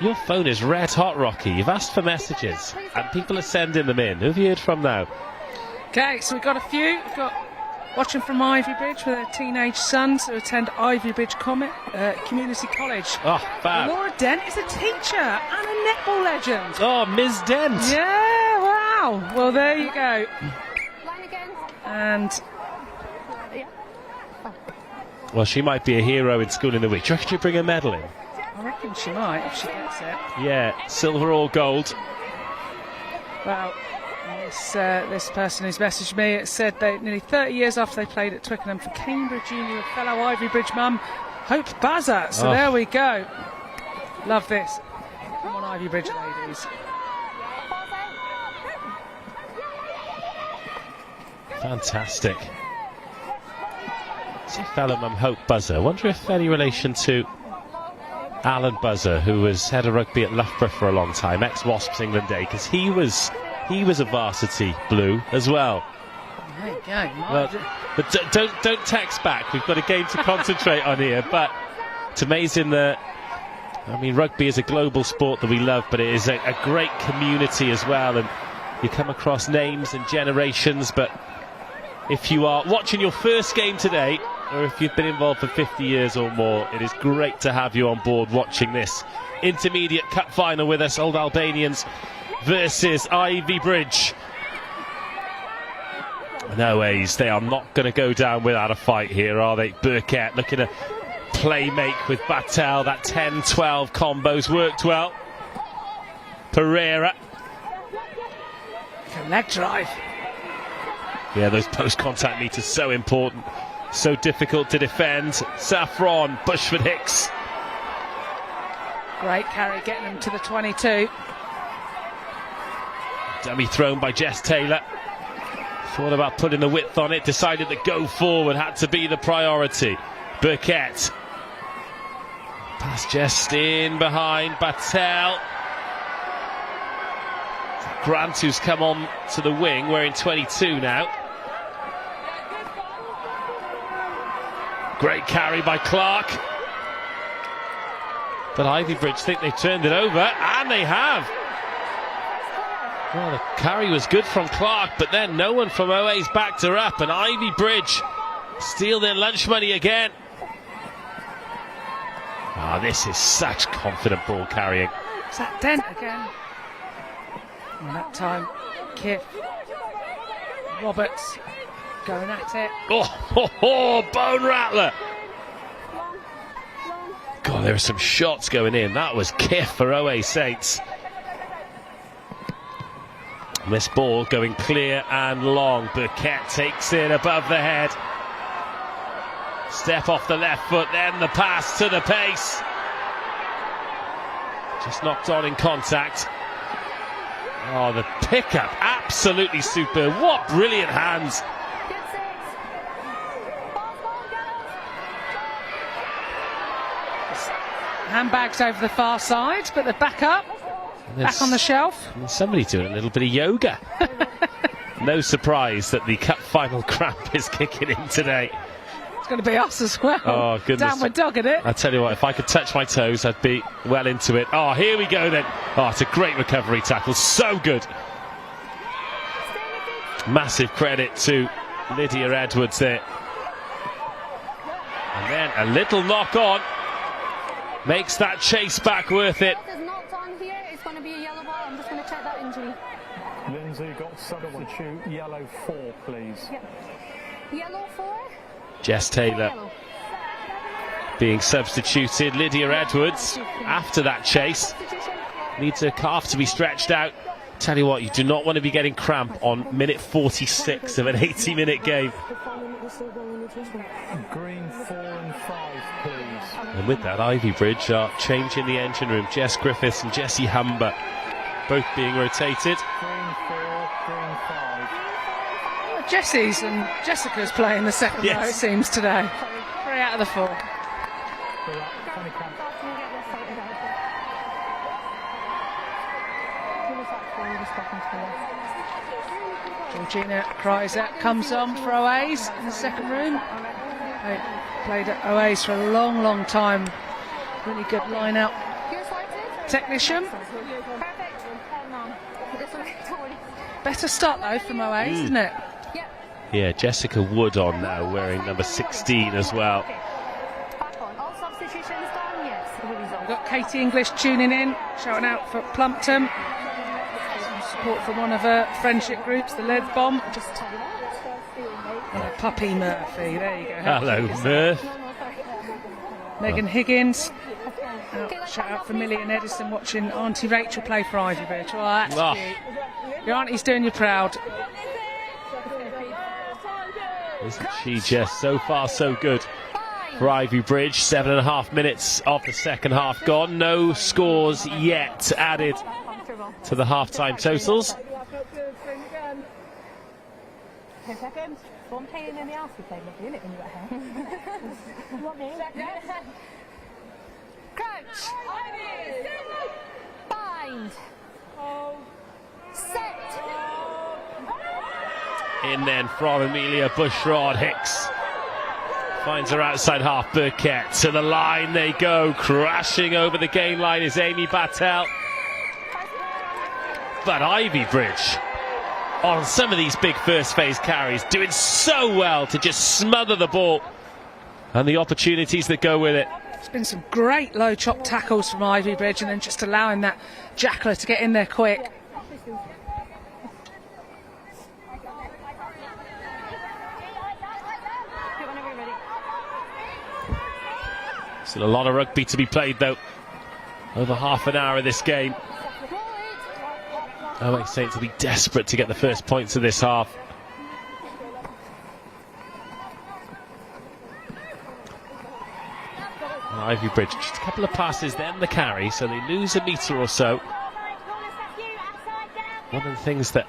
Your phone is red hot, Rocky. You've asked for messages, and people are sending them in. Who have you heard from now? Okay, so we've got a few. We've got watching from Ivybridge with their teenage sons who attend Ivybridge Community College. Oh, fab. Laura Dent is a teacher and a netball legend. Oh, Ms. Dent. Yeah, wow. Well, there you go. And well, she might be a hero in School in the Week. Do you reckon she'll bring a medal in? I reckon she might if she gets it. Yeah, silver or gold. Well, this person who's messaged me, it said that nearly 30 years after they played at Twickenham for Cambridge Junior, fellow Ivybridge mum, Hope Buzzer. So there we go. Love this. Come on, Ivybridge ladies. Fantastic. See, fellow mum Hope Buzzer. I wonder if any relation to Alan Buzzer, who was head of rugby at Loughborough for a long time, ex-Wasps England Day, because he was a varsity blue as well. There you go. Well, but don't text back. We've got a game to concentrate on here. But it's amazing that, I mean, rugby is a global sport that we love, but it is a great community as well. And you come across names and generations. But if you are watching your first game today, or if you've been involved for 50 years or more, it is great to have you on board watching this intermediate cup final with us. Old Albanians versus Ivybridge. No ways, they are not going to go down without a fight here, are they? Burkett looking to play make with Battel. That 10-12 combos worked well. Pereira. Leg drive. Yeah, those post-contact meters so important. So difficult to defend. Saffron, Bushford Hicks. Great carry getting them to the 22. Dummy thrown by Jess Taylor. Thought about putting the width on it. Decided that go forward had to be the priority. Burkett. Pass just in behind Battel. Grant, who's come on to the wing, wearing 22 now. Great carry by Clark. But Ivybridge think they've turned it over, and they have. Well, the carry was good from Clark, but then no one from OA's backed her up, and Ivybridge steal their lunch money again. This is such confident ball carrying. Is that Dent again? And that time, Kip Roberts going at it. Bone rattler! God, there are some shots going in. That was Kif for OA Saints. And this ball going clear and long. Burkett takes it above the head. Step off the left foot, then the pass to the pace. Just knocked on in contact. Oh, the pickup, absolutely superb. What brilliant hands. Handbags over the far side, but they're back up. Back on the shelf. Somebody doing a little bit of yoga. No surprise that the cup final cramp is kicking in today. It's going to be us as well. Oh, goodness. Downward dog at it. I tell you what, if I could touch my toes, I'd be well into it. Oh, here we go then. Oh, it's a great recovery tackle. So good. Massive credit to Lydia Edwards there. And then a little knock on. Makes that chase back worth it. There's knocked on here. It's going to be a yellow ball. I'm just going to check that injury. Lindsay got substitute yellow 4, please. Yep. Yellow 4. Jess Taylor being substituted. Lydia Edwards after that chase needs her calf to be stretched out. Tell you what, you do not want to be getting cramp on minute 46 of an 80-minute game. Green 4 and 5, please. And with that, Ivybridge are changing the engine room. Jess Griffiths and Jessie Humber both being rotated. Green 4, green 5. Jessie's and Jessica's playing the second row, it seems, today. 3 out of the 4. Georgina Kryzak comes on for OAs in the second room. They played at OAs for a long, long time. Really good line-out technician. Better start though from OAs, isn't it? Yeah, Jessica Wood on now, wearing number 16 as well. We've got Katie English tuning in, shouting out for Plumpton. Some support from one of her friendship groups, the Lead Bomb. And Puppy Murphy, there you go. Hello, Murph. Megan Higgins. Shout out for Millie and Edison watching Auntie Rachel play for Ivybridge. Oh, that's cute. Your auntie's doing you proud. Isn't she just so far so good for Ivybridge? 7.5 minutes of the second half gone. No scores yet added to the half-time totals. 10 seconds. One pain in the arse you played lovely, isn't it, when you were at home? What me? Crouch. Bind. Set. In then from Amelia Bushrod. Hicks finds her outside half. Burkett to the line they go. Crashing over the gain line is Amy Battelle. But Ivybridge on some of these big first phase carries doing so well to just smother the ball and the opportunities that go with it. There's been some great low chop tackles from Ivybridge and then just allowing that Jackler to get in there quick. Still a lot of rugby to be played though. Over half an hour of this game. OA Saints will be desperate to get the first points of this half. Ivybridge, just a couple of passes, then the carry, so they lose a metre or so. One of the things that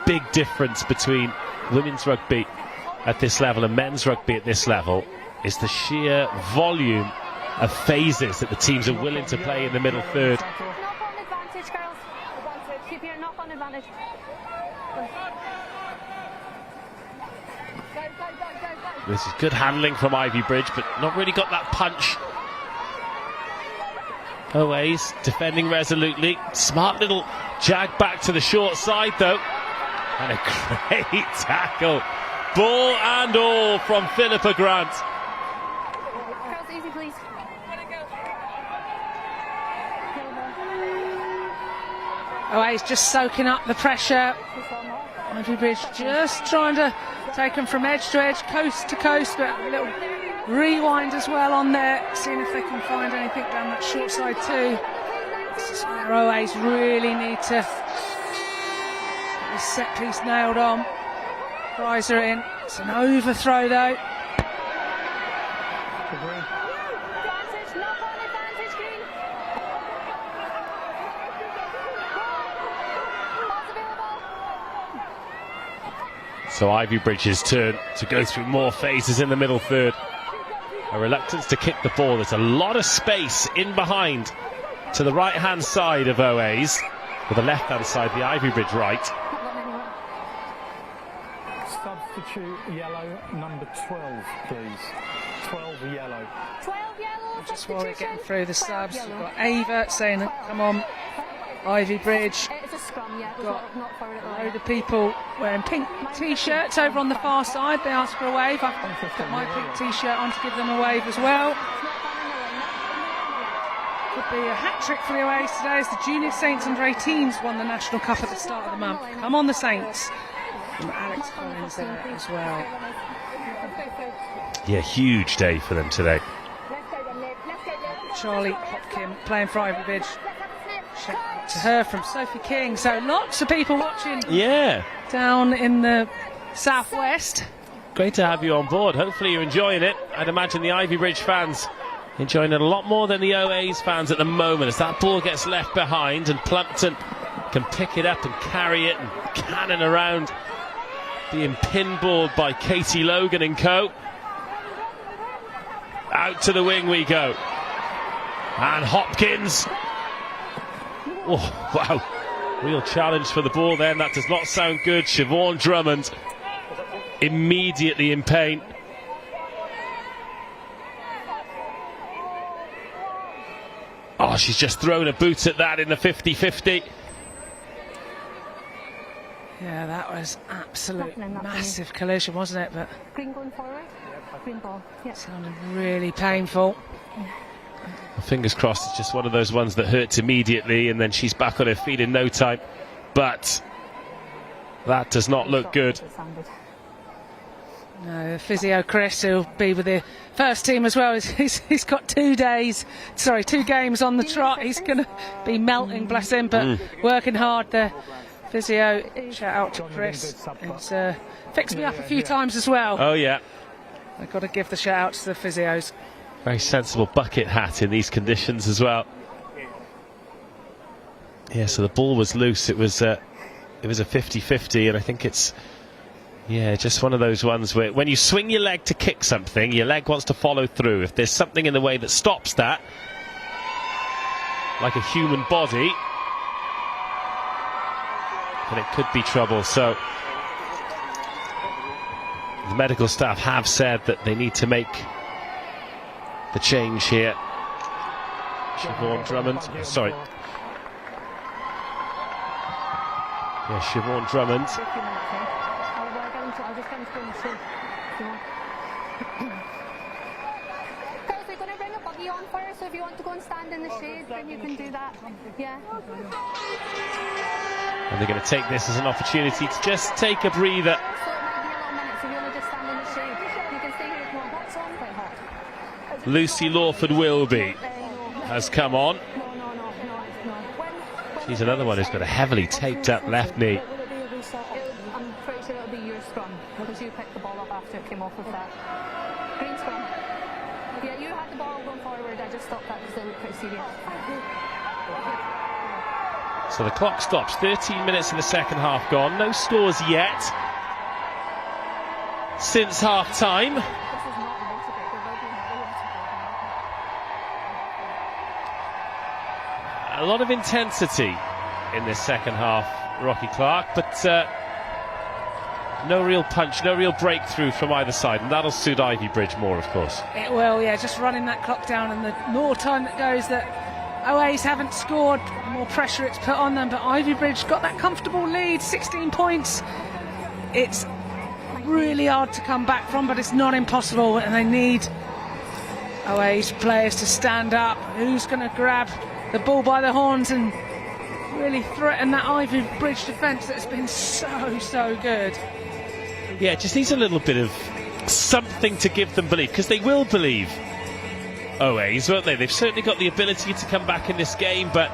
big difference between women's rugby at this level and men's rugby at this level is the sheer volume of phases that the teams are willing to play in the middle third. Keep your knock on advantage. This is good handling from Ivybridge, but not really got that punch. OA's defending resolutely. Smart little jag back to the short side though. And a great tackle. Ball and all from Philippa Grant. Girls, easy please. He's just soaking up the pressure. Ivybridge just trying to take them from edge to edge, coast to coast, but a little rewind as well on there, seeing if they can find anything down that short side too. This is where OAs really need to get this set piece nailed on. Prize her in. It's an overthrow though. So Ivybridge's turn to go through more phases in the middle third. A reluctance to kick the ball. There's a lot of space in behind to the right-hand side of OAs, with the left-hand side, the Ivybridge right. Substitute yellow, number 12, please. 12 yellow. 12 yellow. Just while we're getting through the subs, we've got Ava saying, come on, Ivybridge. It's a scrum, yeah. Got not forward at a load of people wearing pink t-shirts over on the far side. They ask for a wave. I've got my pink t-shirt on to give them a wave as well. Could be a hat-trick for the OAs today as the Junior Saints under 18s won the National Cup at the start of the month. Come on the Saints. And Alex Collins there as well. Yeah, huge day for them today. Charlie Hopkin playing for Ivybridge. Shout out to her from Sophie King. So lots of people watching. Yeah. Down in the southwest. Great to have you on board. Hopefully you're enjoying it. I'd imagine the Ivybridge fans enjoying it a lot more than the OA's fans at the moment, as that ball gets left behind and Plumpton can pick it up and carry it and cannon around, being pinballed by Katie Logan and co. Out to the wing we go. And Hopkins. Oh, wow. Real challenge for the ball then. That does not sound good. Siobhan Drummond immediately in pain. Oh, she's just thrown a boot at that in the 50-50. Yeah, that was absolute massive collision, wasn't it? But green going forward. Green ball. Yeah. Sounded really painful. Fingers crossed, it's just one of those ones that hurts immediately and then she's back on her feet in no time. But that does not look good. No, physio Chris, who'll be with the first team as well, he's got 2 games on the trot. He's going to be melting, bless him, but working hard there. Physio, shout out to Chris. He's fixed me up a few times as well. Oh, yeah. I've got to give the shout out to the physios. Very sensible bucket hat in these conditions as well. Yeah, so the ball was loose. It was a 50-50, and I think it's just one of those ones where when you swing your leg to kick something, your leg wants to follow through. If there's something in the way that stops that, like a human body, then it could be trouble. So the medical staff have said that they need to make the change here. Siobhan Drummond, sorry. Yeah, Siobhan Drummond. Guys, we're going to bring a buggy on for us, so if you want to go and stand in the shade, then you can do that. Yeah. And they're going to take this as an opportunity to just take a breather. Lucy Lawford-Wilby has come on. She's another one who's got a heavily taped up left knee. I'm pretty sure it'll be your scrum, because you picked the ball up after it came off of that. Green scrum. Yeah, you had the ball going forward. I just stopped that because they looked pretty serious. So the clock stops. 13 minutes in the second half gone. No scores yet since half time. A lot of intensity in this second half, Rocky Clark, but no real punch, no real breakthrough from either side, and that'll suit Ivybridge more, of course. It will, yeah, just running that clock down, and the more time that goes that OAs haven't scored, the more pressure it's put on them, but Ivybridge got that comfortable lead, 16 points. It's really hard to come back from, but it's not impossible, and they need OAs players to stand up. Who's going to grab the ball by the horns and really threaten that Ivybridge defence that's been so good. Yeah, just needs a little bit of something to give them belief, because they will believe OAs, won't they? They've certainly got the ability to come back in this game, but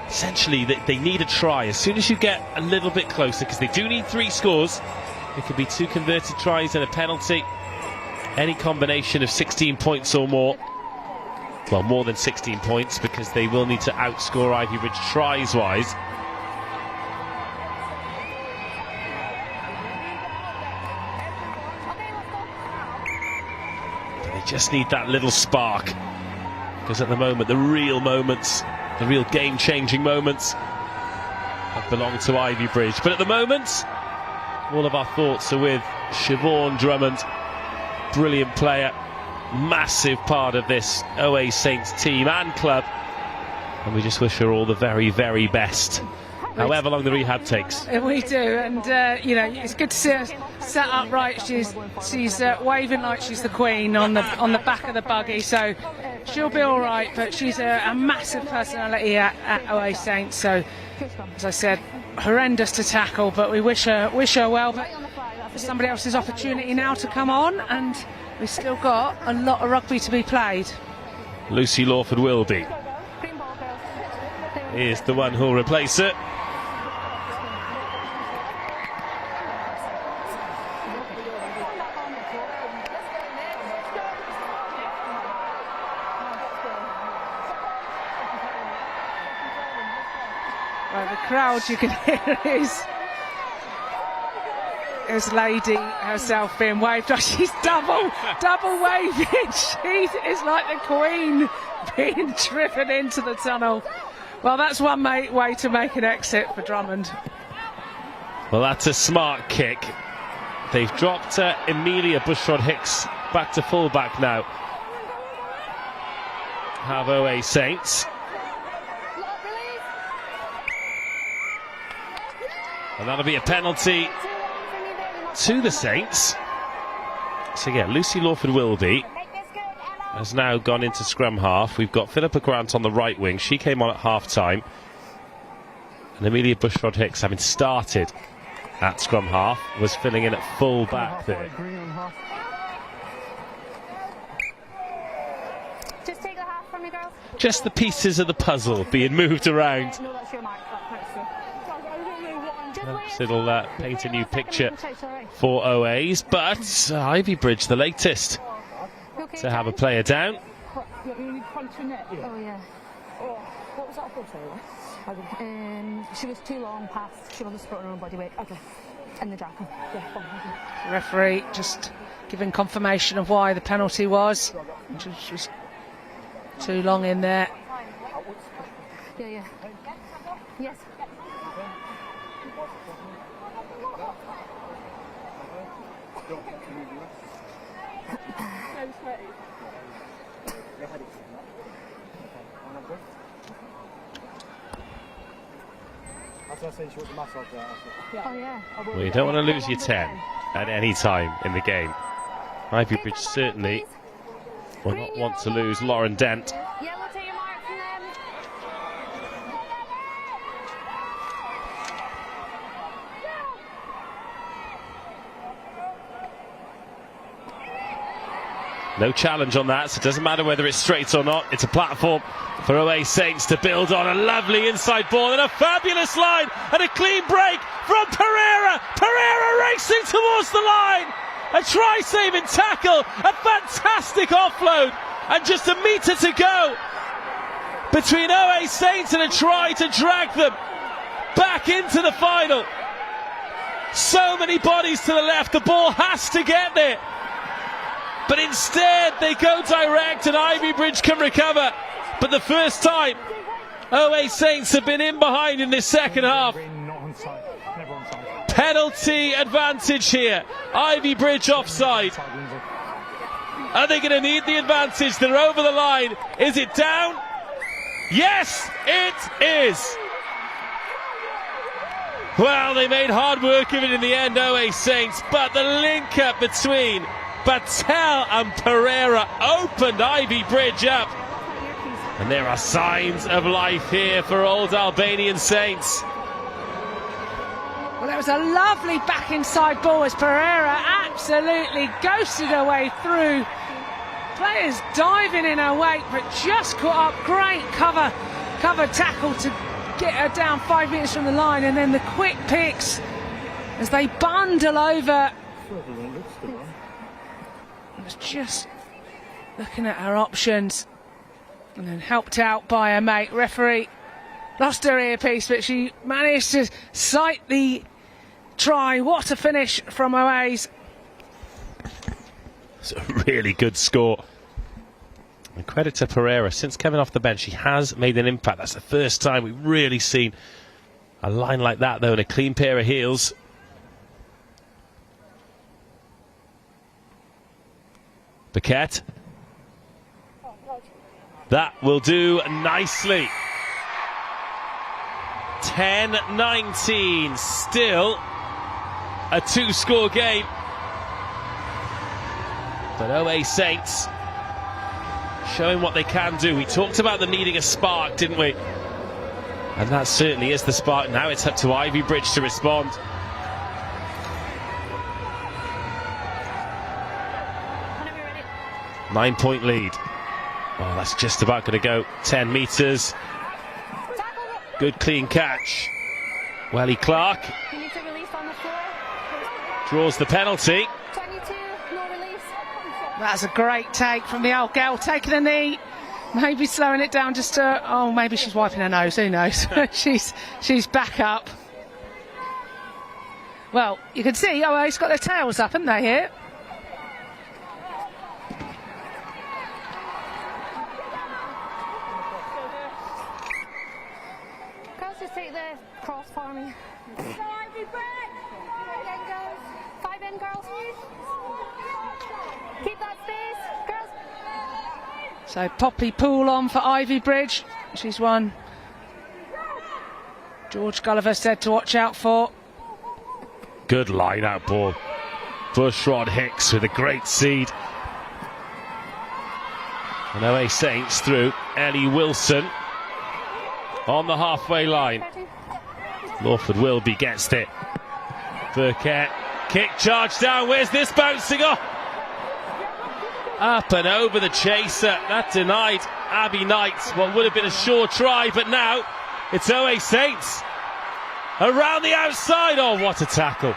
essentially they need a try. As soon as you get a little bit closer, because they do need 3 scores, it could be 2 converted tries and a penalty. Any combination of 16 points or more, well, more than 16 points, because they will need to outscore Ivybridge tries-wise. Just need that little spark, because at the moment the real moments, the real game-changing moments have belonged to Ivybridge. But at the moment, all of our thoughts are with Siobhan Drummond, brilliant player, massive part of this OA Saints team and club, and we just wish her all the very, very best, however long the rehab takes. We do, and you know, it's good to see her sat upright. She's waving like she's the queen on the back of the buggy, so she'll be all right. But she's a massive personality at OA Saints. So, as I said, horrendous to tackle, but we wish her well. But for somebody else's opportunity now to come on, and we've still got a lot of rugby to be played. Lucy Lawford Wilby is the one who'll replace her. The crowd, you can hear is Lady herself being waved. Oh, she's double waving. She is like the queen being driven into the tunnel. Well, that's one way to make an exit for Drummond. Well, that's a smart kick. They've dropped Amelia Bushrod-Hicks back to fullback now. Have OA Saints. And that'll be a penalty to the Saints. So yeah, Lucy Lawford Wilby has now gone into scrum half. We've got Philippa Grant on the right wing. She came on at half time. And Amelia Bushrod-Hicks, having started at scrum half, was filling in at full back there. Just take the half from me, girls. Just the pieces of the puzzle being moved around. No, that's your mark. It'll paint a new picture for OAs, but Ivybridge, the latest to have a player down. Oh, yeah. What was that for? She was too long past. She wasn't supporting her own body weight. Okay. In the jacket. Yeah. The referee just giving confirmation of why the penalty was. She was too long in there. Yeah. Yes. Well, you don't want to lose your 10 at any time in the game. Ivybridge certainly will not want to lose Lauren Dent. No challenge on that, so it doesn't matter whether it's straight or not. It's a platform for OA Saints to build on. A lovely inside ball and a fabulous line and a clean break from Pereira. Pereira racing towards the line. A try-saving tackle, a fantastic offload, and just a metre to go between OA Saints and a try to drag them back into the final. So many bodies to the left, the ball has to get there. But instead they go direct and Ivybridge can recover. But the first time OA Saints have been in behind in this second half. Penalty advantage here. Ivybridge offside. Are they going to need the advantage? They're over the line. Is it down? Yes, it is. Well, they made hard work of it in the end, OA Saints, but the link up between Battelle and Pereira opened Ivybridge up. And there are signs of life here for old Albanian Saints. Well, it was a lovely back inside ball as Pereira absolutely ghosted her way through. Players diving in her wake, but just caught up. Great cover tackle to get her down 5 metres from the line, and then the quick picks as they bundle over. It was just looking at her options, and then helped out by her mate. Referee lost her earpiece, but she managed to sight the try. What a finish from Oase. It's a really good score. And credit to Pereira. Since Kevin off the bench, he has made an impact. That's the first time we've really seen a line like that, though, in a clean pair of heels. Paquette. That will do nicely. 10-19. Still a two-score game. But OA Saints showing what they can do. We talked about them needing a spark, didn't we? And that certainly is the spark. Now it's up to Ivybridge to respond. Nine-point lead. Oh, that's just about going to go 10 metres. Good clean catch. Welly Clark draws the penalty. That's a great take from the old girl, taking a knee, maybe slowing it down just to, oh, maybe she's wiping her nose, who knows. she's back up. Well, you can see OA's got their tails up, haven't they, here? Girls, just take the cross for me. 5 in, girls. Keep that space, girls. So Poppy Poole on for Ivybridge. She's one George Gulliver said to watch out for. Good line out ball. Bushrod Hicks with a great seed. And OA Saints through. Ellie Wilson on the halfway line. Lawford Wilby gets it. Burkett. Kick charge down. Where's this bouncing off? Up and over the chaser. That denied Abby Knight what would have been a sure try, but now it's OA Saints around the outside. Oh, what a tackle.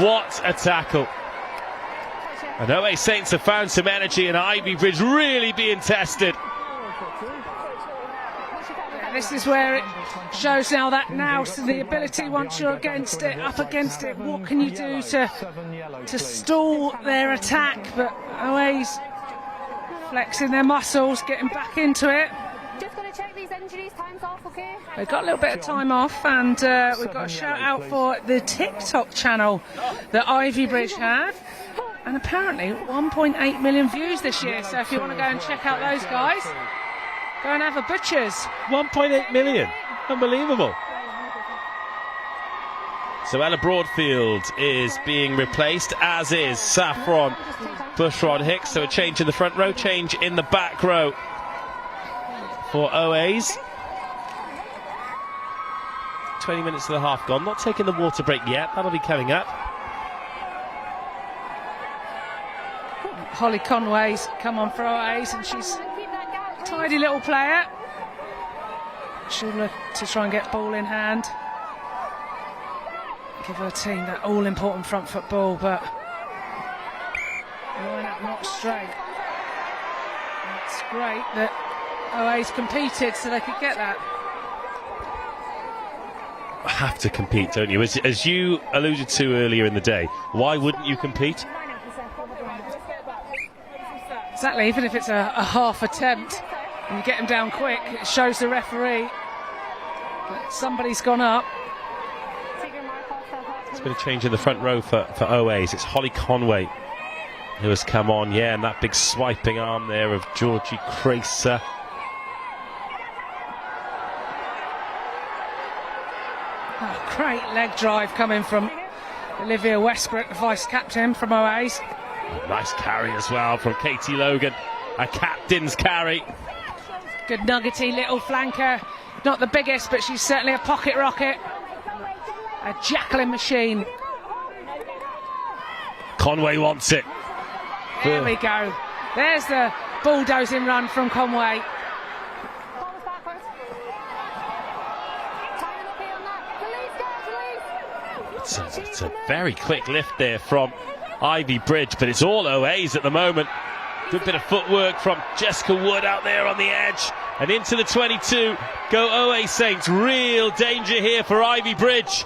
What a tackle. And OA Saints have found some energy, and Ivybridge really being tested. This is where it shows now that the ability, once you're against it, up against it, what can you do to stall their attack? But OA's flexing their muscles, getting back into it. Just going to check these injuries, time's off, okay? They've got a little bit of time off, and we've got a shout out for the TikTok channel that Ivybridge have. And apparently 1.8 million views this year, so if you want to go and check out those guys, go and have a butcher's. 1.8 million. Unbelievable. So Ella Broadfield is being replaced, as is Saffron Bushrod Hicks. So a change in the front row, change in the back row for OAs. 20 minutes of the half gone. Not taking the water break yet. That'll be coming up. Holly Conway's come on for OAs, and she's a tidy little player. She'll look to try and get ball in hand. Give her team that all-important front foot ball, but line up not straight. It's great that OA's competed so they could get that. Have to compete, don't you? As you alluded to earlier in the day, why wouldn't you compete? Exactly, even if it's a half attempt and you get them down quick, it shows the referee that somebody's gone up. It's been a change in the front row for OAs. It's Holly Conway who has come on, yeah, and that big swiping arm there of Georgie Cracer. Oh, great leg drive coming from Olivia Westbrook, the vice-captain from OAs. Nice carry as well from Katie Logan, a captain's carry. Good nuggety little flanker. Not the biggest, but she's certainly a pocket rocket. A Jacqueline machine. Conway wants it. There we go. There's the bulldozing run from Conway. It's a very quick lift there from Ivybridge, but it's all OAs at the moment. Good bit of footwork from Jessica Wood out there on the edge. And into the 22 go OA Saints. Real danger here for Ivybridge.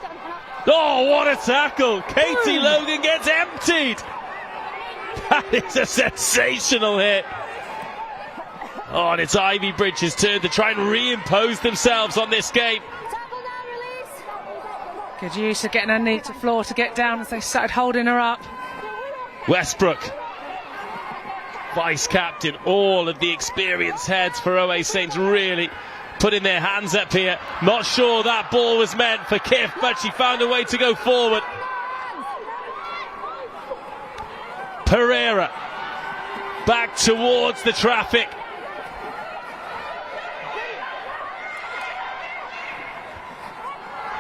Oh, what a tackle! Katie Logan gets emptied. That is a sensational hit. Oh, and it's Ivybridge's turn to try and reimpose themselves on this game. Good use of getting her knee to floor to get down as they started holding her up. Westbrook, vice captain, all of the experienced heads for OA Saints really putting their hands up here. Not sure that ball was meant for Kif, but she found a way to go forward. Pereira back towards the traffic.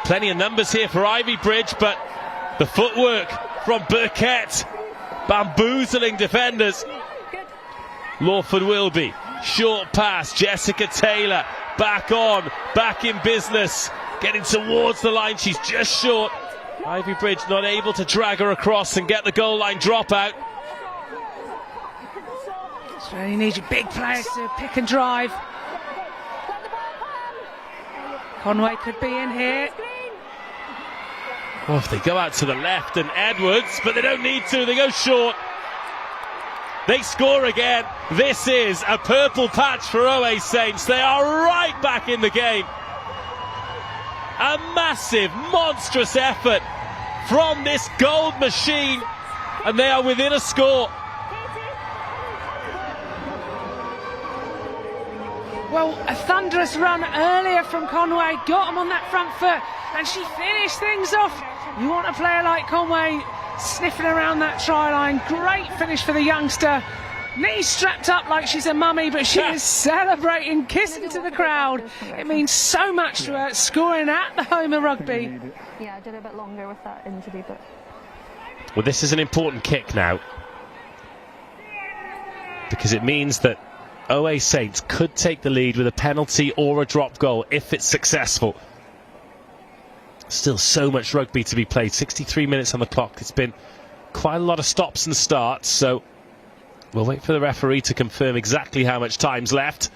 Plenty of numbers here for Ivybridge, but the footwork from Burkett bamboozling defenders. Lawford Wilby, short pass, Jessica Taylor back on, back in business, getting towards the line, she's just short. Ivybridge not able to drag her across and get the goal line drop out. So you need your big players to pick and drive. Conway could be in here. Oh, if they go out to the left and Edwards, but they don't need to, they go short. They score again. This is a purple patch for OA Saints. They are right back in the game. A massive, monstrous effort from this gold machine, and they are within a score. Well, a thunderous run earlier from Conway, got him on that front foot, and she finished things off. You want a player like Conway sniffing around that try line. Great finish for the youngster. Knees strapped up like she's a mummy, but she is celebrating, kissing to the crowd. It means so much to her, scoring at the home of Rugby. Yeah, I did a bit longer with that injury, but... Well, this is an important kick now, because it means that OA Saints could take the lead with a penalty or a drop goal if it's successful. Still so much rugby to be played. 63 minutes on the clock. It's been quite a lot of stops and starts, so we'll wait for the referee to confirm exactly how much time's left.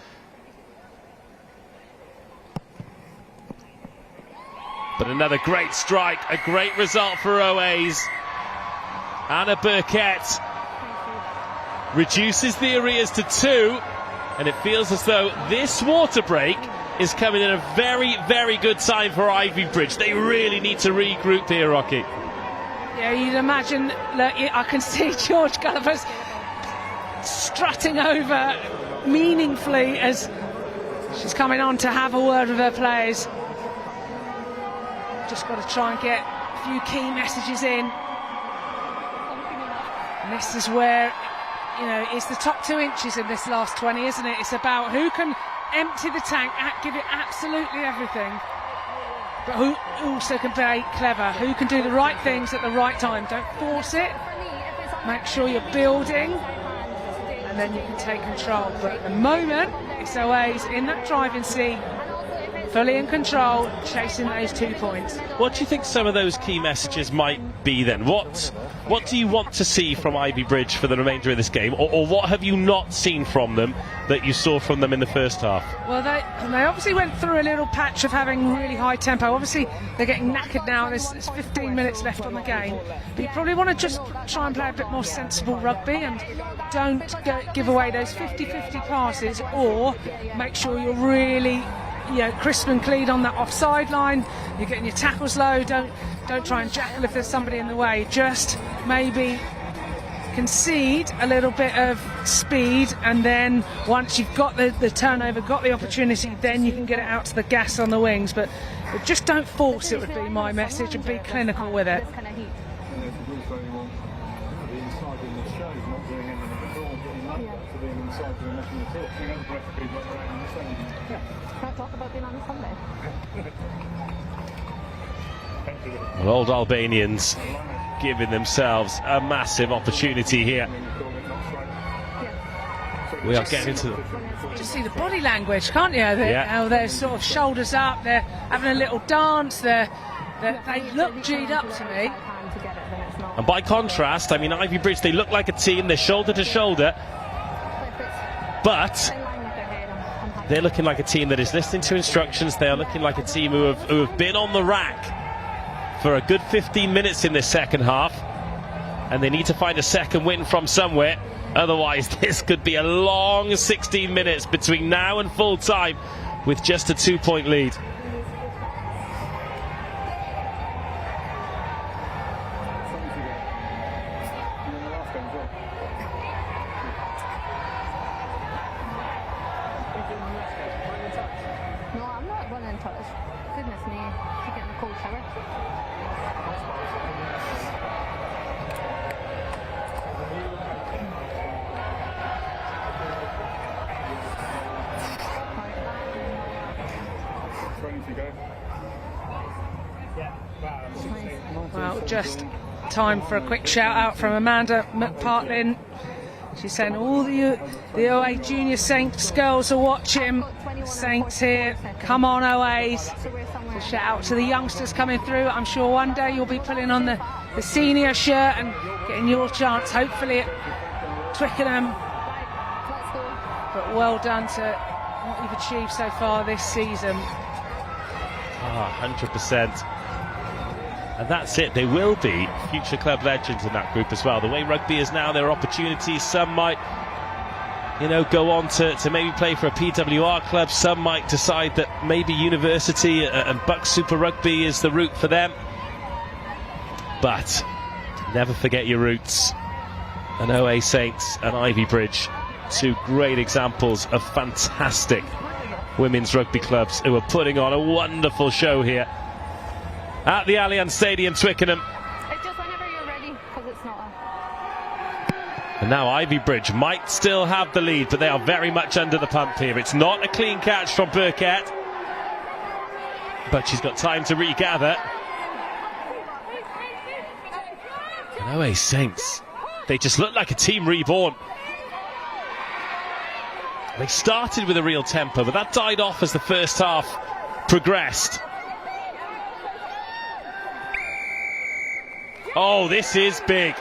But another great strike, a great result for OAs. Anna Burkett reduces the arrears to 2, and it feels as though this water break is coming in a very, very good time for Ivybridge. They really need to regroup here, Rocky. Yeah, you'd imagine that I can see George Gulliver's strutting over meaningfully as she's coming on to have a word with her players. Just got to try and get a few key messages in. And this is where, you know, it's the top 2 inches in this last 20, isn't it? It's about who can empty the tank, give it absolutely everything, but who also can play clever, who can do the right things at the right time. Don't force it, make sure you're building, and then you can take control. But at the moment, it's OA's in that driving seat, fully in control, chasing those 2 points. What do you think some of those key messages might be then? What do you want to see from Ivybridge for the remainder of this game, or what have you not seen from them that you saw from them in the first half? Well, they obviously went through a little patch of having really high tempo. Obviously, they're getting knackered now. There's 15 minutes left on the game. But you probably want to just try and play a bit more sensible rugby and don't give away those 50-50 passes, or make sure you're really, you know, crisp and clean on that offside line. You're getting your tackles low. Don't try and jackal if there's somebody in the way. Just maybe concede a little bit of speed, and then once you've got the turnover, got the opportunity, then you can get it out to the gas on the wings. But just don't force it would be my message, and be clinical with it. being inside the national talk. You know, the referees went around the same. Can't talk about being on a Sunday. Well, old Albanians giving themselves a massive opportunity here. We are getting into the... Just see the body language, can't you? How they're sort of shoulders up, they're having a little dance, they look G'd up to me. And by contrast, I mean, Ivybridge, they look like a team, they're shoulder to shoulder, but they're looking like a team that is listening to instructions. They are looking like a team who have been on the rack for a good 15 minutes in this second half, and they need to find a second win from somewhere. Otherwise, this could be a long 16 minutes between now and full time with just a 2-point lead. No, I'm not running touch. Goodness me, I'm getting a cold shower. Well, just time for a quick shout out from Amanda McPartlin. She's saying all the OA Junior Saints girls are watching. Saints here, come on OAs. So shout out to the youngsters coming through. I'm sure one day you'll be putting on the senior shirt and getting your chance, hopefully at Twickenham. But well done to what you've achieved so far this season. 100%. And that's it. There will be future club legends in that group as well. The way rugby is now, there are opportunities. Some might, go on to maybe play for a PWR club. Some might decide that maybe university and Bucks Super Rugby is the route for them. But never forget your roots. And OA Saints and Ivybridge, two great examples of fantastic women's rugby clubs who are putting on a wonderful show here at the Allianz Stadium, Twickenham. It's just whenever you're ready, because it's not And now Ivybridge might still have the lead, but they are very much under the pump here. It's not a clean catch from Burkett, but she's got time to regather. And OA Saints, they just look like a team reborn. They started with a real tempo, but that died off as the first half progressed. Oh, this is big.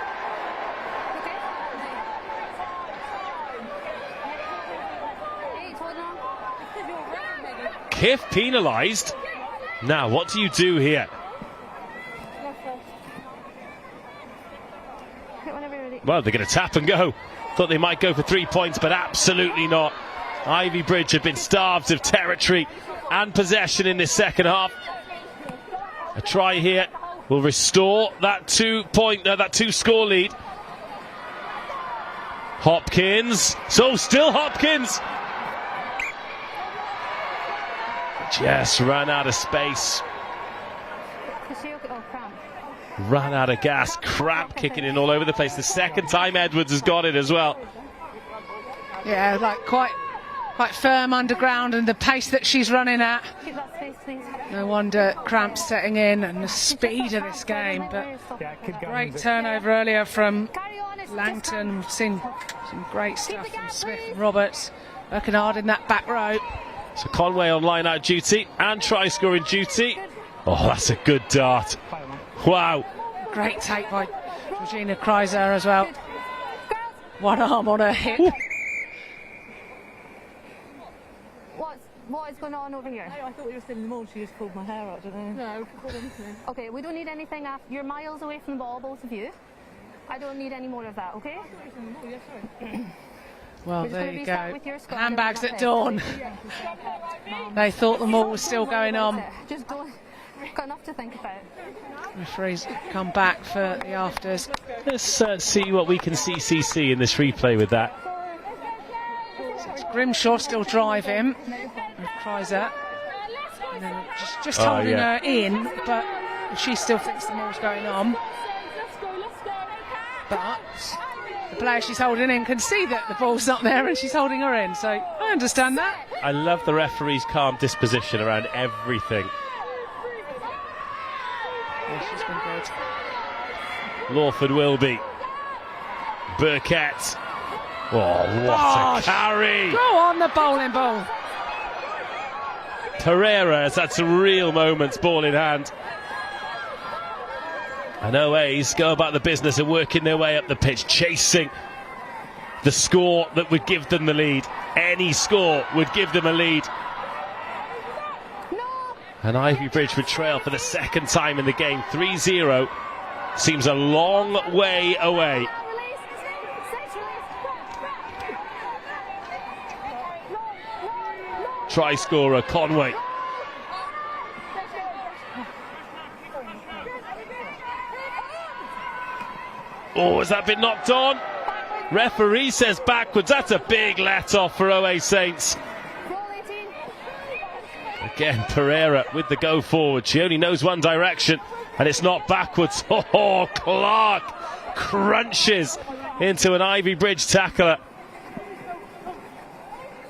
Kiff penalised. Now, what do you do here? Well, they're going to tap and go. Thought they might go for 3 points, but absolutely not. Ivybridge have been starved of territory and possession in this second half. A try here will restore that 2-score lead. Hopkins, so still Hopkins. Just ran out of space. Ran out of gas, cramp kicking in all over the place. The second time Edwards has got it as well. Yeah, like quite firm underground, and the pace that she's running at. No wonder cramps setting in, and the speed of this game. But great turnover earlier from Langton. We've seen some great stuff from Smith and Roberts, working hard in that back row. So Conway on line out duty and try scoring duty. Oh, that's a good dart. Wow. Great take by Regina Kreiser as well. One arm on her hip. Ooh. What is going on over here? I thought you were still in the mood. She just pulled my hair out, didn't I? No, pulled anything. Okay, we don't need anything after. You're miles away from the ball, both of you. I don't need any more of that, okay? Well, there you go. Handbags at dawn. They thought the maul was still going on. Just don't. Got enough to think about. Referees come back for the afters. Let's see what we can see in this replay with that. So it's Grimshaw still driving with Kreiser. And then just holding her in, but she still thinks the maul's going on. But the player she's holding in can see that the ball's not there and she's holding her in, so I understand that. I love the referee's calm disposition around everything. Yeah, she's been good. Lawford Wilby. Burkett. Oh, what a carry! Go on, the bowling ball. Pereira has had some real moments, ball in hand. And OAs go about the business of working their way up the pitch, chasing the score that would give them the lead. Any score would give them a lead. And Ivybridge would trail for the second time in the game. 3-0 seems a long way away. Try scorer Conway. Oh, has that been knocked on? Referee says backwards. That's a big let-off for OA Saints. Again, Pereira with the go forward. She only knows one direction, and it's not backwards. Oh, Clark crunches into an Ivybridge tackler.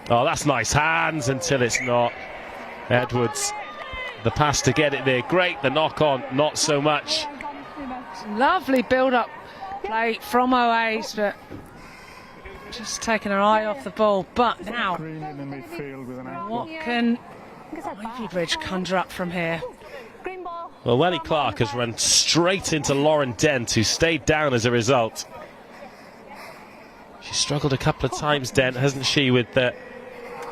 Oh, that's nice hands until it's not. Edwards, the pass to get it there. Great, the knock-on, not so much. Lovely build-up play from OAs, but just taking her eye off the ball. But now, what can Ivybridge conjure up from here? Well, Welly Clark has run straight into Lauren Dent, who stayed down as a result. She struggled a couple of times, Dent, hasn't she, with the...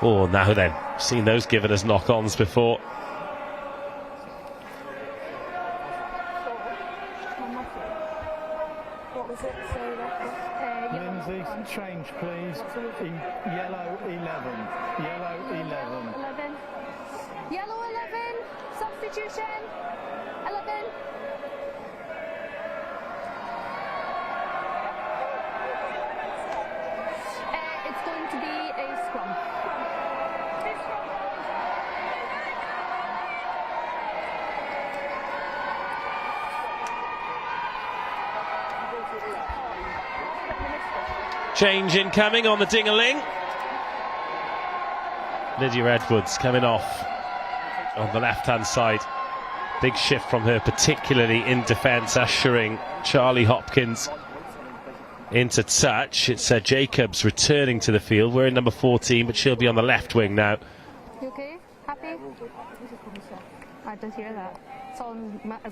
Oh, now then, seen those given as knock-ons before. Lindsay, change please. Yellow 11. Yellow 11. 11. Yellow 11. Substitution. 11. It's going to be a scrum. Change incoming on the ding-a-ling. Lydia Edwards coming off on the left-hand side. Big shift from her, particularly in defence, ushering Charlie Hopkins into touch. It's Jacobs returning to the field. We're in number 14, but she'll be on the left wing now. You okay? Happy? I did hear that. It's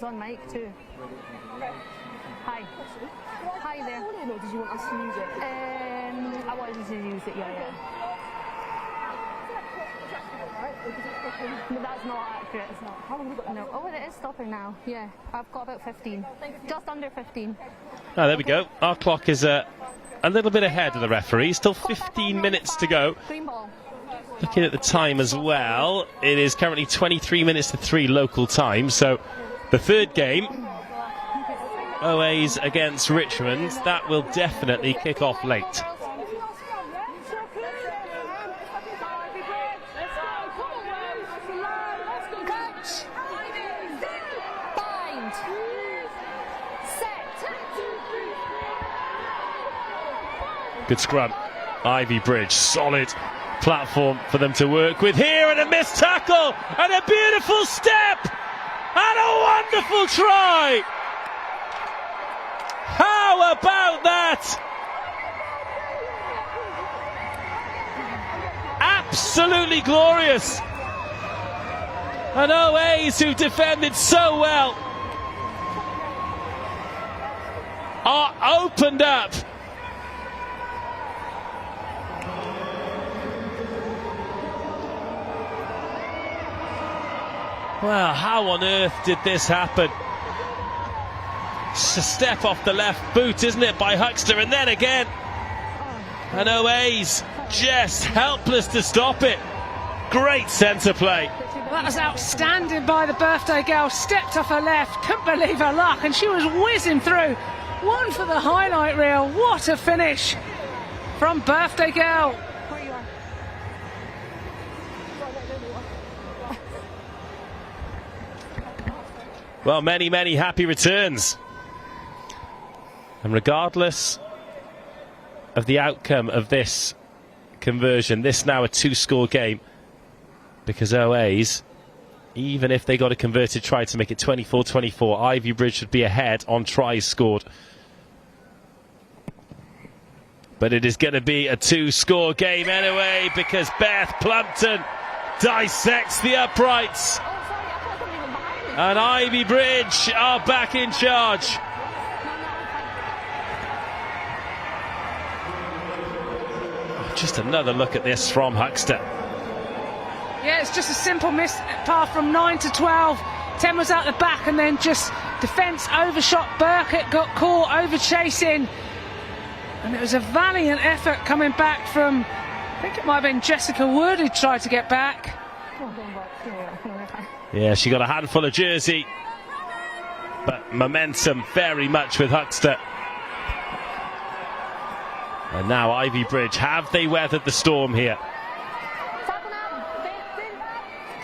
on mic too. Hi. Hi there. Did you want us to use it? I wanted to use it, yeah. But that's not accurate. It's not. How long have we got? No. Oh, it is stopping now. Yeah, I've got about 15. Just under 15. Oh, there we go. Our clock is a little bit ahead of the referee. Still 15 minutes to go. Green ball. Looking at the time as well, it is currently 23 minutes to 3 local time. So the third game, OAs against Richmond, that will definitely kick off late. Good scrum. Ivybridge, solid platform for them to work with here, and a missed tackle, and a beautiful step, and a wonderful try. How about that? Absolutely glorious. And OAs, who defended so well, are opened up. Well, how on earth did this happen? It's a step off the left boot, isn't it, by Huxter, and then again. And OAs just helpless to stop it. Great centre play. That was outstanding by the birthday girl. Stepped off her left, couldn't believe her luck, and she was whizzing through. One for the highlight reel. What a finish from birthday girl. Well, many, many happy returns. And regardless of the outcome of this conversion. This now a 2-score game, because OA's, even if they got a converted try to make it 24-24, Ivybridge would be ahead on tries scored. But it is going to be a 2-score game anyway, because Beth Plumpton dissects the uprights. And Ivybridge are back in charge. Just another look at this from Huxter. Yeah, it's just a simple miss path from 9 to 12. 10 was out the back, and then just defence overshot. Burkett got caught over chasing. And it was a valiant effort coming back from, I think it might have been Jessica Wood who tried to get back. Yeah, she got a handful of jersey, but momentum very much with Huxter. And now Ivybridge, have they weathered the storm here?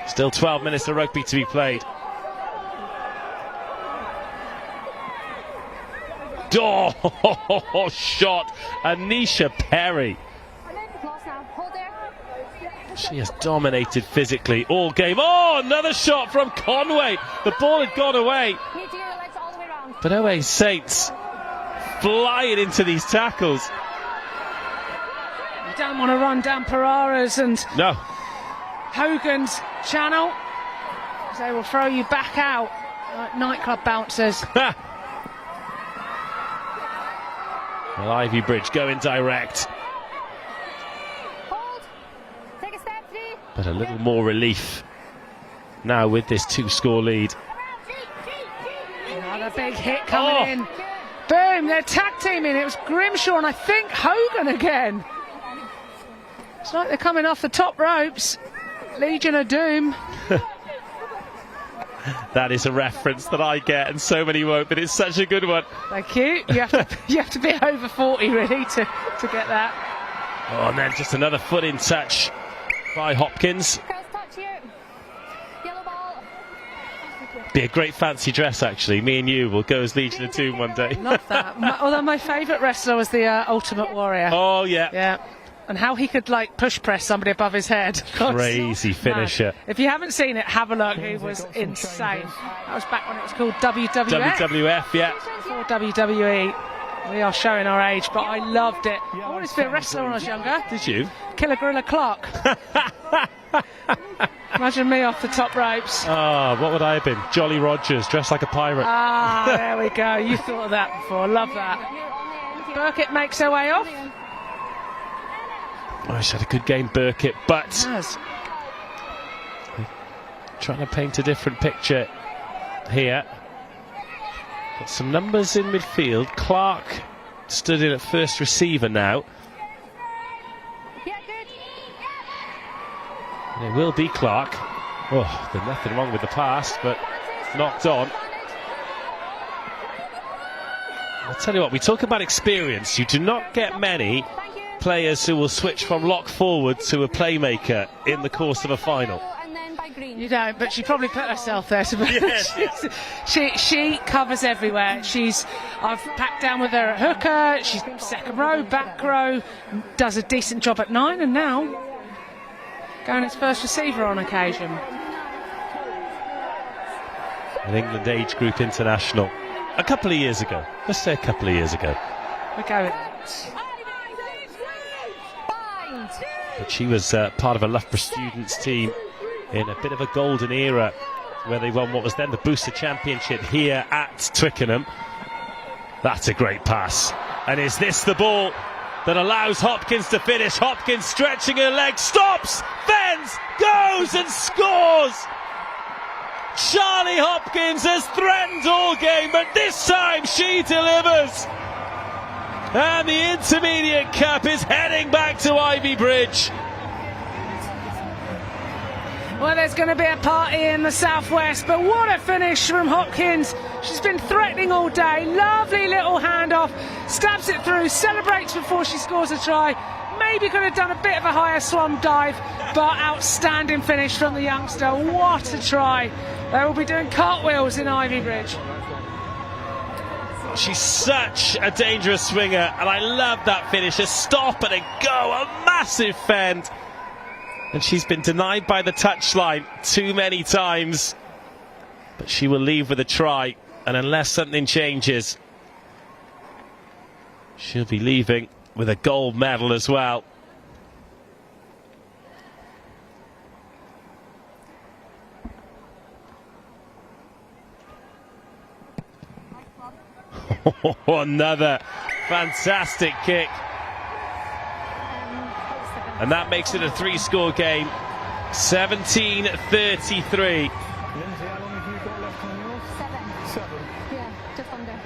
Still 12 minutes of rugby to be played. Oh, shot, Anisha Perry. She has dominated physically all game. Oh, another shot from Conway. The ball had gone away. But OA Saints flying into these tackles. You don't want to run down Perara's and no. Hogan's channel, because they will throw you back out like nightclub bouncers. Well, Ivybridge going direct. But a little more relief now with this 2-score lead. Another big hit coming in. Boom, they're tag teaming. It was Grimshaw and I think Hogan again. It's like they're coming off the top ropes. Legion of Doom. That is a reference that I get and so many won't, but it's such a good one. Thank you. You have to be over 40 really to get that. Oh, and then just another foot in touch by Hopkins. Be a great fancy dress, actually. Me and you will go as Legion of Doom one day. Love that. Although my favourite wrestler was the Ultimate Warrior. Oh, yeah. Yeah. And how he could, like, push press somebody above his head. Crazy finisher. If you haven't seen it, have a look. He was insane. That was back when it was called WWF. WWF, yeah. Before WWE. We are showing our age, but I loved it. I wanted to be a wrestler when I was younger. Did you? Killer Gorilla Clark. Imagine me off the top ropes. Oh, what would I have been? Jolly Rogers, dressed like a pirate. Ah, there we go. You thought of that before. Love that. Burkett makes her way off. Oh, she had a good game, Burkett, but trying to paint a different picture here. Got some numbers in midfield. Clark stood in at first receiver now. And it will be Clark. Oh, there's nothing wrong with the pass, but knocked on. I'll tell you what, we talk about experience. You do not get many players who will switch from lock forward to a playmaker in the course of a final. You don't, but she probably put herself there to be. Yes. She covers everywhere. I've packed down with her at hooker. She's second row, back row, does a decent job at 9, and now going as first receiver on occasion. An England age group international a couple of years ago. Let's say a couple of years ago. We go with it. But she was part of a Loughborough students team in a bit of a golden era where they won what was then the Booster Championship here at Twickenham. That's a great pass. And is this the ball that allows Hopkins to finish? Hopkins stretching her legs, stops, bends, goes and scores! Charlie Hopkins has threatened all game, but this time she delivers! And the Intermediate Cup is heading back to Ivybridge. Well, there's going to be a party in the southwest, but what a finish from Hopkins. She's been threatening all day. Lovely little handoff, stabs it through, celebrates before she scores a try. Maybe could have done a bit of a higher swan dive, but outstanding finish from the youngster. What a try. They will be doing cartwheels in Ivybridge. She's such a dangerous swinger, and I love that finish. A stop and a go, a massive fend. And she's been denied by the touchline too many times. But she will leave with a try, and unless something changes, she'll be leaving with a gold medal as well. Another fantastic kick. And that makes it a 3-score game. 17-33.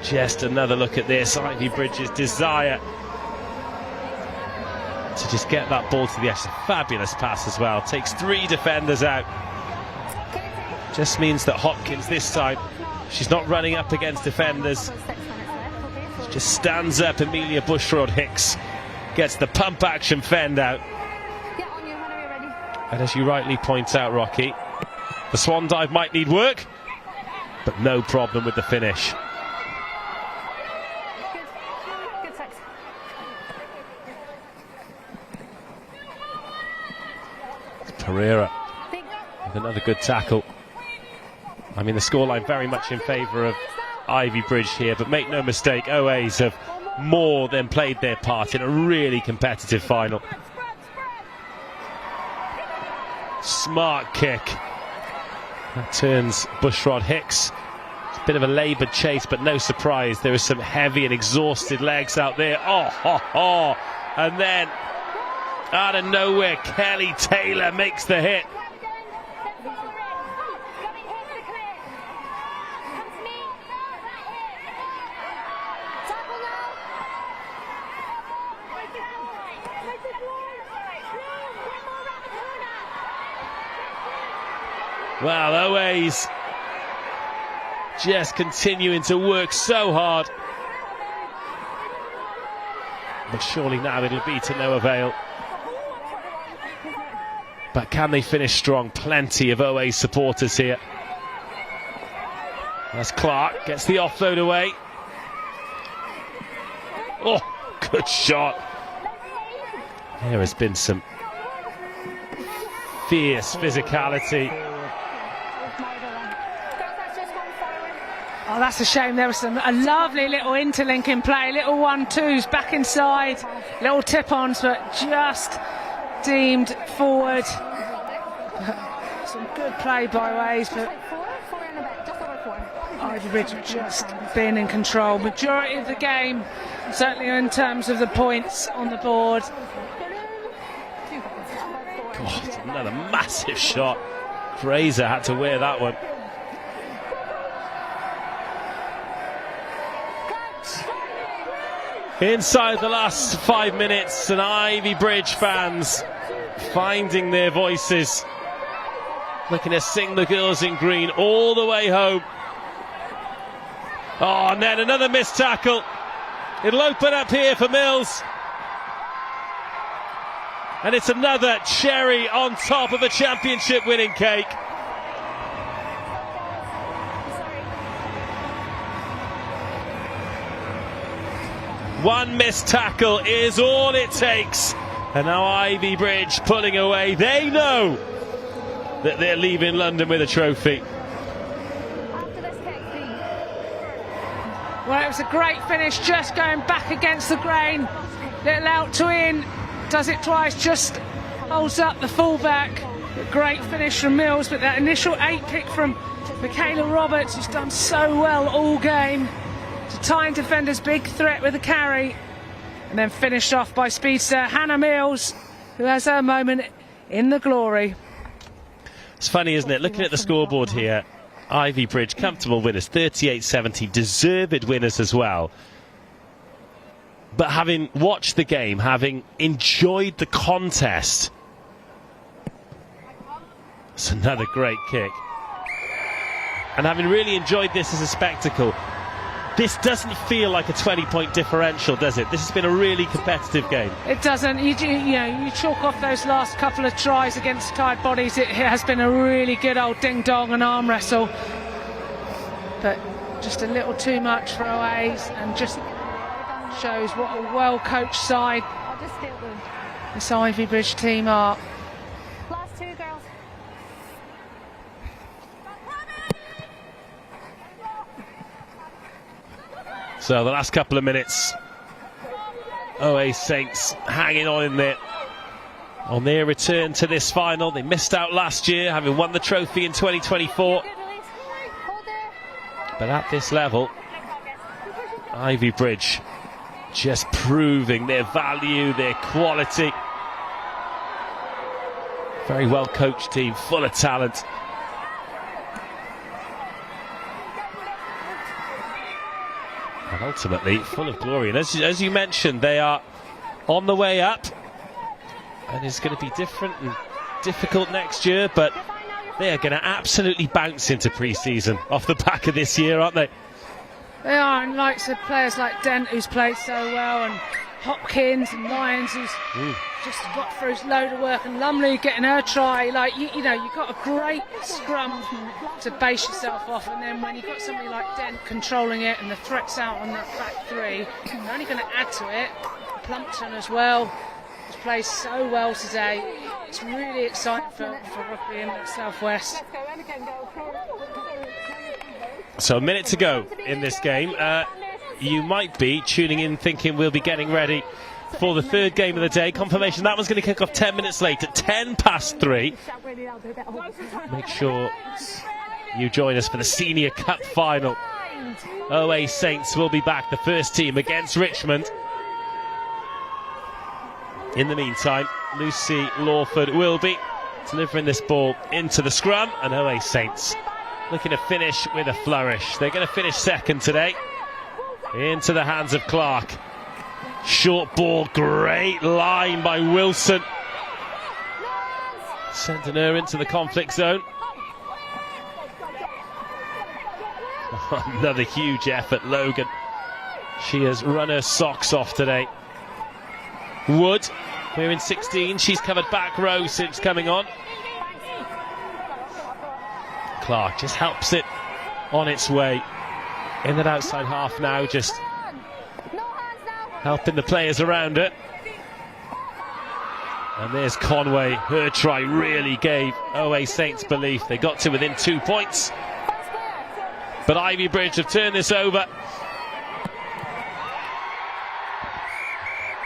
Just another look at this. Ivybridge's desire to just get that ball to the edge. A fabulous pass as well. Takes 3 defenders out. Just means that Hopkins this time, she's not running up against defenders. She just stands up. Amelia Bushrod-Hicks gets the pump action fend out. And as you rightly point out, Rocky, the swan dive might need work, but no problem with the finish. Pereira with another good tackle. I mean, the scoreline very much in favour of Ivybridge here, but make no mistake, OAs have more than played their part in a really competitive final. Smart kick. That turns Bushrod-Hicks. It's a bit of a laboured chase, but no surprise. There are some heavy and exhausted legs out there. And then, out of nowhere, Kelly Taylor makes the hit. Well, OAs just continuing to work so hard. But surely now it'll be to no avail. But can they finish strong? Plenty of OA supporters here. As Clark gets the offload away. Oh, good shot. There has been some fierce physicality. Oh, that's a shame. There was a lovely little interlink in play, little 1-2s back inside, little tip-ons, but just deemed forward. Some good play by Ways, but Ivybridge just been in control. Majority of the game, certainly in terms of the points on the board. God, another massive shot. Fraser had to wear that one. Inside the last 5 minutes, and Ivybridge fans finding their voices, looking to sing the girls in green all the way home. Oh, and then another missed tackle. It'll open up here for Mills. And it's another cherry on top of a championship winning cake. One missed tackle is all it takes. And now Ivybridge pulling away. They know that they're leaving London with a trophy. Well, it was a great finish, just going back against the grain. Little out to in, does it twice, just holds up the fullback. A great finish from Mills, but that initial 8 kick from Michaela Roberts, who's done so well all game. To time defenders, big threat with the carry, and then finished off by speedster Hannah Mills, who has her moment in the glory. It's funny, isn't it? Looking at the scoreboard here, Ivybridge comfortable winners, 38-70, deserved winners as well. But having watched the game, having enjoyed the contest, it's another great kick. And having really enjoyed this as a spectacle, this doesn't feel like a 20-point differential, does it? This has been a really competitive game. It doesn't. You chalk off those last couple of tries against tired bodies. It has been a really good old ding-dong and arm wrestle. But just a little too much for OAs, and just shows what a well-coached side this Ivybridge team are. Last two girls. So the last couple of minutes, OA Saints hanging on in there on their return to this final. They missed out last year, having won the trophy in 2024. But at this level, Ivybridge just proving their value, their quality. Very well coached team, full of talent. And ultimately full of glory. And as you mentioned, they are on the way up. And it's going to be different and difficult next year, but they are going to absolutely bounce into pre-season off the back of this year, aren't they? They are, and likes of players like Dent, who's played so well, and Hopkins and Lyons, who's just got through his load of work, and Lumley getting her try. Like, you know, you've got a great scrum to base yourself off, and then when you've got somebody like Dent controlling it and the threats out on that back three, you're only going to add to it. Plumpton as well has played so well today. It's really exciting for rugby in the Southwest. So a minute to go in this game. You might be tuning in thinking we'll be getting ready for the third game of the day. Confirmation that one's going to kick off 10 minutes late at 3:10. Make sure you join us for the Senior Cup final. OA Saints will be back, the first team against Richmond. In the meantime, Lucy Lawford will be delivering this ball into the scrum, and OA Saints looking to finish with a flourish. They're going to finish second today. Into the hands of Clark. Short ball, great line by Wilson. Sending her into the conflict zone. Another huge effort, Logan. She has run her socks off today. Wood, we're in 16. She's covered back row since coming on. Clark just helps it on its way. In that outside half now, just helping the players around it. And there's Conway. Her try really gave OA Saints belief. They got to within 2 points. But Ivybridge have turned this over.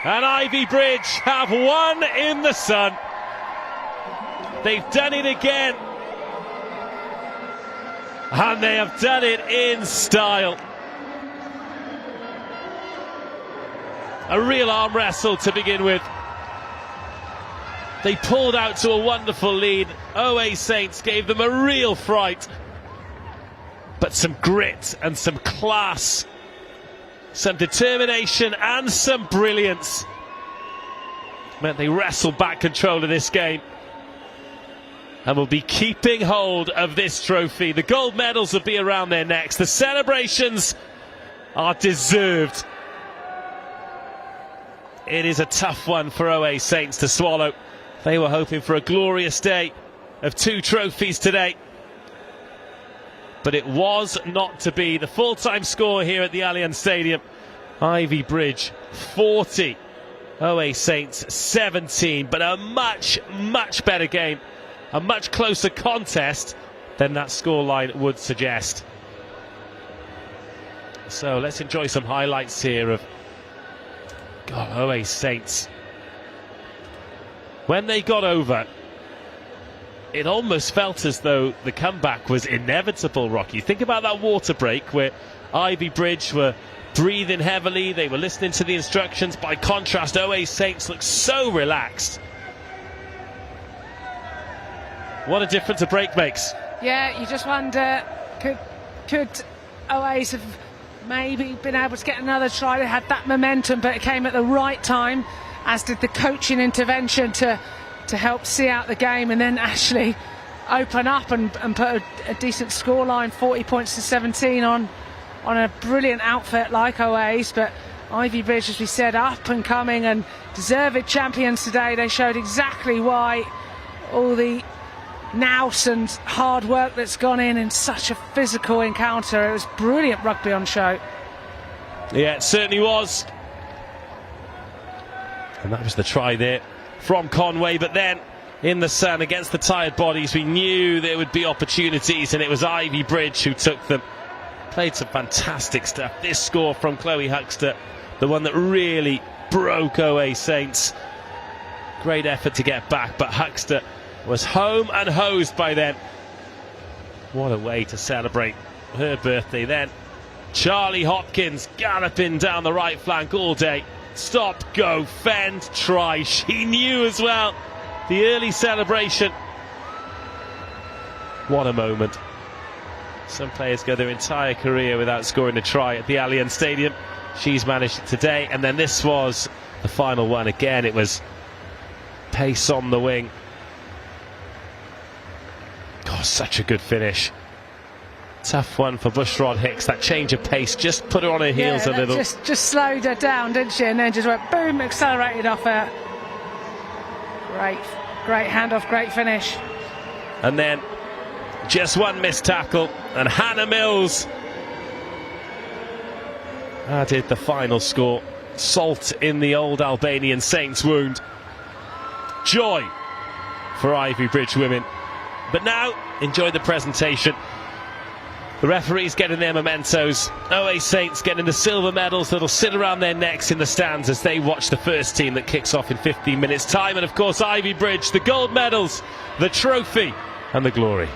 And Ivybridge have won in the sun. They've done it again. And they have done it in style. A real arm wrestle to begin with. They pulled out to a wonderful lead. OA Saints gave them a real fright. But some grit and some class, some determination and some brilliance meant they wrestled back control of this game. And will be keeping hold of this trophy. The gold medals will be around their necks. The celebrations are deserved. It is a tough one for OA Saints to swallow. They were hoping for a glorious day of 2 trophies today. But it was not to be. The full-time score here at the Allianz Stadium. Ivybridge 40. OA Saints 17. But a much, much better game. A much closer contest than that scoreline would suggest. So let's enjoy some highlights here of OA Saints. When they got over, it almost felt as though the comeback was inevitable, Rocky. Think about that water break where Ivybridge were breathing heavily. They were listening to the instructions. By contrast, OA Saints looked so relaxed. What a difference a break makes. Yeah, you just wonder, could OAs have maybe been able to get another try? They had that momentum, but it came at the right time, as did the coaching intervention to help see out the game and then actually open up and put a decent scoreline, 40 points to 17 on a brilliant outfit like OAs. But Ivybridge, as we said, up and coming and deserved champions today. They showed exactly why all the nous and hard work that's gone in such a physical encounter. It was brilliant rugby on show. Yeah, it certainly was. And that was the try there from Conway, but then in the sun against the tired bodies, we knew there would be opportunities, and it was Ivybridge who took them. Played some fantastic stuff. This score from Chloe Huxter, the one that really broke OA Saints. Great effort to get back, but Huxter was home and hosed by then. What a way to celebrate her birthday then. Charlie Hopkins galloping down the right flank all day. Stop, go, fend, try. She knew as well. The early celebration. What a moment. Some players go their entire career without scoring a try at the Allianz Stadium. She's managed it today, and then this was the final one. Again, it was pace on the wing. God, such a good finish. Tough one for Bushrod Hicks. That change of pace just put her on her heels a little. Just slowed her down, didn't she? And then just went boom, accelerated off her. Great handoff, great finish. And then just one missed tackle, and Hannah Mills added the final score. Salt in the old Albanian Saints wound. Joy for Ivybridge women. But now, enjoy the presentation. The referees getting their mementos. OA Saints getting the silver medals that'll sit around their necks in the stands as they watch the first team that kicks off in 15 minutes' time. And of course, Ivybridge, the gold medals, the trophy, and the glory.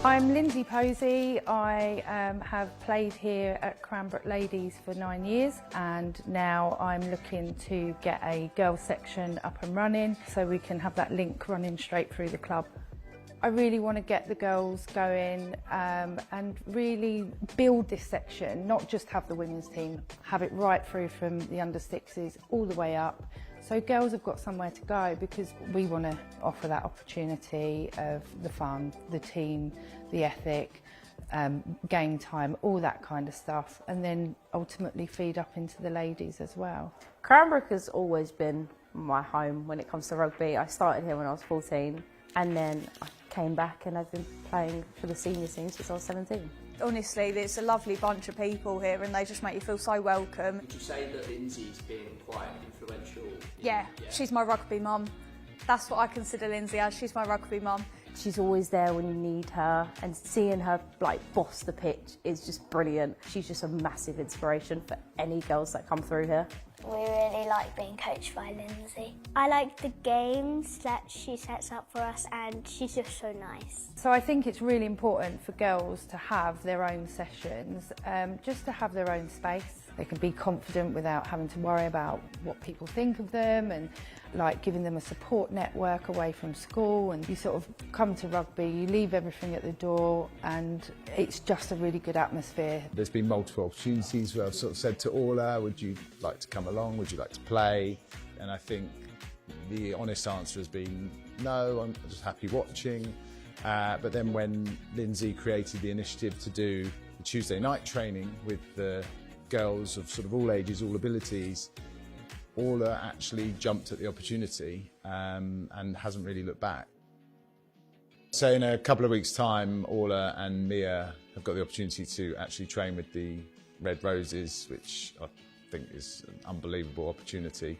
I'm Lindsay Posey. I have played here at Cranbrook Ladies for 9 years, and now I'm looking to get a girls section up and running so we can have that link running straight through the club. I really want to get the girls going and really build this section, not just have the women's team, have it right through from the under-6s all the way up. So girls have got somewhere to go, because we want to offer that opportunity of the fun, the team, the ethic, game time, all that kind of stuff, and then ultimately feed up into the ladies as well. Cranbrook has always been my home when it comes to rugby. I started here when I was 14, and then I came back and I've been playing for the senior team since I was 17. Honestly, there's a lovely bunch of people here and they just make you feel so welcome. Would you say that Lindsay's been quite influential? Yeah, she's my rugby mum. That's what I consider Lindsay as, she's my rugby mum. She's always there when you need her, and seeing her boss the pitch is just brilliant. She's just a massive inspiration for any girls that come through here. We really like being coached by Lindsay. I like the games that she sets up for us, and she's just so nice. So I think it's really important for girls to have their own sessions, just to have their own space. They can be confident without having to worry about what people think of them, and giving them a support network away from school. And you sort of come to rugby, you leave everything at the door, and it's just a really good atmosphere. There's been multiple opportunities where I've sort of said to Orla, would you like to come along, would you like to play? And I think the honest answer has been no, I'm just happy watching. But then when Lindsay created the initiative to do the Tuesday night training with the girls of sort of all ages, all abilities, Orla actually jumped at the opportunity and hasn't really looked back. So in a couple of weeks' time, Orla and Mia have got the opportunity to actually train with the Red Roses, which I think is an unbelievable opportunity.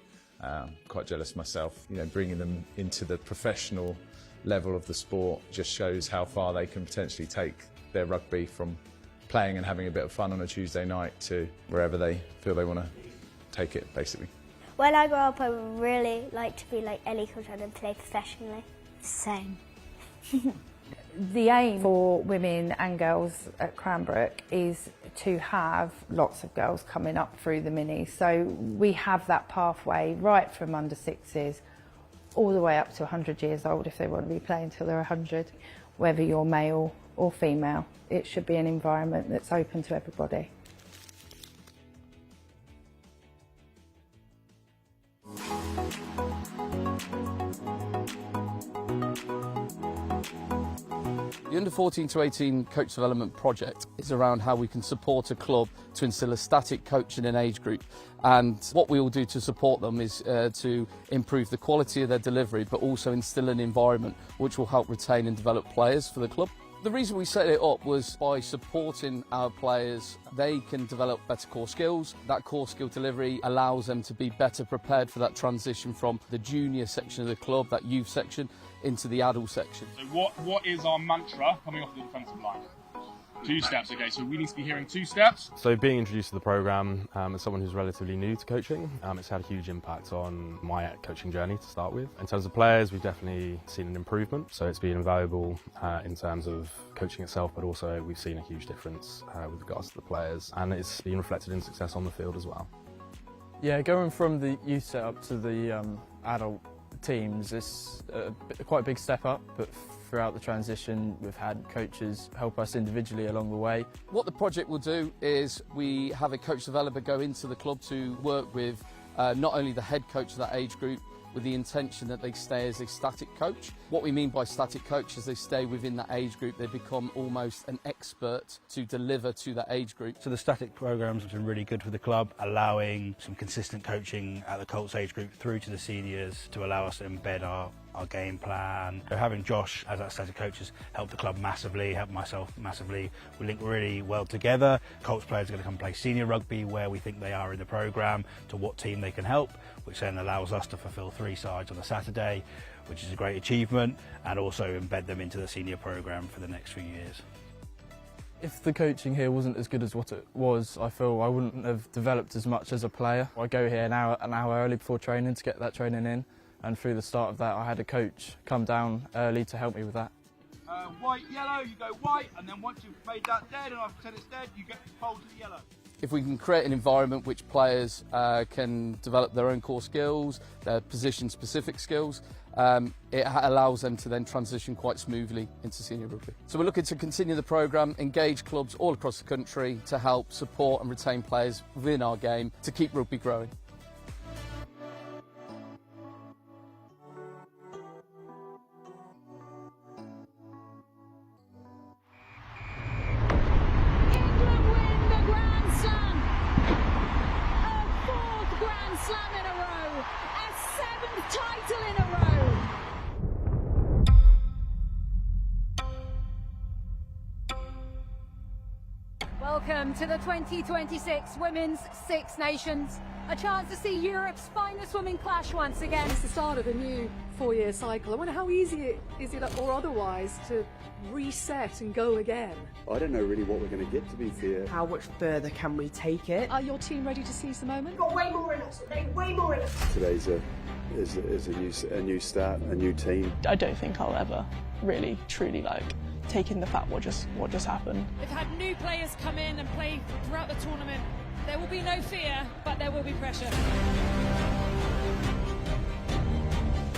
Quite jealous myself. You know, bringing them into the professional level of the sport just shows how far they can potentially take their rugby, from playing and having a bit of fun on a Tuesday night to wherever they feel they want to take it, basically. When I grow up, I would really like to be like Ellie Coulthard and play professionally. Same. The aim for women and girls at Cranbrook is to have lots of girls coming up through the minis. So we have that pathway right from under-6s all the way up to 100 years old if they want to be playing till they're 100. Whether you're male or female, it should be an environment that's open to everybody. The Under-14 to 18 Coach Development Project is around how we can support a club to instil a static coach in an age group. And what we will do to support them is to improve the quality of their delivery, but also instill an environment which will help retain and develop players for the club. The reason we set it up was by supporting our players. They can develop better core skills. That core skill delivery allows them to be better prepared for that transition from the junior section of the club, that youth section, into the adult section. So what is our mantra coming off the defensive line? 2 steps, okay, so we need to be hearing 2 steps. So being introduced to the programme as someone who's relatively new to coaching, it's had a huge impact on my coaching journey to start with. In terms of players, we've definitely seen an improvement, so it's been invaluable in terms of coaching itself, but also we've seen a huge difference with regards to the players, and it's been reflected in success on the field as well. Yeah, going from the youth setup to the adult teams is quite a big step up, but throughout the transition we've had coaches help us individually along the way. What the project will do is we have a coach developer go into the club to work with not only the head coach of that age group, with the intention that they stay as a static coach. What we mean by static coach is they stay within that age group, they become almost an expert to deliver to that age group. So the static programmes have been really good for the club, allowing some consistent coaching at the Colts age group through to the seniors to allow us to embed our game plan. So having Josh as our static coach has helped the club massively, helped myself massively. We link really well together. Colts players are going to come play senior rugby where we think they are in the programme, to what team they can help, which then allows us to fulfil 3 sides on a Saturday, which is a great achievement, and also embed them into the senior programme for the next few years. If the coaching here wasn't as good as what it was, I feel I wouldn't have developed as much as a player. I go here an hour early before training to get that training in, and through the start of that I had a coach come down early to help me with that. white, yellow, you go white, and then once you've made that dead and I've said it's dead, you get fold to the yellow. If we can create an environment which players can develop their own core skills, their position-specific skills, it allows them to then transition quite smoothly into senior rugby. So we're looking to continue the programme, engage clubs all across the country to help support and retain players within our game to keep rugby growing. Slam in a row, a 7th title in a row. Welcome to the 2026 Women's Six Nations. A chance to see Europe's finest women clash once again. It's the start of a new 4-year cycle. I wonder how easy is it, or otherwise, to reset and go again? I don't know really what we're going to get, to be fair. How much further can we take it? Are your team ready to seize the moment? Got way more in us. Way more in us. Today's a new start, a new team. I don't think I'll ever really truly take in the fact what just happened. We've had new players come in and play throughout the tournament. There will be no fear, but there will be pressure.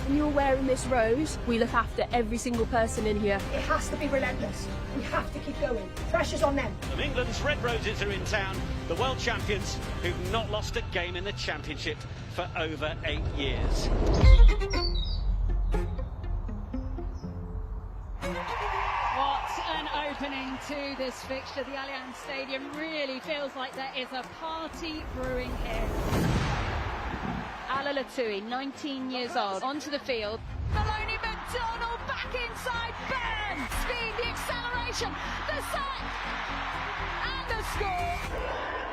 When you're wearing this rose, we look after every single person in here. It has to be relentless. We have to keep going. Pressure's on them. And England's Red Roses are in town, the world champions who've not lost a game in the championship for over 8 years. What an opening to this fixture. The Allianz Stadium really feels like there is a party brewing here. Ala Latui, 19 years old, onto the field. Maloney McDonald back inside, bam! Speed, the acceleration, the sack, and the score.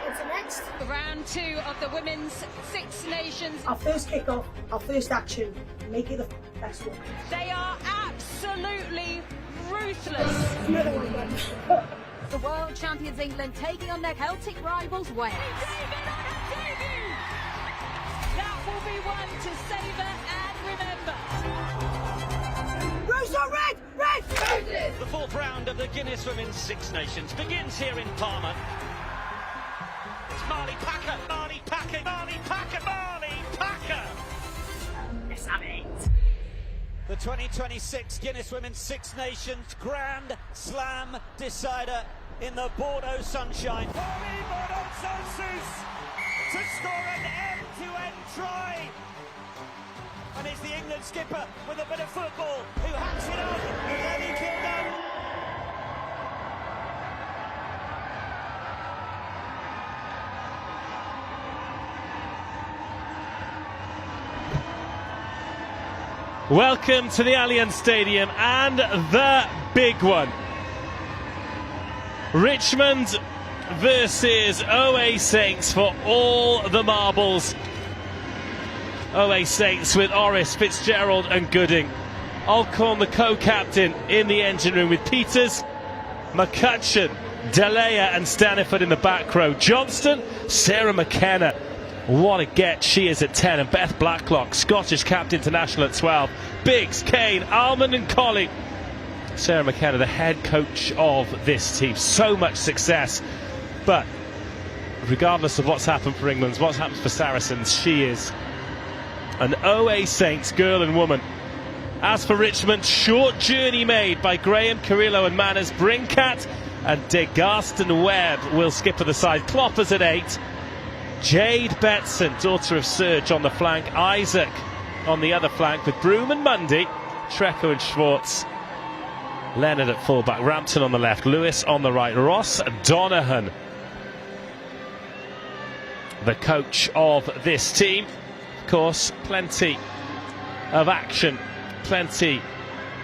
What's next? Round 2 of the Women's Six Nations. Our first kick-off, our first action, make it the best one. They are absolutely ruthless. The world champions England taking on their Celtic rivals Wales. That will be one to savour and remember. Rose on red! Red! Roses! The 4th round of the Guinness Women's Six Nations begins here in Parma. It's Marley Packer, Marley Packer, Marley Packer, Marley Packer! Let's have it. The 2026 Guinness Women's Six Nations Grand Slam decider in the Bordeaux sunshine. Pauline Bordeaux-Sansus to score an end-to-end try. And it's the England skipper with a bit of football who hacks it on. Ellie Kildan. Welcome to the Allianz Stadium and the big one. Richmond versus OA Saints for all the marbles. OA Saints with Orris, Fitzgerald and Gooding. Alcorn, the co-captain, in the engine room with Peters, McCutcheon, Delia and Staniford in the back row. Johnston, Sarah McKenna. What a get she is at 10. And Beth Blacklock, Scottish captain international at 12. Biggs, Kane, Almond and Colley. Sarah McKenna, the head coach of this team. So much success. But regardless of what's happened for England, what's happened for Saracens, she is an OA Saints girl and woman. As for Richmond, short journey made by Graham, Carrillo and Manners. Brincat and De Garston Webb will skipper the side. Kloppers at 8. Jade Betson, daughter of Serge, on the flank. Isaac on the other flank with Broom and Mundy. Treco and Schwartz. Leonard at fullback. Rampton on the left. Lewis on the right. Ross Donohan, the coach of this team. Of course, plenty of action, plenty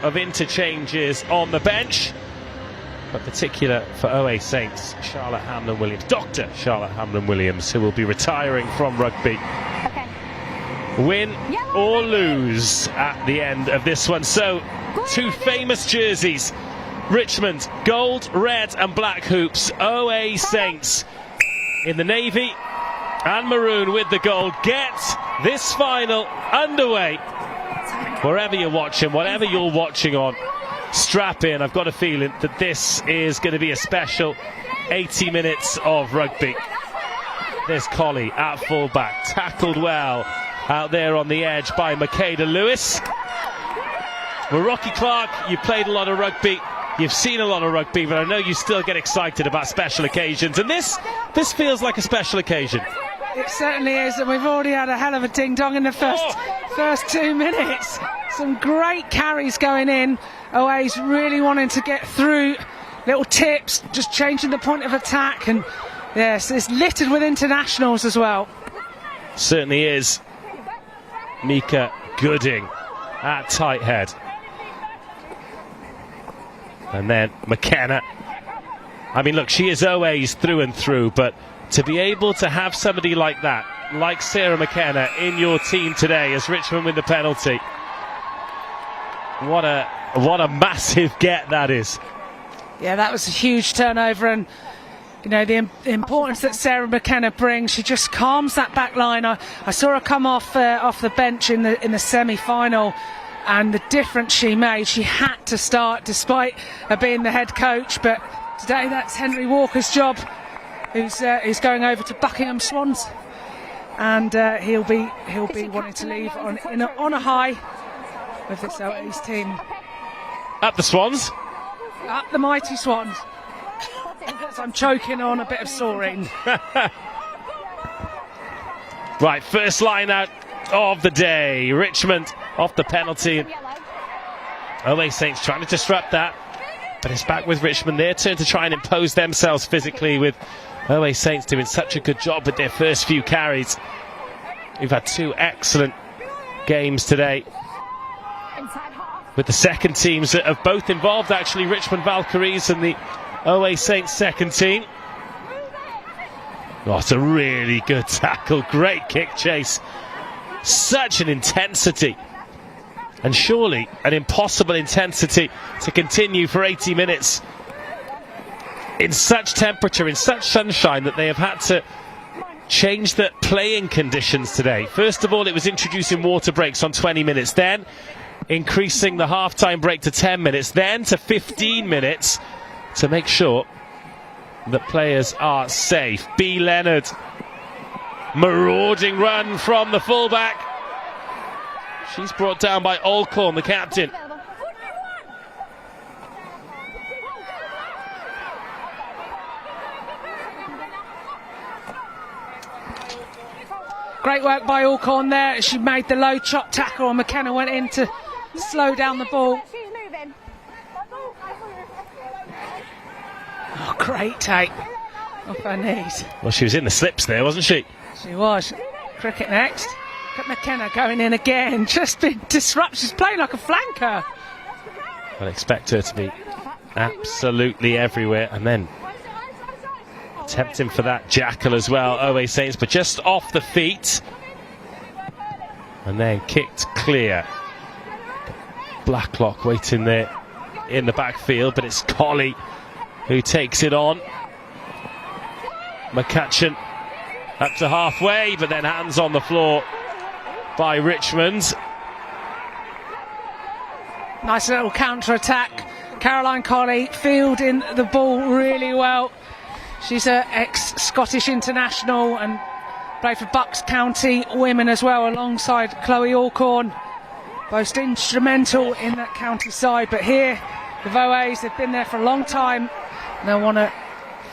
of interchanges on the bench. But particular for OA Saints, Charlotte Hamlin-Williams, Dr. Charlotte Hamlin-Williams, who will be retiring from rugby. Okay. Win or lose at the end of this one. So, 2 famous jerseys. Richmond, gold, red and black hoops. OA Saints in the navy and maroon with the gold. Get this final underway wherever you're watching, whatever you're watching on. strap in. I've got a feeling that this is going to be a special 80 minutes of rugby. There's Colley at fullback, tackled well out there on the edge by Makeda Lewis. Well, Rocky Clark, you've played a lot of rugby, you've seen a lot of rugby, but I know you still get excited about special occasions, and this feels like a special occasion. It certainly is, and we've already had a hell of a ding-dong in the first 2 minutes. Some great carries going in. OA's really wanting to get through. Little tips, just changing the point of attack, and yes, it's littered with internationals as well. Certainly is. Mika Gooding at tight head. And then McKenna. I mean, look, she is OA's through and through, but to be able to have somebody like that, like Sarah McKenna, in your team today as Richmond win the penalty, what a massive get that is. Yeah, that was a huge turnover, and you know the importance that Sarah McKenna brings. She just calms that back line. I saw her come off the bench in the semi-final, and the difference she made. She had to start despite her being the head coach, but today that's Henry Walker's job, who's going over to Buckingham Swans, and he'll be wanting to leave on a high with this OA's team. Up the Swans. Up the mighty Swans. I'm choking on a bit of soaring. Right, first line out of the day. Richmond off the penalty. OA Saints trying to disrupt that, but it's back with Richmond. Their turn to try and impose themselves physically, with OA Saints doing such a good job with their first few carries. We've had two excellent games today, with the second teams that have both involved, actually, Richmond Valkyries and the OA Saints second team. Oh, it's a really good tackle, great kick chase. Such an intensity, and surely an impossible intensity to continue for 80 minutes in such temperature, in such sunshine, that they have had to change the playing conditions today. First of all, it was introducing water breaks on 20 minutes, then increasing the half-time break to 10 minutes, then to 15 minutes to make sure that players are safe. B. Leonard, marauding run from the fullback. She's brought down by Alcorn, the captain. Great work by Alcorn there. She made the low chop tackle, and McKenna went in to slow down the ball. Oh, great take off her knees. Well, she was in the slips there, wasn't she? She was. Cricket next. Got McKenna going in again. Just been disrupted. She's playing like a flanker. I'd expect her to be absolutely everywhere, and then attempting for that jackal as well, OA Saints, but just off the feet, and then kicked clear. Blacklock waiting there in the backfield, but it's Colley who takes it on. McCutcheon up to halfway, but then hands on the floor by Richmond. Nice little counter-attack. Caroline Colley fielding the ball really well. She's an ex-Scottish international and played for Bucks County Women as well, alongside Chloe Alcorn. Most instrumental in that county side, but here the OAs, they've been there for a long time and they want to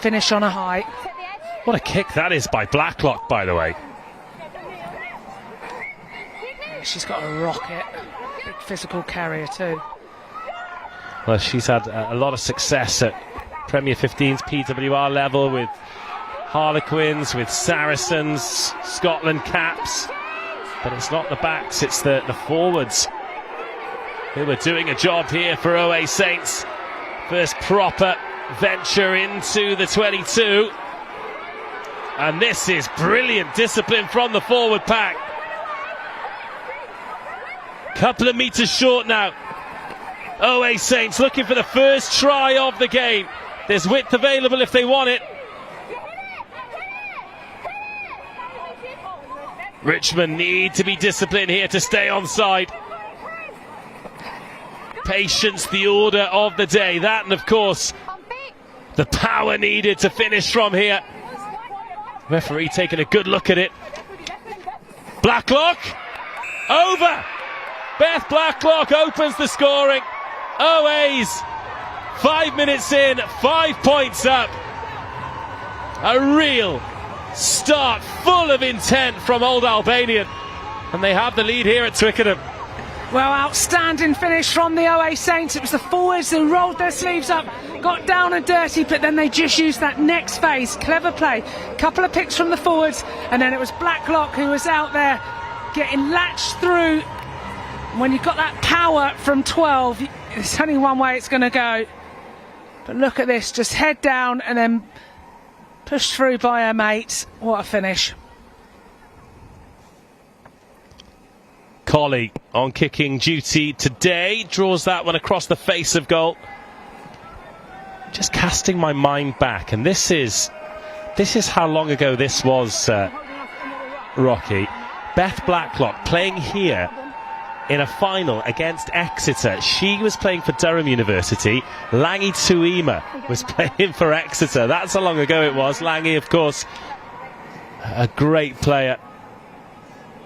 finish on a high. What a kick that is by Blacklock, by the way. She's got a rocket, big physical carrier too. Well, she's had a lot of success at Premier 15's PWR level, with Harlequins, with Saracens, Scotland caps. But it's not the backs, it's the forwards who are doing a job here for OA Saints. First proper venture into the 22. And this is brilliant discipline from the forward pack. Couple of metres short now. OA Saints looking for the first try of the game. There's width available if they want it. Richmond need to be disciplined here to stay onside. patience the order of the day. That, and of course, the power needed to finish from here. Referee taking a good look at it. Blacklock, over. Beth Blacklock opens the scoring. OAs, 5 minutes in, 5 points up. A real start, full of intent from Old Albanian. And they have the lead here at Twickenham. Well, outstanding finish from the OA Saints. It was the forwards who rolled their sleeves up, got down and dirty, but then they just used that next phase. Clever play. Couple of picks from the forwards, and then it was Blacklock who was out there getting latched through. When you've got that power from 12, there's only one way it's going to go. But look at this, just head down and then pushed through by her mates. What a finish. Colley on kicking duty today, draws that one across the face of goal. Just casting my mind back, and this is how long ago this was, Rocky. Beth Blacklock playing here in a final against Exeter. She was playing for Durham University. Langi Tuima was playing for Exeter. That's how long ago it was. Langi, of course, a great player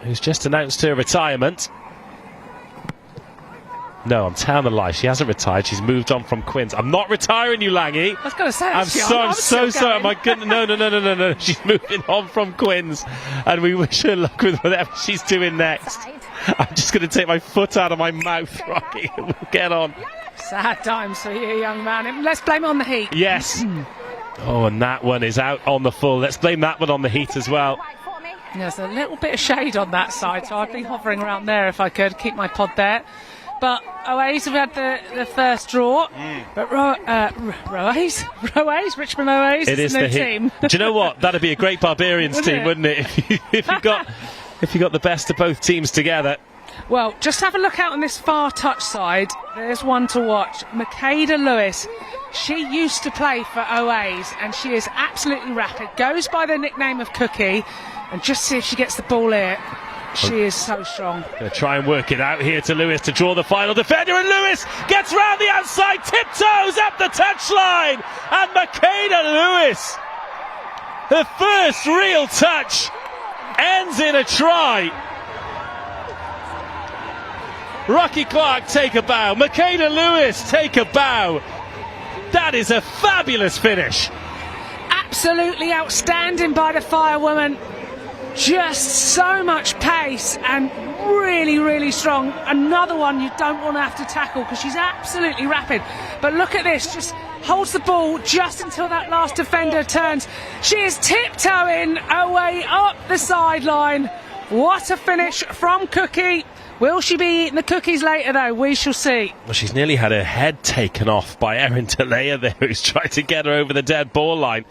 who's just announced her retirement. No, I'm telling a lie. She hasn't retired. She's moved on from Quins. I'm not retiring you, Langi. I was going to say, I'm so sorry. My goodness, no. She's moving on from Quins, and we wish her luck with whatever she's doing next. I'm just going to take my foot out of my mouth, Rocky, and we'll get on. Sad times for you, young man. Let's blame it on the heat. Yes. Oh, and that one is out on the full. Let's blame that one on the heat as well. There's a little bit of shade on that side, so I'd be hovering around there if I could keep my pod there. But OAs have had the first draw. But Richmond OAs, it is the the team. Do you know what? That'd be a great Barbarians team, wouldn't it? If you got the best of both teams together. Well, just have a look out on this far touch side. There's one to watch. Makeda Lewis. She used to play for OAs, and she is absolutely rapid. Goes by the nickname of Cookie, and just see if she gets the ball here. She is so strong. Going to try and work it out here to Lewis to draw the final defender, and Lewis gets round the outside, tiptoes up the touchline, and Makeda Lewis, her first real touch, ends in a try. Rocky Clark, take a bow. Makeda Lewis, take a bow. That is a fabulous finish. Absolutely outstanding by the firewoman. Just so much pace and really, really strong. Another one you don't want to have to tackle because she's absolutely rapid. But look at this, just holds the ball just until that last defender turns. She is tiptoeing her way up the sideline. What a finish from Cookie. Will she be eating the cookies later, though? We shall see. Well, she's nearly had her head taken off by Erin Talea there, who's trying to get her over the dead ball line.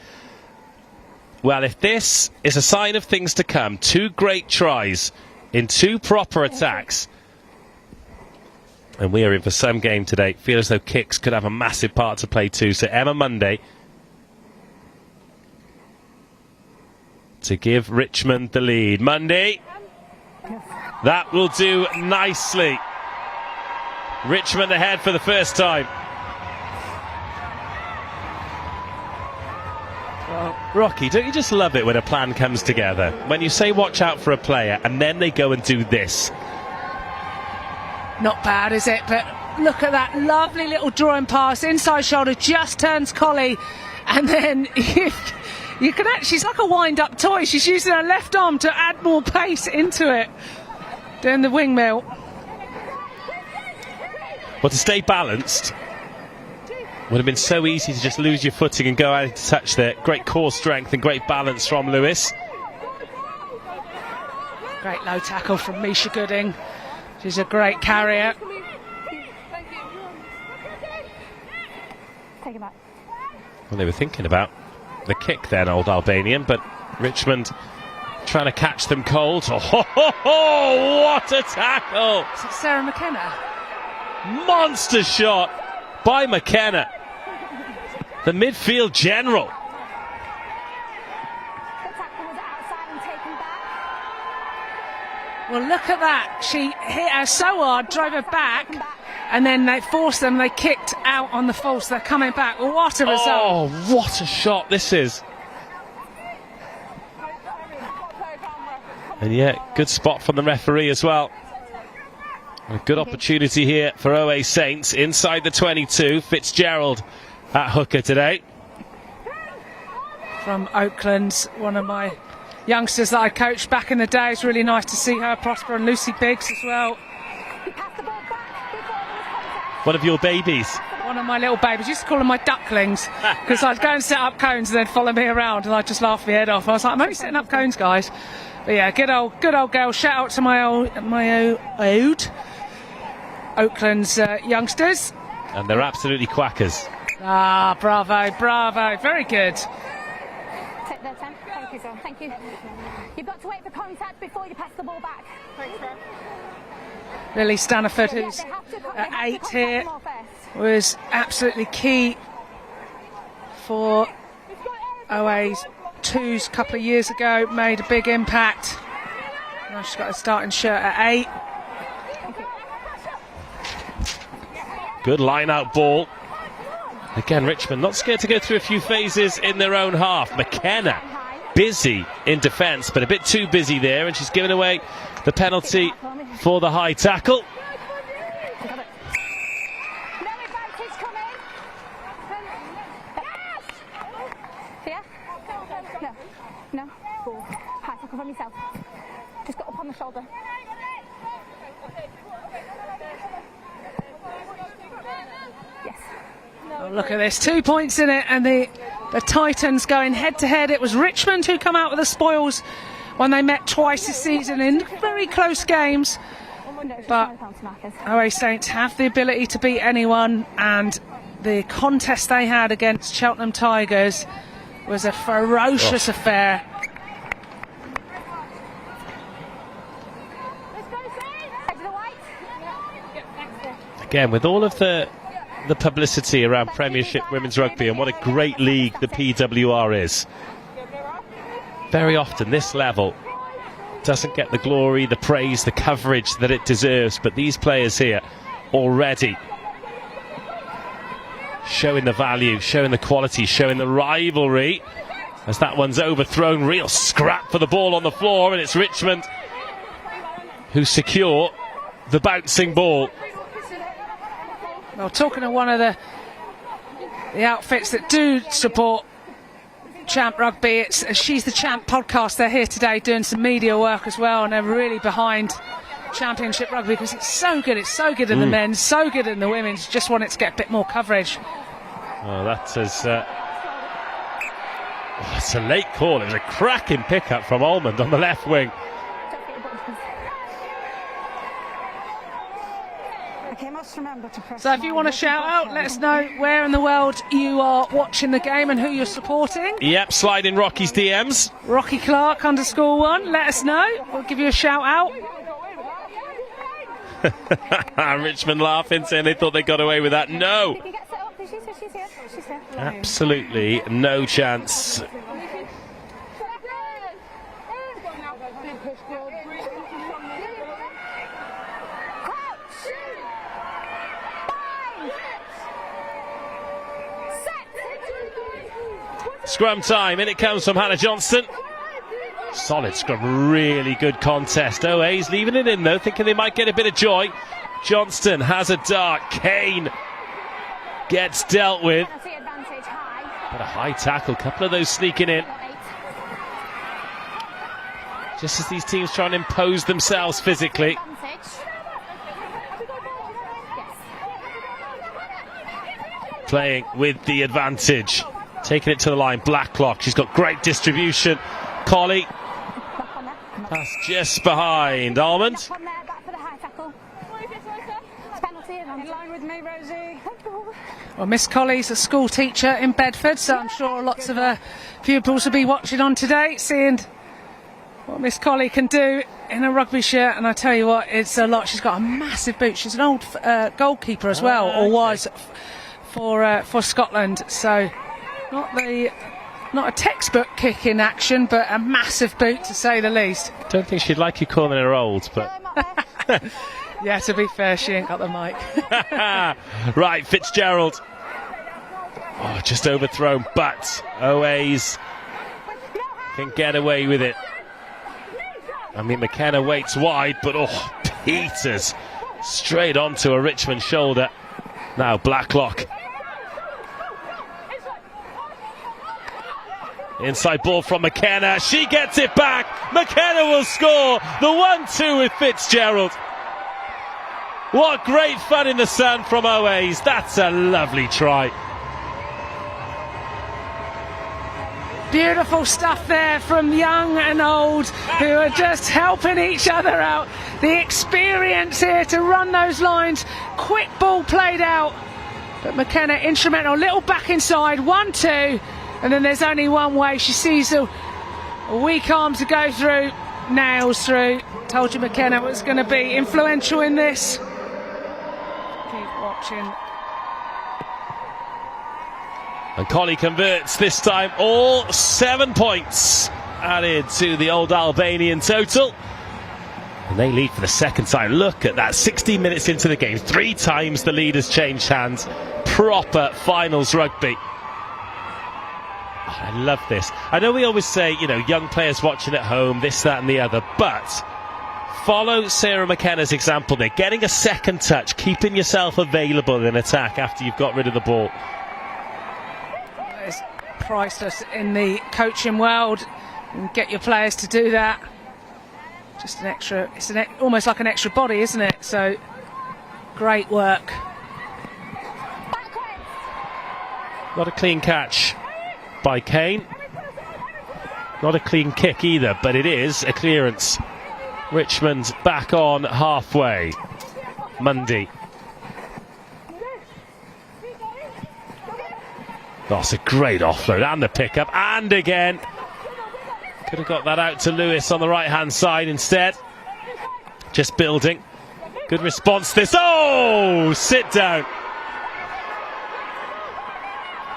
Well, if this is a sign of things to come, 2 great tries in 2 proper attacks, and we are in for some game today. Feel as though kicks could have a massive part to play too. So Emma Monday to give Richmond the lead. Monday. That will do nicely. Richmond ahead for the first time. Well, Rocky, don't you just love it when a plan comes together? When you say watch out for a player and then they go and do this. Not bad, is it? But look at that lovely little drawing pass. Inside shoulder just turns Colley. And then you can actually, she's like a wind-up toy. She's using her left arm to add more pace into it. Doing the wingmill. Well, to stay balanced would have been so easy to just lose your footing and go out into touch there. Great core strength and great balance from Lewis. Great low tackle from Misha Gooding. She's a great carrier. Well, they were thinking about the kick then, Old Albanian, but Richmond trying to catch them cold. Oh, what a tackle! Is it Sarah McKenna? Monster shot by McKenna, the midfield general. Well, look at that. She hit her so hard, drove her back, and then they forced them, they kicked out on the false, they're coming back. What a result. Oh, what a shot this is. And yeah, good spot from the referee as well. And a good opportunity here for OA Saints inside the 22. Fitzgerald at hooker today. From Oakland, one of my youngsters that I coached back in the day. It's really nice to see her prosper, and Lucy Biggs as well. One of your babies. One of my little babies. Used to call them my ducklings, because I'd go and set up cones and they'd follow me around and I'd just laugh my head off. I was like, I'm only setting up cones, guys. But yeah, good old girl. Shout out to my old Oakland's youngsters. And they're absolutely quackers. Ah, bravo. Very good. Take their time. Thank you, sir. Thank you. You've got to wait for contact before you pass the ball back. Thanks, sir. Lily Staniford, who's at 8 here, was absolutely key for OA's 2s a couple of years ago, made a big impact. Now she's got a starting shirt at 8. Good line-out ball. Again, Richmond not scared to go through a few phases in their own half. McKenna, busy in defence, but a bit too busy there, and she's given away the penalty for the high tackle. No. High tackle from yourself. Just got up on the shoulder. Yes. Oh, look at this, 2 points in it, and the Titans going head to head. It was Richmond who come out with the spoils when they met twice this season in very close games. But OA Saints have the ability to beat anyone, and the contest they had against Cheltenham Tigers was a ferocious affair. Again, with all of the publicity around Premiership Women's Rugby and what a great league the PWR is, very often this level doesn't get the glory, the praise, the coverage that it deserves. But these players here already showing the value, showing the quality, showing the rivalry. As that one's overthrown, real scrap for the ball on the floor, and it's Richmond who secure the bouncing ball. Well, talking to one of the outfits that do support Champ Rugby, it's She's the Champ podcast. They're here today doing some media work as well, and they're really behind Championship Rugby because it's so good. It's so good in the men's, so good in the women's. Just want it to get a bit more coverage. Oh, that's it's a late call. It was a cracking pickup from Almond on the left wing. So if you want to shout out, let us know where in the world you are watching the game and who you're supporting. Yep, slide in Rocky's DMs. Rocky Clark _1, let us know. We'll give you a shout out. Richmond laughing, saying they thought they got away with that. No. Absolutely no chance. Scrum time, in it comes from Hannah Johnston. Solid scrum, really good contest. OA's leaving it in though, thinking they might get a bit of joy. Johnston has a dart. Kane gets dealt with. But a high tackle, couple of those sneaking in. Just as these teams try and impose themselves physically. Playing with the advantage. Taking it to the line, Blacklock. She's got great distribution. Colley. Pass just behind Almond. Well, Miss Colley's a school teacher in Bedford, so I'm sure lots of her pupils will be watching on today, seeing what Miss Colley can do in a rugby shirt. And I tell you what, it's a lot. She's got a massive boot. She's an old goalkeeper as well, or was for Scotland. So not a textbook kick in action, but a massive boot to say the least. Don't think she'd like you calling her old, but Yeah, to be fair, she ain't got the mic. Right, Fitzgerald. Oh, just overthrown, but Oways can get away with it. I mean, McKenna waits wide, but Peters straight onto a Richmond shoulder. Now Blacklock. Inside ball from McKenna. She gets it back. McKenna will score the 1-2 with Fitzgerald. What great fun in the sun from Oways. That's a lovely try. Beautiful stuff there from young and old, who are just helping each other out. The experience here to run those lines. Quick ball played out, but McKenna instrumental. Little back inside, 1-2, and then there's only one way. She sees a weak arm to go through, nails through. Told you McKenna was going to be influential in this. Keep watching. And Colley converts this time, all 7 points added to the old Albanian total. And they lead for the second time. Look at that, 16 minutes into the game. 3 times the lead has changed hands. Proper finals rugby. Oh, I love this. I know we always say, you know, young players watching at home, this, that and the other, but follow Sarah McKenna's example there. Getting a second touch, keeping yourself available in attack after you've got rid of the ball. Priceless in the coaching world, and get your players to do that. Just an extra, it's almost like an extra body, isn't it? So great work. Not a clean catch by Kane, not a clean kick either, but it is a clearance. Richmond back on halfway. Mundy. That's a great offload, and the pickup, and again. Could have got that out to Lewis on the right-hand side instead. Just building. Good response this. Oh, sit down.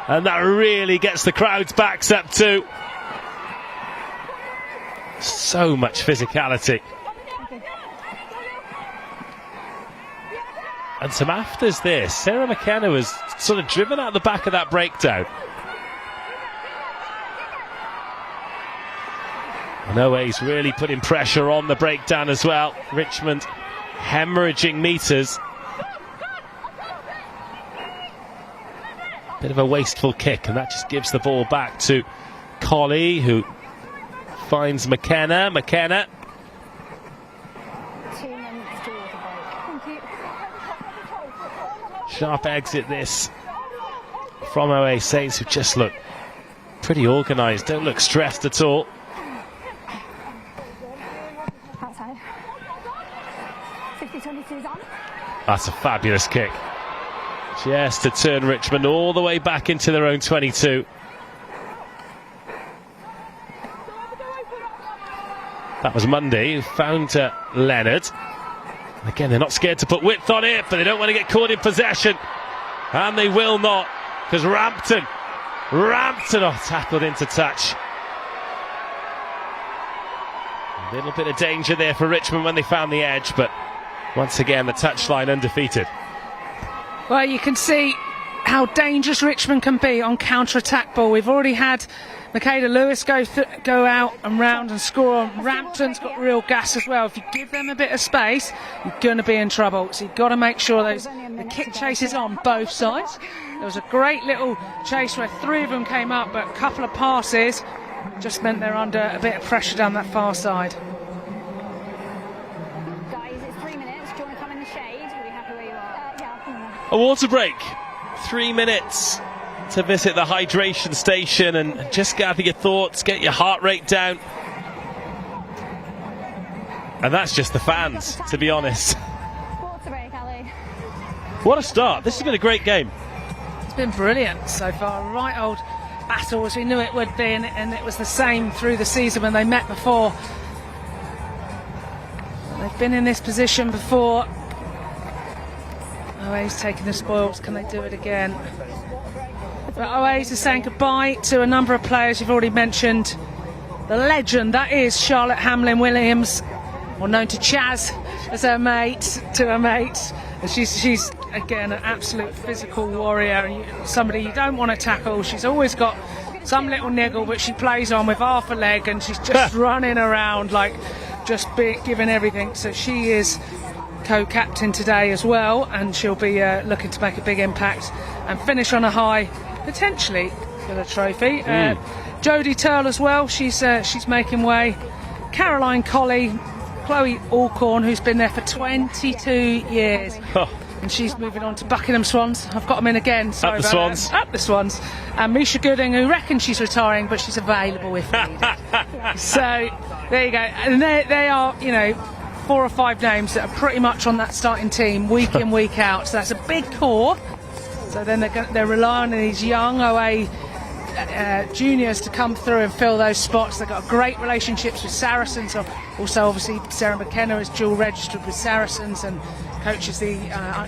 And that really gets the crowd's backs up too. So much physicality. And some afters this. Sarah McKenna was sort of driven out the back of that breakdown. And Oways really putting pressure on the breakdown as well. Richmond hemorrhaging metres. Bit of a wasteful kick, and that just gives the ball back to Colley, who finds McKenna. McKenna. Sharp exit this from OA Saints, who just look pretty organised, don't look stressed at all. Outside. 50-22's on. That's a fabulous kick. Just to turn Richmond all the way back into their own 22. That was Mundy, who found Leonard. Again, they're not scared to put width on it, but they don't want to get caught in possession. And they will not, because Rampton tackled into touch. A little bit of danger there for Richmond when they found the edge, but once again, the touchline undefeated. Well, you can see how dangerous Richmond can be on counter-attack ball. We've already had Michaela Lewis go out and round and score. Rampton's got real gas as well. If you give them a bit of space, you're going to be in trouble. So you've got to make sure the kick chase is on both sides. There was a great little chase where 3 of them came up, but a couple of passes just meant they're under a bit of pressure down that far side. Guys, it's 3 minutes. Do you want to come in the shade? Are you happy where you are? Yeah. A water break. 3 minutes to visit the hydration station and just gather your thoughts, get your heart rate down. And that's just the fans, to be honest. Water break, Ali. What a start. This has been a great game. It's been brilliant so far. Right old battle as we knew it would be, and it was the same through the season when they met before. They've been in this position before. Oways taking the spoils. Can they do it again? But Oways is saying goodbye to a number of players you've already mentioned. The legend, that is Charlotte Hamlin-Williams, or known to Chaz. as her mate, to her mates. And she's again an absolute physical warrior, and somebody you don't want to tackle. She's always got some little niggle, but she plays on with half a leg, and she's just running around like just giving everything. So she is co-captain today as well, and she'll be looking to make a big impact and finish on a high, potentially with a trophy. Jodie Turle as well, she's making way. Caroline Colley, Chloe Alcorn, who's been there for 22 years. And she's moving on to Buckingham Swans. I've got them in again. Sorry Up the about Swans. Up the Swans. And Misha Gooding, who reckons she's retiring, but she's available if needed. So there you go. And they are, 4 or 5 names that are pretty much on that starting team week in, week out. So that's a big core. So then they're relying on these young OA juniors to come through and fill those spots. They've got great relationships with Saracens. Also, obviously, Sarah McKenna is dual registered with Saracens and coaches the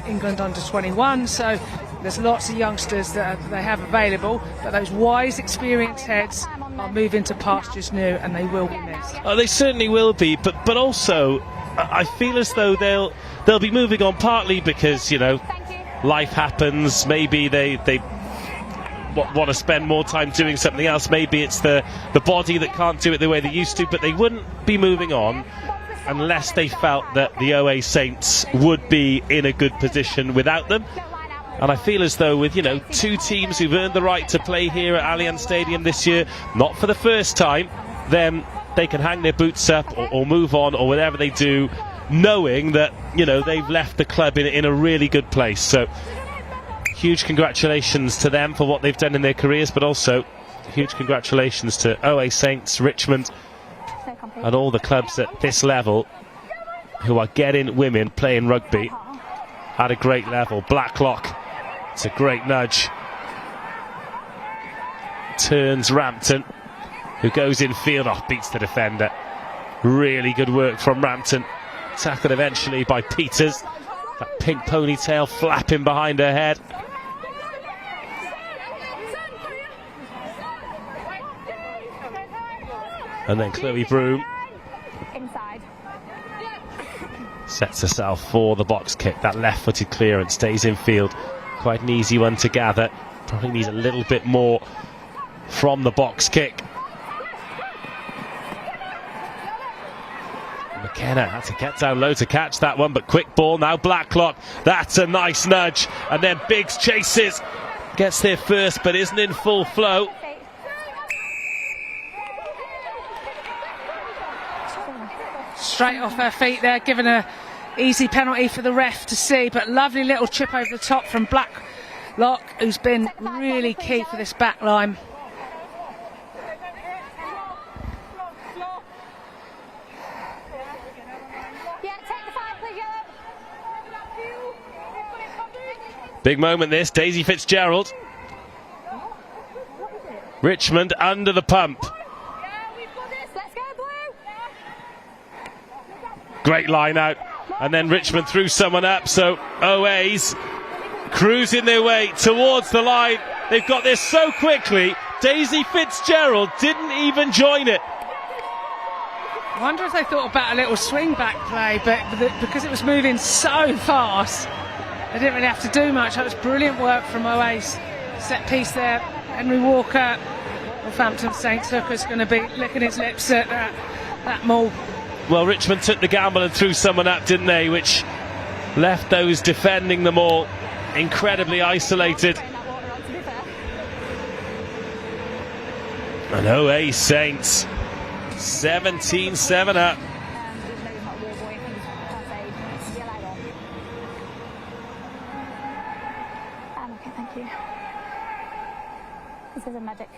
England under-21. So there's lots of youngsters that they have available, but those wise, experienced heads are moving to pastures new, and they will be missed. Oh, they certainly will be, but also I feel as though they'll be moving on, partly because life happens. Maybe they want to spend more time doing something else. Maybe it's the body that can't do it the way they used to, but they wouldn't be moving on unless they felt that the OA Saints would be in a good position without them. And I feel as though with 2 teams who've earned the right to play here at Allianz Stadium this year, not for the first time, then they can hang their boots up or move on or whatever they do, knowing that they've left the club in a really good place. So huge congratulations to them for what they've done in their careers, but also huge congratulations to OA Saints, Richmond, and all the clubs at this level who are getting women playing rugby at a great level. Blacklock, it's a great nudge. Turns Rampton, who goes in field, beats the defender. Really good work from Rampton. Tackled eventually by Peters. That pink ponytail flapping behind her head. And then Chloe Broom sets herself for the box kick. That left-footed clearance stays in field. Quite an easy one to gather. Probably needs a little bit more from the box kick. McKenna had to get down low to catch that one, but quick ball now. Blacklock, that's a nice nudge, and then Biggs chases, gets there first but isn't in full flow. Straight off her feet there, giving an easy penalty for the ref to see, but lovely little chip over the top from Blacklock, who's been really key for this back line. Big moment this, Daisy Fitzgerald. Richmond under the pump. Great line out, and then Richmond threw someone up, so OA's cruising their way towards the line. They've got this so quickly, Daisy Fitzgerald didn't even join it. I wonder if they thought about a little swing back play, but because it was moving so fast, they didn't really have to do much. That was brilliant work from OA's set piece there. Henry Walker, Northampton Saints hooker's going to be licking his lips at that maul. Well, Richmond took the gamble and threw someone up, didn't they, which left those defending them all incredibly isolated. And OA Saints 17-7 up. Okay, thank you. This is a magic.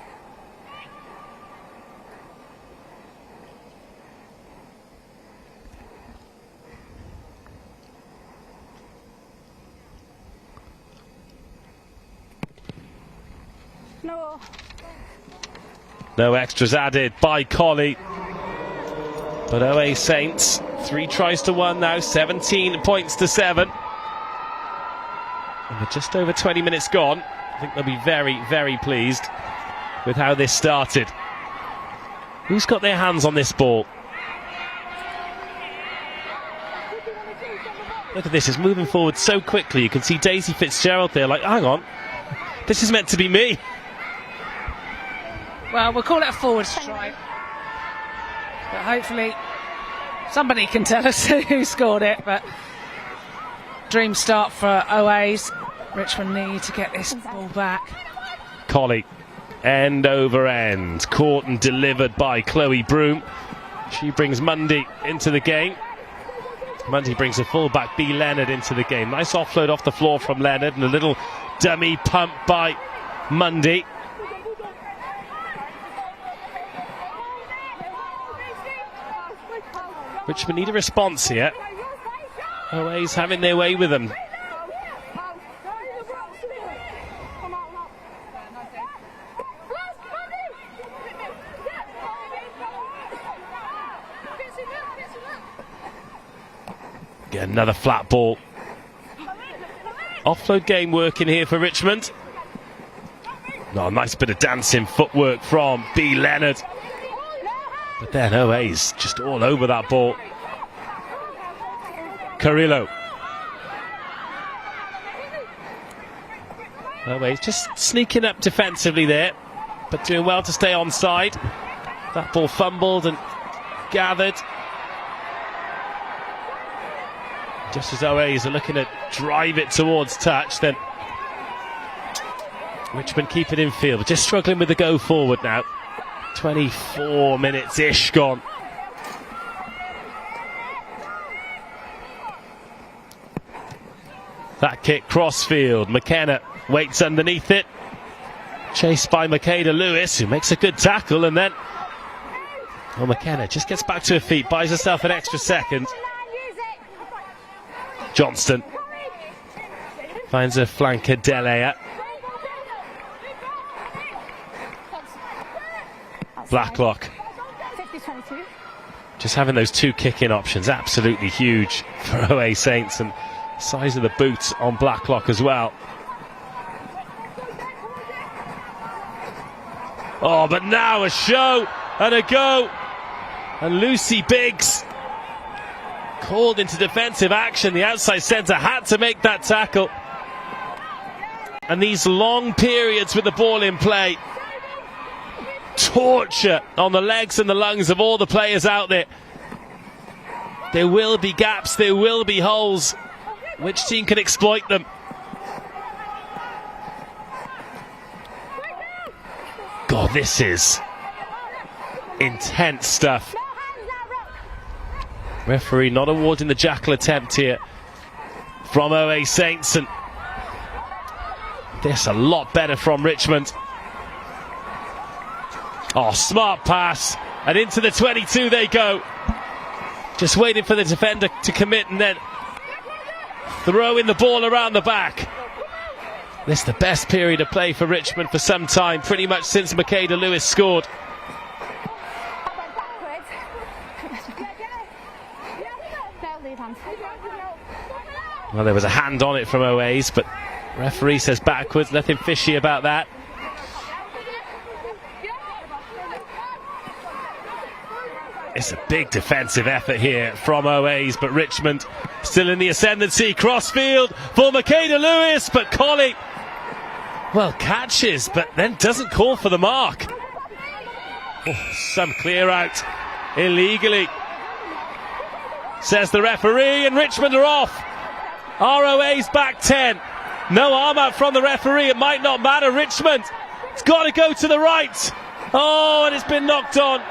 No extras added by Colley. But OA Saints, 3 tries to 1 now, 17 points to 7. And with just over 20 minutes gone, I think they'll be very, very pleased with how this started. Who's got their hands on this ball? Look at this, it's moving forward so quickly. You can see Daisy Fitzgerald there, like, hang on, this is meant to be me. Well, we'll call it a forward strike. But hopefully somebody can tell us who scored it. But dream start for OAs. Richmond need to get this ball back. Colley, end over end, caught and delivered by Chloe Broom. She brings Mundy into the game. Mundy brings a fullback, B. Leonard, into the game. Nice offload off the floor from Leonard and a little dummy pump by Mundy. Richmond need a response here. OA's having their way with them. Get another flat ball. Offload game working here for Richmond. Oh, nice bit of dancing footwork from B. Leonard. But then OA's just all over that ball. Carrillo. OA's just sneaking up defensively there, but doing well to stay onside. That ball fumbled and gathered. Just as OA's are looking to drive it towards touch, then Richmond keep it in field, but just struggling with the go forward now. 24 minutes-ish gone. That kick crossfield. McKenna waits underneath it. Chased by Makeda Lewis, who makes a good tackle, and then McKenna just gets back to her feet, buys herself an extra second. Johnston finds a flanker, Delea. Blacklock. Just having those two kick-in options, absolutely huge for OA Saints, and size of the boots on Blacklock as well. Oh, but now a show and a go, and Lucy Biggs called into defensive action. The outside centre had to make that tackle, and these long periods with the ball in play, torture on the legs and the lungs of all the players out there. There will be gaps, there will be holes. Which team can exploit them? God, this is intense stuff. Referee not awarding the jackal attempt here from OA Saints, and this a lot better from Richmond. Oh, smart pass, and into the 22 they go. Just waiting for the defender to commit and then throwing the ball around the back. This is the best period of play for Richmond for some time, pretty much since Makeda Lewis scored. Well, there was a hand on it from OA's, but referee says backwards, nothing fishy about that. It's a big defensive effort here from OA's, but Richmond still in the ascendancy. Crossfield for Makeda Lewis, but Colley, well, catches, but then doesn't call for the mark. Oh, some clear out illegally, says the referee, and Richmond are off. ROA's back 10. No arm out from the referee. It might not matter. Richmond, it's got to go to the right. Oh, and it's been knocked on.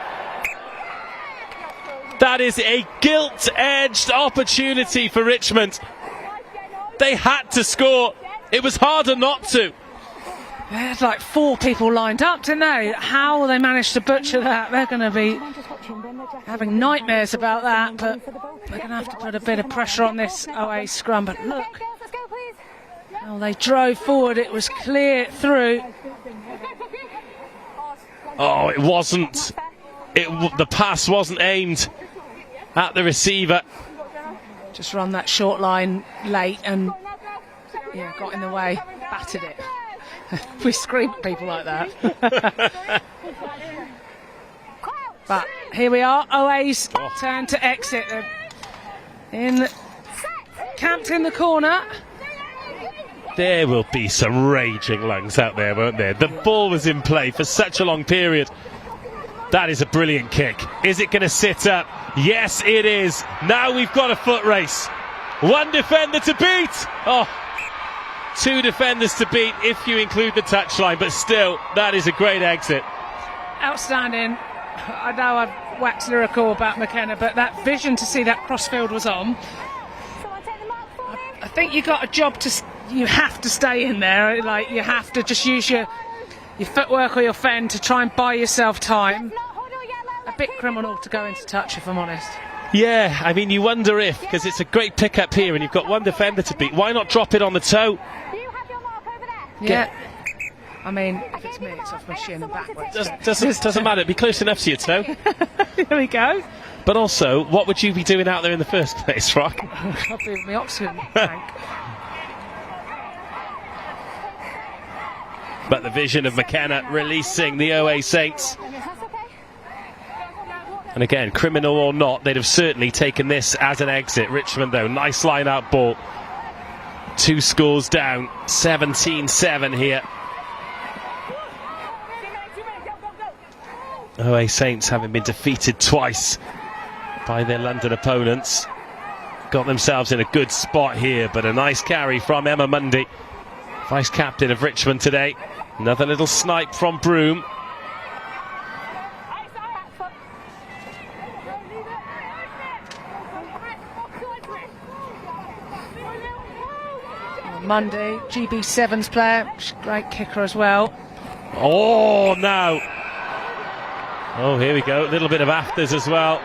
That is a gilt-edged opportunity for Richmond. They had to score. It was harder not to. They had like 4 people lined up, didn't they? How they managed to butcher that, they're going to be having nightmares about that, but they're going to have to put a bit of pressure on this OA scrum. But look, well, they drove forward, it was clear through. Oh, it wasn't. The pass wasn't aimed at the receiver. Just run that short line late and got in the way, battered it. We scream at people like that. But here we are, OA's turn to exit. In camped in the corner. There will be some raging lungs out there, won't there? The ball was in play for such a long period. That is a brilliant kick. Is it going to sit up? Yes, it is. Now we've got a foot race. One defender to beat. Oh, two defenders to beat if you include the touchline, but still, that is a great exit. Outstanding. I know I've waxed lyrical about McKenna, but that vision to see that crossfield was on. I think you got a job you have to stay in there. Like, you have to just use your footwork or your fend to try and buy yourself time. A bit criminal to go into touch, if I'm honest. Yeah, I mean, you wonder if, because it's a great pick-up here and you've got one defender to beat, why not drop it on the toe? Yeah. I mean, if it's me, it's off my shin and backwards. Doesn't matter, it'd be close enough to your toe. Here we go. But also, what would you be doing out there in the first place, Rock? I'll be with my oxygen tank. But the vision of McKenna releasing the OA Saints. And again, criminal or not, they'd have certainly taken this as an exit. Richmond, though, nice line-out ball. 2 scores down, 17-7 here. OA Saints, having been defeated twice by their London opponents, got themselves in a good spot here, but a nice carry from Emma Mundy, vice-captain of Richmond today. Another little snipe from Broome. Mundy, GB7's player, great kicker as well. Oh, no. Oh, here we go. A little bit of afters as well.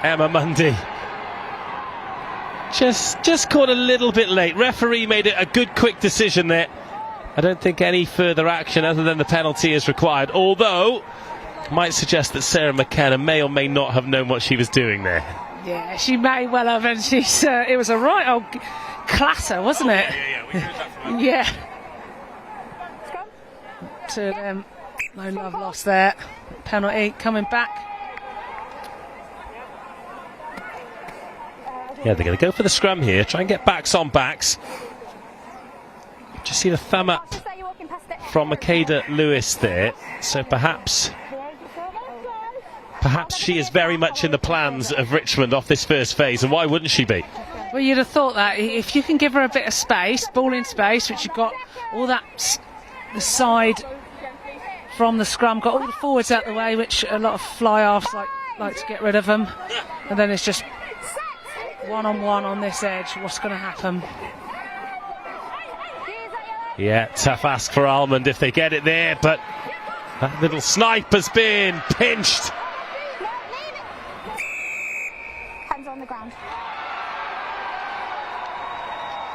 Emma Mundy. Just caught a little bit late. Referee made it a good, quick decision there. I don't think any further action other than the penalty is required. Although, might suggest that Sarah McKenna may or may not have known what she was doing there. Yeah, she may well have, and she's. It was a right old classer, wasn't it? Yeah, we heard that from her. Yeah. To them, no love lost there. Penalty coming back. Yeah, they're going to go for the scrum here. Try and get backs on backs. Just see the thumb up from Makeda Lewis there. So perhaps she is very much in the plans of Richmond off this first phase, and why wouldn't she be? Well, you'd have thought that if you can give her a bit of space, ball in space, which you've got all that the side from the scrum, got all the forwards out the way, which a lot of fly-offs like to get rid of them, and then it's just one-on-one on this edge. What's going to happen? Yeah, tough ask for Almond if they get it there, but that little snipe has been pinched. Hands on the ground.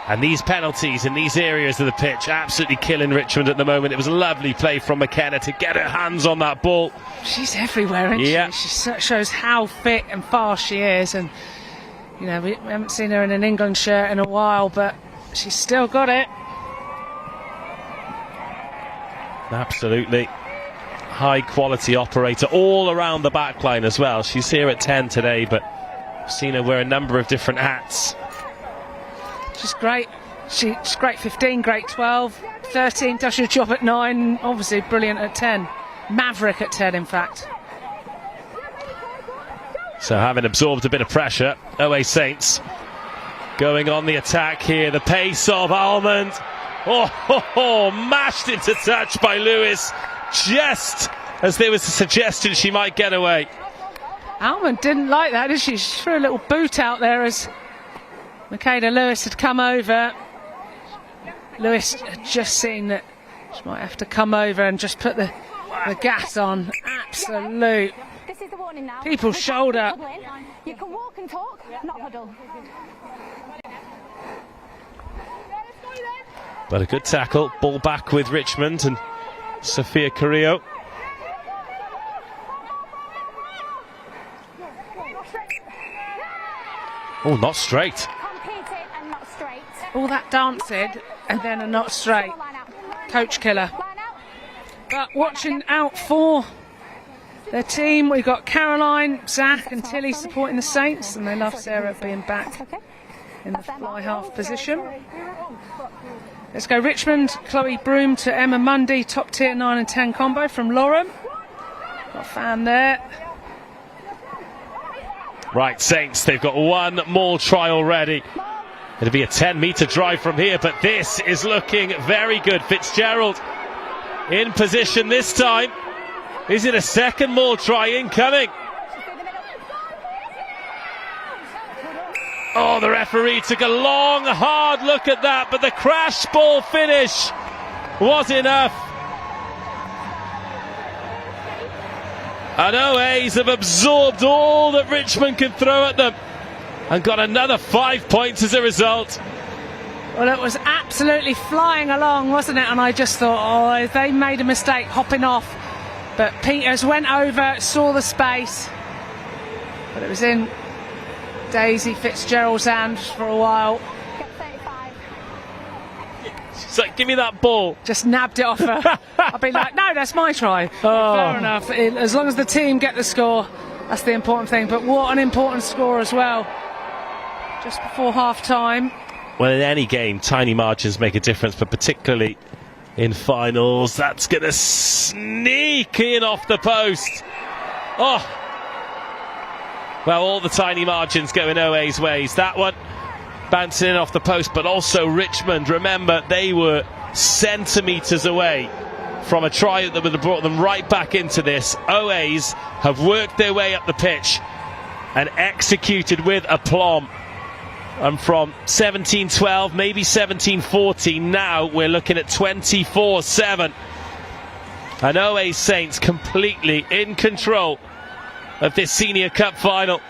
And these penalties in these areas of the pitch absolutely killing Richmond at the moment. It was a lovely play from McKenna to get her hands on that ball. She's everywhere, isn't yeah. she? She shows how fit and fast she is, and you know, we haven't seen her in an England shirt in a while, but she's still got it. Absolutely high quality operator all around the back line as well. She's here at 10 today, but I've seen her wear a number of different hats. She's great. She's great 15, great 12, 13, does her job at 9, obviously brilliant at 10. Maverick at 10, in fact. So having absorbed a bit of pressure, OA Saints going on the attack here. The pace of Almond. Mashed into touch by Lewis, just as there was a suggestion she might get away. Almond didn't like that, did she? She threw a little boot out there as Makeda Lewis had come over. Lewis had just seen that she might have to come over and just put the gas on. Absolute. This is the warning now. People's shoulder. You can walk and talk, not huddle. But a good tackle. Ball back with Richmond and Sophia Carrillo. Oh, not straight. And not straight. All that dancing and then a not straight. Coach killer. But watching out for their team, we've got Caroline, Zach and Tilly supporting the Saints, and they love Sarah being back. in the fly half position. Let's go Richmond, Chloe Broom to Emma Mundy, top tier 9 and 10 combo from Lorem. Got a fan there. Right, Saints, they've got one more try already. It'll be a 10-metre drive from here, but this is looking very good. Fitzgerald in position this time. Is it a second more try incoming? Oh, the referee took a long, hard look at that, but the crash ball finish was enough. And OAs have absorbed all that Richmond can throw at them and got another 5 points as a result. Well, it was absolutely flying along, wasn't it? And I just thought, oh, they made a mistake hopping off. But Peters went over, saw the space, but it was in Daisy Fitzgerald's hands for a while. She's like, give me that ball. Just nabbed it off her. I'd be like, no, that's my try. Oh. Fair enough. As long as the team get the score, that's the important thing. But what an important score as well. Just before half-time. Well, in any game, tiny margins make a difference, but particularly in finals, that's going to sneak in off the post. Oh. Well, all the tiny margins go in OA's ways. That one bouncing in off the post, but also Richmond. Remember, they were centimetres away from a try that would have brought them right back into this. OA's have worked their way up the pitch and executed with aplomb. And from 17-12, maybe 17-14, now we're looking at 24-7. And OA Saints completely in control of this Senior Cup final.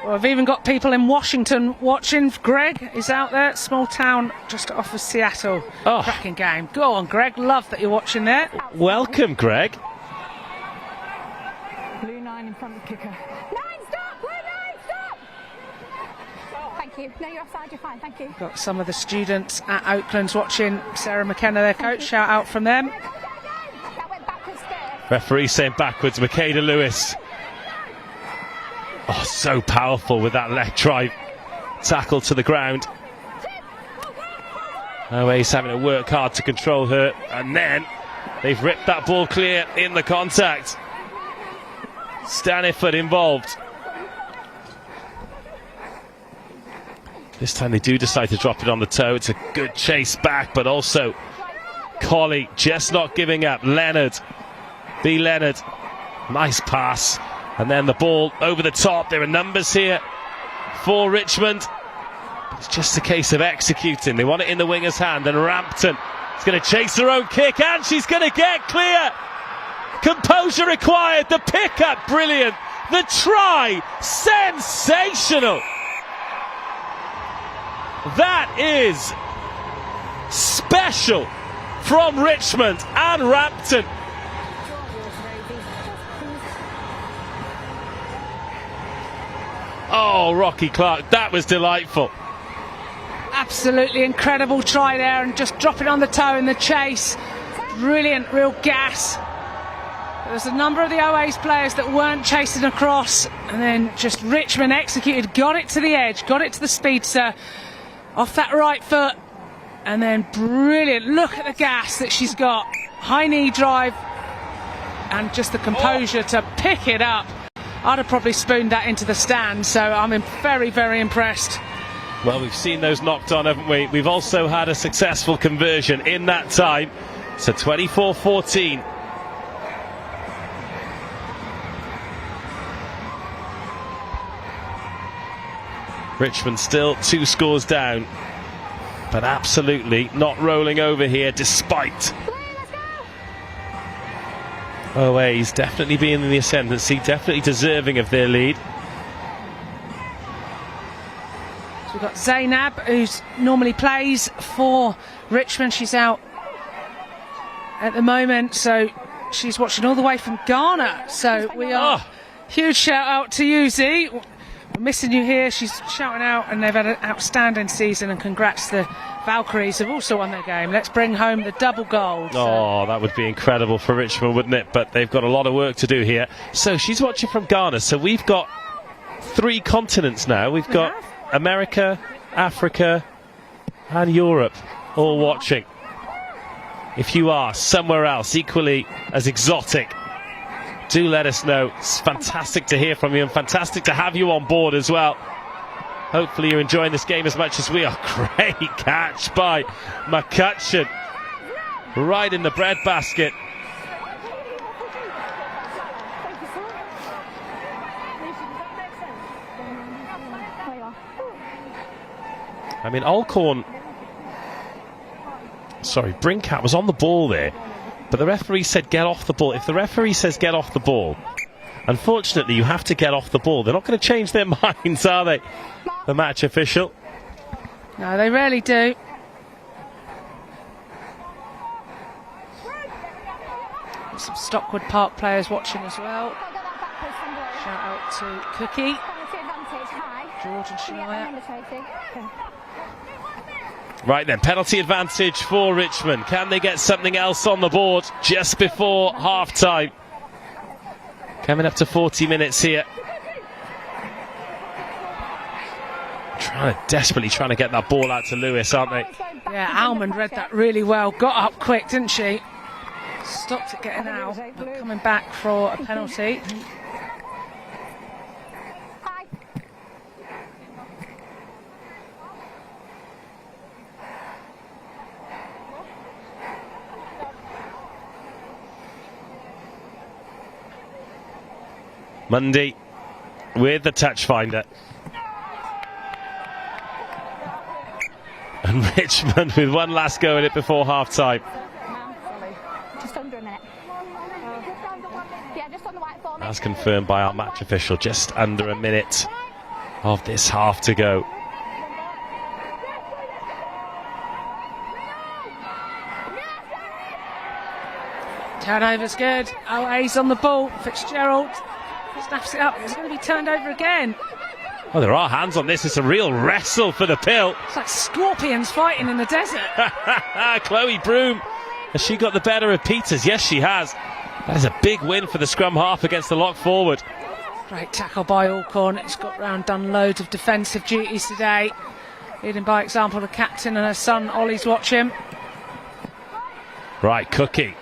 Well, we've even got people in Washington watching. Greg is out there, small town just off of Seattle. Oh. Cracking game. Go on, Greg. Love that you're watching there. Welcome, Greg. Blue 9 in front of the kicker. 9, stop! Blue 9, stop! Thank you. No, you're offside. You're fine. Thank you. Got some of the students at Oakland's watching. Sarah McKenna, their coach. Shout out from them. That went backwards there. Referee saying backwards. Makeda Lewis. Oh, so powerful with that leg drive. Tackle to the ground. OA's having to work hard to control her. And then they've ripped that ball clear in the contact. Staniford involved. This time they do decide to drop it on the toe. It's a good chase back, but also Colley just not giving up. Leonard. B. Leonard. Nice pass. And then the ball over the top. There are numbers here for Richmond. It's just a case of executing. They want it in the winger's hand, and Rampton is going to chase her own kick, and she's going to get clear. Composure required. The pick-up, brilliant. The try, sensational. That is special from Richmond and Rampton. Oh, Rocky Clark, that was delightful. Absolutely incredible try there, and just dropping on the toe in the chase. Brilliant, real gas. There's a number of the OA's players that weren't chasing across, and then just Richmond executed, got it to the edge, got it to the speedster, off that right foot, and then brilliant. Look at the gas that she's got. High knee drive, and just the composure to pick it up. I'd have probably spooned that into the stand, so I'm very, very impressed. Well, we've seen those knocked on, haven't we? We've also had a successful conversion in that time. So 24-14. Richmond still 2 scores down, but absolutely not rolling over here despite OA's definitely being in the ascendancy, definitely deserving of their lead. So we've got Zainab, who normally plays for Richmond. She's out at the moment, so she's watching all the way from Ghana. So we are huge shout out to you, Z. We're missing you here. She's shouting out, and they've had an outstanding season, and congrats to the Valkyries, have also won their game. Let's bring home the double gold. Oh, that would be incredible for Richmond, wouldn't it? But they've got a lot of work to do here. So she's watching from Ghana. So we've got 3 continents now. We've got America, Africa and Europe all watching. If you are somewhere else equally as exotic, do let us know. It's fantastic to hear from you and fantastic to have you on board as well. Hopefully you're enjoying this game as much as we are. Great catch by McCutcheon. Right in the breadbasket. I mean, Brincat was on the ball there, but the referee said get off the ball. If the referee says get off the ball, unfortunately you have to get off the ball. They're not going to change their minds, are they? The match official. No, they rarely do. Some Stockwood Park players watching as well. Shout out to Cookie, George and Shania. Right then, penalty advantage for Richmond. Can they get something else on the board just before half-time? Coming up to 40 minutes here. Desperately trying to get that ball out to Lewis, aren't they? Yeah, Almond read that really well. Got up quick, didn't she? Stopped it getting out. But coming back for a penalty. Mundy with the touch finder. And Richmond with one last go at it before half-time. Just under a minute. Yeah, just on the white ball. As confirmed by our match official, just under a minute of this half to go. Turnover's good. OA's on the ball. Fitzgerald snaps it up. It's going to be turned over again. Oh, there are hands on this. It's a real wrestle for the pill. It's like scorpions fighting in the desert. Chloe Broom. Has she got the better of Peters? Yes, she has. That is a big win for the scrum half against the lock forward. Great tackle by Alcorn. It's got round done loads of defensive duties today. Leading by example, the captain and her son Ollie's watching. Right, Cookie.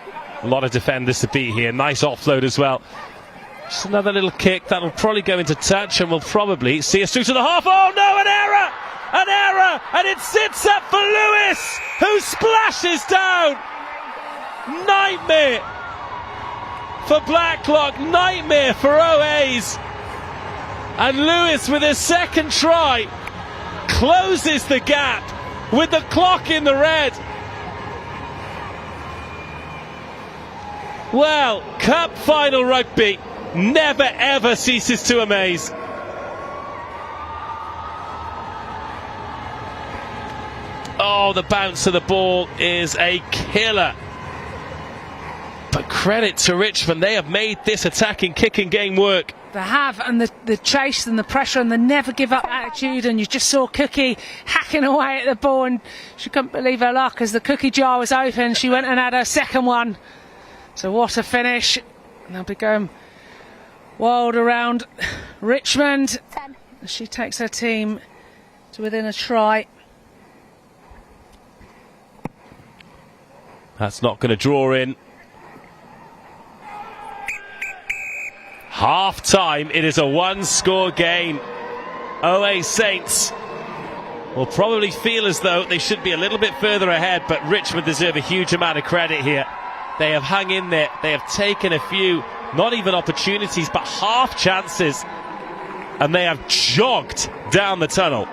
A lot of defenders to beat here. Nice offload as well. Just another little kick that'll probably go into touch and will probably see us through to the half. Oh no, an error! An error! And it sits up for Lewis, who splashes down. Nightmare for Blacklock, nightmare for OAs. And Lewis with his second try closes the gap with the clock in the red. Well, Cup final rugby never ever ceases to amaze. Oh, the bounce of the ball is a killer. But credit to Richmond, they have made this attacking kicking game work. They have, and the chase and the pressure and the never give up attitude, and you just saw Cookie hacking away at the ball, and she couldn't believe her luck as the cookie jar was open. She went and had her second one. So what a finish. And they'll be going wild around Richmond. She takes her team to within a try. That's not going to draw in. Half time, it is a one-score game. OA Saints will probably feel as though they should be a little bit further ahead, but Richmond deserve a huge amount of credit here. They have hung in there. They have taken a few, not even opportunities, but half chances. And they have jogged down the tunnel.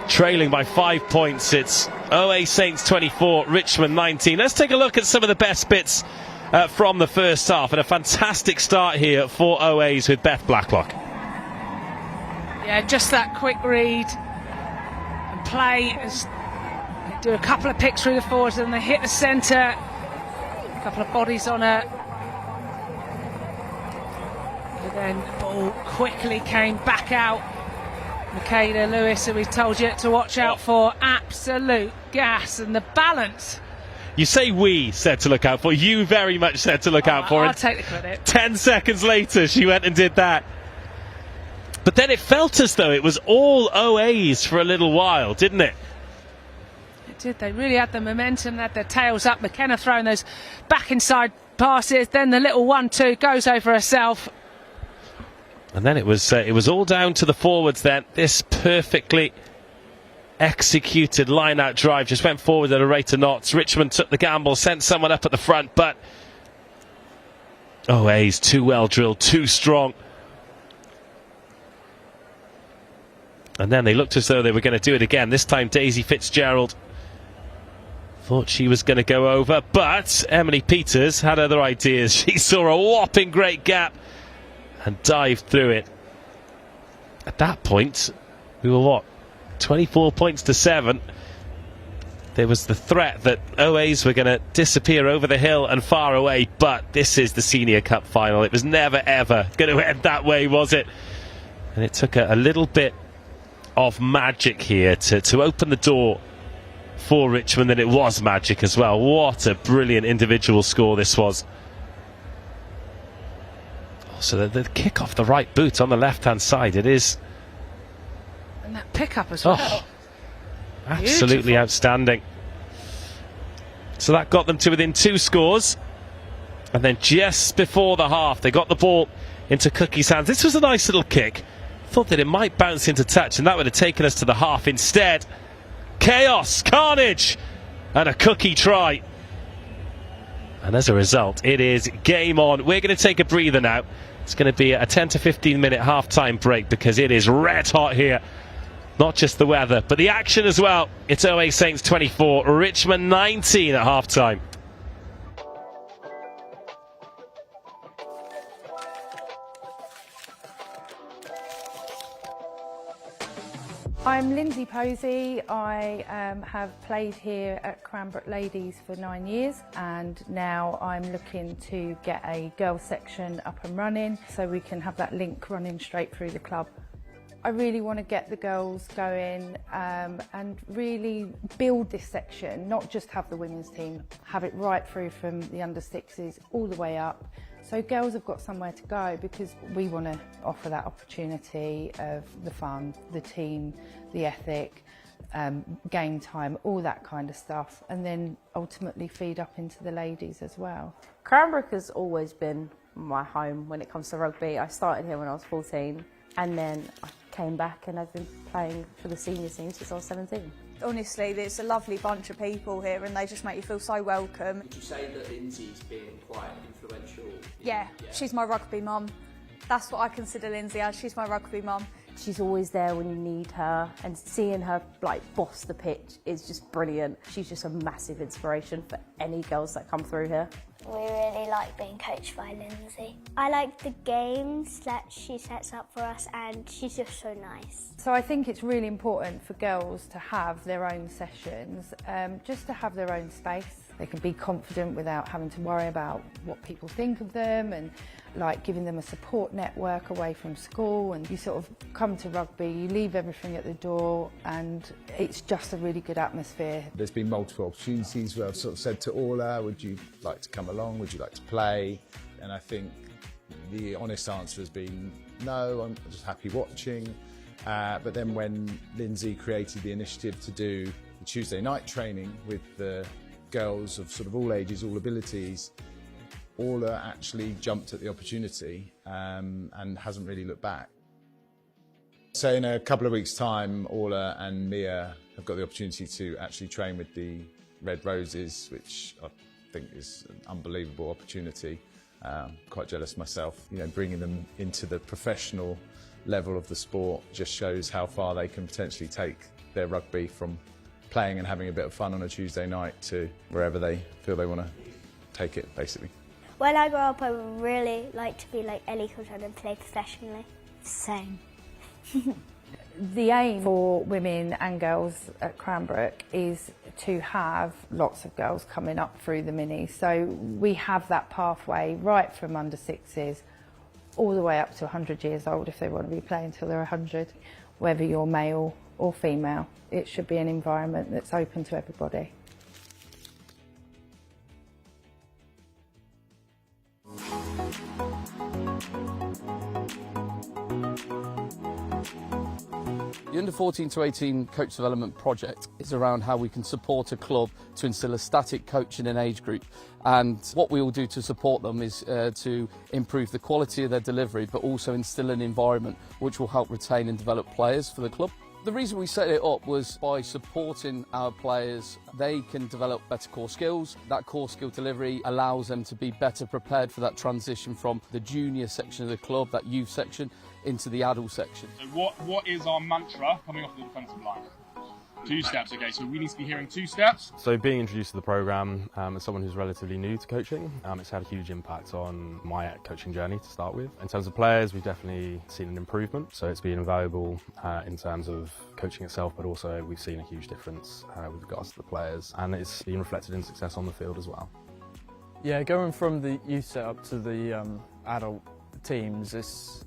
Trailing by 5 points. It's OA Saints 24, Richmond 19. Let's take a look at some of the best bits from the first half. And a fantastic start here for OAs with Beth Blacklock. Yeah, just that quick read and play. They do a couple of picks through the forwards and they hit the centre. Couple of bodies on her, but then the ball quickly came back out. Michaela Lewis, who we told you to watch out for, absolute gas, and the balance. You say we said to look out for, you very much said to look out for I'll it. take the credit. 10 seconds later she went and did that. But then it felt as though it was all OAs for a little while, didn't it? It did. They really had the momentum, had their tails up. McKenna throwing those back inside passes. Then the little 1-2 goes over herself. And then it was all down to the forwards then. This perfectly executed line-out drive just went forward at a rate of knots. Richmond took the gamble, sent someone up at the front, but OA's too well drilled, too strong. And then they looked as though they were going to do it again. This time Daisy Fitzgerald thought she was going to go over, but Emily Peters had other ideas. She saw a whopping great gap and dived through it. At that point, we were 24 points to 7. There was the threat that OAs were going to disappear over the hill and far away, but this is the Senior Cup final. It was never ever going to end that way, was it? And it took a little bit of magic here to open the door for Richmond, and it was magic as well. What a brilliant individual score this was. So the kick off the right boot on the left-hand side, it is. And that pick-up as well. Oh, absolutely beautiful. Outstanding. So that got them to within 2 scores. And then just before the half, they got the ball into Cookie's hands. This was a nice little kick. Thought that it might bounce into touch, and that would have taken us to the half. Instead, chaos, carnage, and a Cookie try. And as a result, it is game on. We're going to take a breather now. It's going to be a 10 to 15 minute half-time break because it is red hot here. Not just the weather, but the action as well. It's OA Saints 24, Richmond 19 at half-time. I'm Lindsay Posey. I have played here at Cranbrook Ladies for 9 years, and now I'm looking to get a girls section up and running so we can have that link running straight through the club. I really want to get the girls going and really build this section, not just have the women's team, have it right through from the under-6s all the way up. So girls have got somewhere to go because we want to offer that opportunity of the fun, the team, the ethic, game time, all that kind of stuff, and then ultimately feed up into the ladies as well. Cranbrook has always been my home when it comes to rugby. I started here when I was 14 and then I came back and I've been playing for the senior team since I was 17. Honestly, there's a lovely bunch of people here and they just make you feel so welcome. Would you say that Lindsay's been quite influential? Yeah, she's my rugby mum. That's what I consider Lindsay as. She's my rugby mum. She's always there when you need her, and seeing her like boss the pitch is just brilliant. She's just a massive inspiration for any girls that come through here. We really like being coached by Lindsay. I like the games that she sets up for us, and she's just so nice. So I think it's really important for girls to have their own sessions, just to have their own space. They can be confident without having to worry about what people think of them, and like giving them a support network away from school. And you sort of come to rugby, you leave everything at the door, and it's just a really good atmosphere. There's been multiple opportunities where I've sort of said to Orla, would you like to come along, would you like to play? And I think the honest answer has been no, I'm just happy watching. But then when Lindsay created the initiative to do the Tuesday night training with the girls of sort of all ages, all abilities, Orla actually jumped at the opportunity and hasn't really looked back. So in a couple of weeks' time, Orla and Mia have got the opportunity to actually train with the Red Roses, which I think is an unbelievable opportunity. Quite jealous myself. You know, bringing them into the professional level of the sport just shows how far they can potentially take their rugby from playing and having a bit of fun on a Tuesday night to wherever they feel they want to take it, basically. When I grow up, I would really like to be like Ellie Coulthard and play professionally. Same. The aim for women and girls at Cranbrook is to have lots of girls coming up through the mini. So we have that pathway right from under 6s all the way up to 100 years old if they want to be playing till they're 100. Whether you're male or female, it should be an environment that's open to everybody. 14 to 18 coach development project is around how we can support a club to instill a static coach in an age group, and what we will do to support them is to improve the quality of their delivery, but also instill an environment which will help retain and develop players for the club. The reason we set it up was by supporting our players. They can develop better core skills. That core skill delivery allows them to be better prepared for that transition from the junior section of the club, that youth section, into the adult section. So what is our mantra coming off the defensive line? 2 steps, okay, so we need to be hearing 2 steps. So being introduced to the programme as someone who's relatively new to coaching, it's had a huge impact on my coaching journey to start with. In terms of players, we've definitely seen an improvement, so it's been invaluable in terms of coaching itself, but also we've seen a huge difference with regards to the players, and it's been reflected in success on the field as well. Yeah, going from the youth setup to the adult teams, it's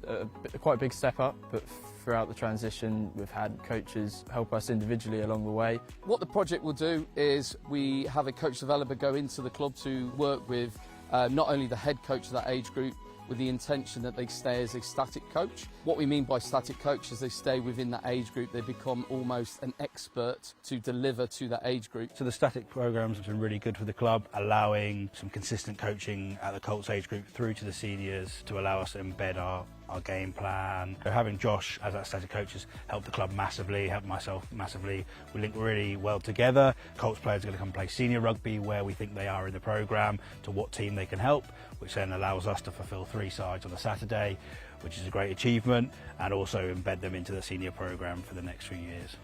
quite a big step up, but throughout the transition we've had coaches help us individually along the way. What the project will do is we have a coach developer go into the club to work with not only the head coach of that age group, with the intention that they stay as a static coach. What we mean by static coach is they stay within that age group, they become almost an expert to deliver to that age group. So the static programmes have been really good for the club, allowing some consistent coaching at the Colts age group through to the seniors to allow us to embed our game plan. So having Josh as that static coach has helped the club massively, helped myself massively. We link really well together. Colts players are going to come play senior rugby where we think they are in the programme, to what team they can help, which then allows us to fulfil 3 sides on a Saturday, which is a great achievement, and also embed them into the senior programme for the next few years.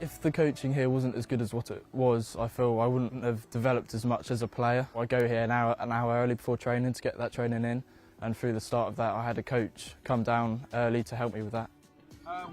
If the coaching here wasn't as good as what it was, I feel I wouldn't have developed as much as a player. I go here an hour early before training to get that training in, and through the start of that I had a coach come down early to help me with that.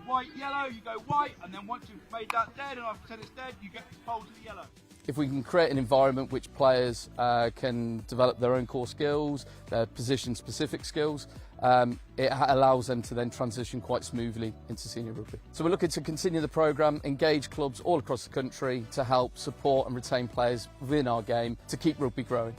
White, yellow, you go white, and then once you've made that dead and I've said it's dead, you get fold to the yellow. If we can create an environment which players can develop their own core skills, their position-specific skills, it allows them to then transition quite smoothly into senior rugby. So we're looking to continue the programme, engage clubs all across the country to help support and retain players within our game to keep rugby growing.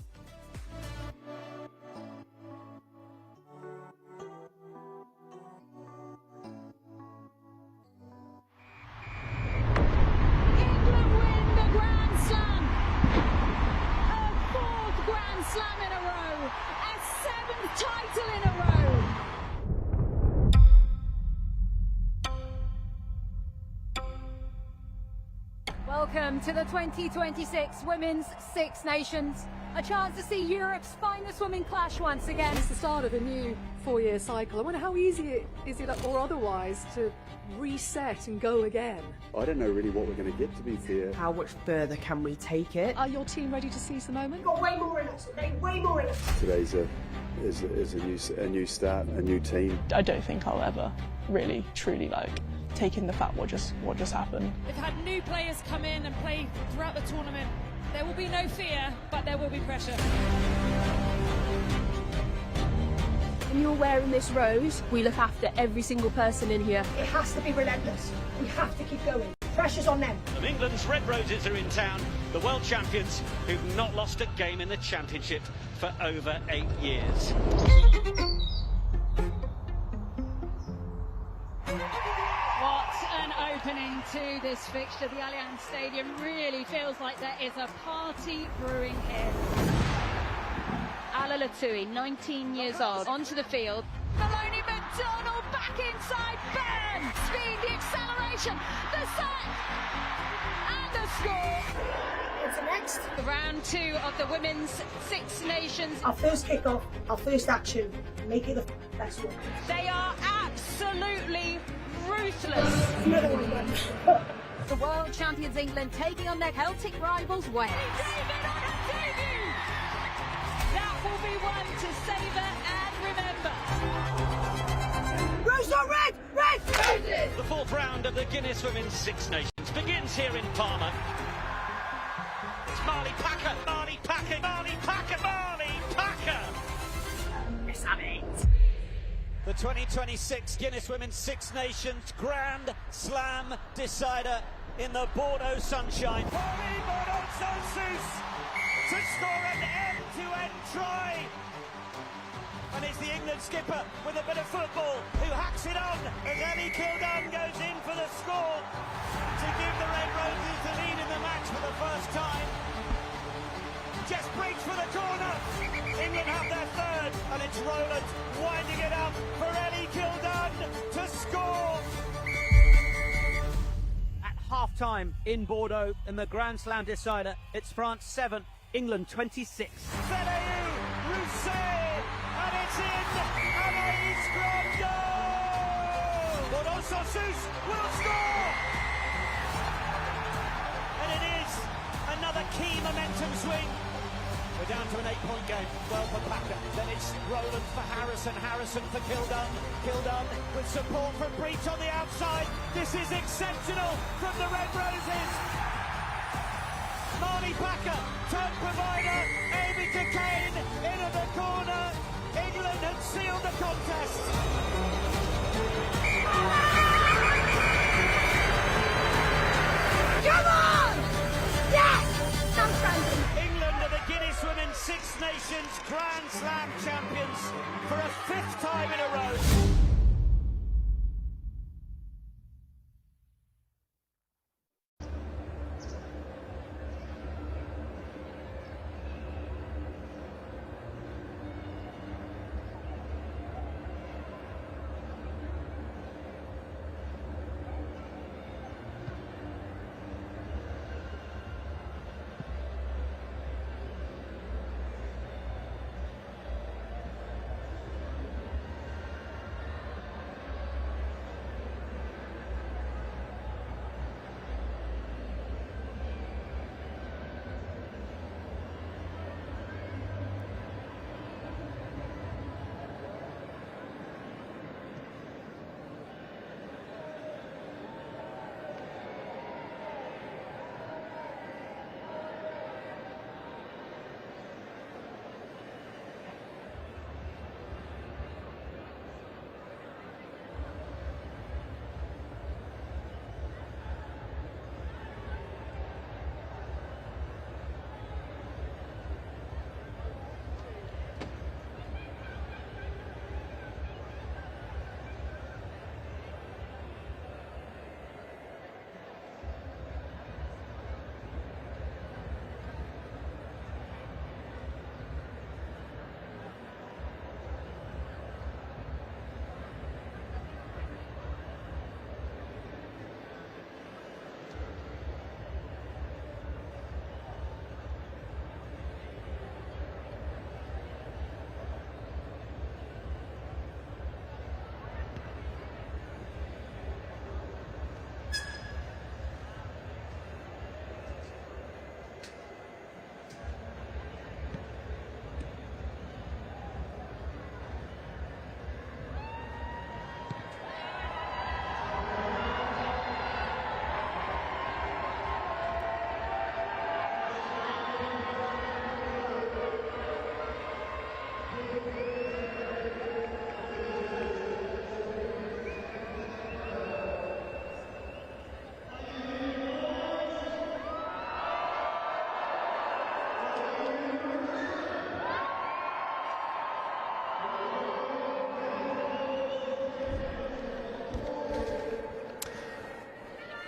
Welcome to the 2026 Women's Six Nations. A chance to see Europe's finest women clash once again. It's the start of a new 4-year cycle. I wonder how easy is it, or otherwise, to reset and go again? I don't know really what we're going to get, to be fair. How much further can we take it? Are your team ready to seize the moment? Got way more in us, okay? Way more in us. Today's a new start, a new team. I don't think I'll ever really, truly take in the fact what just happened. We've had new players come in and play throughout the tournament. There will be no fear, but there will be pressure. When you're wearing this rose, we look after every single person in here. It has to be relentless. We have to keep going. Pressure's on them. And England's Red Roses are in town, the world champions who've not lost a game in the championship for over 8 years. What an opening to this fixture. The Allianz Stadium really feels like there is a party brewing here. Allianz, 19 years old, onto the field. Maloney McDonald back inside, bam! Speed, the acceleration, the set, and the score. What's the next? The round 2 of the Women's Six Nations. Our first kick-off, our first action, make it the best one. They are absolutely ruthless. The world champions England taking on their Celtic rivals Wales. That will be one to savour and remember. Rose on red! Red! The 4th round of the Guinness Women's Six Nations begins here in Parma. It's Marley Packer, Marley Packer, Marley Packer, Marley Packer! Yes, I mean. The 2026 Guinness Women's Six Nations Grand Slam decider in the Bordeaux sunshine. Pauline Bordeaux-Sansus to score an end-to-end try and it's the England skipper with a bit of football who hacks it on as Ellie Kildun goes in for the score to give the Red Roses the lead in the match for the first time. Just breaks for the corner. England have their third, and it's Rowland winding it up for Ellie Kildun to score. At half-time in Bordeaux in the Grand Slam decider, it's France 7, England 26. Felayou, Rousset, and it's in! Anaïs Grandot! Bordeaux Sansus will score! And it is another key momentum swing. We're down to an 8-point game. Well for Packer. Then it's Rowland for Harrison. Harrison for Kildun. Kildun with support from Breach on the outside. This is exceptional from the Red Roses. Marnie Packer, turn provider, aiming to Kane, into the corner. England had sealed the contest. Come on! Yes! England are the Guinness Women's Six Nations Grand Slam champions for a 5th time in a row.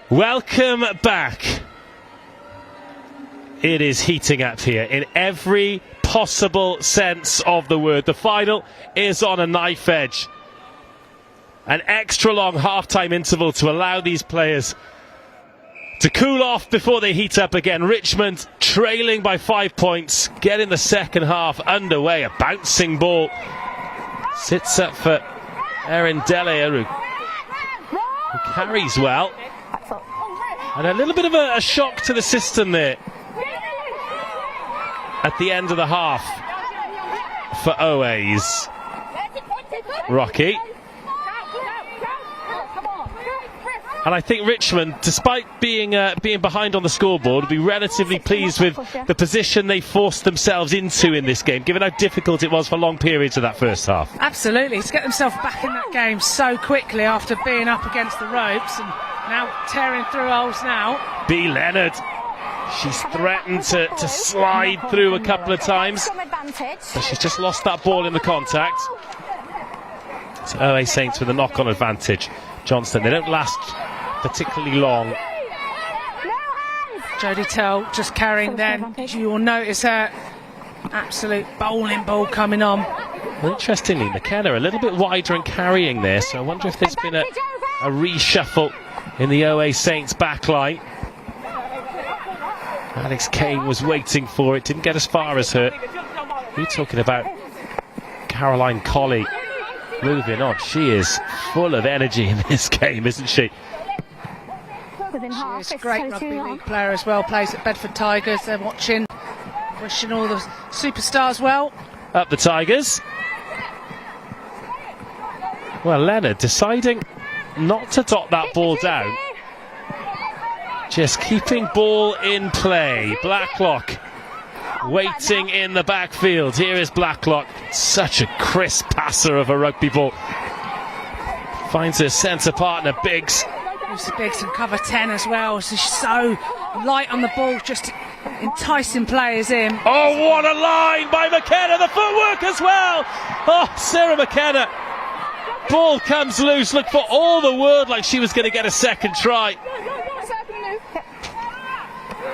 Welcome back. It is heating up here in every possible sense of the word. The final is on a knife edge. An extra long half-time interval to allow these players to cool off before they heat up again. Richmond trailing by 5 points, getting the second half underway. A bouncing ball sits up for Erin Delia, who carries well. And a little bit of a shock to the system there at the end of the half for OA's. Rocky. And I think Richmond, despite being behind on the scoreboard, will be relatively pleased with the position they forced themselves into in this game, given how difficult it was for long periods of that first half. Absolutely, to get themselves back in that game so quickly after being up against the ropes and now tearing through holes now. B. Leonard She's threatened to slide through a couple of times, but she's just lost that ball in the contact. So OA Saints with a knock-on advantage. Johnston, they don't last particularly long. Jodie Tell just carrying then. You will notice her absolute bowling ball coming on. Well, interestingly, McKenna a little bit wider and carrying there, so I wonder if there's been a reshuffle in the OA Saints backline. Alex Kane was waiting for it, didn't get as far as her. You're talking about Caroline Colley moving on. She is full of energy in this game, isn't she? She's a great rugby league player as well, plays at Bedford Tigers. They're watching, wishing all the superstars well. Up the Tigers. Well, Leonard deciding not to dot that ball down. Just keeping ball in play. Blacklock waiting in the backfield. Here is Blacklock. Such a crisp passer of a rugby ball. Finds her centre partner, Biggs. Lucy Biggs in cover 10 as well. She's so light on the ball, just enticing players in. Oh, what a line by McKenna. The footwork as well. Oh, Sarah McKenna. Ball comes loose. Look for all the world like she was going to get a second try.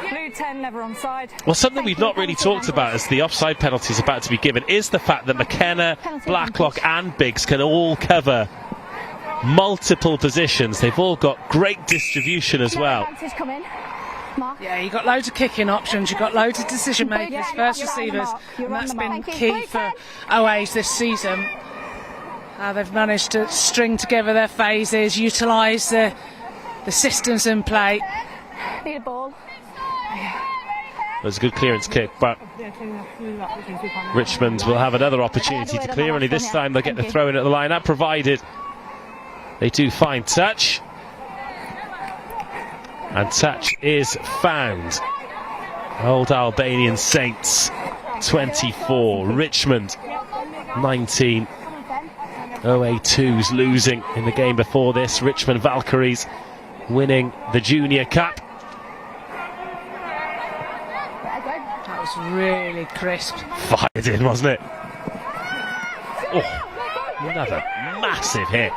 Blue 10 never onside. Well, something we've not really talked about as the offside penalty is about to be given is the fact that McKenna, Blacklock and Biggs can all cover multiple positions. They've all got great distribution as well. Yeah, you've got loads of kicking options, you've got loads of decision makers, first receivers, and that's been key for OAs this season. They've managed to string together their phases, utilise the systems in play. Need a ball. There's a good clearance kick, but Richmond will have another opportunity to clear. Only this time they'll get the throw in at the line up, provided they do find touch. And touch is found. Old Albanian Saints 24, Richmond 19. OA2s losing in the game before this. Richmond Valkyries winning the Junior Cup. That was really crisp. Fired in, wasn't it? Oh, another massive hit.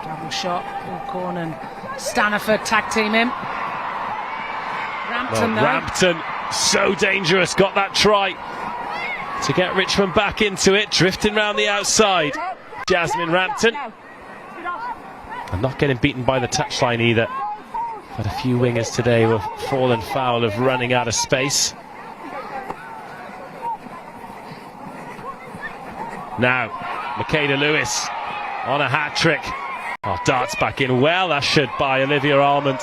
Double shot, Alcorn and Staniford tag team him. Rampton, well, Rampton, so dangerous, got that try to get Richmond back into it, drifting round the outside. Jasmine Rampton. And not getting beaten by the touchline either. But a few wingers today were fallen foul of running out of space. Now, Makeda Lewis on a hat-trick. Oh, darts back in, well ushered by Olivia Almond.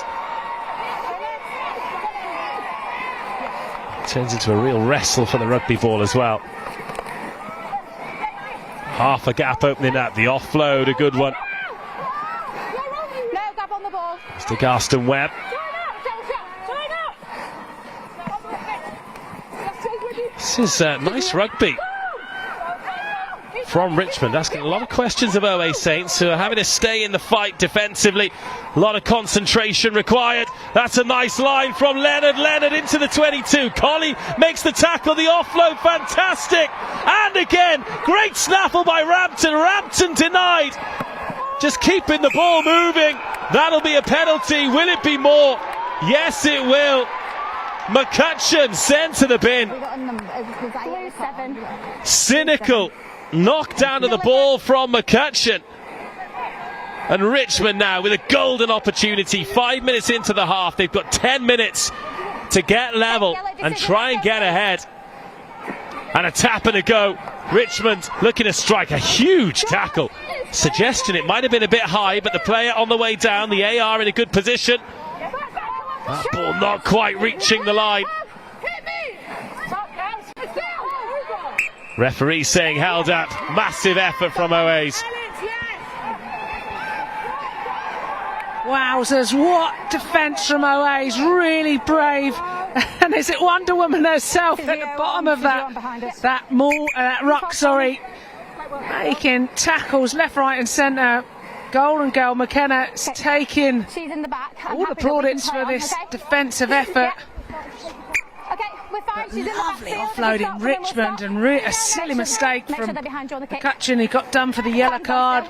Turns into a real wrestle for the rugby ball as well. Half a gap opening up, the offload, a good one. No gap on the ball. Mr. Garston Webb. This is nice rugby from Richmond, asking a lot of questions of OA Saints, who are having to stay in the fight defensively. A lot of concentration required. That's a nice line from Leonard. Leonard into the 22. Colley makes the tackle, the offload, fantastic. And again, great snaffle by Rampton. Rampton denied. Just keeping the ball moving. That'll be a penalty. Will it be more? Yes, it will. McCutcheon sent to the bin. Cynical knockdown of the ball from McCutcheon. And Richmond now with a golden opportunity. 5 minutes into the half. They've got 10 minutes to get level and try and get ahead. And a tap and a go. Richmond looking to strike a huge tackle. Suggestion it might have been a bit high, but the player on the way down, the AR in a good position. That ball not quite reaching the line. Referee saying held up. Massive effort from OAs. Wowzers, what defence from OAs, really brave. And is it Wonder Woman herself at the bottom of that ruck, making tackles left, right and centre. Golden girl McKenna's taking She's in the back. all the plaudits for this defensive effort. Okay, we're fine. She's in the Lovely backfield. offloading Richmond, and a silly mistake from McCutcheon, who got done for the yellow card.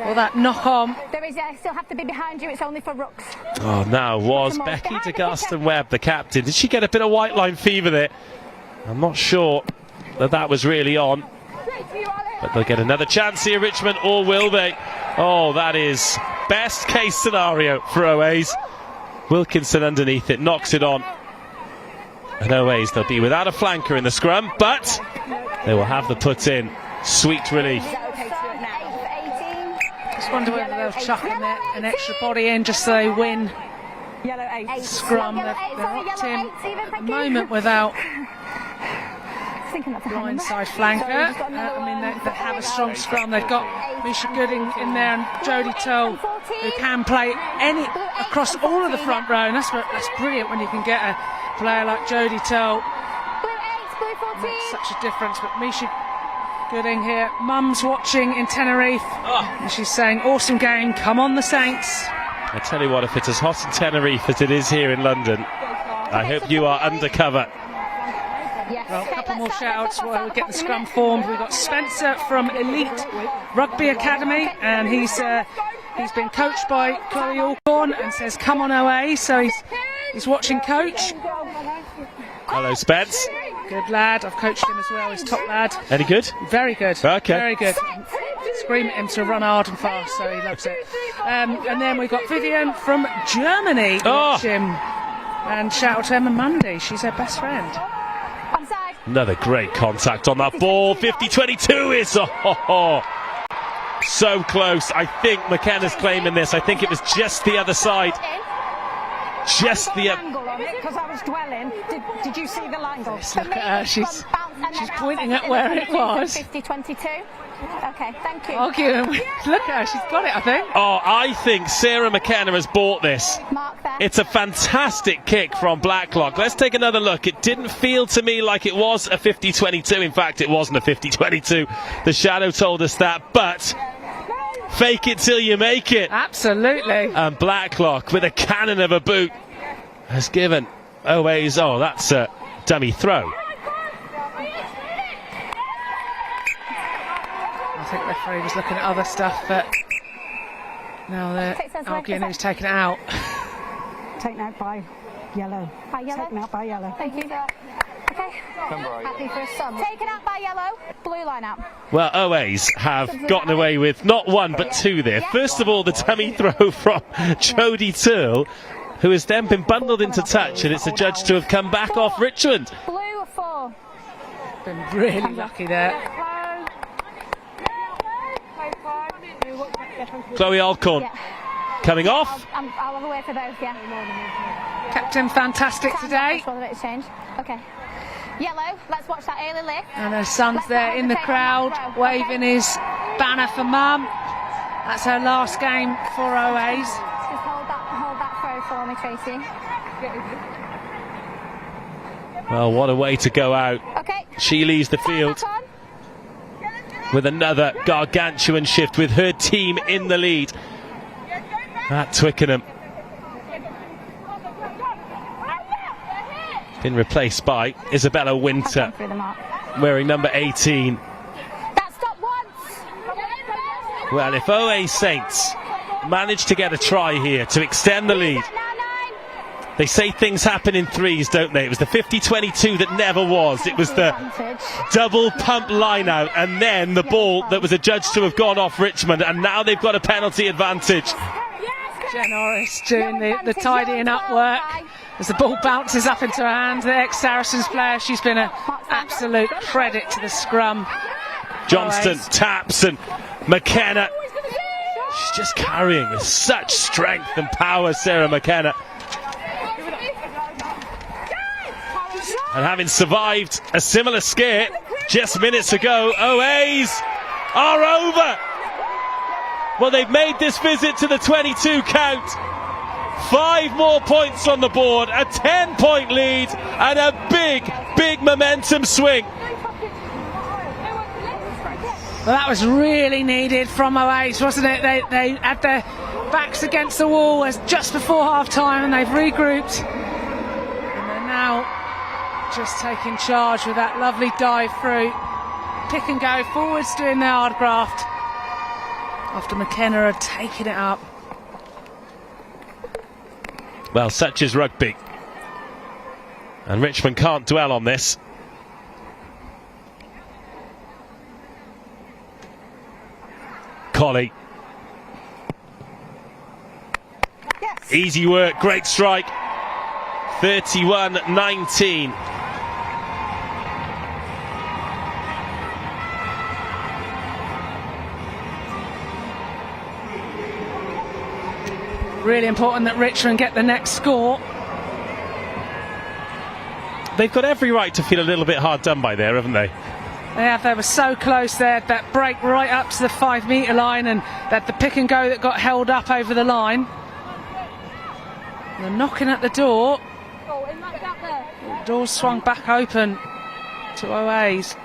Or that knock on. There is, still have to be behind you. It's only for rucks. Oh, now was Becky de Gaston-Webb the captain. Did she get a bit of white line fever there? I'm not sure that was really on. But they'll get another chance here, Richmond, or will they? Oh, that is best case scenario for OAs. Wilkinson underneath it, knocks it on. And OAs, they'll be without a flanker in the scrum, but they will have the put in. Sweet relief. Just wonder whether they'll chuck an extra body in just so they win the scrum. They're locked in at the moment without blindside flanker. I mean, they have a strong scrum. They've got Misha Gooding in there and Jodie Toll, who can play across all of the front row. And that's brilliant when you can get a player like Jodie Toll. Makes such a difference. But Misha Gooding here, mum's watching in Tenerife, and she's saying, awesome game, come on the Saints. I tell you what, if it's as hot in Tenerife as it is here in London, I hope you are undercover. Well, a couple more shout-outs while we get the scrum formed. We've got Spencer from Elite Rugby Academy, and he's been coached by Chloe Alcorn, and says, come on OA, so he's watching coach. Hello, Spence. Good lad, I've coached him as well, he's top lad. Any good? Very good. Okay. Very good. Scream at him to run hard and fast, so he loves it. And then we've got Vivian from Germany watching. And shout out to Emma Mundy, she's her best friend. Another great contact on that ball. 50-22 is so close. I think McKenna's claiming this. I think it was just the other side. Just the angle on it because I was dwelling. Did you see the angle? Look at her. She's pointing at where it was. 50-22. Okay, thank you. Arguing. Look at her. She's got it, I think. Oh, I think Sarah McKenna has bought this. It's a fantastic kick from Blacklock. Let's take another look. It didn't feel to me like it was a 50-22. In fact, it wasn't a 50-22. The shadow told us that, but fake it till you make it. Absolutely. And Blacklock, with a cannon of a boot, has given OAs. Oh, that's a dummy throw. I think the referee was looking at other stuff, but now they're arguing who's taken it out. Taken out by yellow. By yellow? Taken out by yellow. Thank you. Okay. Happy for a sum. Taken out by yellow. Blue line out. Well, OAs have gotten away with not one but two there. First of all, the dummy throw from Jodie Toll, who has then been bundled into touch, and it's adjudged to have come back off Richmond. Blue 4. Been really lucky there. Chloe Alcorn coming off. I'll have a wait for those, yeah. Captain fantastic today. Okay. Yellow, let's watch that early lift. And her son's there in the crowd, waving his banner for mum. That's her last game for OAs. Just hold that throw for me, Tracy. Well, what a way to go out. Okay. She leaves the field with another gargantuan shift, with her team in the lead at Twickenham. Been replaced by Isabella Winter, wearing number 18. Well, if OA Saints manage to get a try here to extend the lead, they say things happen in threes, don't they? It was the 50-22 that never was. It was the double pump line out, and then the ball that was adjudged to have gone off Richmond, and now they've got a penalty advantage. Jen Norris doing the tidying up work as the ball bounces up into her hand. The ex-Saracens player, she's been an absolute credit to the scrum. Johnston taps, and McKenna, she's just carrying with such strength and power, Sarah McKenna. And having survived a similar scare just minutes ago, OAs are over. Well, they've made this visit to the 22 count. 5 more points on the board, a 10-point lead, and a big momentum swing. Well, that was really needed from OAs, wasn't it? They had their backs against the wall as just before half-time, and they've regrouped. And they're now just taking charge with that lovely dive through. Pick and go, forwards doing their hard graft after McKenna had taken it up. Well, such is rugby. And Richmond can't dwell on this. Colley. Yes. Easy work, great strike. 31-19. Really important that Richmond get the next score. They've got every right to feel a little bit hard done by there, haven't they? They were so close there, that break right up to the 5 metre line, and that the pick and go that got held up over the line. They're knocking at the door. The door swung back open to OAs.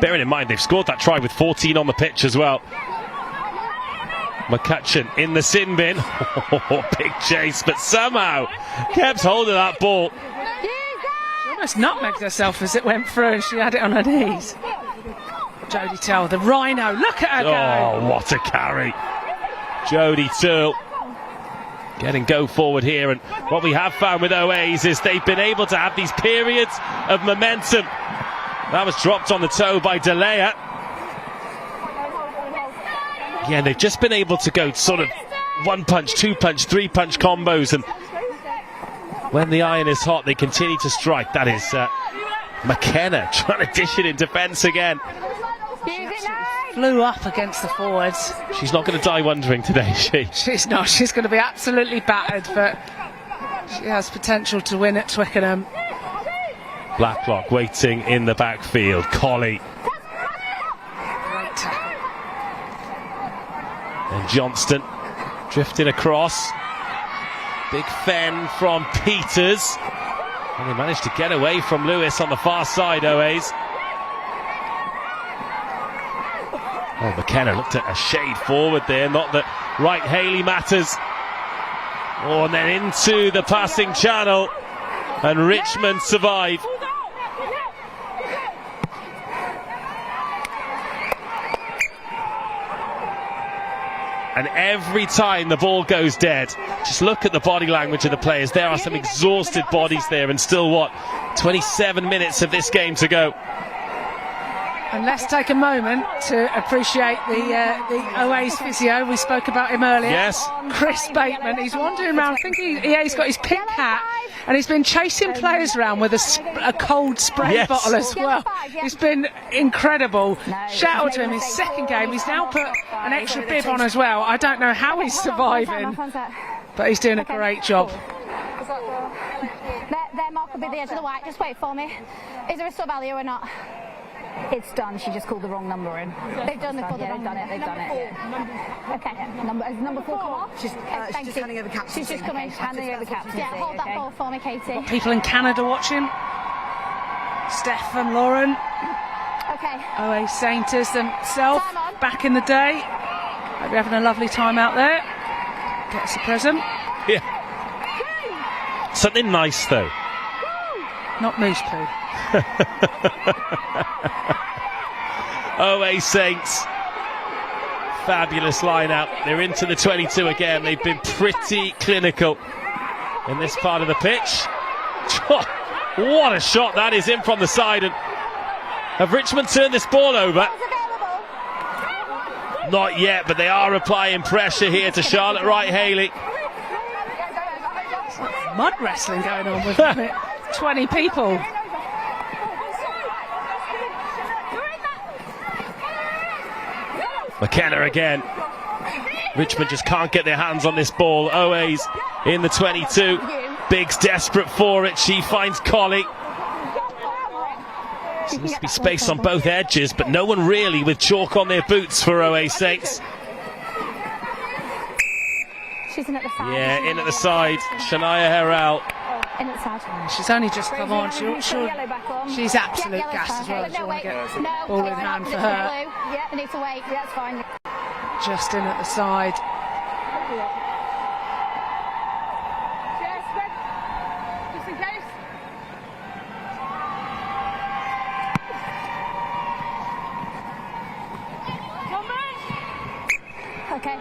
Bearing in mind they've scored that try with 14 on the pitch as well. McCutcheon in the sin bin. Big chase, but somehow kept hold of that ball. She almost nutmegged herself as it went through, and she had it on her knees. Jodie Tell, the rhino, look at her go. Oh, what a carry. Jodie Tell getting go forward here, and what we have found with OAs is they've been able to have these periods of momentum. That was dropped on the toe by Delea. Yeah, they've just been able to go sort of 1-punch, 2-punch, 3-punch combos, and when the iron is hot, they continue to strike. That is McKenna trying to dish it in defence again. Flew up against the forwards. She's not going to die wondering today, is she? She's not. She's going to be absolutely battered, but she has potential to win at Twickenham. Blacklock waiting in the backfield. Colley. And Johnston drifting across. Big fen from Peters. And they managed to get away from Lewis on the far side, OAs. Oh, McKenna looked at a shade forward there. Not that Wright Haley matters. Oh, and then into the passing channel. And Richmond survive. And every time the ball goes dead, just look at the body language of the players. There are some exhausted bodies there, and still 27 minutes of this game to go. And let's take a moment to appreciate the OA's physio. We spoke about him earlier. Yes. Chris Bateman. He's wandering around. I think he's got his pink hat, and he's been chasing players around with a cold spray bottle as well. It's been incredible. Shout out to him. His second game. He's now put an extra bib on as well. I don't know how he's surviving, but he's doing a great job. Their mark will be the edge of the white. Just wait for me. Is there a sub value or not? It's done. She just called the wrong number in. They've done the wrong number. They've done it. Okay. Has number 4 come off? She's just handing over captaincy. She's just coming. Handing over captaincy. Yeah, hold that ball for me, Katie. People in Canada watching. Steph and Lauren. Okay. OA Sainters themselves back in the day. Hope you're having a lovely time out there. Get us a present. Yeah. Something nice though. Not moose poo. OA Saints. Fabulous line out. They're into the 22 again. They've been pretty clinical in this part of the pitch. What a shot that is in from the side. And have Richmond turned this ball over? Not yet, but they are applying pressure here to Charlotte Wright Haley. Mud wrestling going on with 20 people. McKenna again. Richmond just can't get their hands on this ball. OA's in the 22. Biggs desperate for it. She finds Colley. Seems to be space on both edges, but no one really with chalk on their boots for OA Saints. She's in at the side. Yeah, in at the side. Shania Herrell. In at side. She's only just come on. She's absolute Yep, gas as well. No, wait. No, ball in hand for her. Yeah, I need to wait. Yeah, that's fine. Just in at the side. Just in case. Okay,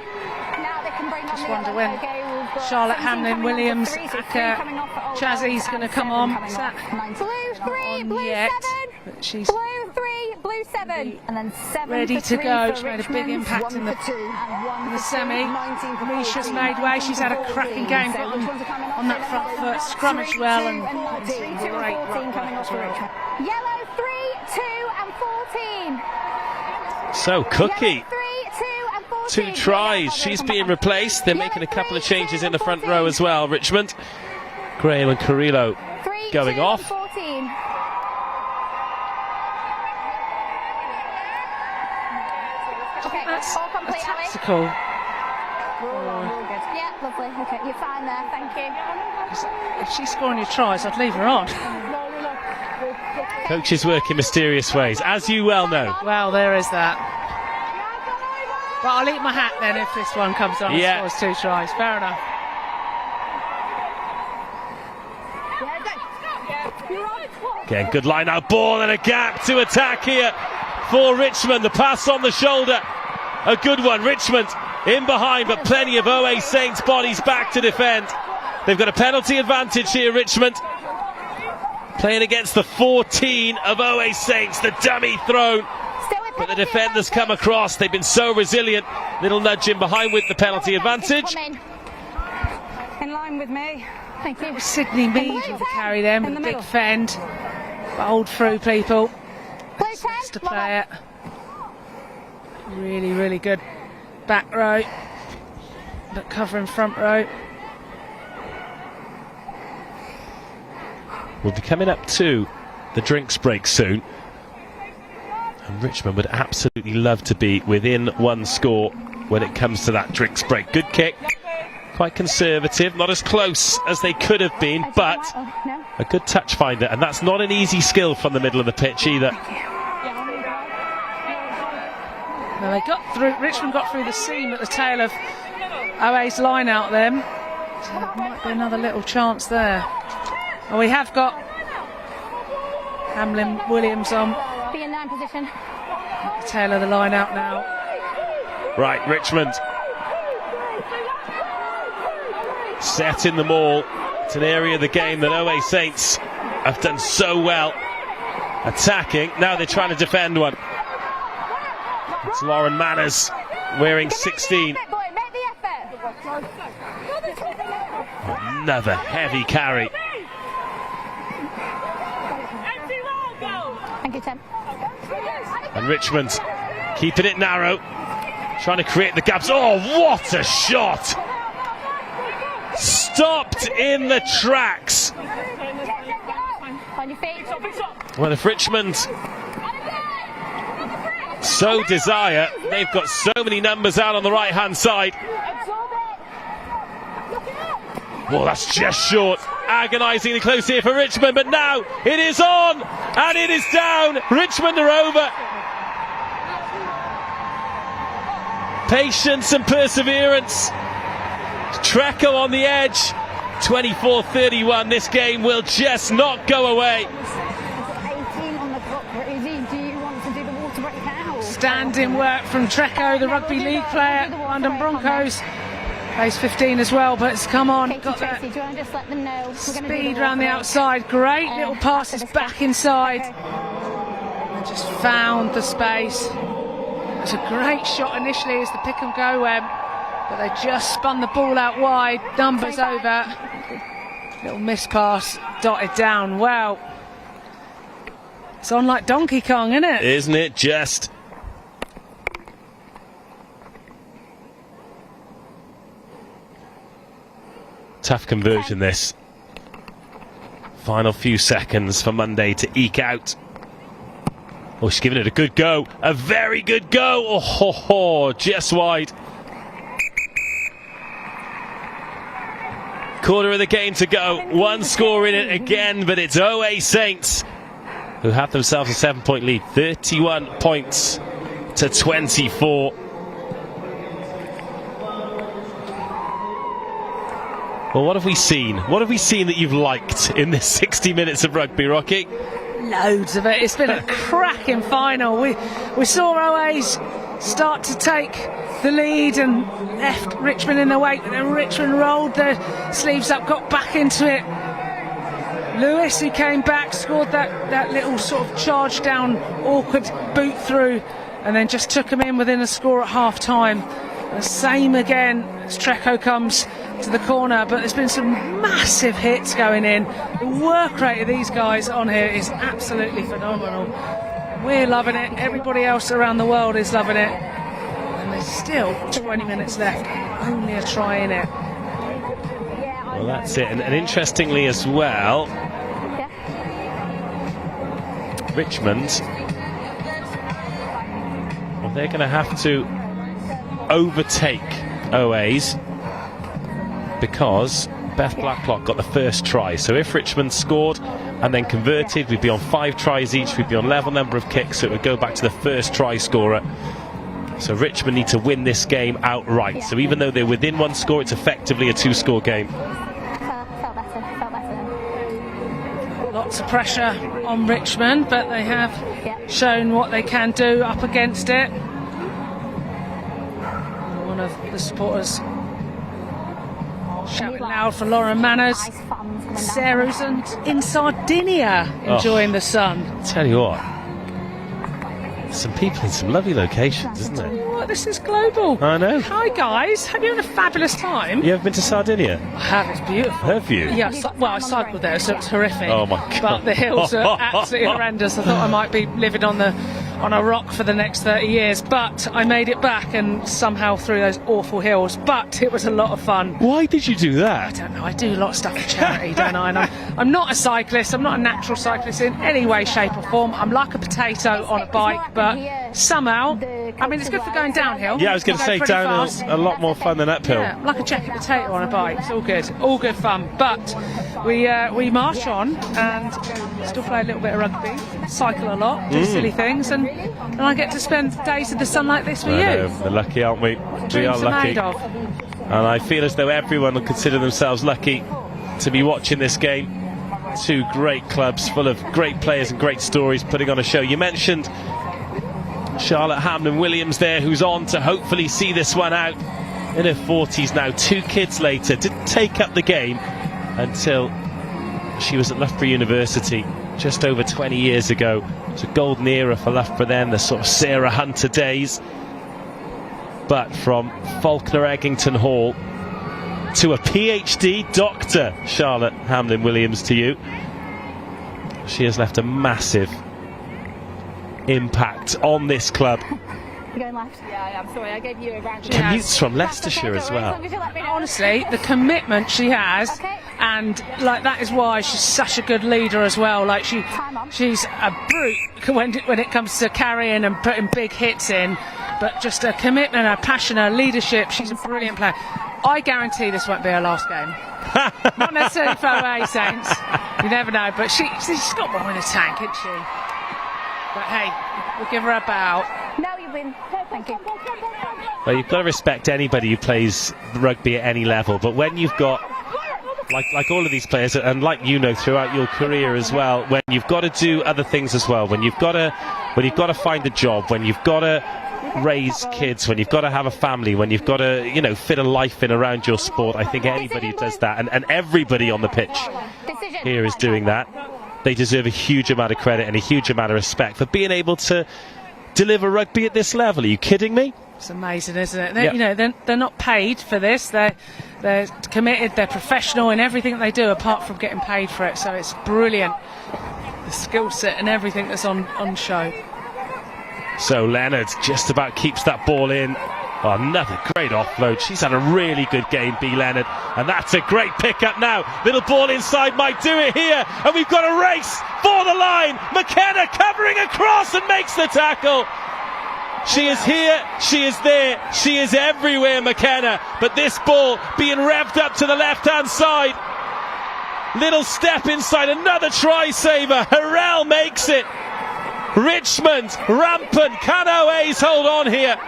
now they can bring on Just the wonder other. when Okay, we've got Charlotte 17 Hamlin coming on for Williams, three, so Acker, three coming off for Old Chazzy's Girls going to and come 7 on. coming Is off that for 9. Blue 3, blue yet? 7. But she's Blue 3, blue 7, and then 7 ready for to 3 go. for She's made a big Richmond, impact 1 in the, for 2, and 1 in the for semi. 2, 19 for Misha's 14, made way. She's had a 19 for cracking 14. game, So got which ones are coming off? on that front foot, scrummaged well, and 3, 2 great and 14 coming off for Richmond. Yellow 3, 2 and 14. So Cookie, 3, 2 and 14. 2 tries. She's being replaced. They're making a couple of changes in the front row as well. Richmond, Graham and Carrillo going off. 14. Okay, That's all complete, a Ali. tactical. Yeah, lovely. Okay, you're fine there. Thank you. If she's scoring your tries, I'd leave her on. Coaches work in mysterious ways, as you well know. Well, there is that. But I'll eat my hat then if this one comes on and scores 2 tries. Fair enough. Again, good line out ball and a gap to attack here for Richmond. The pass on the shoulder, a good one. Richmond in behind, but plenty of OA Saints bodies back to defend. They've got a penalty advantage here, Richmond. Playing against the 14 of OA Saints, the dummy thrown. But the defenders come across. They've been so resilient. Little nudge in behind with the penalty advantage. In line with me. Thank you. Sydney Mead will carry them with a big fend. Bowled through people. Just to play it. Really, really good back row. But covering front row. We'll be coming up to the drinks break soon. And Richmond would absolutely love to be within 1 score when it comes to that drinks break. Good kick, quite conservative, not as close as they could have been, but a good touch finder, and that's not an easy skill from the middle of the pitch either. Now they got through. Richmond got through the seam at the tail of OA's line out then. So there might be another little chance there. Oh, we have got Hamlin Williams on. Be in 9 position. At the tail of the line out now. Right, Richmond set in the maul. It's an area of the game that OA Saints have done so well attacking. Now they're trying to defend one. It's Lauren Manners wearing 16. Another heavy carry. Thank you, Tim. And Richmond keeping it narrow, trying to create the gaps. Oh, what a shot! Stopped in the tracks. On your feet. Well, if Richmond so desire, they've got so many numbers out on the right hand side. Well, that's just short. Agonisingly close here for Richmond, but now it is on and it is down. Richmond are over. Patience and perseverance. Treco on the edge. 24-31. This game will just not go away. 18 on the clock, Rosie. Do you want to do the water break now? Standing work from Treco, the rugby league player, London Broncos. Plays 15 as well, but it's come on. Got that do you want to just let them know? speed round the outside. Great little passes back inside. And just found the space. It was a great shot initially as the pick and go went, but they just spun the ball out wide. Numbers over. Little miss pass dotted down. Well, it's on like Donkey Kong, isn't it? Isn't it just? Tough conversion this. Final few seconds for Monday to eke out. Oh, she's giving it a good go. A very good go. Oh, ho, ho, just wide. Quarter of the game to go. One score in it again, but it's OA Saints who have themselves a 7-point lead. 31 points to 24. Well, what have we seen? What have we seen that you've liked in this 60 minutes of rugby, Rocky? Loads of it. It's been a cracking final. We saw OAs start to take the lead and left Richmond in the wake, but then Richmond rolled their sleeves up, got back into it. Lewis, who came back, scored that little sort of charge down, awkward boot through, and then just took him in within a score at half time. The same again as Treco comes to the corner, but there's been some massive hits going in. The work rate of these guys on here is absolutely phenomenal. We're loving it, everybody else around the world is loving it, and there's still 20 minutes left, only a try in it. Well, that's it, and interestingly as well, Richmond, well, they're going to have to overtake OAs because Beth Blacklock got the first try. So if Richmond scored and then converted, we'd be on 5 tries each, we'd be on level number of kicks, so it would go back to the first try scorer. So Richmond need to win this game outright. So even though they're within 1 score, it's effectively a 2-score game. Felt better. Lots of pressure on Richmond, but they have shown what they can do up against it. One of the supporters shouting loud for Lauren Manners. Sarah's in Sardinia enjoying the sun. Tell you what, some people in some lovely locations, isn't there? What, this is global. I know. Hi guys, have you had a fabulous time? You ever been to Sardinia? I have, it's beautiful. Have you? Yeah, well, I cycled there, so it's horrific. Oh my God. But the hills are absolutely horrendous. I thought I might be living on a rock for the next 30 years, but I made it back and somehow through those awful hills, but it was a lot of fun. Why did you do that? I don't know, I do a lot of stuff for charity, don't I? And I'm not a cyclist, I'm not a natural cyclist in any way, shape or form. I'm like a potato on a bike, but somehow, I mean, it's good for going downhill. Yeah, I was going to say downhill's a lot more fun than uphill. Yeah, like a checky potato on a bike. It's all good fun. But we march on and still play a little bit of rugby, cycle a lot, do silly things, and I get to spend days in the sun like this with you. We're lucky, aren't we? We are lucky. Made of. And I feel as though everyone will consider themselves lucky to be watching this game. 2 great clubs full of great players and great stories putting on a show. You mentioned Charlotte Hamlin-Williams there, who's on to hopefully see this one out. In her 40s now, 2 kids later, didn't take up the game until she was at Loughborough University just over 20 years ago. It's a golden era for Loughborough then, the sort of Sarah Hunter days. But from Faulkner Eggington Hall to a PhD, Dr. Charlotte Hamlin-Williams to you. She has left a massive impact on this club. You're going left? Yeah, I'm sorry, I gave you a round. Commutes from Leicestershire as well. Honestly, the commitment she has, and like that is why she's such a good leader as well. Like she's a brute when it comes to carrying and putting big hits in, but just her commitment, her passion, her leadership. She's a brilliant player. I guarantee this won't be her last game. Not necessarily for OA Saints. You never know, but she's got one in the tank, isn't she? But hey, we'll give her a bow. No, you win. Thank you. Well, you've got to respect anybody who plays rugby at any level, but when you've got, like all of these players, and like you know throughout your career as well, when you've got to do other things as well, when you've got to find a job, when you've got to raise kids, when you've got to have a family, when you've got to fit a life in around your sport, I think anybody who does that, and everybody on the pitch here is doing that. They deserve a huge amount of credit and a huge amount of respect for being able to deliver rugby at this level. Are you kidding me? It's amazing, isn't it? They're not paid for this. They're committed. They're professional in everything that they do, apart from getting paid for it. So it's brilliant. The skill set and everything that's on show. So Leonard just about keeps that ball in. Oh, another great offload. She's had a really good game, B. Leonard, and that's a great pickup now. Little ball inside might do it here, and we've got a race for the line. McKenna covering across and makes the tackle. She is here, she is there, she is everywhere, McKenna. But this ball being revved up to the left-hand side. Little step inside, another try saver. Harrell makes it. Richmond rampant. Can Oaze hold on here?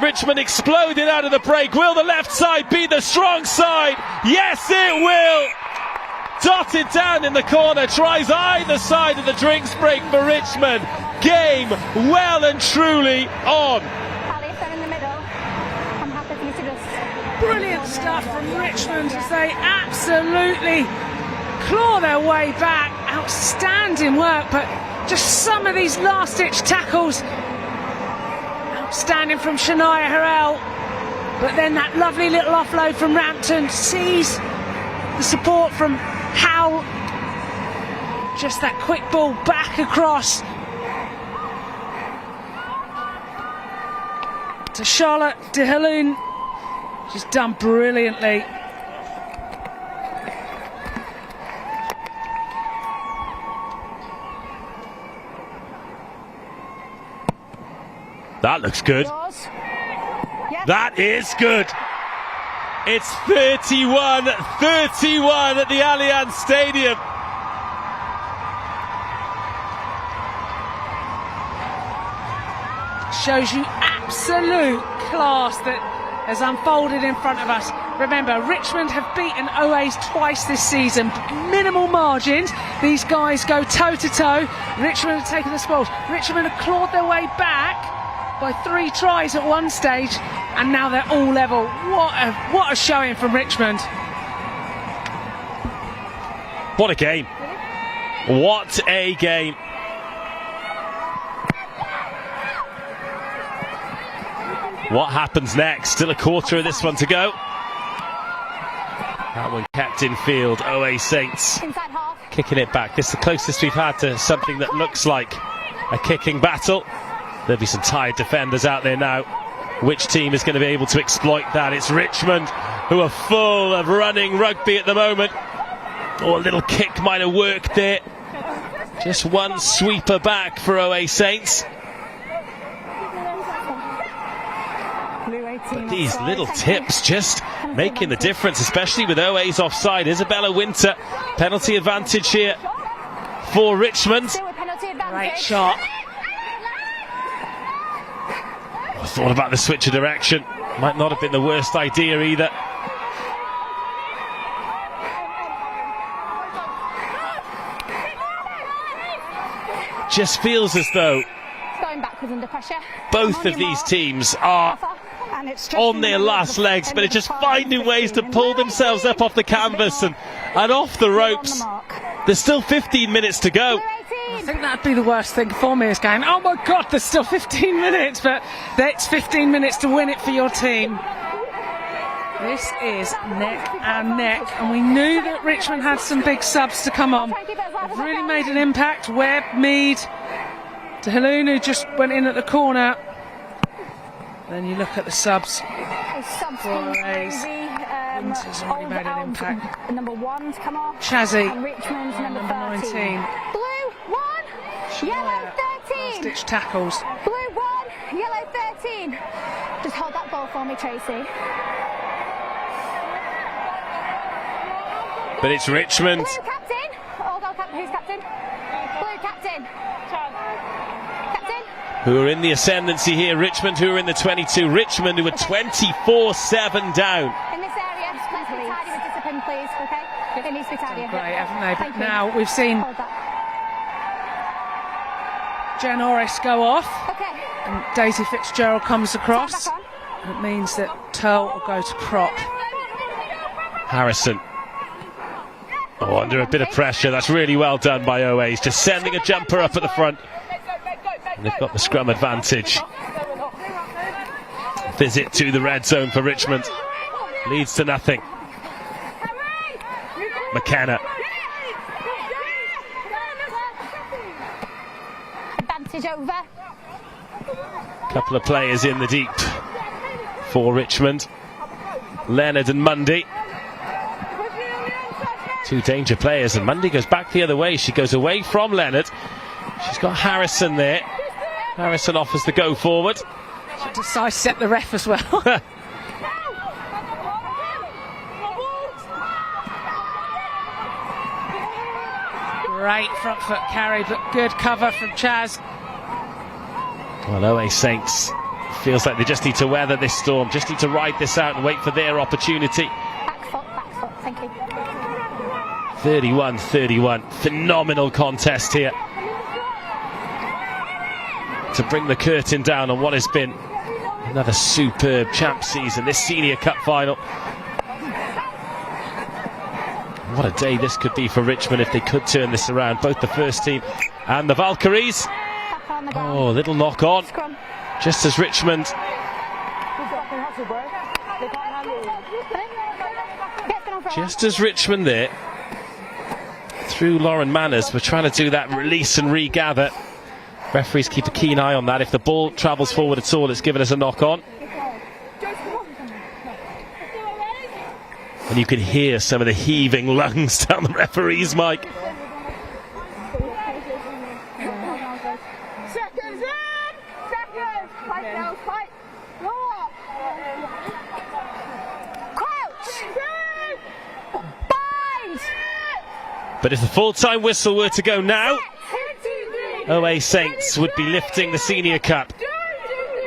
Richmond exploded out of the break. Will the left side be the strong side? Yes, it will. Dotted down in the corner, tries either side of the drinks break for Richmond. Game well and truly on. In the middle. I'm happy for you to just... Brilliant stuff from Richmond as they absolutely claw their way back. Outstanding work, but just some of these last-ditch tackles. Outstanding from Shania Harrell. But then that lovely little offload from Rampton sees the support from Howe. Just that quick ball back across to Charlotte de Haloon. She's done brilliantly. That looks good. That is good. It's 31-31 at the Allianz Stadium. Shows you absolute class that has unfolded in front of us. Remember, Richmond have beaten Oaze twice this season. Minimal margins. These guys go toe-to-toe. Richmond have taken the spoils. Richmond have clawed their way back by 3 tries at one stage, and now they're all level. What a showing from Richmond. What a game. What a game. What happens next? Still a quarter of this one to go. That one kept in field. OA Saints kicking it back. This is the closest we've had to something that looks like a kicking battle. There'll be some tired defenders out there now. Which team is going to be able to exploit that? It's Richmond, who are full of running rugby at the moment. Oh, a little kick might have worked there. Just one sweeper back for OA Saints. But these little tips just making the difference, especially with OA's offside. Isabella Winter, penalty advantage here for Richmond. Great shot. I thought about the switch of direction. Might not have been the worst idea either. Just feels as though Going backwards under pressure. both of these teams are on their last legs, but it's just finding ways to pull themselves up off the canvas and off the ropes. There's still 15 minutes to go. I think that'd be the worst thing for me, is going, oh my God, there's still 15 minutes, but that's 15 minutes to win it for your team. This is neck and neck, and we knew that Richmond had some big subs to come on. They've really made an impact. Webb, Mead, de Haloon, who just went in at the corner. Then you look at the subs. Winter's already made an impact. Number 1 to come off. Chazzy. And Richmond's number 19. Blue 1, yellow 13. Stitch tackles. Blue 1, yellow 13. Just hold that ball for me, Tracy. But it's Richmond. Blue captain. Hold on, captain. Who's captain? Blue captain. Captain. Who are in the ascendancy here. Richmond, who are in the 22. Richmond, who are 24-7 down. In this area, let's be tidy with discipline, please, okay? It needs to be tidy. Great, haven't they? Thank But you. now we've seen Hold that. Jen Orris go off. Okay. And Daisy Fitzgerald comes across. Back on. It means that Turl will go to prop. Harrison. Oh, under a bit of pressure. That's really well done by OA's. Just sending a jumper up at the front. And they've got the scrum advantage. Visit to the red zone for Richmond. Leads to nothing. McKenna. Advantage over. Couple of players in the deep for Richmond. Leonard and Mundy. 2 danger players, and Mundy goes back the other way. She goes away from Leonard. She's got Harrison there. Harrison offers the go forward. Should have sidestepped the ref as well. Great front foot carry, but good cover from Chaz. Well, OA Saints feels like they just need to weather this storm, just need to ride this out and wait for their opportunity. Back foot, thank you. 31-31, phenomenal contest here to bring the curtain down on what has been another superb champ season, this Senior Cup final. What a day this could be for Richmond if they could turn this around, both the first team and the Valkyries. Oh, little knock on, just as Richmond there, through Lauren Manners, were trying to do that release and regather. Referees keep a keen eye on that. If the ball travels forward at all, it's given us a knock on. And you can hear some of the heaving lungs down the referee's mic. But if the full-time whistle were to go now, OA Saints would be lifting the Senior Cup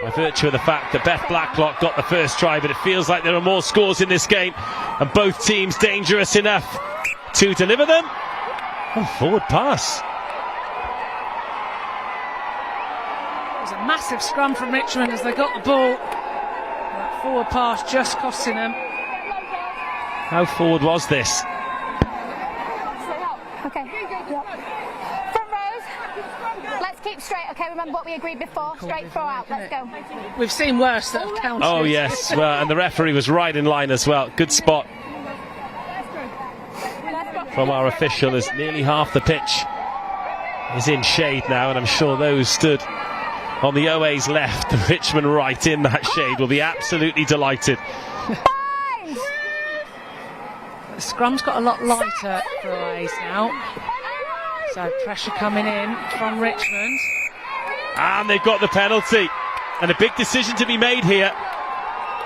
by virtue of the fact that Beth Blacklock got the first try, but it feels like there are more scores in this game and both teams dangerous enough to deliver them. Oh, forward pass. It was a massive scrum from Richmond as they got the ball. That forward pass just costing them. How forward was this? Okay. Front rows. Let's keep straight. Okay, remember what we agreed before. Straight throw out. Let's go. We've seen worse that have counted. Oh yes, well, and the referee was right in line as well. Good spot from our official, as nearly half the pitch is in shade now, and I'm sure those stood on the OA's left and Richmond right in that shade will be absolutely delighted. The scrum's got a lot lighter for OAs now. So pressure coming in from Richmond. And they've got the penalty. And a big decision to be made here,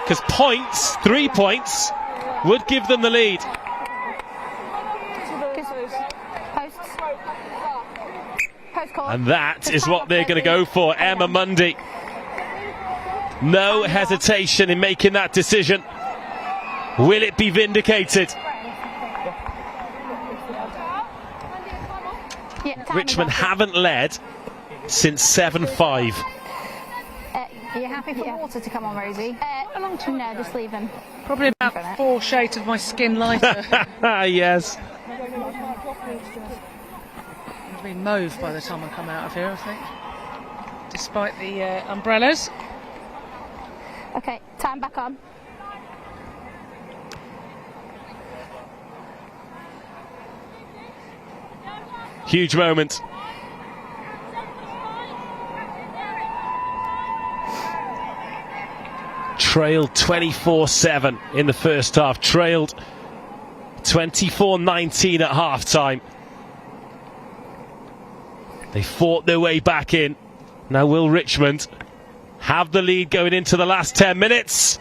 because points, 3 points, would give them the lead. And that is what they're going to go for. Emma Mundy. No hesitation in making that decision. Will it be vindicated? Richmond haven't led since 7-5. Are you happy for water to come on, Rosie? No, just leave them. Probably about 4 shades of my skin lighter. Yes. I'll be mauve by the time I come out of here, I think. Despite the umbrellas. Okay, time back on. Huge moment. Trailed 24-7 in the first half. Trailed 24-19 at half-time. They fought their way back in. Now will Richmond have the lead going into the last 10 minutes?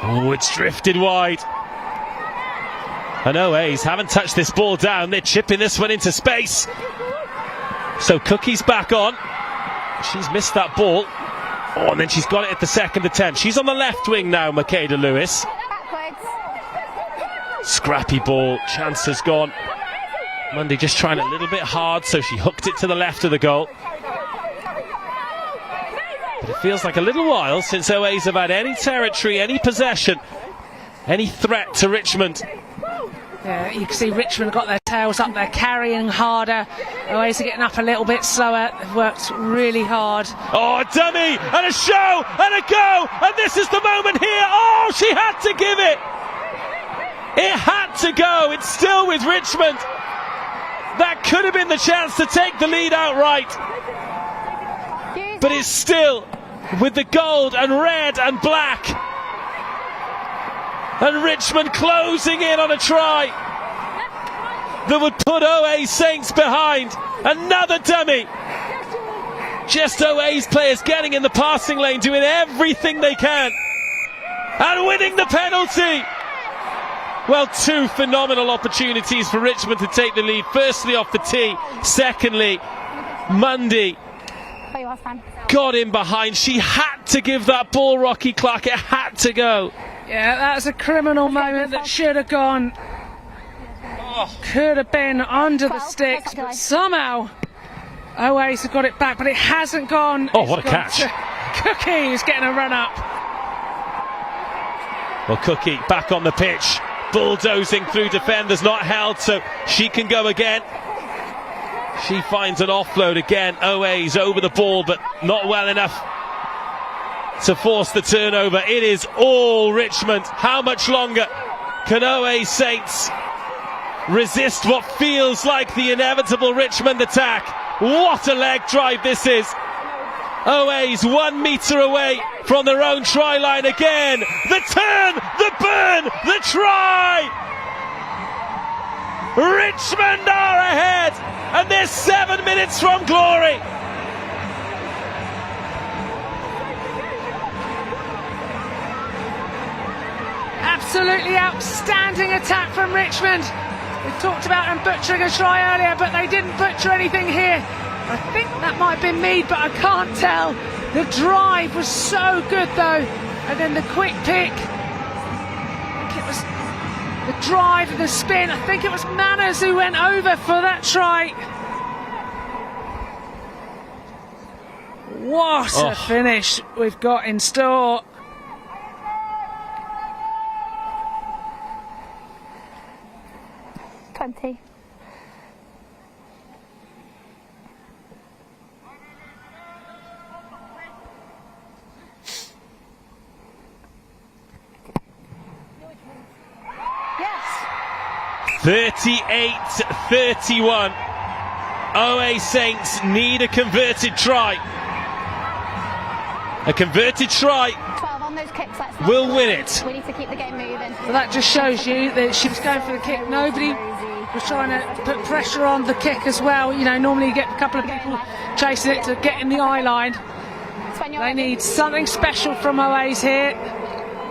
Oh, it's drifted wide. And OAs haven't touched this ball down. They're chipping this one into space. So Cookie's back on. She's missed that ball. Oh, and then she's got it at the second attempt. She's on the left wing now, Makeda Lewis. Scrappy ball. Chance has gone. Mundy just trying a little bit hard, so she hooked it to the left of the goal. But it feels like a little while since OAs have had any territory, any possession, any threat to Richmond. Yeah, you can see Richmond got their tails up, they're carrying harder. OAs are getting up a little bit slower. They've worked really hard. Oh, a dummy and a show and a go, and this is the moment here. Oh, she had to give it. It had to go. It's still with Richmond. That could have been the chance to take the lead outright. But it's still with the gold and red and black. And Richmond closing in on a try that would put OA Saints behind. Another dummy. Just OA's players getting in the passing lane, doing everything they can, and winning the penalty. Well, two phenomenal opportunities for Richmond to take the lead. Firstly off the tee, secondly Mundy got in behind. She had to give that ball, Rocky Clark. It had to go. Yeah, that was a criminal moment that should have gone. Could have been under the sticks, but somehow OA's have got it back, but it hasn't gone. Oh, what a catch. Cookie is getting a run up. Well, Cookie back on the pitch, bulldozing through defenders, not held, so she can go again. She finds an offload again. OA's over the ball, but not well enough to force the turnover. It is all Richmond. How much longer can OA Saints resist what feels like the inevitable Richmond attack? What a leg drive this is. OA's 1 metre away from their own try line again. The turn, the burn, the try. Richmond are ahead, and they're 7 minutes from glory. Absolutely outstanding attack from Richmond. We talked about them butchering a try earlier, but they didn't butcher anything here. I think that might have been Mead, but I can't tell. The drive was so good though, and then the quick pick. I think it was the drive and the spin. I think it was Manners who went over for that try. What a finish we've got in store. Yes. 38-31. OA Saints need a converted try. A converted try 12 on those kicks. will win it. We need to keep the game moving. Well, that just shows you that she was going for the kick. Nobody was trying to put pressure on the kick as well. You know, normally you get a couple of people chasing it to get in the eye line. They need something special from OA's here.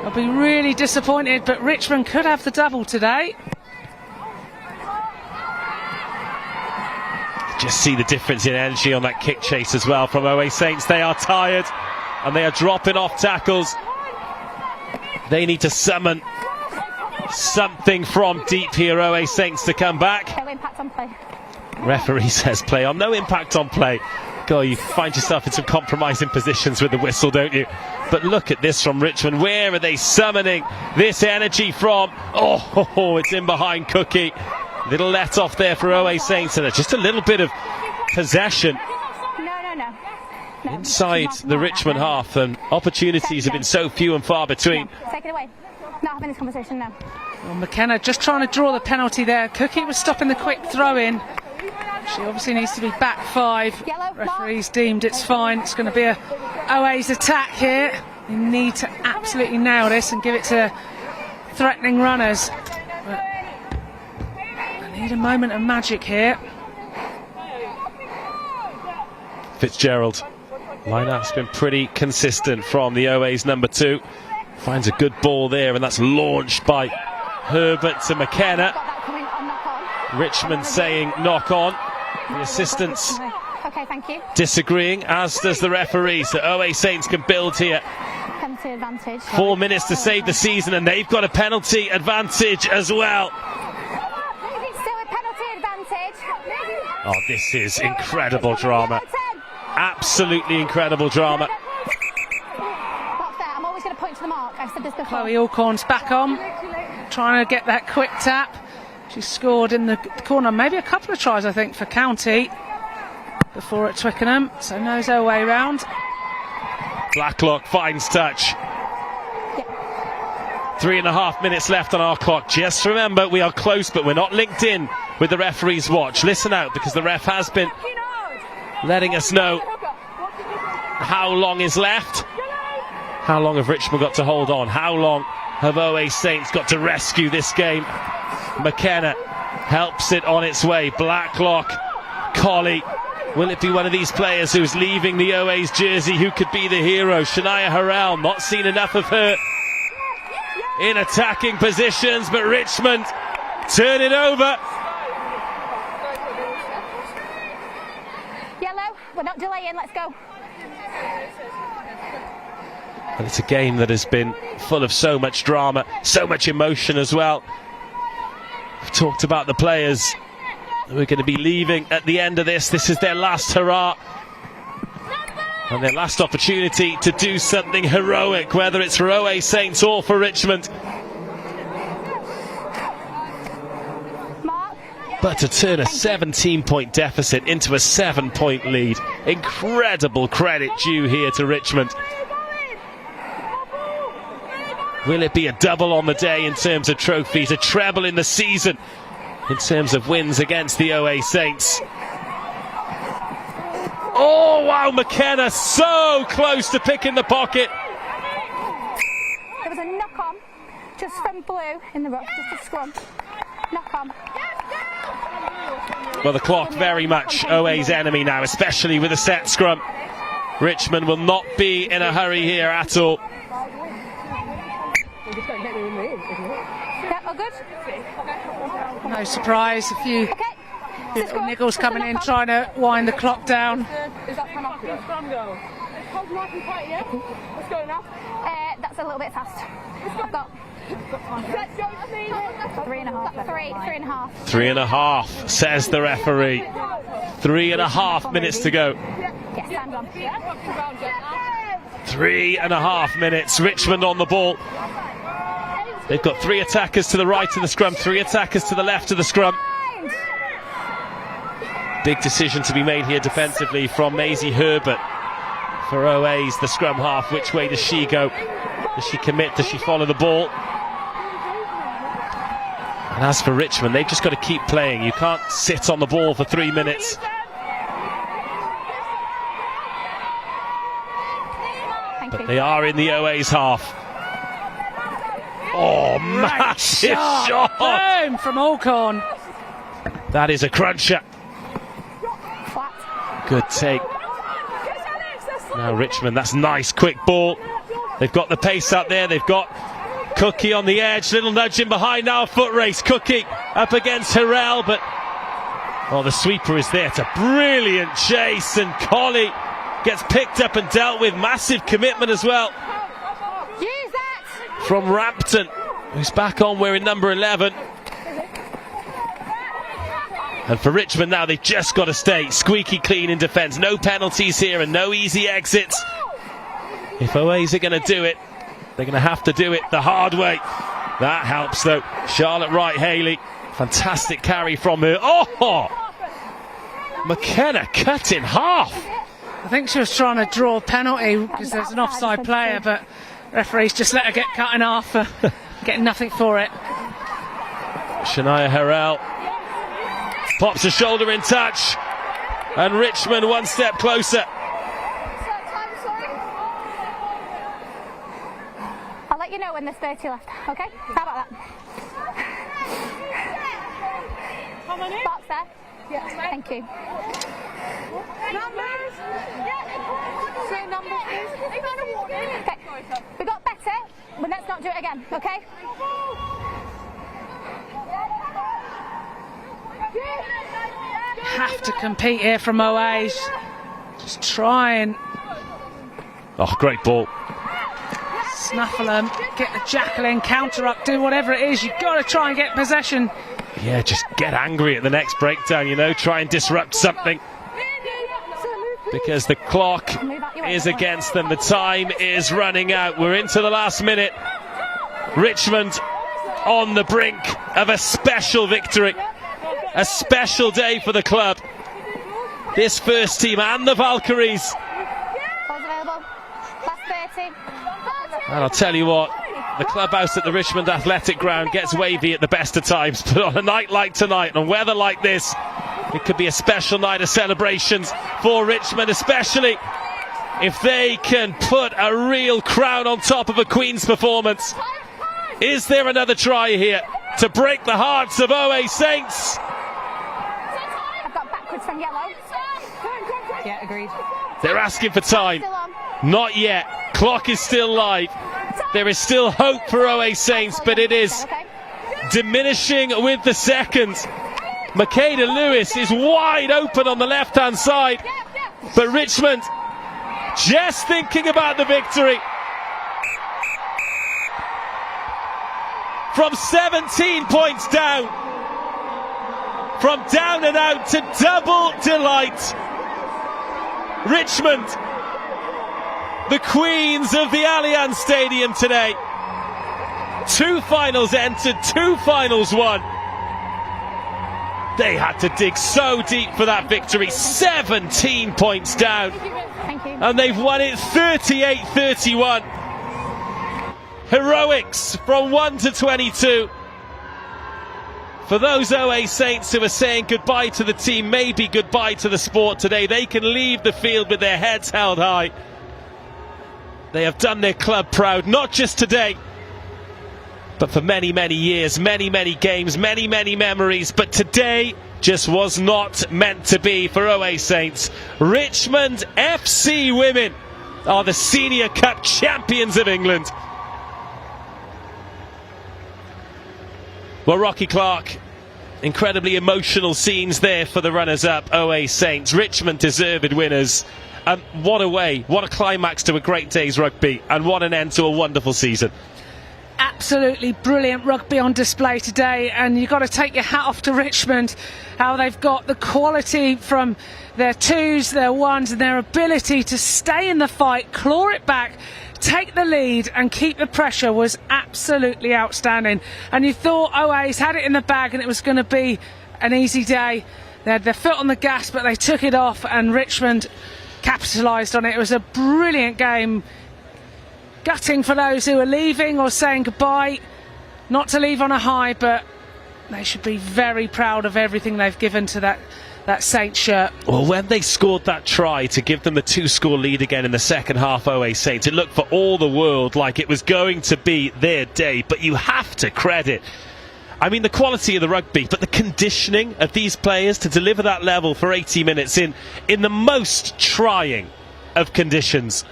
I'll be really disappointed, but Richmond could have the double today. Just see the difference in energy on that kick chase as well from OA Saints. They are tired and they are dropping off tackles. They need to summon something from deep here, OA Saints, to come back. No impact on play. Referee says play on. No impact on play. God, you find yourself in some compromising positions with the whistle, don't you? But look at this from Richmond. Where are they summoning this energy from? Oh, it's in behind Cookie. Little let off there for OA Saints, and just a little bit of possession No. inside the Richmond half, and opportunities have been so few and far between. Take it away. Not having this conversation now. Well, McKenna just trying to draw the penalty there. Cookie was stopping the quick throw in. She obviously needs to be back 5. Referees deemed it's fine. It's going to be a OA's attack here. They need to absolutely nail this and give it to threatening runners. But I need a moment of magic here. Fitzgerald, line-up's been pretty consistent from the OA's number 2. Finds a good ball there, and that's launched by Herbert to McKenna. Richmond saying knock on. The assistants Okay, thank you. disagreeing, as does the referee. So OA Saints can build here. Penalty advantage. 4 minutes to save the season, and they've got a penalty advantage as well. Still a penalty advantage. Oh, this is incredible drama. Absolutely incredible drama. Not fair. I'm always going to point to the mark. I've said this before. Chloe Alcorn's back on, trying to get that quick tap. She scored in the corner, maybe a couple of tries, I think, for County before at Twickenham. So knows her way round. Blacklock finds touch. 3.5 minutes left on our clock. Just remember, we are close, but we're not linked in with the referee's watch. Listen out, because the ref has been letting us know how long is left. How long have Richmond got to hold on? How long have OA Saints got to rescue this game? McKenna helps it on its way. Blacklock, Colley, Will it be one of these players who's leaving the OA's jersey who could be the hero? Shania Harrell, not seen enough of her in attacking positions, but Richmond turn it over. Yellow, we're not delaying, let's go. And it's a game that has been full of so much drama, so much emotion as well. We've talked about the players who are going to be leaving at the end of this. This is their last hurrah and their last opportunity to do something heroic, whether it's for OA Saints or for Richmond. But to turn a 17-point deficit into a 7-point lead, incredible credit due here to Richmond. Will it be a double on the day in terms of trophies, a treble in the season in terms of wins against the OA Saints? Oh wow, McKenna so close to picking the pocket. There was a knock on just from Blue in the ruck, just a scrum. Knock on. Well, the clock very much OA's enemy now, especially with a set scrum. Richmond will not be in a hurry here at all. Yeah, all good? No surprise, a few little niggles coming in, trying to wind the clock down. Is that penalty? Let's go now. That's a little bit fast. I've got 3.5. 3.5. 3.5, says the referee. 3.5 minutes to go. Yes, stand on. 3.5 minutes. Richmond on the ball. They've got 3 attackers to the right of the scrum, 3 attackers to the left of the scrum. Big decision to be made here defensively from Maisie Herbert. For OA's the scrum half, which way does she go? Does she commit? Does she follow the ball? And as for Richmond, they've just got to keep playing. You can't sit on the ball for 3 minutes. But they are in the OA's half. Oh, massive shot! Boom from Alcorn. That is a cruncher. Good take. Now Richmond, that's nice, quick ball. They've got the pace out there. They've got Cookie on the edge. Little nudge in behind now. Foot race. Cookie up against Harrell, but the sweeper is there. It's a brilliant chase, and Colley gets picked up and dealt with. Massive commitment as well from Rampton, who's back on wearing number 11. And for Richmond now, they've just got to stay squeaky clean in defence. No penalties here and no easy exits. If OA's are going to do it, they're going to have to do it the hard way. That helps though. Charlotte Wright-Haley, fantastic carry from her. Oh! McKenna cut in half. I think she was trying to draw a penalty because there's an offside player, but referees just let her get cut in half for getting nothing for it. Shania Harrell pops a shoulder in touch, and Richmond one step closer. I'll let you know when there's 30 left, okay? How about that? Box there? Yeah. Thank you. Numbers? Say numbers, please. Okay. We got better, but let's not do it again, okay? Have to compete here from OA's. Just try and great ball. Snuffle them, get the jackal in, counter up, do whatever it is. You've got to try and get possession. Yeah, just get angry at the next breakdown, try and disrupt something. Because the clock is against them. The time is running out. We're into the last minute. Richmond on the brink of a special victory. A special day for the club. This first team and the Valkyries. And I'll tell you what, the clubhouse at the Richmond Athletic Ground gets wavy at the best of times, but on a night like tonight, on weather like this, it could be a special night of celebrations for Richmond, especially if they can put a real crown on top of a Queen's performance. Is there another try here to break the hearts of OA Saints? I've got backwards from yellow. agreed. They're asking for time. Not yet. Clock is still live. There is still hope for OA Saints, but it is diminishing with the seconds. Makeda Lewis is wide open on the left-hand side, but Richmond just thinking about the victory. From 17 points down, from down and out to double delight. Richmond, the queens of the Allianz Stadium today. 2 finals entered, 2 finals won. They had to dig so deep for that victory. 17 points down. Thank you. And they've won it 38-31. Heroics from 1 to 22. For those OA Saints who are saying goodbye to the team, maybe goodbye to the sport today, they can leave the field with their heads held high. They have done their club proud, not just today, but for many, many years, many, many games, many, many memories. But today just was not meant to be for OA Saints. Richmond FC women are the Senior Cup champions of England. Well, Rocky Clark, incredibly emotional scenes there for the runners-up, OA Saints. Richmond deserved winners. What a way, what a climax to a great day's rugby, and what an end to a wonderful season. Absolutely brilliant rugby on display today, and you've got to take your hat off to Richmond, how they've got the quality from their 2s, their 1s, and their ability to stay in the fight, claw it back, take the lead and keep the pressure was absolutely outstanding. And you thought OA's had it in the bag and it was going to be an easy day. They had their foot on the gas, but they took it off, and Richmond capitalised on it. It was a brilliant game. Gutting for those who are leaving or saying goodbye. Not to leave on a high, but they should be very proud of everything they've given to that Saints shirt. Well, when they scored that try to give them the 2-score lead again in the second half, OA Saints, it looked for all the world like it was going to be their day. But you have to credit, I mean, the quality of the rugby, but the conditioning of these players to deliver that level for 80 minutes in the most trying of conditions.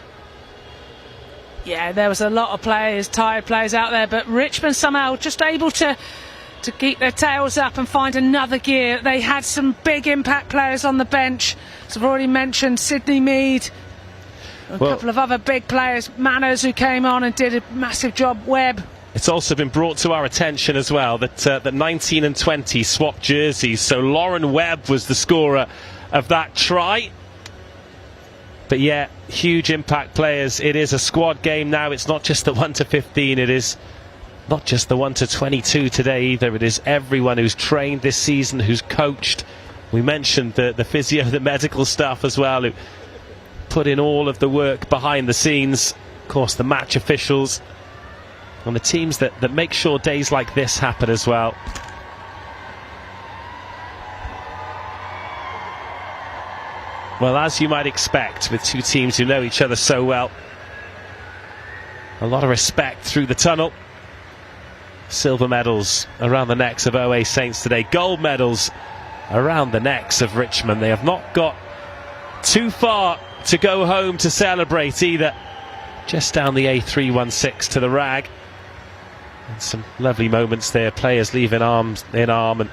Yeah, there was a lot of players, tired players out there, but Richmond somehow just able to keep their tails up and find another gear. They had some big impact players on the bench. As I've already mentioned, Sydney Mead, a couple of other big players, Manners, who came on and did a massive job, Webb. It's also been brought to our attention as well that 19 and 20 swapped jerseys, so Lauren Webb was the scorer of that try. But yeah, huge impact players. It is a squad game now. It's not just the 1 to 15, it is not just the 1 to 22 today either. It is everyone who's trained this season, who's coached. We mentioned the physio, the medical staff as well, who put in all of the work behind the scenes. Of course, the match officials and the teams that make sure days like this happen as well. Well, as you might expect with two teams who know each other so well, a lot of respect through the tunnel. Silver medals around the necks of OA Saints today. Gold medals around the necks of Richmond. They have not got too far to go home to celebrate either. Just down the A316 to the rag. And some lovely moments there. Players leaving arms in arm. And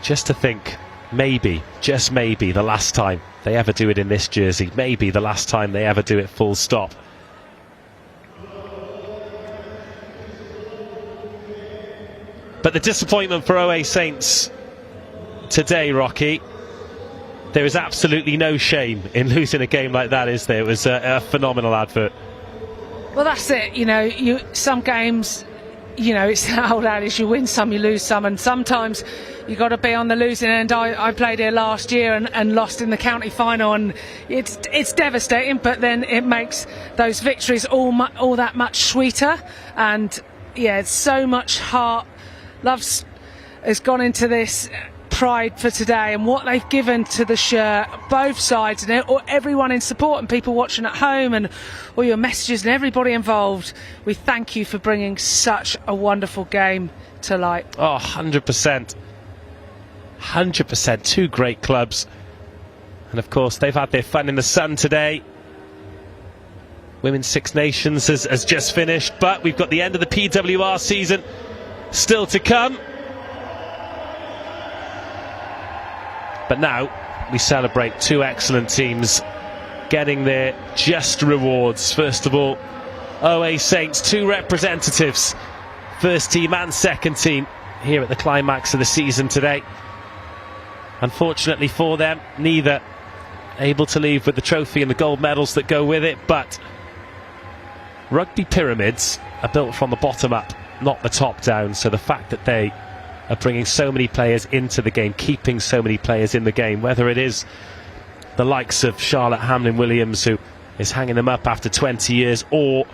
just to think, maybe, just maybe, the last time they ever do it in this jersey. Maybe the last time they ever do it full stop. But the disappointment for OA Saints today, Rocky, there is absolutely no shame in losing a game like that, is there? It was a phenomenal advert. Well, that's it. You know, some games, you know, it's the old adage, you win some, you lose some, and sometimes you've got to be on the losing end. I played here last year and lost in the county final, and it's devastating, but then it makes those victories all that much sweeter. And yeah, it's so much heart, love has gone into this pride for today and what they've given to the shirt, both sides, and everyone in support and people watching at home and all your messages and everybody involved. We thank you for bringing such a wonderful game to light. Oh, 100%. 100%. Two great clubs. And of course, they've had their fun in the sun today. Women's Six Nations has just finished, but we've got the end of the PWR season still to come. But now we celebrate two excellent teams getting their just rewards. First of all, OA Saints, two representatives, first team and second team, here at the climax of the season today. Unfortunately for them, neither able to leave with the trophy and the gold medals that go with it, but rugby pyramids are built from the bottom up, not the top down, so the fact that they are bringing so many players into the game, keeping so many players in the game, whether it is the likes of Charlotte Hamlin-Williams, who is hanging them up after 20 years, or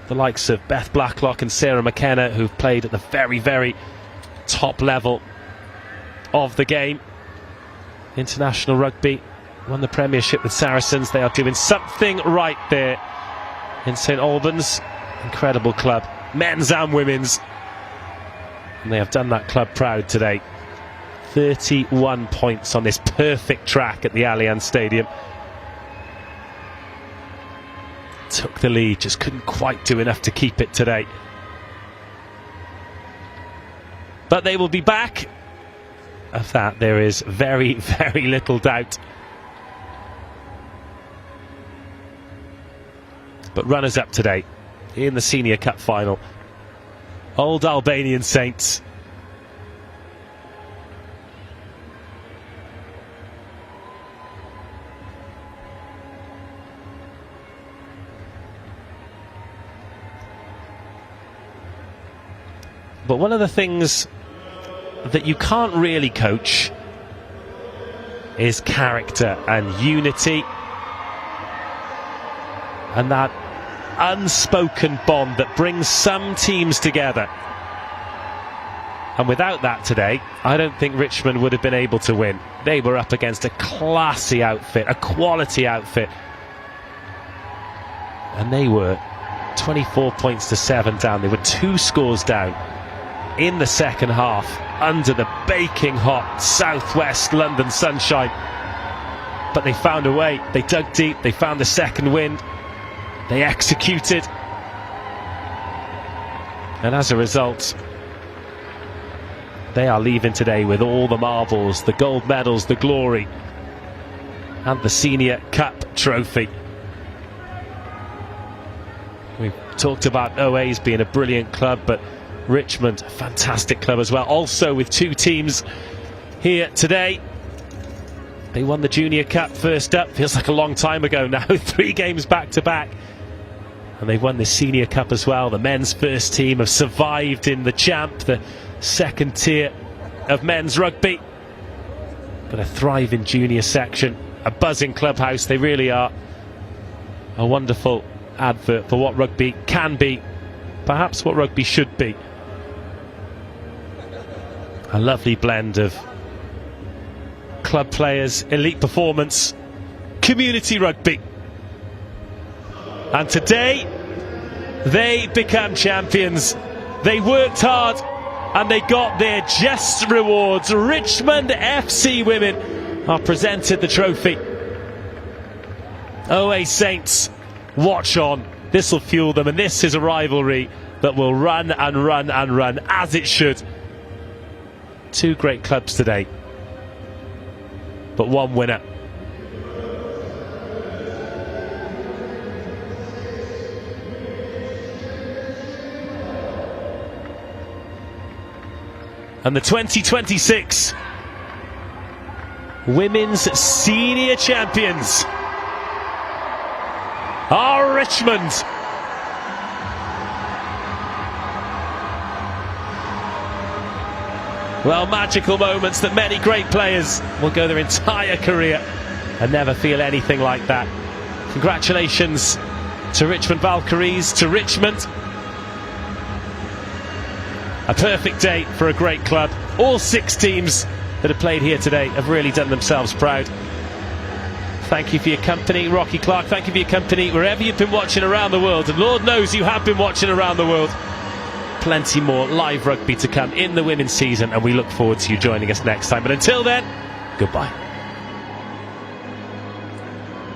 the likes of Beth Blacklock and Sarah McKenna, who've played at the very, very top level of the game. International Rugby won the Premiership with Saracens. They are doing something right there in St Albans. Incredible club, men's and women's. And they have done that club proud today. 31 points on this perfect track at the Allianz Stadium. Took the lead, just couldn't quite do enough to keep it today. But they will be back. Of that, there is very, very little doubt. But runners-up today in the Senior Cup final. Old Albanian Saints. But one of the things that you can't really coach is character and unity, and that unspoken bond that brings some teams together. And without that today, I don't think Richmond would have been able to win. They were up against a classy outfit, a quality outfit, and they were 24 points to 7 down. They were 2 scores down in the second half under the baking hot southwest London sunshine. But they found a way. They dug deep. They found the second wind. They executed. And as a result, they are leaving today with all the marbles, the gold medals, the glory, and the Senior Cup trophy. We've talked about OAs being a brilliant club, but Richmond, a fantastic club as well. Also with 2 teams here today. They won the Junior Cup first up. Feels like a long time ago now. 3 games back to back. And they won the Senior Cup as well. The men's first team have survived in the Champ, the second tier of men's rugby. But a thriving junior section, a buzzing clubhouse. They really are a wonderful advert for what rugby can be, perhaps what rugby should be. A lovely blend of club players, elite performance, community rugby. And today, they become champions. They worked hard and they got their just rewards. Richmond FC women are presented the trophy. OA Saints, watch on. This will fuel them, and this is a rivalry that will run and run and run, as it should. 2 great clubs today, but 1 winner. And the 2026 Women's Senior Champions are Richmond. Well, magical moments that many great players will go their entire career and never feel anything like that. Congratulations to Richmond Valkyries, to Richmond. A perfect day for a great club. All 6 teams that have played here today have really done themselves proud. Thank you for your company, Rocky Clark. Thank you for your company wherever you've been watching around the world. And Lord knows you have been watching around the world. plenty more live rugby to come in the women's season, and we look forward to you joining us next time. But until then, goodbye.